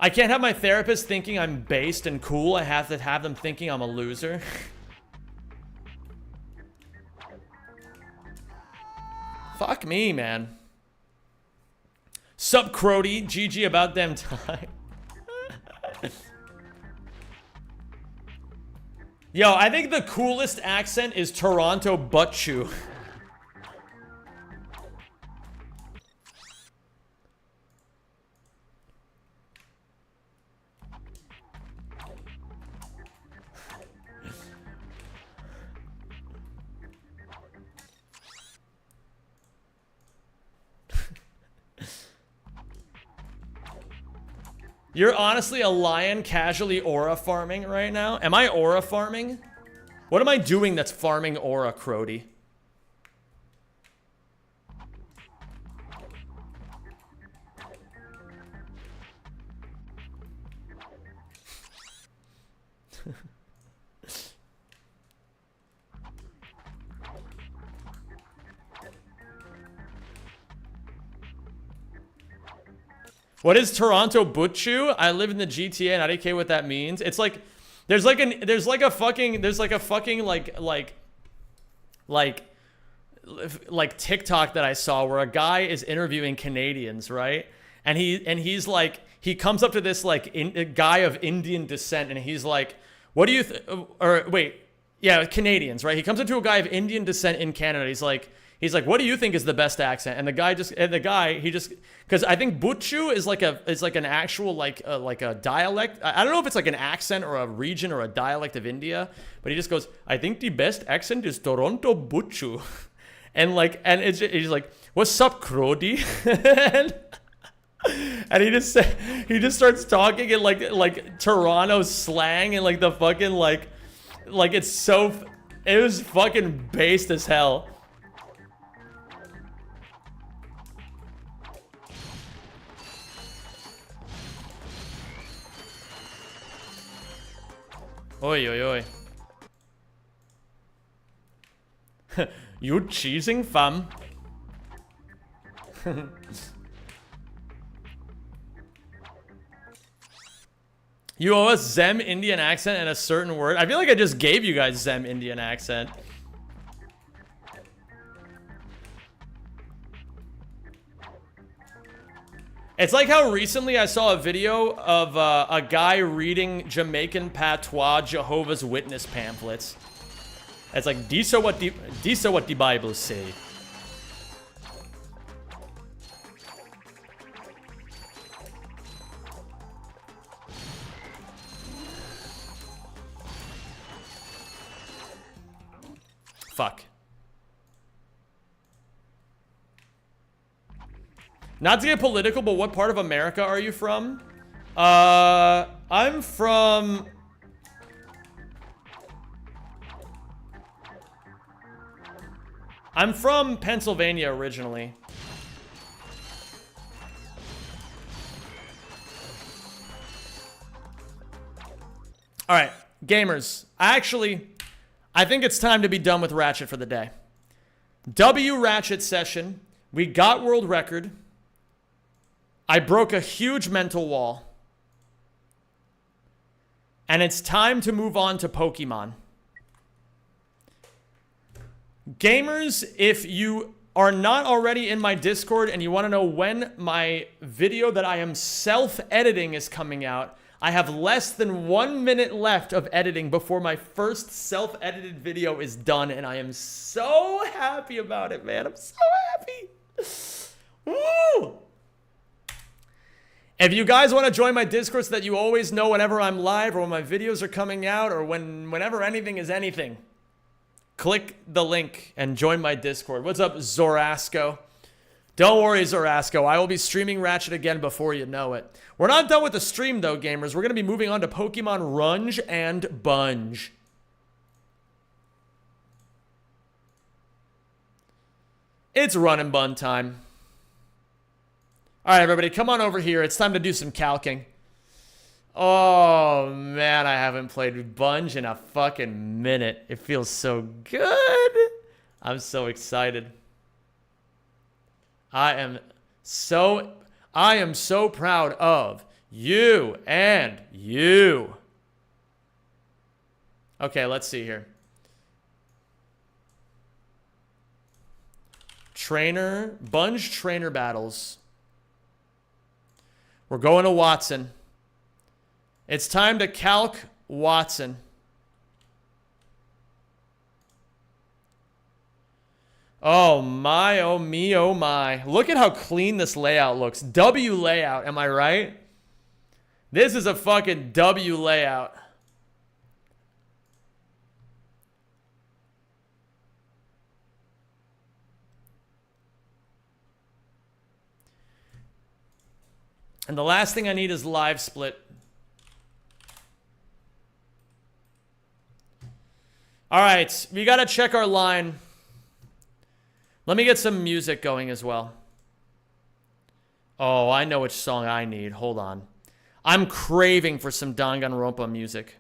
I can't have my therapist thinking I'm based and cool. I have to have them thinking I'm a loser. Fuck me, man. Sup, Crody? GG about them time. Yo, I think the coolest accent is Toronto butt chew. You're honestly a lion casually aura farming right now? Am I aura farming? What am I doing that's farming aura, Crody? What is Toronto Butchu? I live in the GTA and I don't care what that means. It's like there's like a fucking TikTok that I saw where a guy is interviewing Canadians, right? And he's like, he comes up to this like a guy of Indian descent and he's like, what do you Canadians, right? He comes up to a guy of Indian descent in Canada. He's like, what do you think is the best accent? And the guy because I think Butchu is like an actual like a dialect. I don't know if it's like an accent or a region or a dialect of India, but he just goes, I think the best accent is Toronto Butchu. And he's like, what's up, Crody? And he just starts talking in like Toronto slang and like the fucking like it was fucking based as hell. Oi, oi, oi. You cheesing, fam? You owe us Zem Indian accent and a certain word. I feel like I just gave you guys Zem Indian accent. It's like how recently I saw a video of a guy reading Jamaican patois Jehovah's Witness pamphlets. It's like, these are what the Bible say. Fuck. Not to get political, but what part of America are you from? I'm from... Pennsylvania originally. Alright, gamers. I think it's time to be done with Ratchet for the day. W Ratchet session. We got world record. I broke a huge mental wall. And it's time to move on to Pokemon. Gamers, if you are not already in my Discord and you want to know when my video that I am self-editing is coming out, I have less than 1 minute left of editing before my first self-edited video is done, and I am so happy about it, man. I'm so happy. Woo! If you guys want to join my Discord so that you always know whenever I'm live or when my videos are coming out or whenever anything is anything, click the link and join my Discord. What's up, Zorasco? Don't worry, Zorasco. I will be streaming Ratchet again before you know it. We're not done with the stream, though, gamers. We're going to be moving on to Pokemon Runge and Bunge. It's run and bun time. All right, everybody, come on over here. It's time to do some calking. Oh, man, I haven't played Bunge in a fucking minute. It feels so good. I'm so excited. I am so proud of you and you. Okay, let's see here. Bunge trainer battles. We're going to WATTSON. It's time to calc WATTSON. Oh my, oh me, oh my. Look at how clean this layout looks. W layout, am I right? This is a fucking W layout. And the last thing I need is live split. All right, we gotta check our line. Let me get some music going as well. Oh, I know which song I need. Hold on. I'm craving for some Danganronpa music.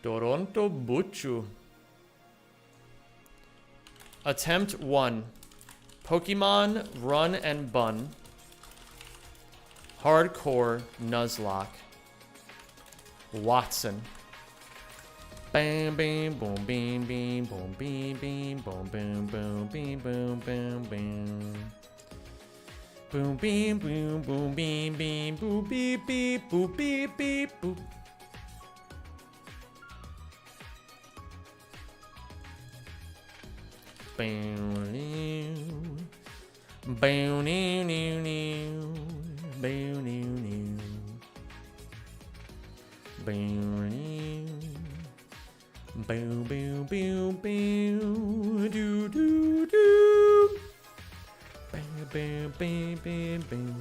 Toronto Buchu. Attempt 1. Pokemon Run and Bun. Hardcore Nuzlocke. WATTSON. Bam, bam, boom, beam, beam, boom, beam, beam, boom, boom, boom, beam, boom, boom, boom. Boom, beam, boom, boom, beam, beam, boom, beep, beep, boop, beep, beep, boop. Bam, bam, new, new, new, bam, new, new, bam, new. Boom, boom, boom, boom, do, do, do. Bam, bam, bam, bam, bam.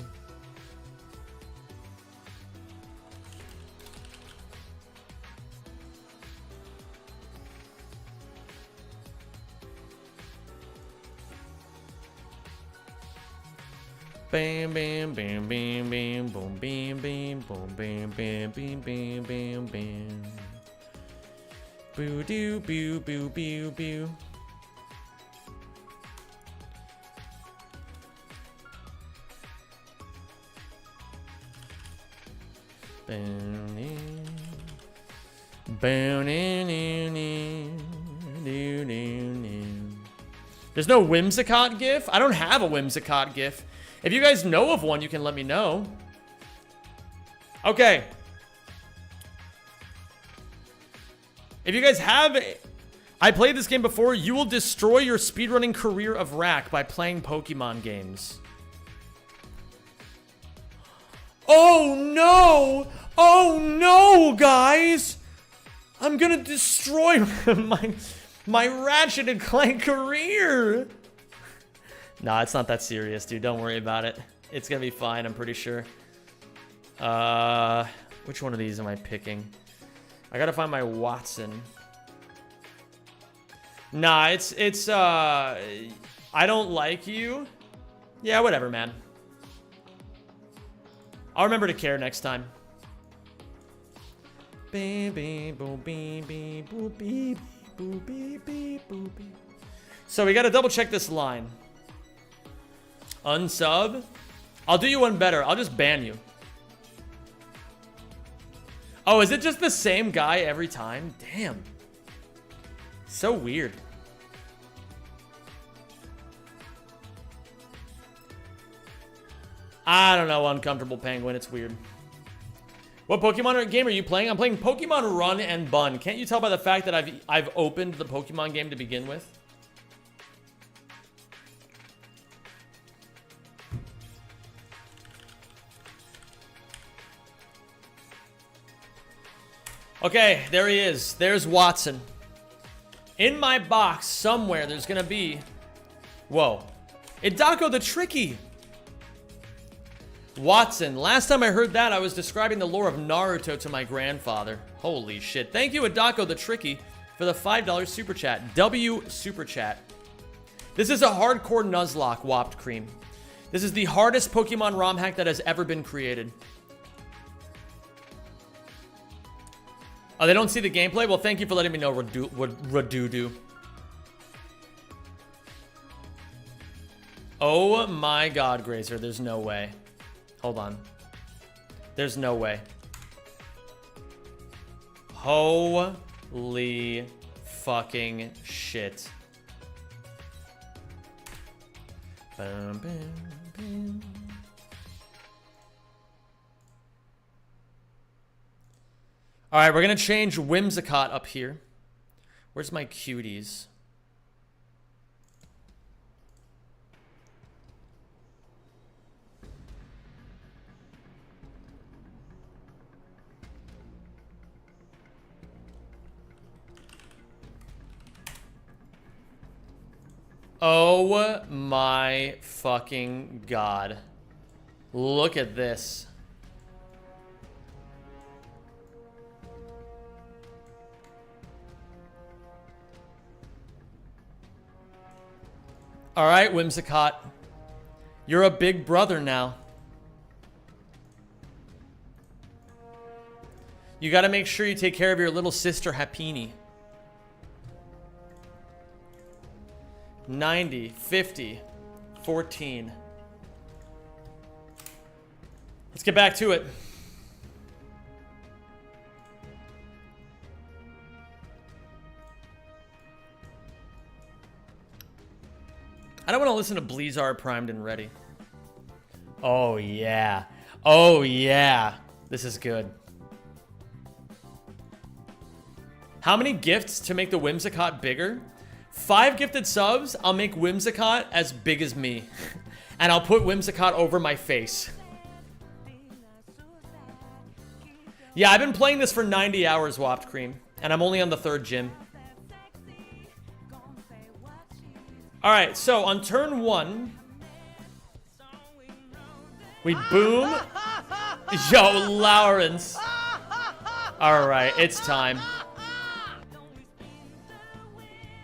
Bam, bam, bam, bam, bam, boom, bam, bam, boom, bam, bam, bam, bam, bam, bam. Boo doo boo boo boo boo. There's no Whimsicott GIF? I don't have a Whimsicott GIF. If you guys know of one, you can let me know. Okay. If you guys have... I played this game before. You will destroy your speedrunning career of Rack by playing Pokemon games. Oh no! Oh no, guys! I'm gonna destroy my Ratchet and Clank career! Nah, it's not that serious, dude. Don't worry about it. It's gonna be fine, I'm pretty sure. Which one of these am I picking? I gotta find my WATTSON. Nah, it's I don't like you. Yeah, whatever, man. I'll remember to care next time. So we gotta double check this line. Unsub? I'll do you one better. I'll just ban you. Oh, is it just the same guy every time? Damn. So weird. I don't know, Uncomfortable Penguin. It's weird. What Pokemon game are you playing? I'm playing Pokemon Run and Bun. Can't you tell by the fact that I've opened the Pokemon game to begin with? Okay, there he is. There's WATTSON. In my box, somewhere, there's gonna be... Whoa. Hidako the Tricky! WATTSON. Last time I heard that, I was describing the lore of Naruto to my grandfather. Holy shit. Thank you, Hidako the Tricky, for the $5 super chat. W super chat. This is a hardcore Nuzlocke Whopped Cream. This is the hardest Pokemon ROM hack that has ever been created. Oh, they don't see the gameplay? Well, thank you for letting me know, Radudu. Oh my god, Grazer. There's no way. Hold on. There's no way. Holy fucking shit. Bum, bum, bum. All right, we're going to change Whimsicott up here. Where's my cuties? Oh my fucking god. Look at this. All right, Whimsicott. You're a big brother now. You gotta make sure you take care of your little sister, Happini. 90, 50, 14. Let's get back to it. I don't want to listen to Blizzard Primed and Ready. Oh, yeah. Oh, yeah. This is good. How many gifts to make the Whimsicott bigger? 5 gifted subs, I'll make Whimsicott as big as me. And I'll put Whimsicott over my face. Yeah, I've been playing this for 90 hours, Whopped Cream. And I'm only on the 3rd gym. Alright, so on turn 1, we boom. Yo, Lawrence. Alright, it's time.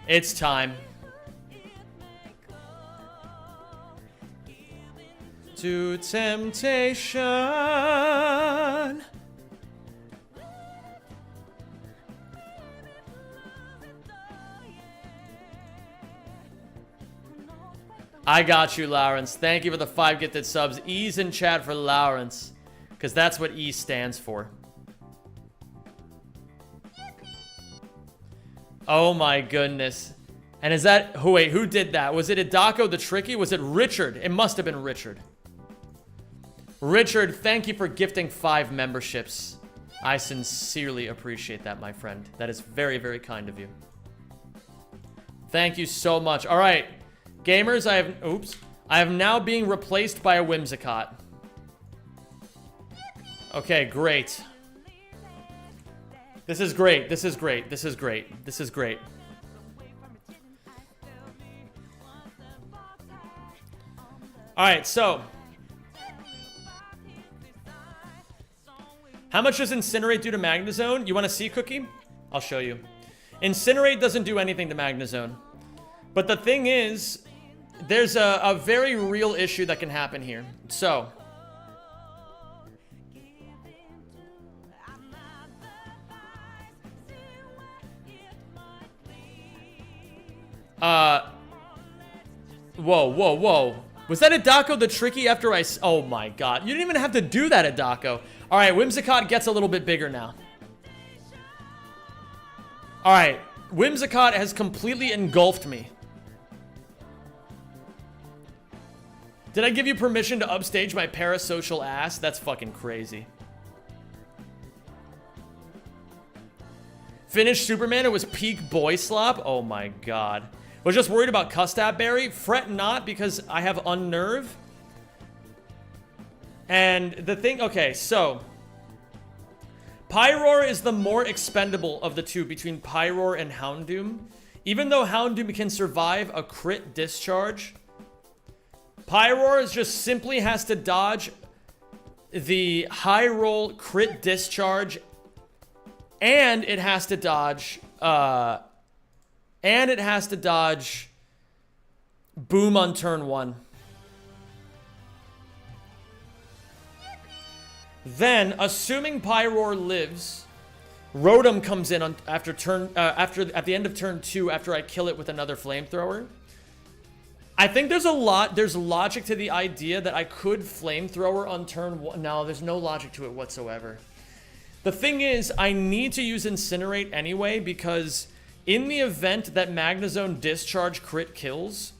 It's time. To temptation. I got you, Lawrence. Thank you for the 5 gifted subs. E's in chat for Lawrence, because that's what E stands for. Oh my goodness. And is that... Oh, wait, who did that? Was it Hidako the Tricky? Was it Richard? It must have been Richard. Richard, thank you for gifting 5 memberships. I sincerely appreciate that, my friend. That is very, very kind of you. Thank you so much. All right. Gamers, I have... Oops. I am now being replaced by a Whimsicott. Okay, great. This is great. This is great. This is great. This is great. Alright, so. How much does Incinerate do to Magnezone? You want to see, Cookie? I'll show you. Incinerate doesn't do anything to Magnezone. But the thing is, there's a very real issue that can happen here. So. Whoa, whoa, whoa. Was that Hidako the Tricky after I... Oh my god. You didn't even have to do that, Hidako. Alright, Whimsicott gets a little bit bigger now. Alright. Whimsicott has completely engulfed me. Did I give you permission to upstage my parasocial ass? That's fucking crazy. Finished Superman, it was peak boy slop. Oh my god. Was just worried about Custap Berry. Fret not, because I have Unnerve. And the thing... Okay, so... Pyroar is the more expendable of the two between Pyroar and Houndoom. Even though Houndoom can survive a crit discharge, Pyroar just simply has to dodge the high roll crit discharge, and it has to dodge... And it has to dodge Boom on turn 1. Then, assuming Pyroar lives, Rotom comes in on at the end of turn 2 after I kill it with another flamethrower. I think there's logic to the idea that I could flamethrower on turn 1. No, there's no logic to it whatsoever. The thing is, I need to use Incinerate anyway, because in the event that Magnezone discharge crit kills,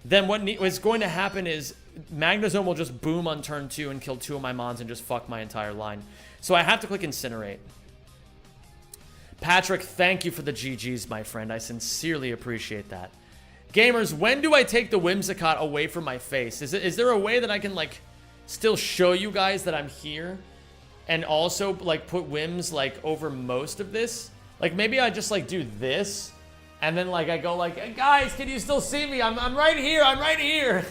then what's going to happen is Magnezone will just boom on turn 2 and kill 2 of my mons and just fuck my entire line. So I have to click Incinerate. Patrick, thank you for the GGs, my friend. I sincerely appreciate that. Gamers, when do I take the Whimsicott away from my face? Is there a way that I can, like, still show you guys that I'm here? And also, like, put Whims, like, over most of this? Like, maybe I just, like, do this, and then, like, I go, like, hey, guys, can you still see me? I'm right here. I'm right here.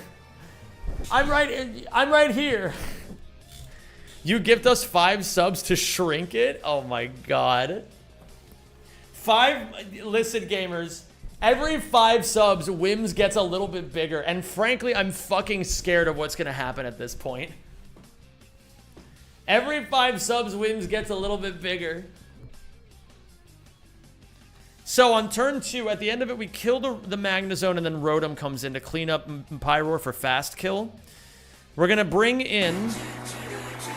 I'm right here. You gift us 5 subs to shrink it? Oh, my God. 5... Listen, gamers. Every 5 subs, Whims gets a little bit bigger, and frankly, I'm fucking scared of what's gonna happen at this point. Every 5 subs, Whims gets a little bit bigger. So on turn 2, at the end of it, we kill the Magnezone, and then Rotom comes in to clean up Pyroar for fast kill. We're gonna bring in...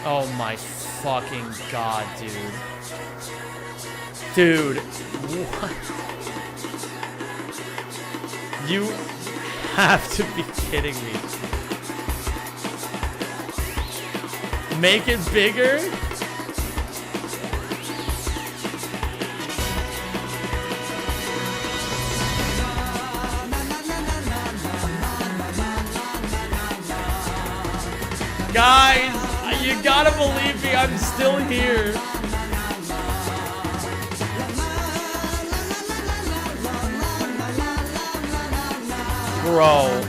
Oh my fucking god, dude. Dude. What? You have to be kidding me. Make it bigger? Guys, you gotta believe me, I'm still here. Bro.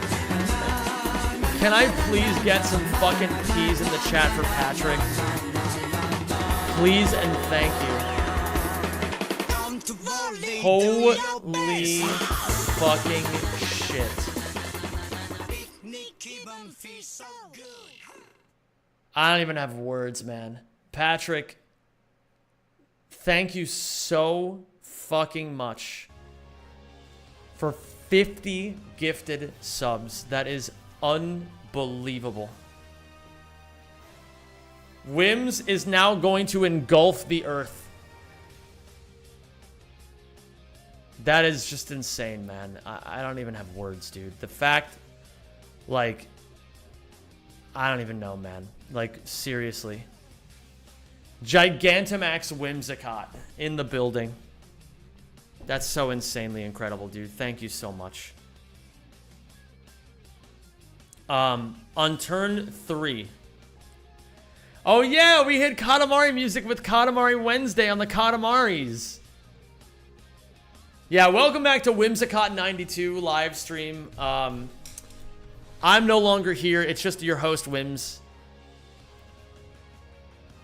Can I please get some fucking peas in the chat for Patrick? Please and thank you. Holy fucking shit. I don't even have words, man. Patrick, thank you so fucking much for 50 gifted subs. That is unbelievable. Whims is now going to engulf the earth. That is just insane, man. I don't even have words, dude. The fact, like, I don't even know, man. Like, seriously. Gigantamax Whimsicott in the building. That's so insanely incredible, dude. Thank you so much. On turn 3. Oh yeah, we hit Katamari music with Katamari Wednesday on the Katamaris. Yeah, welcome back to Whimsicott92 live stream. I'm no longer here. It's just your host, Whims.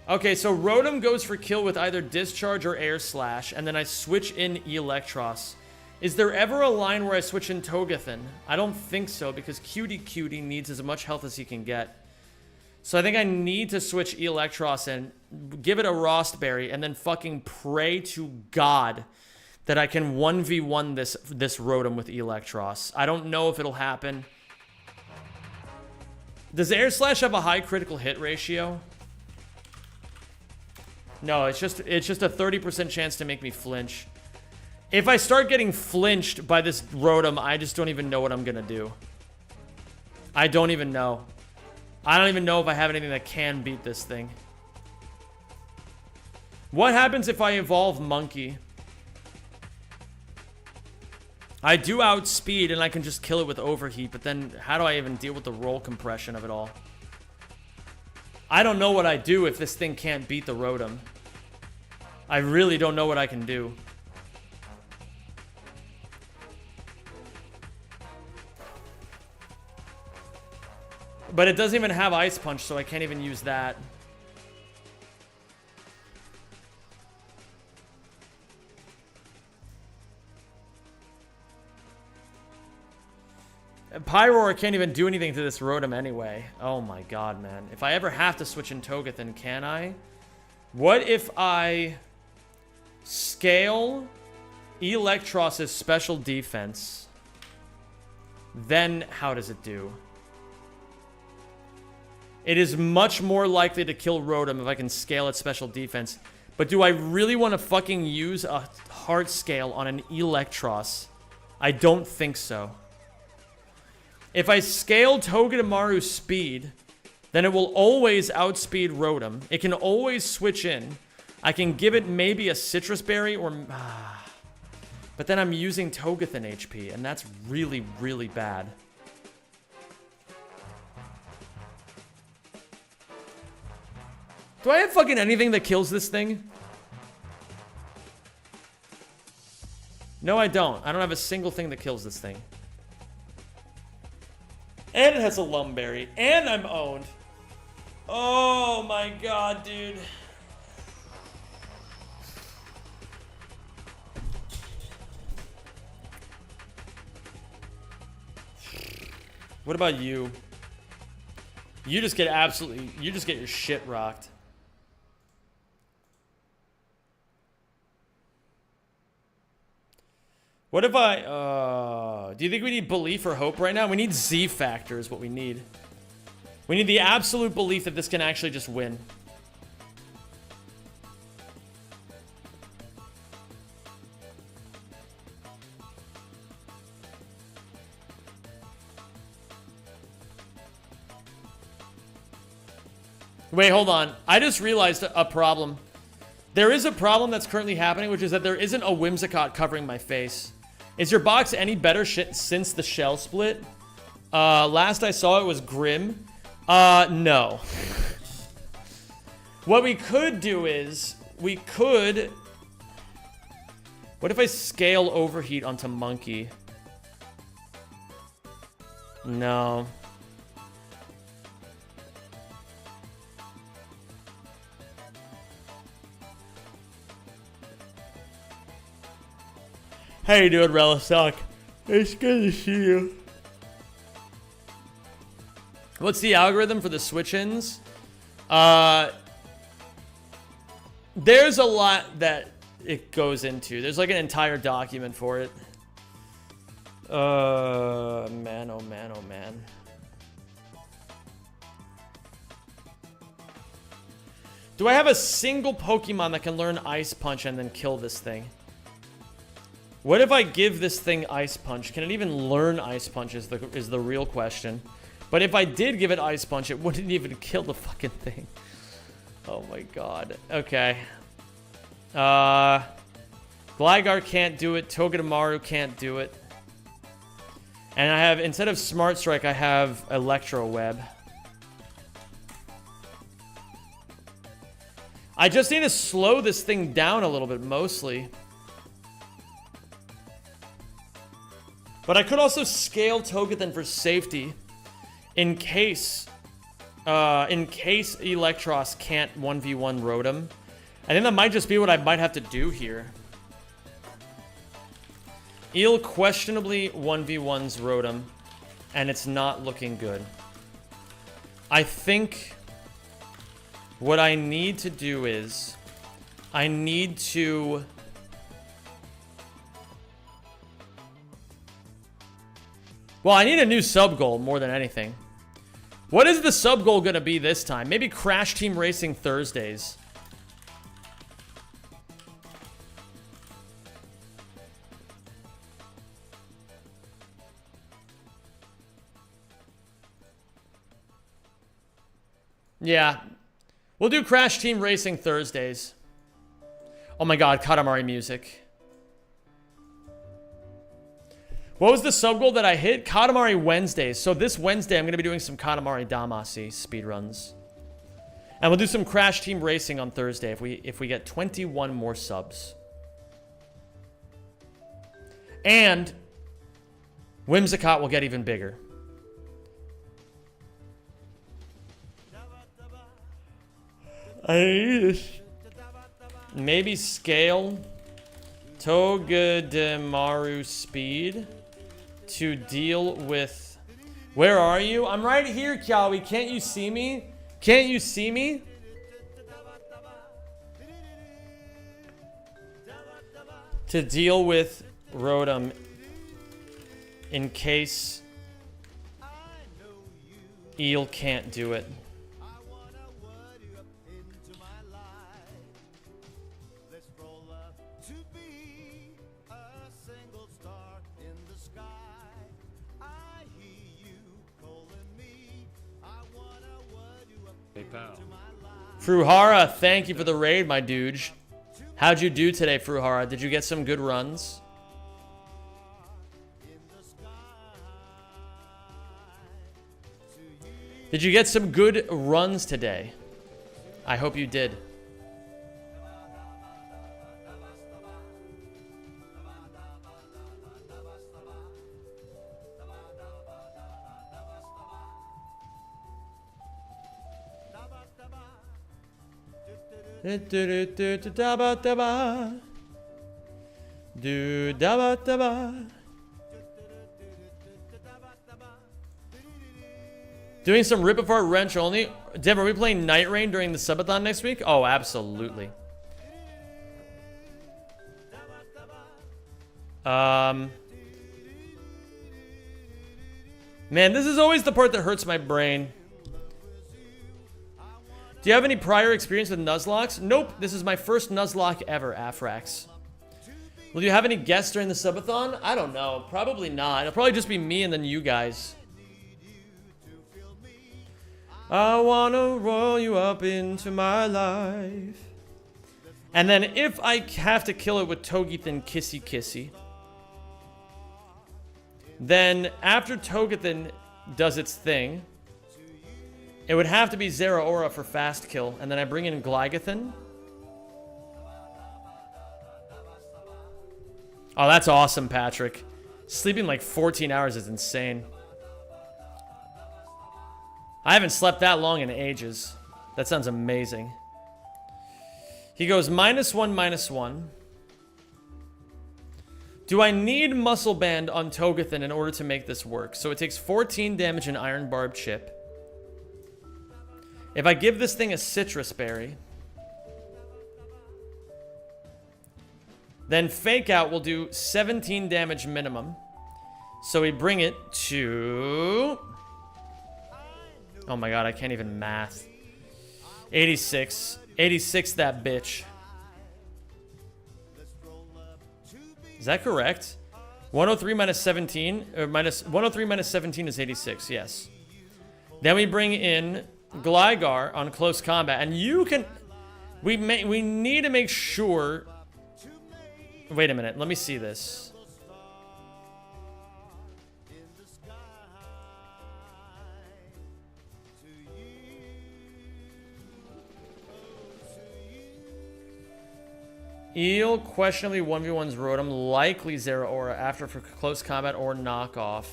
Okay, so Rotom goes for kill with either Discharge or Air Slash, and then I switch in Electros. Is there ever a line where I switch in Togethan? I don't think so, because Cutie needs as much health as he can get. So I think I need to switch Electros and give it a Rostberry, and then fucking pray to God that I can 1v1 this Rotom with Electros. I don't know if it'll happen. Does Air Slash have a high critical hit ratio? No, it's just a 30% chance to make me flinch. If I start getting flinched by this Rotom, I just don't even know what I'm gonna do. I don't even know. I don't even know if I have anything that can beat this thing. What happens if I evolve Monkey? I do outspeed and I can just kill it with Overheat, but then how do I even deal with the roll compression of it all? I don't know what I do if this thing can't beat the Rotom. I really don't know what I can do. But it doesn't even have Ice Punch, so I can't even use that. Pyroar can't even do anything to this Rotom anyway. Oh my god, man. If I ever have to switch in Togethan, can I? What if I scale Electros' special defense? Then how does it do? It is much more likely to kill Rotom if I can scale its special defense. But do I really want to fucking use a heart scale on an Electros? I don't think so. If I scale Togedemaru's speed, then it will always outspeed Rotom. It can always switch in. I can give it maybe a Citrus Berry or... but then I'm using Togethan HP, and that's really, really bad. Do I have fucking anything that kills this thing? No, I don't. I don't have a single thing that kills this thing. And it has a Lumberry. And I'm owned. Oh my god, dude. What about you? You just get absolutely... You just get your shit rocked. What if I, do you think we need belief or hope right now? We need Z factor is what we need. We need the absolute belief that this can actually just win. Wait, hold on. I just realized a problem. There is a problem that's currently happening, which is that there isn't a Whimsicott covering my face. Is your box any better shit since the shell split? Last I saw it was grim. No. What we could do is, we could... What if I scale Overheat onto Monkey? No. How you doing, Relistock? It's good to see you. What's the algorithm for the switch-ins? There's a lot that it goes into. There's like an entire document for it. Man, oh man, oh man. Do I have a single Pokemon that can learn Ice Punch and then kill this thing? What if I give this thing Ice Punch? Can it even learn Ice Punch is the real question. But if I did give it Ice Punch, it wouldn't even kill the fucking thing. Oh my god. Okay. Gligar can't do it. Togedemaru can't do it. And I have, instead of Smart Strike, I have Electro Web. I just need to slow this thing down a little bit, mostly. But I could also scale Togeton for safety in case Electros can't 1v1 Rotom. I think that might just be what I might have to do here. Eel questionably 1v1's Rotom, and it's not looking good. I think what I need to do is I need to... Well, I need a new sub-goal more than anything. What is the sub-goal going to be this time? Maybe Crash Team Racing Thursdays. Yeah. We'll do Crash Team Racing Thursdays. Oh my god, Katamari music. What was the sub-goal that I hit? Katamari Wednesdays. So this Wednesday, I'm going to be doing some Katamari Damacy speedruns. And we'll do some Crash Team Racing on Thursday if we get 21 more subs. And Whimsicott will get even bigger. Maybe scale Togedemaru speed to deal with... Where are you? I'm right here, Kiawi. Can't you see me? Can't you see me? To deal with Rotom in case Eel can't do it. Fruhara, thank you for the raid, my dude. How'd you do today, Fruhara? Did you get some good runs? Did you get some good runs today? I hope you did. Doing some Rip Apart Wrench only. Dev, are we playing Night Rain during the subathon next week? Oh, absolutely. Man, this is always the part that hurts my brain. Do you have any prior experience with Nuzlocks? Nope, this is my first Nuzlocke ever, Afrax. Will you have any guests during the subathon? I don't know. Probably not. It'll probably just be me and then you guys. I wanna roll you up into my life. And then if I have to kill it with Togeton Kissy Kissy, then after Togeton does its thing, it would have to be Zeraora for fast kill, and then I bring in Gligathan. Oh, that's awesome, Patrick. Sleeping like 14 hours is insane. I haven't slept that long in ages. That sounds amazing. He goes -1, -1. Do I need Muscle Band on Togeton in order to make this work? So it takes 14 damage in Iron Barb Chip. If I give this thing a Citrus Berry, then Fake Out will do 17 damage minimum. So we bring it to... Oh my god, I can't even math. 86. 86 that bitch. Is that correct? 103 minus 17, or minus 103 minus 17 is 86, yes. Then we bring in Gligar on close combat, and you can, we need to make sure, wait a minute, let me see this. Eel questionably 1v1's Rotom, likely Zero Aura after for close combat or knockoff.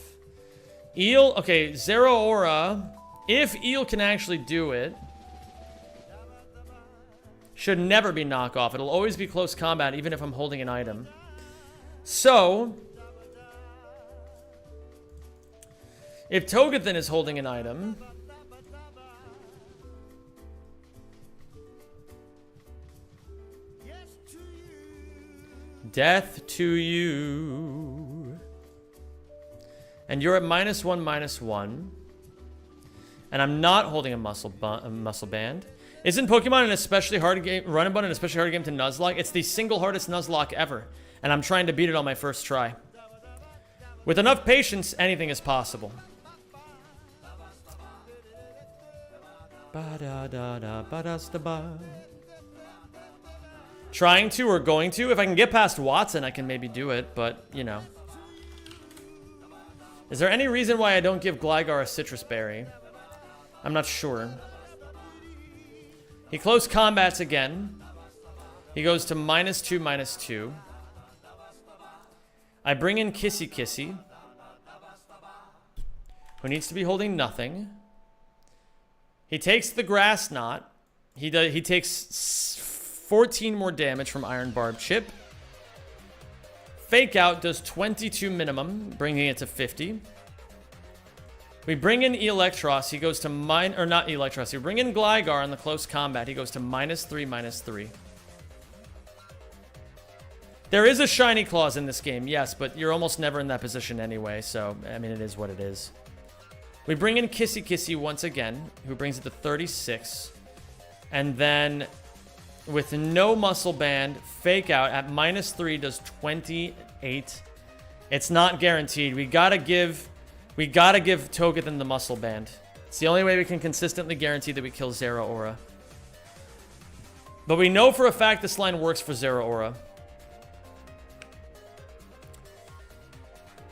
Eel, okay, Zero Aura, if Eel can actually do it, should never be knockoff. It'll always be close combat even if I'm holding an item. So, if Togethan is holding an item, death to you. And you're at -1/-1. And I'm not holding a muscle band. Isn't Pokemon an especially hard game, Runabout an especially hard game to Nuzlocke? It's the single hardest Nuzlocke ever. And I'm trying to beat it on my first try. With enough patience, anything is possible. Ba-da-da-da-ba-da-sta-ba. Trying to or going to? If I can get past WATTSON, I can maybe do it, but, you know. Is there any reason why I don't give Gligar a Citrus Berry? I'm not sure. He close combats again. He goes to -2/-2. I bring in Kissy Kissy, who needs to be holding nothing. He takes the Grass Knot. He takes 14 more damage from Iron Barb Chip. Fake Out does 22 minimum, bringing it to 50. We bring in Electros. He goes to not Electros. We bring in Gligar on the close combat. He goes to -3/-3. There is a Shiny Claws in this game, yes, but you're almost never in that position anyway, so, I mean, it is what it is. We bring in Kissy Kissy once again, who brings it to 36. And then, with no Muscle Band, Fake Out at -3 does 28. It's not guaranteed. We gotta give Togethan the Muscle Band. It's the only way we can consistently guarantee that we kill Zero Aura. But we know for a fact this line works for Zero Aura.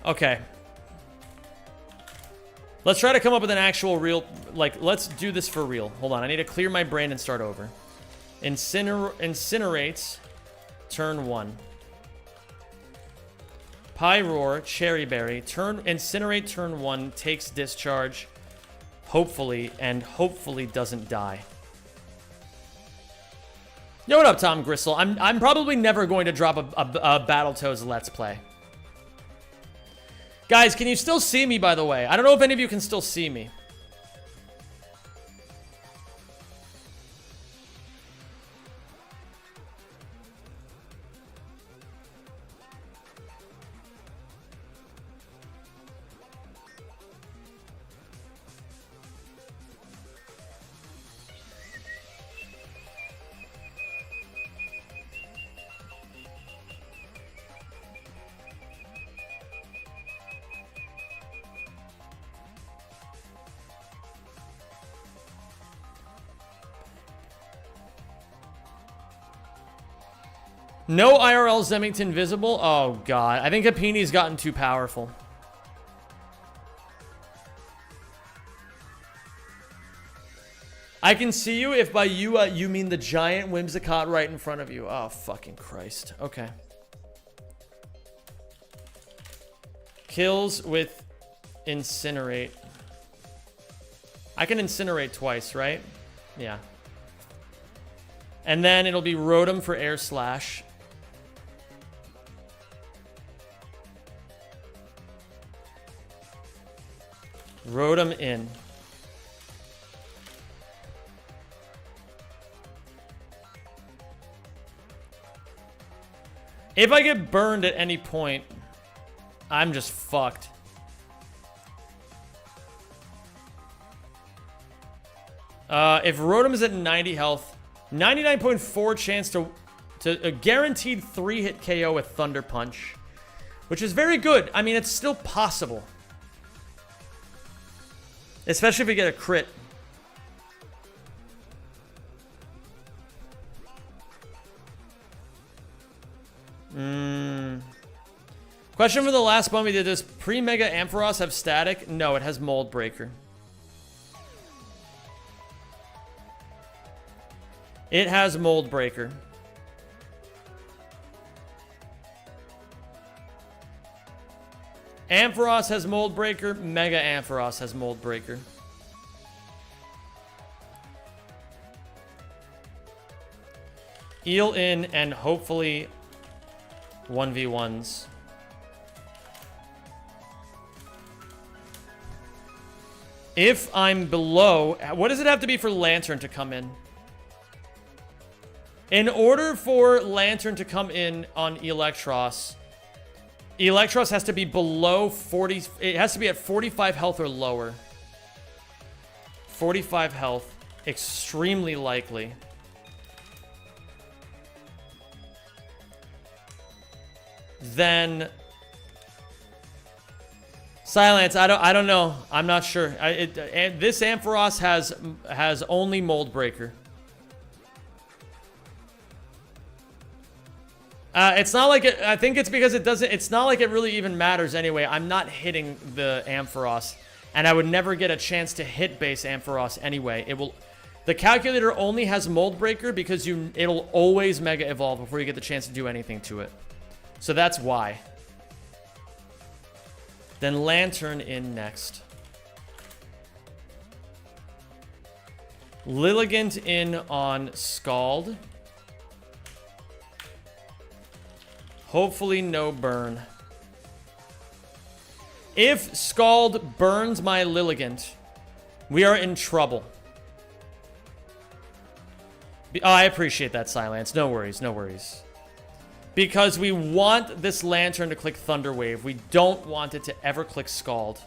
Okay. Let's try to come up with an actual real, like, let's do this for real. Hold on, I need to clear my brain and start over. Incinerate, turn 1. Pyroar, Cherry Berry, Incinerate turn 1, takes Discharge, hopefully, and hopefully doesn't die. Yo, what up, Tom Gristle? I'm probably never going to drop a Battletoads Let's Play. Guys, can you still see me, by the way? I don't know if any of you can still see me. No IRL Zemmington visible? Oh, God. I think Hapini's gotten too powerful. I can see you if by you, you mean the giant Whimsicott right in front of you. Oh, fucking Christ. Okay. Kills with Incinerate. I can Incinerate twice, right? Yeah. And then it'll be Rotom for Air Slash. Rotom in. If I get burned at any point, I'm just fucked. If Rotom is at 90 health, 99.4 chance to a guaranteed 3-hit KO with Thunder Punch. which is very good. I mean, it's still possible. Especially if we get a crit. Question for the last one we did. Does pre-Mega Ampharos have static? No, it has Mold Breaker. It has Mold Breaker. Ampharos has Mold Breaker. Mega Ampharos has Mold Breaker. Eel in and hopefully 1v1s. If I'm below, what does it have to be for Lantern to come in? In order for Lantern to come in on Electros, Electros has to be below 40. It has to be at 45 health or lower. 45 health, extremely likely. Then Silence, I don't know. I'm not sure. This Ampharos has only Mold Breaker. It's not like it. I think it's because it doesn't. It's not like it really even matters anyway. I'm not hitting the Ampharos, and I would never get a chance to hit base Ampharos anyway. It will. The calculator only has Mold Breaker because it'll always Mega Evolve before you get the chance to do anything to it. So that's why. Then Lantern in next. Lilligant in on Scald. Hopefully no burn. If Scald burns my Lilligant, we are in trouble. Oh, I appreciate that, Silence. No worries, no worries. Because we want this Lantern to click Thunder Wave. We don't want it to ever click Scald.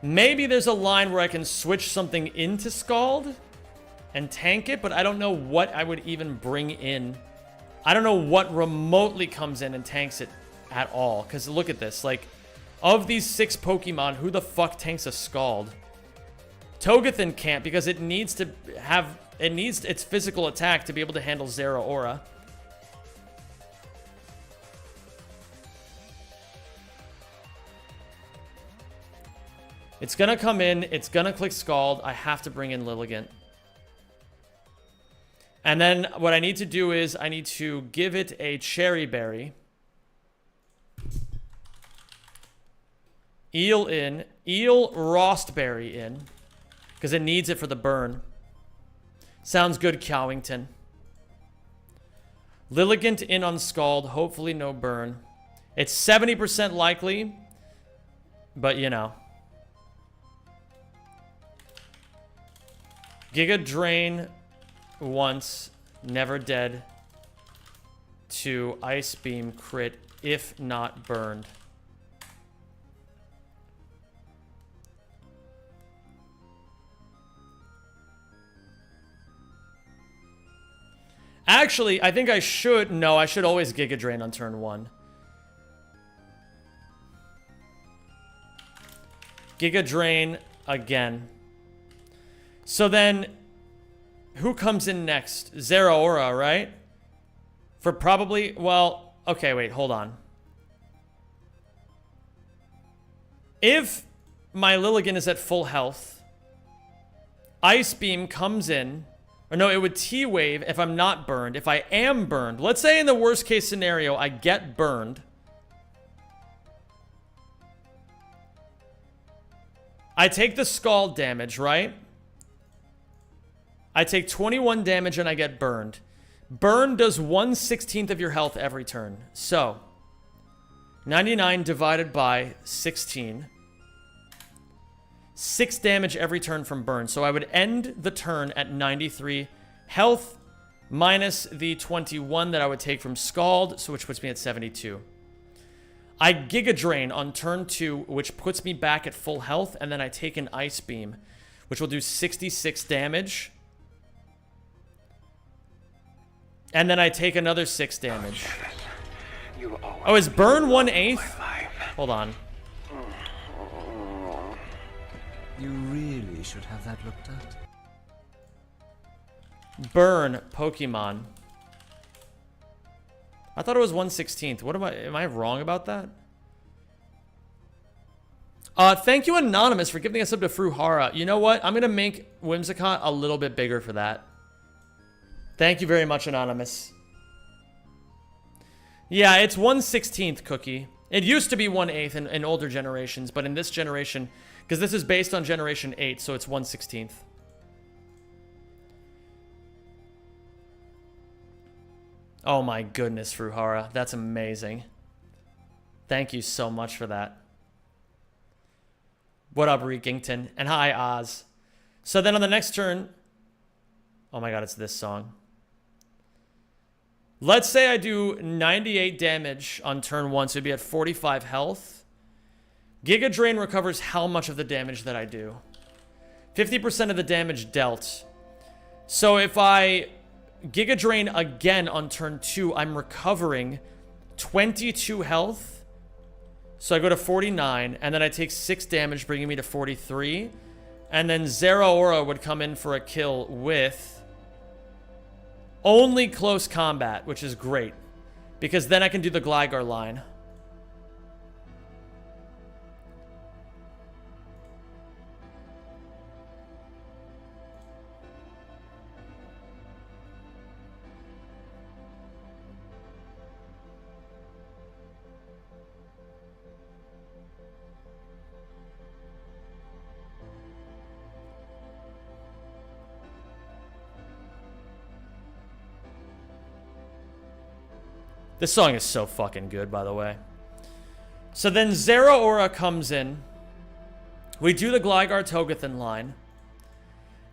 Maybe there's a line where I can switch something into Scald and tank it, but I don't know what I would even bring in. I don't know what remotely comes in and tanks it at all. Because look at this. Like, of these 6 Pokemon, who the fuck tanks a Scald? Togethan can't because it needs to have... It needs its physical attack to be able to handle Zeraora. It's gonna come in. It's gonna click Scald. I have to bring in Lilligant. And then what I need to do is I need to give it a Cherry Berry. Eel in. Eel Rostberry in. Because it needs it for the burn. Sounds good, Cowington. Lilligant in on Scald. Hopefully no burn. It's 70% likely. But, you know. Giga Drain once. Never dead. 2. Ice Beam crit. If not burned. Actually, I think I should... No, I should always Giga Drain on turn 1. Giga Drain again. So then, who comes in next? Zeraora, right? For probably... Well, okay, wait, hold on. If my Lilligant is at full health, Ice Beam comes in... Or no, it would T-Wave if I'm not burned. If I am burned, let's say in the worst case scenario, I get burned. I take the Scald damage, right? I take 21 damage and I get burned. Burn does 1/16 of your health every turn. So, 99 divided by 16. 6 damage every turn from burn. So I would end the turn at 93 health minus the 21 that I would take from Scald, so which puts me at 72. I Giga Drain on turn 2, which puts me back at full health, and then I take an Ice Beam, which will do 66 damage. And then I take another 6 damage. You always Oh, is burn 1/8? Hold on. You really should have that looked at. Burn Pokemon. I thought it was 1/16. What am I wrong about that? Thank you, Anonymous, for giving us up to Fruhara. You know what? I'm going to make Whimsicott a little bit bigger for that. Thank you very much, Anonymous. Yeah, it's 1/16 Cookie. It used to be 1/8 in older generations, but in this generation, because this is based on Generation 8, so it's 1/16. Oh my goodness, Fruhara. That's amazing. Thank you so much for that. What up, Reekington? And hi, Oz. So then on the next turn... Oh my god, it's this song. Let's say I do 98 damage on turn 1, so it'd be at 45 health. Giga Drain recovers how much of the damage that I do? 50% of the damage dealt. So if I Giga Drain again on turn 2, I'm recovering 22 health. So I go to 49, and then I take 6 damage, bringing me to 43. And then Zeraora would come in for a kill with only close combat, which is great. Because then I can do the Gligar line. This song is so fucking good, by the way. So then Zeraora comes in. We do the Gligar Togethan line.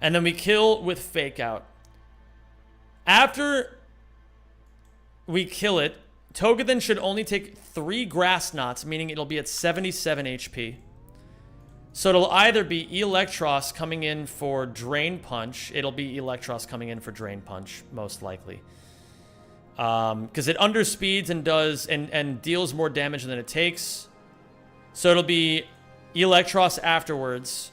And then we kill with Fake Out. After we kill it, Togethan should only take 3 Grass Knots, meaning it'll be at 77 HP. So it'll either be Electros coming in for Drain Punch. It'll be Electros coming in for Drain Punch, most likely. Because it underspeeds and does and deals more damage than it takes. So it'll be Electros afterwards.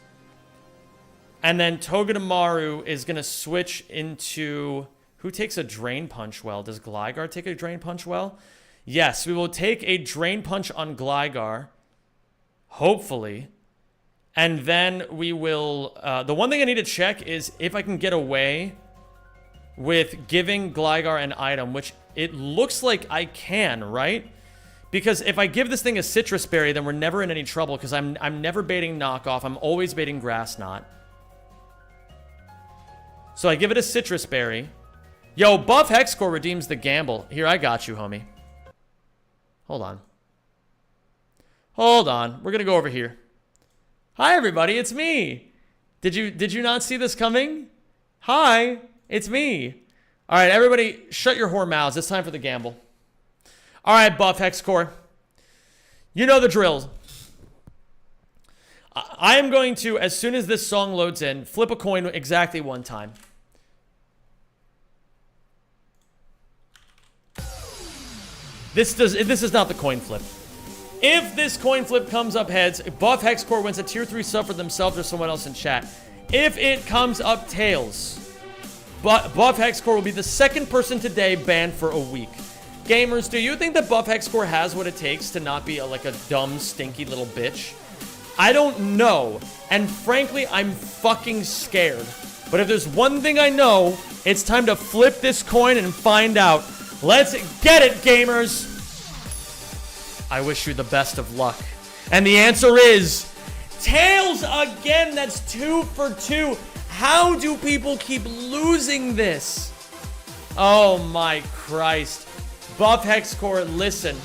And then Togedemaru is going to switch into... Who takes a Drain Punch well? Does Gligar take a Drain Punch well? Yes, we will take a Drain Punch on Gligar. Hopefully. And then we will... the one thing I need to check is if I can get away with giving Gligar an item, which it looks like I can, right? Because if I give this thing a Citrus Berry, then we're never in any trouble, because I'm never baiting Knockoff. I'm always baiting Grass Knot. So I give it a Citrus Berry. Yo, Buff Hexcore redeems the gamble. Here, I got you, homie. Hold on. Hold on. We're going to go over here. Hi, everybody. It's me. Did you not see this coming? Hi. It's me. All right, everybody, shut your whore mouths. It's time for the gamble. All right, Buff Hexcore. You know the drill. I am going to, as soon as this song loads in, flip a coin exactly 1 time. This is not the coin flip. If this coin flip comes up heads, Buff Hexcore wins a tier 3 sub for themselves or someone else in chat. If it comes up tails, Buff Hexcore will be the 2nd person today banned for a week. Gamers, do you think that Buff Hexcore has what it takes to not be like a dumb, stinky little bitch? I don't know. And frankly, I'm fucking scared. But if there's one thing I know, it's time to flip this coin and find out. Let's get it, gamers! I wish you the best of luck. And the answer is... tails again! That's 2 for 2. How do people keep losing this? Oh my Christ. Buff Hexcore, listen.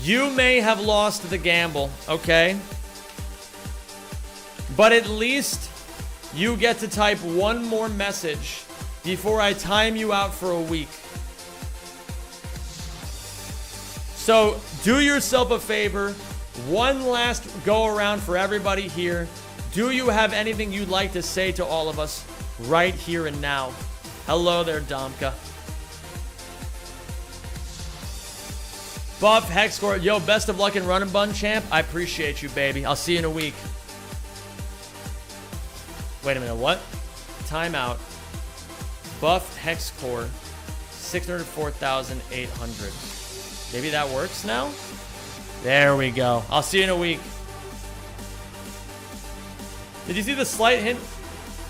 You may have lost the gamble, okay? But at least you get to type one more message before I time you out for a week. So do yourself a favor. One last go around for everybody here. Do you have anything you'd like to say to all of us right here and now? Hello there, Domka. Buff, Hexcore, yo, best of luck in Run and Bun, champ. I appreciate you, baby. I'll see you in a week. Wait a minute, what? Timeout. Buff, Hexcore, 604,800. Maybe that works now? There we go. I'll see you in a week. Did you see the slight hint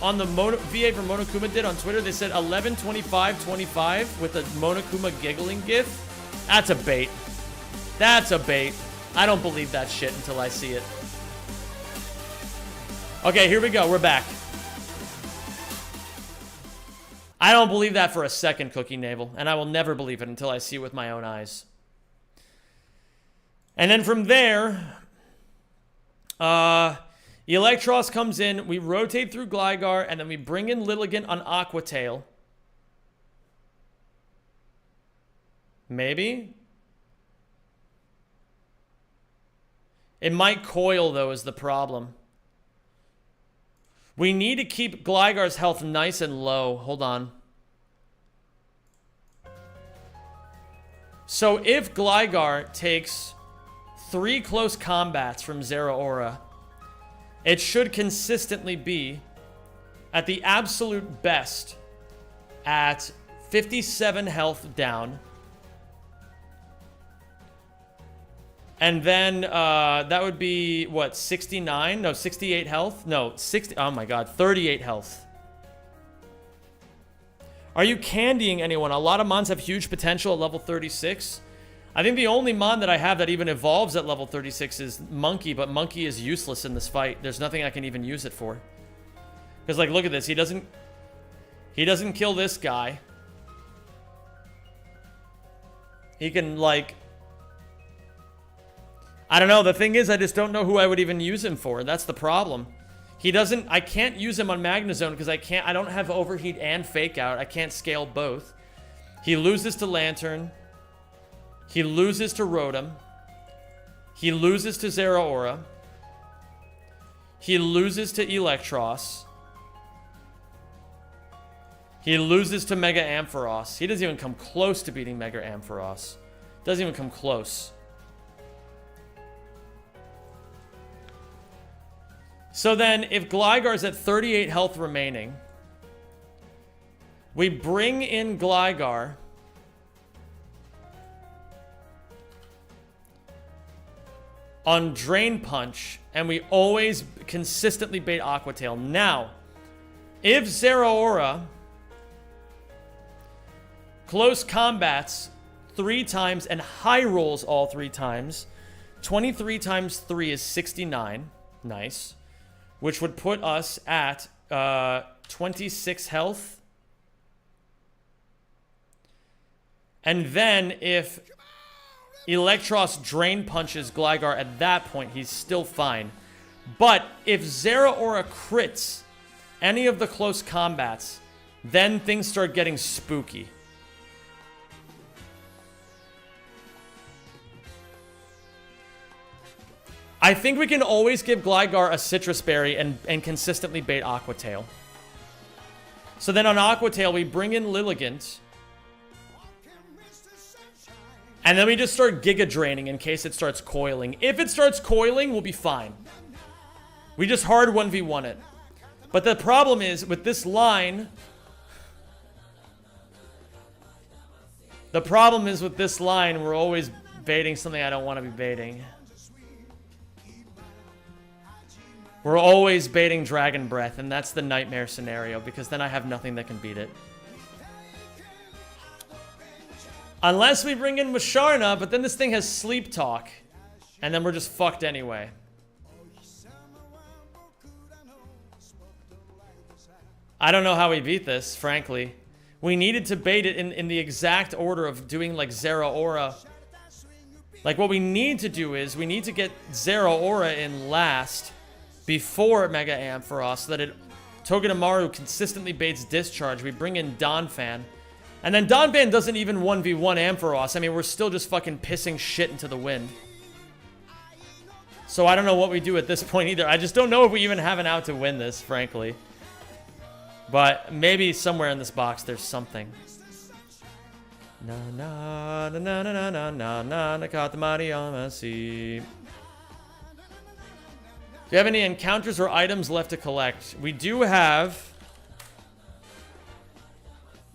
on the VA for Monokuma did on Twitter? They said 11-25-25 with a Monokuma giggling gif. That's a bait. That's a bait. I don't believe that shit until I see it. Okay, here we go. We're back. I don't believe that for a second, Cookie Navel, and I will never believe it until I see it with my own eyes. And then from there, Electros comes in, we rotate through Gligar, and then we bring in Lilligant on Aqua Tail. Maybe? It might coil, though, is the problem. We need to keep Gligar's health nice and low. Hold on. So if Gligar takes 3 close combats from Zeraora, it should consistently be at the absolute best at 57 health down. And then that would be, what, 69? No, 68 health? No, 60. Oh my god, 38 health. Are you candying anyone? A lot of mons have huge potential at level 36. I think the only mon that I have that even evolves at level 36 is Monkey, but Monkey is useless in this fight. There's nothing I can even use it for. Because, like, look at this. He doesn't kill this guy. He can, like... I don't know. The thing is, I just don't know who I would even use him for. That's the problem. He doesn't... I can't use him on Magnezone because I don't have Overheat and Fake Out. I can't scale both. He loses to Lantern. He loses to Rotom. He loses to Zeraora. He loses to Electros. He loses to Mega Ampharos. He doesn't even come close to beating Mega Ampharos. Doesn't even come close. So then, if Gligar's at 38 health remaining, we bring in Gligar. On Drain Punch, and we always consistently bait Aqua Tail. Now, if Zeraora close combats 3 times and high rolls all 3 times, 23 times 3 is 69. Nice. Which would put us at 26 health. And then if Electros Drain Punches Gligar at that point, he's still fine. But if Zeraora crits any of the close combats, then things start getting spooky. I think we can always give Gligar a Citrus Berry and consistently bait Aqua Tail. So then on Aqua Tail, we bring in Lilligant. And then we just start Giga Draining in case it starts coiling. If it starts coiling, we'll be fine. We just hard 1v1 it. But the problem is, with this line... The problem is with this line, we're always baiting something I don't want to be baiting. We're always baiting Dragon Breath, and that's the nightmare scenario, because then I have nothing that can beat it. Unless we bring in Musharna, but then this thing has Sleep Talk, and then we're just fucked anyway. I don't know how we beat this, frankly. We needed to bait it in the exact order of doing, like, Zeraora. Like, what we need to do is, we need to get Zeraora in last before Mega Ampharos, so that Togedemaru consistently baits Discharge. We bring in Donphan. And then Donphan doesn't even 1v1 Ampharos. I mean, we're still just fucking pissing shit into the wind. So I don't know what we do at this point either. I just don't know if we even have an out to win this, frankly. But maybe somewhere in this box there's something. Na na na na na na na na na katamari amasi. Do you have any encounters or items left to collect? We do have.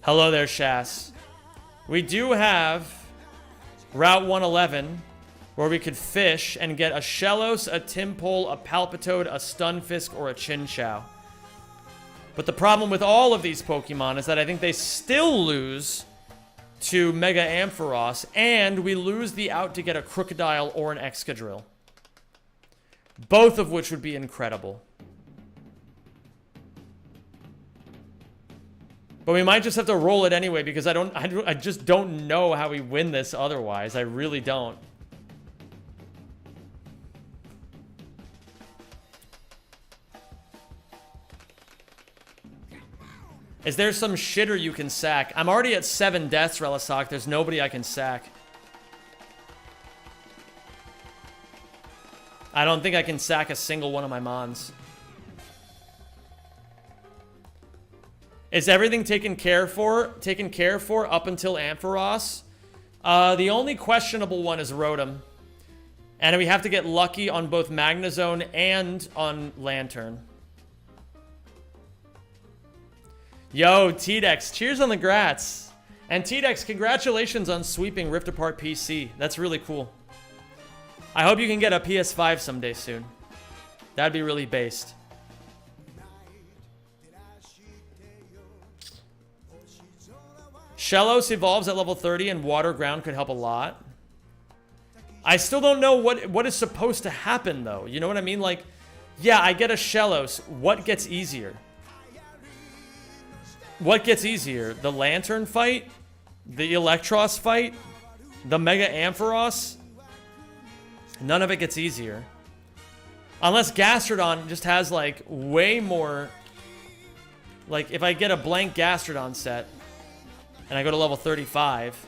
Hello there, Shas. We do have Route 111, where we could fish and get a Shellos, a Timpole, a Palpitoad, a Stunfisk, or a Chinchou. But the problem with all of these Pokemon is that I think they still lose to Mega Ampharos, and we lose the out to get a Crocodile or an Excadrill. Both of which would be incredible. But we might just have to roll it anyway, because I just don't know how we win this otherwise. I really don't. Is there some shitter you can sack? I'm already at 7 deaths, Relisock. There's nobody I can sack. I don't think I can sack a single one of my Mons. Is everything taken care for up until Ampharos? The only questionable one is Rotom. And we have to get lucky on both Magnezone and on Lantern. Yo, T-Dex, cheers on the grats. And T-Dex, congratulations on sweeping Rift Apart PC. That's really cool. I hope you can get a PS5 someday soon. That'd be really based. Shellos evolves at level 30 and Water Ground could help a lot. I still don't know what is supposed to happen though. You know what I mean? Like, yeah, I get a Shellos. What gets easier? What gets easier? The Lantern fight? The Electros fight? The Mega Ampharos? None of it gets easier. Unless Gastrodon just has, like, way more... Like, if I get a blank Gastrodon set, and I go to level 35...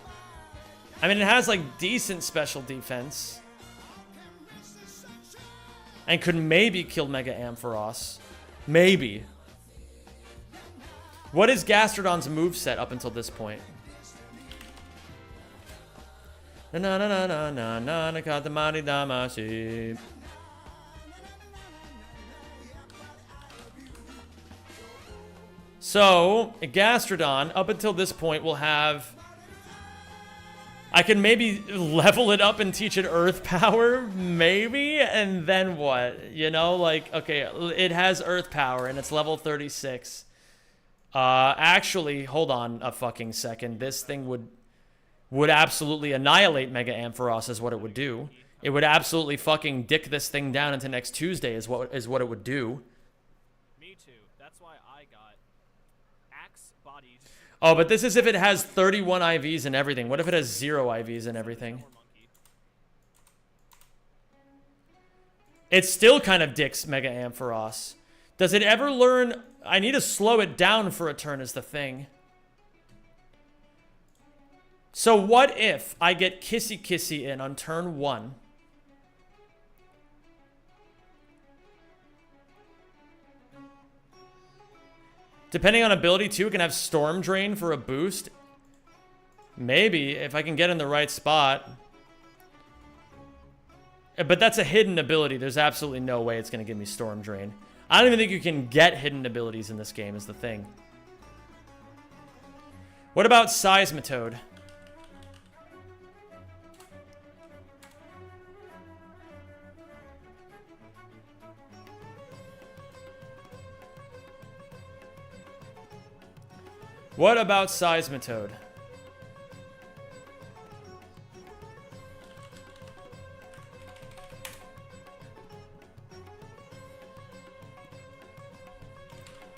I mean, it has, like, decent special defense. And could maybe kill Mega Ampharos. Maybe. What is Gastrodon's moveset up until this point? Na na na na na na na katamari damashi. So, Gastrodon, up until this point, will have... I can maybe level it up and teach it Earth Power, maybe? And then what? You know, like, okay, it has Earth Power, and it's level 36. Actually, hold on a fucking second. This thing would absolutely annihilate Mega Ampharos is what it would do. It would absolutely fucking dick this thing down into next Tuesday is what it would do. Me too. That's why I got Axe Bodies. Oh, but this is if it has 31 IVs and everything. What if it has 0 IVs and everything? It still kind of dicks Mega Ampharos. Does it ever learn... I need to slow it down for a turn is the thing. So what if I get Kissy Kissy in on turn 1? Depending on ability too, it can have Storm Drain for a boost. Maybe, if I can get in the right spot. But that's a hidden ability. There's absolutely no way it's going to give me Storm Drain. I don't even think you can get hidden abilities in this game is the thing. What about Seismitoad? What about Seismitoad?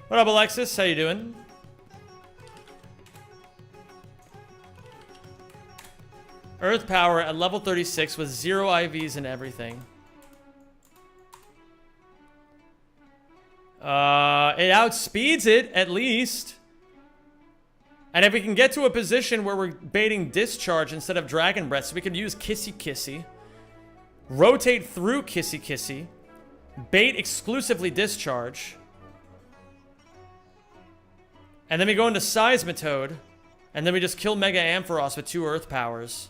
What up, Alexis? How you doing? Earth Power at level 36 with 0 IVs and everything. It outspeeds it, at least. And if we can get to a position where we're baiting Discharge instead of Dragon Breath, so we could use Kissy Kissy, rotate through Kissy Kissy, bait exclusively Discharge, and then we go into Seismitoad, And then we just kill Mega Ampharos with 2 Earth powers.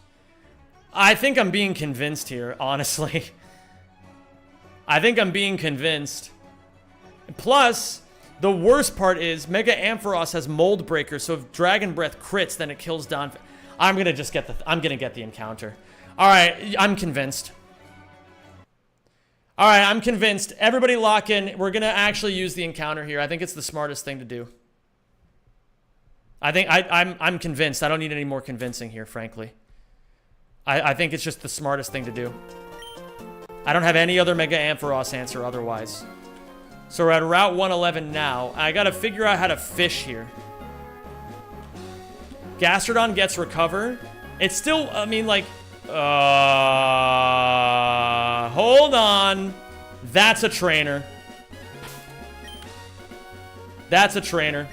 I think I'm being convinced here, honestly. I think I'm being convinced. Plus, the worst part is Mega Ampharos has Mold Breaker, so if Dragon Breath crits, then it kills Don. I'm gonna just get the encounter. All right, I'm convinced. All right, I'm convinced. Everybody lock in. We're gonna actually use the encounter here. I think it's the smartest thing to do. I think I'm convinced. I don't need any more convincing here, frankly. I think it's just the smartest thing to do. I don't have any other Mega Ampharos answer otherwise. So we're at Route 111 now. I gotta figure out how to fish here. Gastrodon gets Recover. It's still, I mean, like... hold on. That's a trainer. That's a trainer.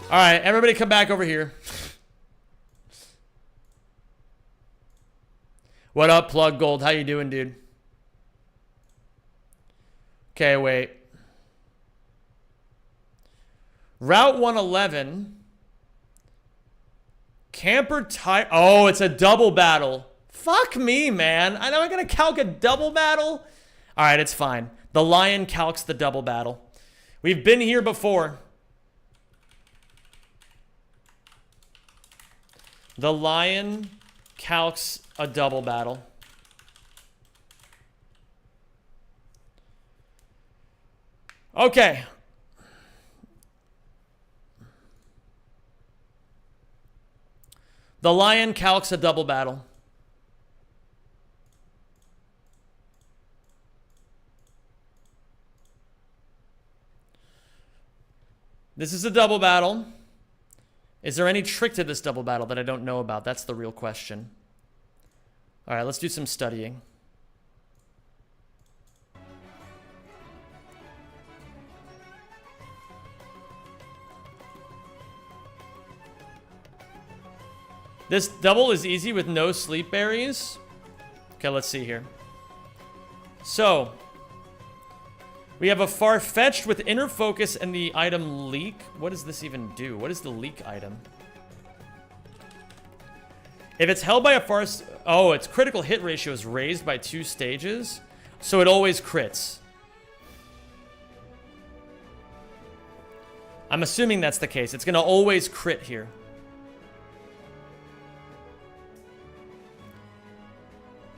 Alright, everybody come back over here. What up, Plug Gold? How you doing, dude? Okay, wait. Route 111. Camper Tire. Oh, it's a double battle. Fuck me, man. I know I'm going to calc a double battle. All right, it's fine. The Lion calcs the double battle. We've been here before. The Lion calcs a double battle. Okay. The Lion calcs a double battle. This is a double battle. Is there any trick to this double battle that I don't know about? That's the real question. All right, let's do some studying. This double is easy with no sleep berries. Okay, let's see here. So, we have a Farfetch'd with Inner Focus and the item Leak. What does this even do? What is the Leak item? If it's held by a Farfetch'd... Oh, its critical hit ratio is raised by 2 stages. So it always crits. I'm assuming that's the case. It's going to always crit here.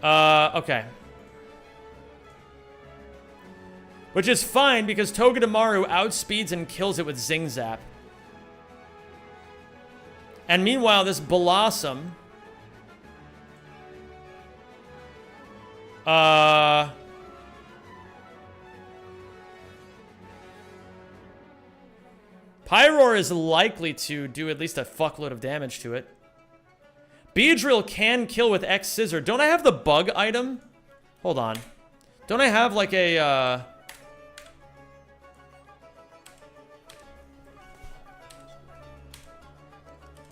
Okay. Which is fine because Togedemaru outspeeds and kills it with Zing Zap. And meanwhile, this Blossom... Pyroar is likely to do at least a fuckload of damage to it. Beedrill can kill with X Scissor. Don't I have the bug item? Hold on. Don't I have like a,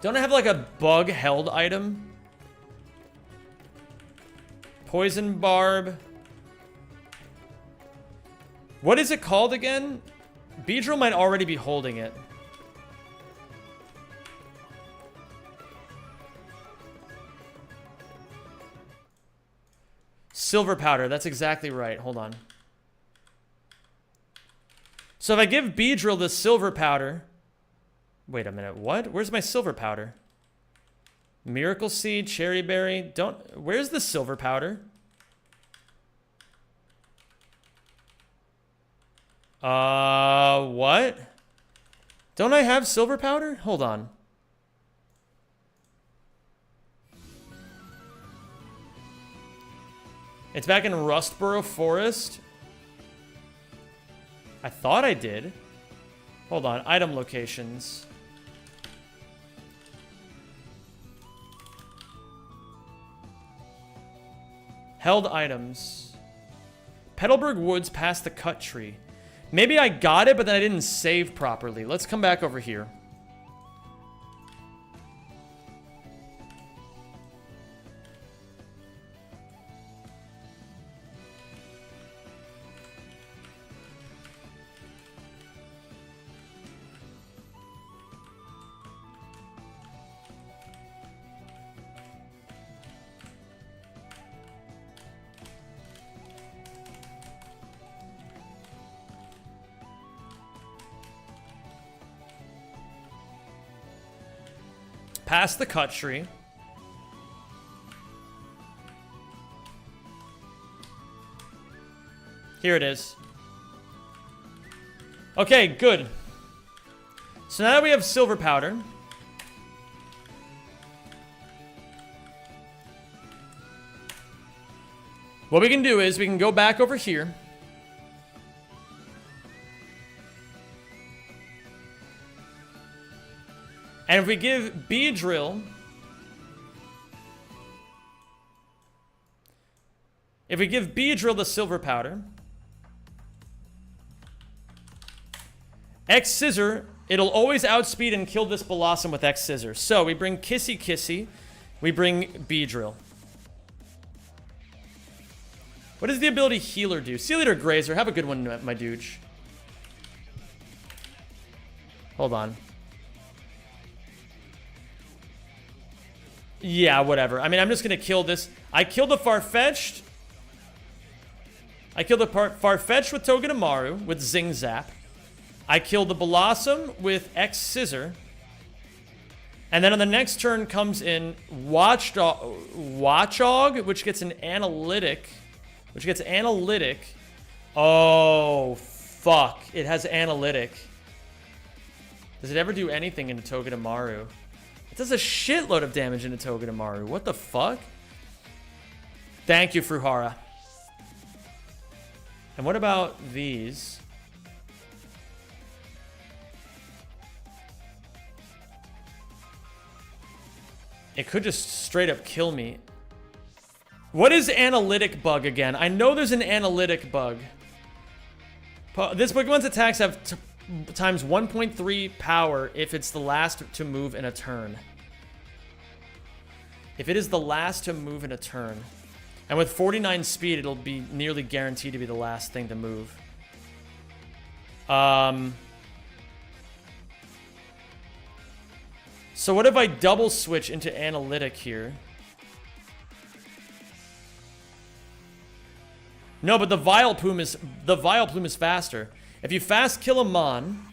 Don't I have like a bug held item? Poison Barb. What is it called again? Beedrill might already be holding it. Silver Powder. That's exactly right. Hold on. So if I give Beedrill the Silver Powder... Wait a minute. What? Where's my Silver Powder? Miracle Seed, Cherry Berry. Don't... Where's the Silver Powder? What? Don't I have Silver Powder? Hold on. It's back in Rustboro Forest. I thought I did. Hold on. Item locations. Held items. Petalburg Woods past the cut tree. Maybe I got it, but then I didn't save properly. Let's come back over here. Past the cut tree. Here it is. Okay, good. So now that we have silver powder, what we can do is we can go back over here. And if we give Beedrill, the silver powder, X Scissor, it'll always outspeed and kill this Blossom with X Scissor. So we bring Kissy Kissy, we bring Beedrill. What does the ability Healer do? Sea Leader Grazer, have a good one, my dude. Hold on. Yeah, whatever. I mean, I'm just gonna kill this. I killed the Farfetch'd. I killed the Farfetch'd with Togedemaru with Zing Zap. I killed the Blossom with X Scissor. And then on the next turn comes in Watchog, which gets an analytic. Oh, fuck. It has analytic. Does it ever do anything into Togedemaru? It does a shitload of damage into Togedemaru. What the fuck? Thank you, Fruhara. And what about these? It could just straight up kill me. What is analytic bug again? I know there's an analytic bug. This Pokemon's attacks have times 1.3 power if it's the last to move in a turn. If it is the last to move in a turn. And with 49 speed, it'll be nearly guaranteed to be the last thing to move. So what if I double switch into analytic here? No, but the Vileplume is faster. If you fast kill a Mon,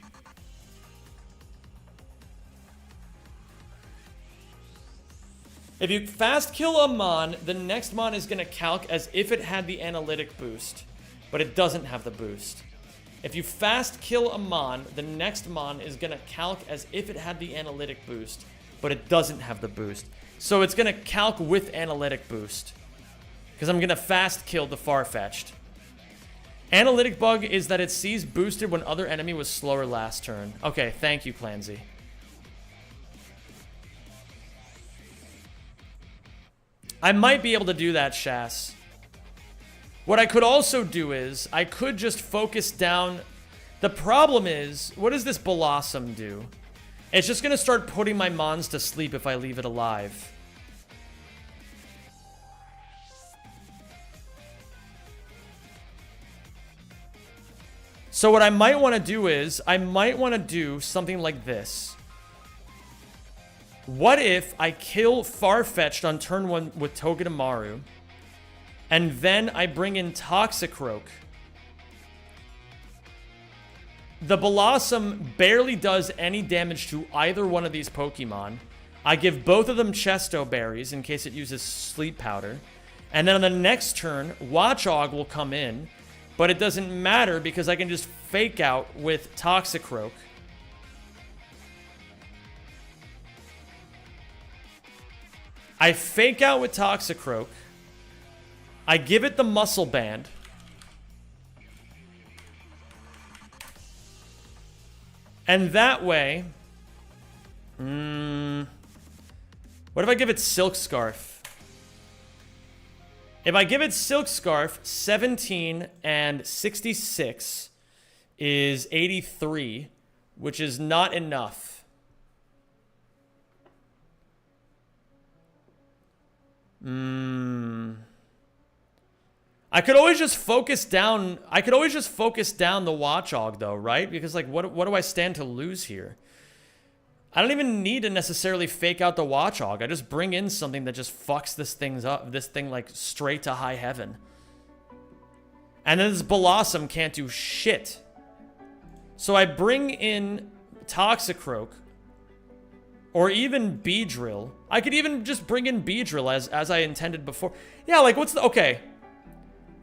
the next Mon is gonna calc as if it had the analytic boost, but it doesn't have the boost. If you fast kill a Mon, the next Mon is gonna calc as if it had the analytic boost, but it doesn't have the boost. So it's gonna calc with analytic boost. Because I'm gonna fast kill the Farfetch'd. Analytic bug is that it sees boosted when other enemy was slower last turn. Okay, thank you, Clancy. I might be able to do that, Shas. What I could also do is, I could just focus down... The problem is, what does this Blossom do? It's just gonna start putting my Mons to sleep if I leave it alive. So what I might want to do is, I might want to do something like this. What if I kill Farfetch'd on turn 1 with Togedemaru, and then I bring in Toxicroak? The Blossom barely does any damage to either one of these Pokemon. I give both of them Chesto Berries in case it uses Sleep Powder. And then on the next turn, Watchog will come in, but it doesn't matter because I can just fake out with Toxicroak. I fake out with Toxicroak. I give it the Muscle Band. And that way... what if I give it Silk Scarf? If I give it Silk Scarf, 17 and 66 is 83, which is not enough. I could always just focus down. I could always just focus down the Watchog, though, right? Because, like, what do I stand to lose here? I don't even need to necessarily fake out the Watchog. I just bring in something that just fucks this thing like straight to high heaven. And then this Blossom can't do shit. So I bring in Toxicroak. Or even Beedrill. I could even just bring in Beedrill as I intended before. Yeah, like, what's the... Okay.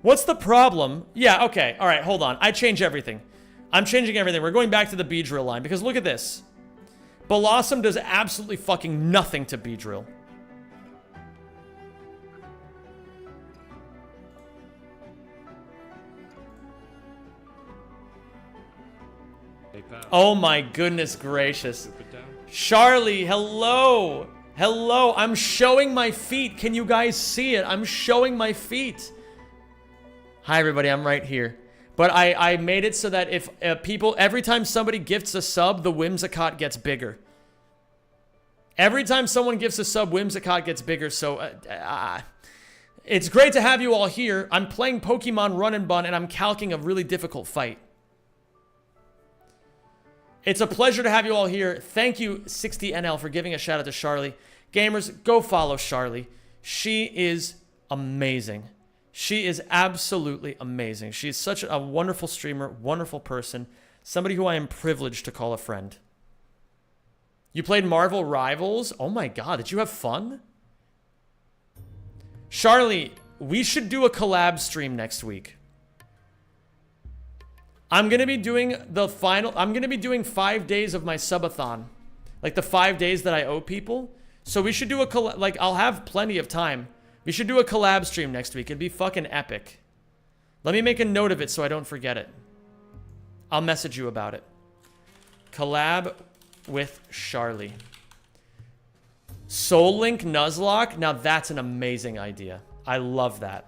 What's the problem? Yeah, okay. All right, hold on. I change everything. I'm changing everything. We're going back to the Beedrill line, because look at this. Blossom does absolutely fucking nothing to Beedrill. Oh my goodness gracious. Charlie, hello. Hello. I'm showing my feet. Can you guys see it? I'm showing my feet. Hi, everybody. I'm right here. But I made it so that if people, every time somebody gifts a sub, the Whimsicott gets bigger. Every time someone gifts a sub, Whimsicott gets bigger. So, it's great to have you all here. I'm playing Pokemon Run and Bun, and I'm calcing a really difficult fight. It's a pleasure to have you all here. Thank you, 60NL, for giving a shout out to Charlie. Gamers, go follow Charlie. She is amazing. She is absolutely amazing. She is such a wonderful streamer, wonderful person, somebody who I am privileged to call a friend. You played Marvel Rivals? Oh my god, did you have fun? Charlie, we should do a collab stream next week. I'm going to be doing I'm going to be doing 5 days of my subathon. Like the 5 days that I owe people. So we should do a collab, like I'll have plenty of time. We should do a collab stream next week. It'd be fucking epic. Let me make a note of it so I don't forget it. I'll message you about it. Collab with Charlie. Soul Link Nuzlocke? Now that's an amazing idea. I love that.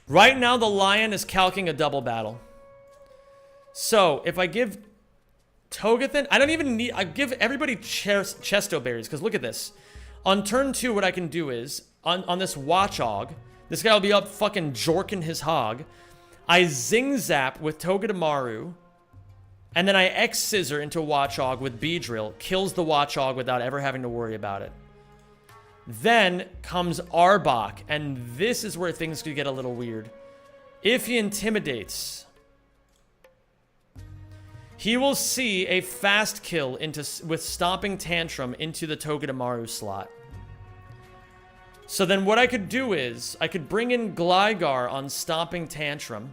Right now, the lion is calcing a double battle. So, if I give Togethan... I don't even need... I give everybody Chesto Berries, because look at this. On turn 2, what I can do is, on this Watchog, this guy will be up fucking jorking his hog. I Zing Zap with Togedemaru, and then I X-Scissor into Watchog with Beedrill. Kills the Watchog without ever having to worry about it. Then comes Arbok, and this is where things could get a little weird. If he intimidates, he will see a fast kill with Stomping Tantrum into the Togedemaru slot. So then what I could do is, I could bring in Gligar on Stomping Tantrum.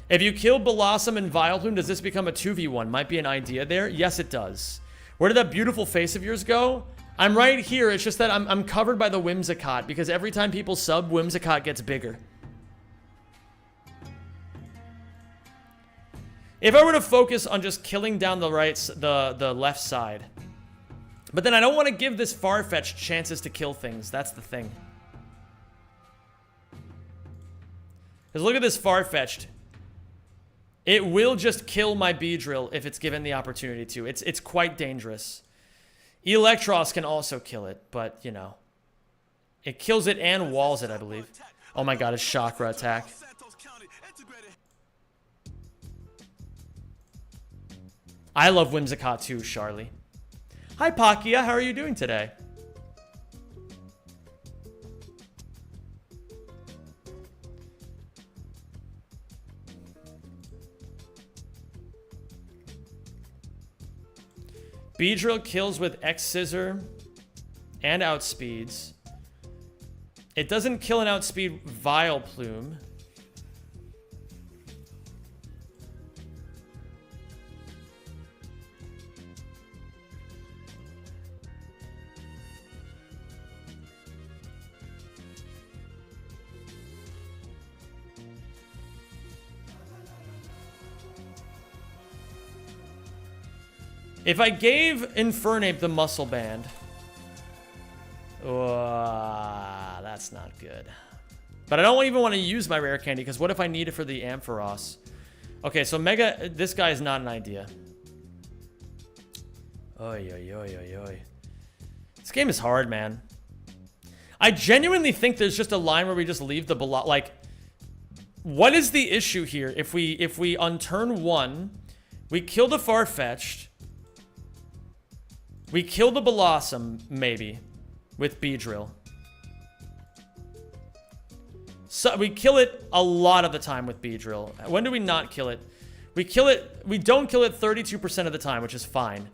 If you kill Blossom and Vileplume, does this become a 2v1? Might be an idea there. Yes, it does. Where did that beautiful face of yours go? I'm right here. It's just that I'm covered by the Whimsicott, because every time people sub, Whimsicott gets bigger. If I were to focus on just killing down the left side. But then I don't want to give this Farfetch'd chances to kill things. That's the thing. Because look at this Farfetch'd. It will just kill my Beedrill if it's given the opportunity to. It's quite dangerous. Electros can also kill it, but, you know. It kills it and walls it, I believe. Oh my god, it's Chakra attack. I love Whimsicott too, Charlie. Hi, Pakia. How are you doing today? Beedrill kills with X-Scissor and outspeeds. It doesn't kill and outspeed Vileplume. If I gave Infernape the Muscle Band... that's not good. But I don't even want to use my Rare Candy, because what if I need it for the Ampharos? Okay, so Mega... This guy is not an idea. Oy, oy, oy, oy, oy. This game is hard, man. I genuinely think there's just a line where we just leave the... Like, what is the issue here? If we on turn 1, we kill the Farfetch'd... We kill the Blossom, maybe, with Beedrill. So we kill it a lot of the time with Beedrill. When do we not kill it? We kill it, we don't kill it 32% of the time, which is fine.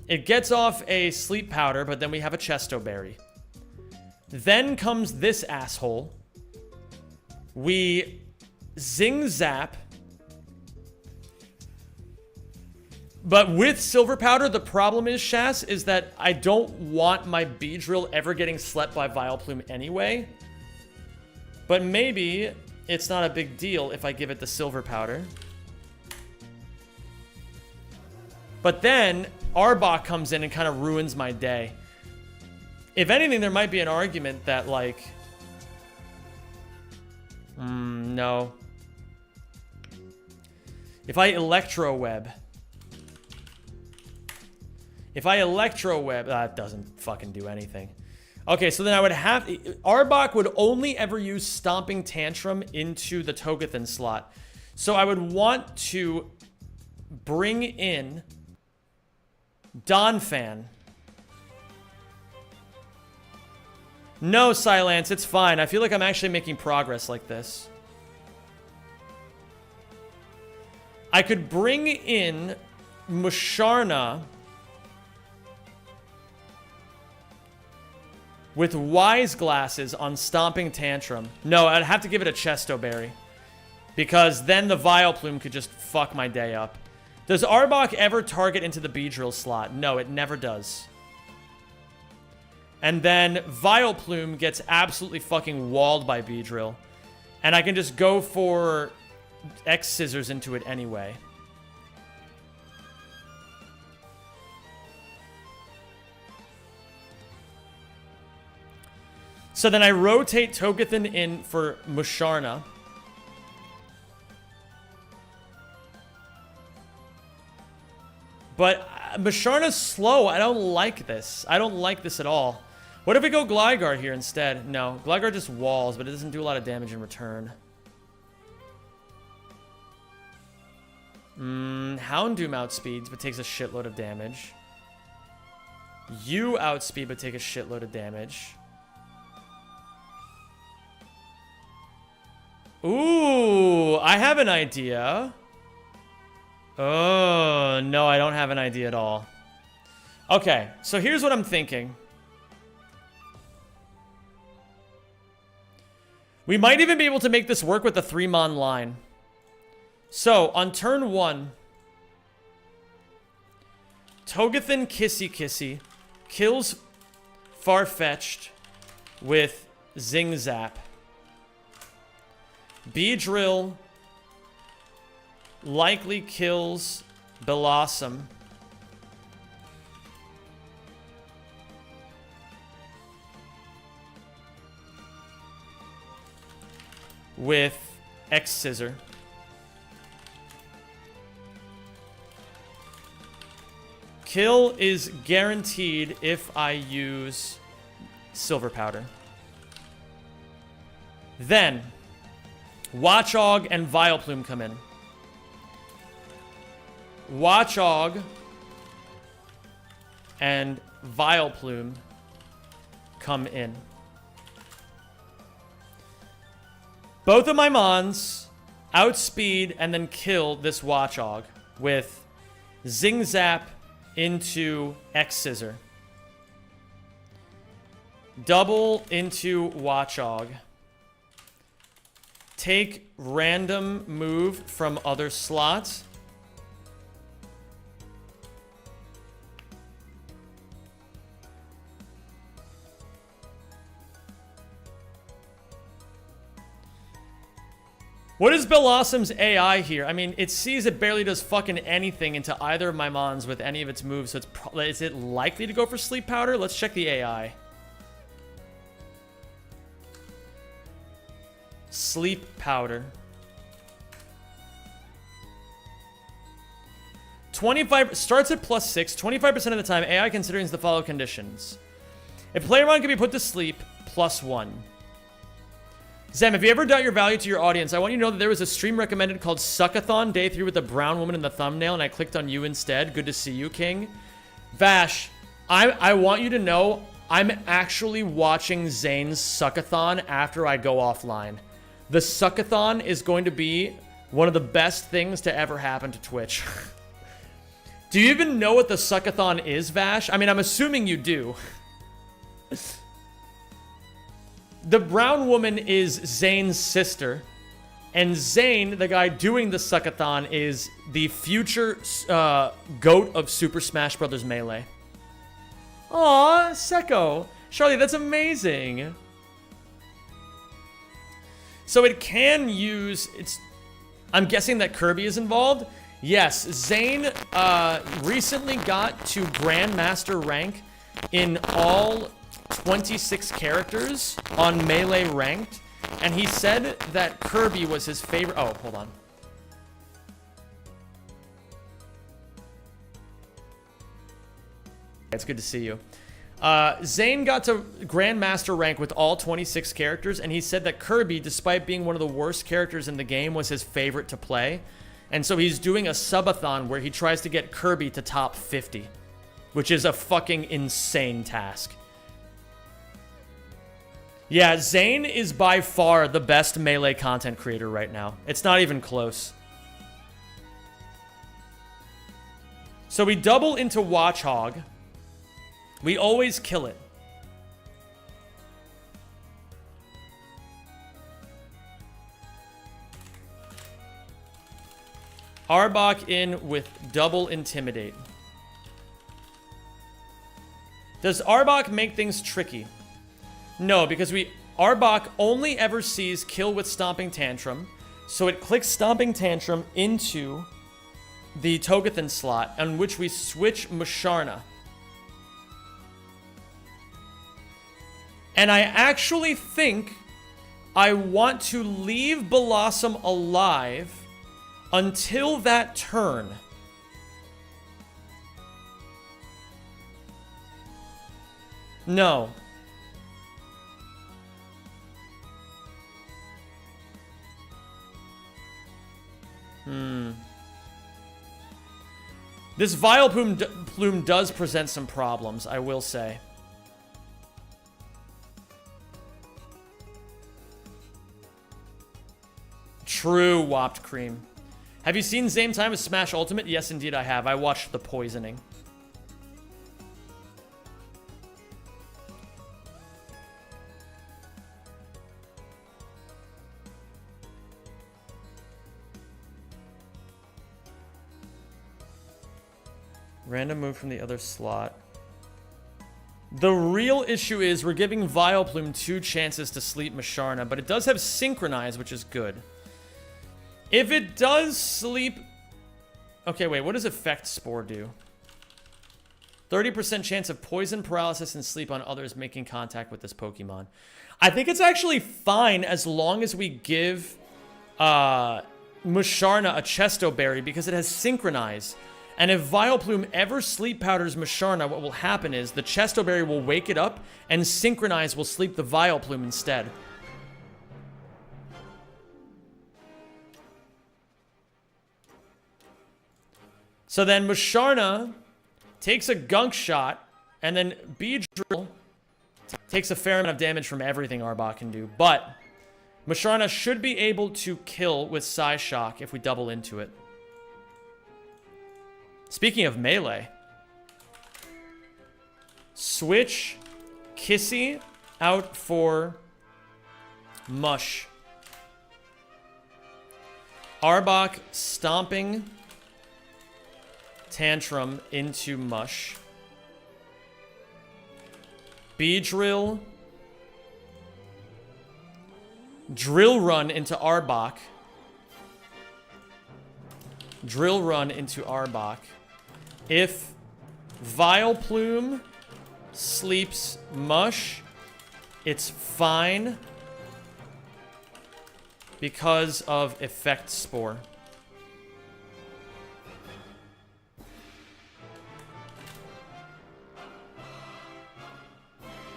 It gets off a sleep powder, but then we have a Chesto Berry. Then comes this asshole. We Zing Zap. But with Silver Powder, the problem is, Shas, is that I don't want my Beedrill ever getting slept by Vileplume anyway. But maybe it's not a big deal if I give it the Silver Powder. But then Arbok comes in and kind of ruins my day. If anything, there might be an argument that, like... no. If I Electro Web... that doesn't fucking do anything. Okay, so then I would have... Arbok would only ever use Stomping Tantrum into the Togethan slot. So I would want to bring in Donphan. No, Silence, it's fine. I feel like I'm actually making progress like this. I could bring in Musharna with Wise Glasses on Stomping Tantrum. No, I'd have to give it a Chesto Berry. Because then the Vileplume could just fuck my day up. Does Arbok ever target into the Beedrill slot? No, it never does. And then Vileplume gets absolutely fucking walled by Beedrill. And I can just go for X-Scissors into it anyway. So then I rotate Togethan in for Musharna. But Musharna's slow. I don't like this. I don't like this at all. What if we go Gligar here instead? No, Gligar just walls, but it doesn't do a lot of damage in return. Houndoom outspeeds, but takes a shitload of damage. You outspeed, but take a shitload of damage. Ooh, I have an idea. Oh, no, I don't have an idea at all. Okay, so here's what I'm thinking. We might even be able to make this work with the 3-mon line. So, on turn 1, Togethan Kissy Kissy kills Farfetch'd with Zing Zap. Beedrill likely kills Blossom. With X-Scissor. Kill is guaranteed if I use Silver Powder. Then, Watchog and Vileplume come in. Watchog and Vileplume come in. Both of my Mons outspeed and then kill this Watchog with Zing Zap into X-Scissor. Double into Watchog. Take random move from other slots. What is Blossom's AI here? I mean, it sees it barely does fucking anything into either of my Mons with any of its moves, so is it likely to go for Sleep Powder? Let's check the AI. Sleep Powder. 25 starts at +6. 25% of the time, AI considers the following conditions. A player Mon can be put to sleep, +1. Zem, if you ever doubt your value to your audience, I want you to know that there was a stream recommended called Suckathon Day 3 with a brown woman in the thumbnail, and I clicked on you instead. Good to see you, King. Vash, I want you to know I'm actually watching Zane's Suckathon after I go offline. The suckathon is going to be one of the best things to ever happen to Twitch. Do you even know what the suckathon is, Vash? I mean, I'm assuming you do. The brown woman is Zane's sister. And Zane, the guy doing the suckathon, is the future GOAT of Super Smash Bros. Melee. Aw, Seko. Charlie, that's amazing. So it can use... I'm guessing that Kirby is involved. Yes, Zane recently got to Grandmaster rank in all 26 characters on Melee Ranked. And he said that Kirby was his favorite... Oh, hold on. It's good to see you. Zane got to Grandmaster rank with all 26 characters, and he said that Kirby, despite being one of the worst characters in the game, was his favorite to play. And so he's doing a subathon where he tries to get Kirby to top 50, which is a fucking insane task. Yeah, Zane is by far the best Melee content creator right now. It's not even close. So we double into Watchhog. We always kill it. Arbok in with double Intimidate. Does Arbok make things tricky? No, because Arbok only ever sees kill with Stomping Tantrum, so it clicks Stomping Tantrum into the Togethan slot, on which we switch Musharna. And I actually think I want to leave Blossom alive until that turn. No. This Vileplume does present some problems, I will say. True, Whopped Cream. Have you seen Same Time as Smash Ultimate? Yes, indeed I have. I watched The Poisoning. Random move from the other slot. The real issue is we're giving Vileplume 2 chances to sleep Musharna, but it does have Synchronize, which is good. If it does sleep... Okay, wait, what does Effect Spore do? 30% chance of poison, paralysis, and sleep on others making contact with this Pokemon. I think it's actually fine as long as we give Musharna a Chesto Berry because it has Synchronize. And if Vileplume ever sleep powders Musharna, what will happen is the Chesto Berry will wake it up and Synchronize will sleep the Vileplume instead. So then Musharna takes a Gunk Shot, and then Beedrill takes a fair amount of damage from everything Arbok can do. But Musharna should be able to kill with Psyshock if we double into it. Speaking of Melee, switch Kissy out for Mush. Arbok stomping Tantrum into Mush. Beedrill. Drill Run into Arbok. Drill Run into Arbok. If Vileplume sleeps Mush, it's fine because of Effect Spore.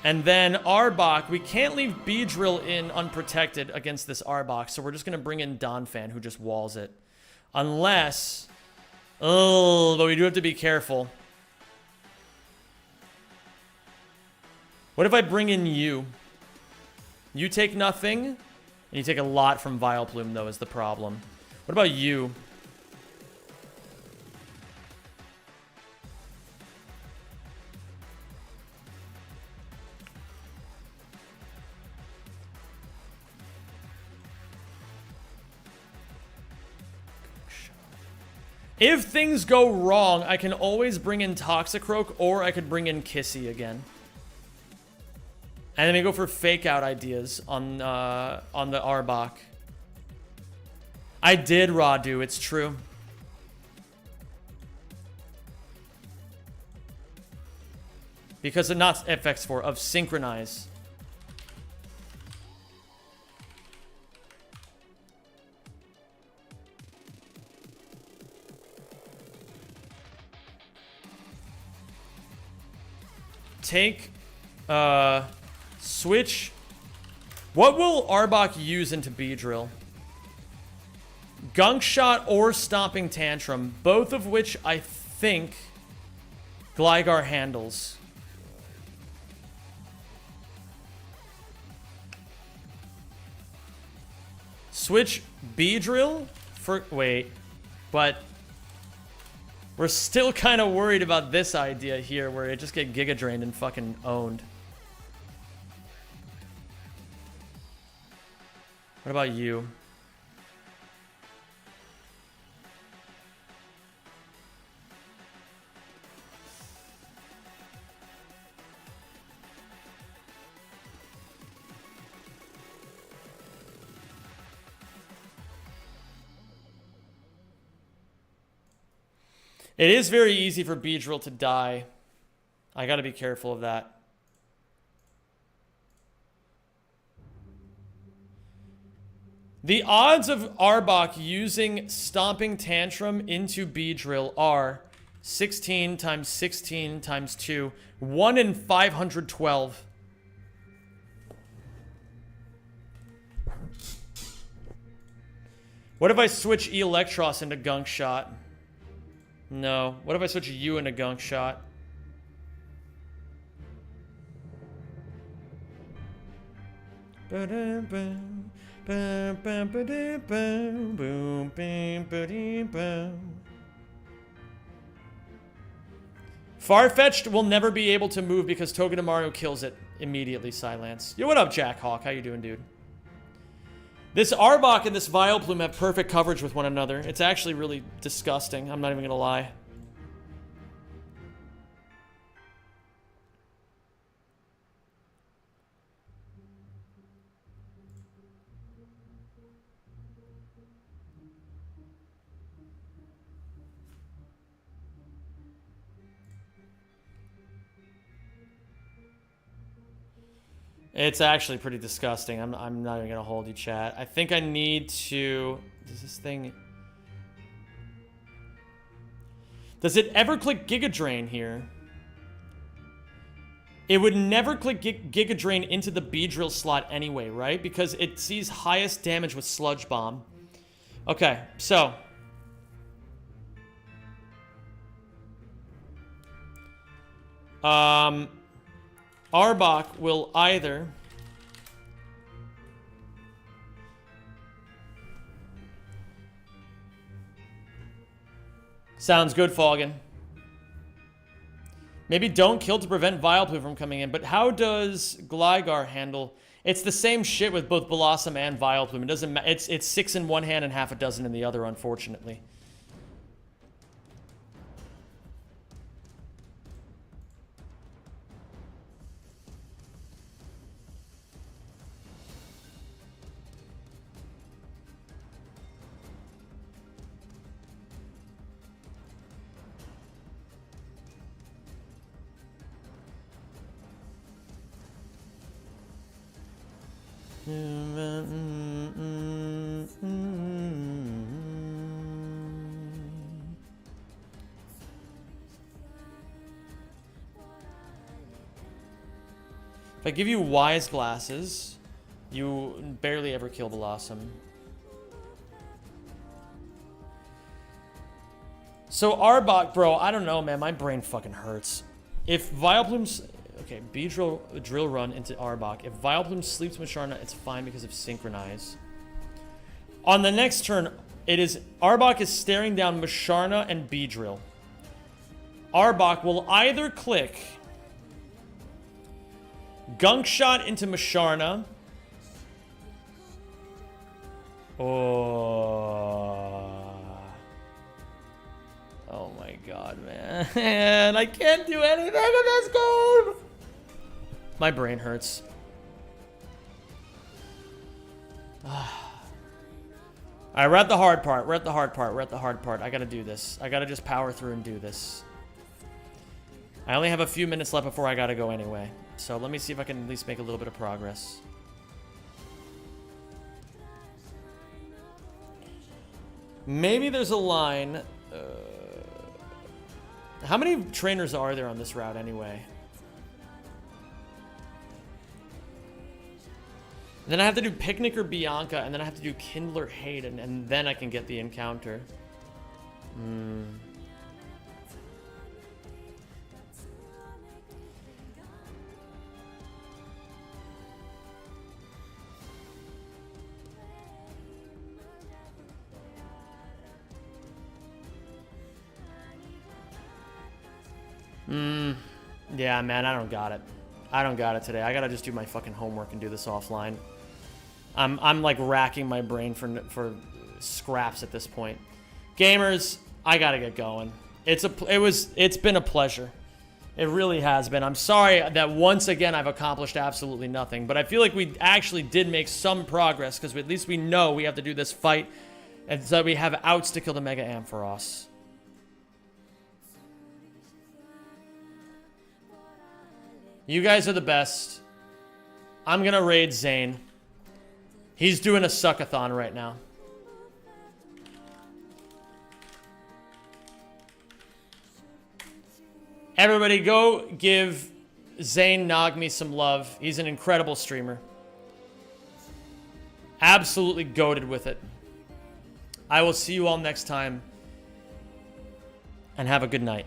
And then Arbok, we can't leave Beedrill in unprotected against this Arbok, so we're just going to bring in Donphan, who just walls it. Unless... Oh, but we do have to be careful. What if I bring in you? You take nothing. And you take a lot from Vileplume, though, is the problem. What about you? If things go wrong, I can always bring in Toxicroak, or I could bring in Kissy again. And then we go for fake out ideas on the Arbok. I did Radu, it's true. Because of not FX4, of Synchronize. Take, switch. What will Arbok use into Beedrill? Gunk Shot or Stomping Tantrum, both of which I think Gligar handles. Switch Beedrill for, wait, but we're still kind of worried about this idea here where it just get Giga Drained and fucking owned. What about you? It is very easy for Beedrill to die. I gotta be careful of that. The odds of Arbok using Stomping Tantrum into Beedrill are 16 times 16 times 2. 1 in 512. What if I switch Electros into Gunk Shot? No. What if I switch you into Gunk Shot? Farfetch'd will never be able to move because Togedemaru kills it immediately, Silence. Yo, what up, Jack Hawk? How you doing, dude? This Arbok and this Vileplume have perfect coverage with one another. It's actually really disgusting. I'm not even gonna lie. It's actually pretty disgusting. I'm not even gonna hold you, chat. I think I need to... Does this thing... Does it ever click Giga Drain here? It would never click Giga Drain into the Beedrill slot anyway, right? Because it sees highest damage with Sludge Bomb. Okay, so... Arbok will either... Sounds good, Foggin. Maybe don't kill to prevent Vileplume from coming in, but how does Gligar handle... It's the same shit with both Blossom and Vileplume. It doesn't matter. It's 6 in one hand and half a dozen in the other, unfortunately. If I give you Wise Glasses, you barely ever kill Blossom. So Arbok, bro, I don't know, man. My brain fucking hurts. If Vileplume's... Okay, drill run into Arbok. If Vileplume sleeps Musharna, it's fine because of Synchronize. On the next turn, Arbok is staring down Musharna and Beedrill. Arbok will either click Gunk Shot into Musharna, oh my god, man. I can't do anything with this code. My brain hurts. Alright, we're at the hard part. We're at the hard part. I gotta do this. I gotta just power through and do this. I only have a few minutes left before I gotta go anyway. So let me see if I can at least make a little bit of progress. Maybe there's a line. How many trainers are there on this route anyway? And then I have to do Picnic or Bianca, and then I have to do Kindler Hayden, and then I can get the encounter. Yeah, man, I don't got it. I don't got it today. I gotta just do my fucking homework and do this offline. I'm like racking my brain for scraps at this point. Gamers, I gotta get going. It's been a pleasure. It really has been. I'm sorry that once again I've accomplished absolutely nothing, but I feel like we actually did make some progress because at least we know we have to do this fight, and so we have outs to kill the Mega Ampharos. You guys are the best. I'm gonna raid Zane. He's doing a suckathon right now. Everybody go give Zane Nagmi some love. He's an incredible streamer. Absolutely goated with it. I will see you all next time. And have a good night.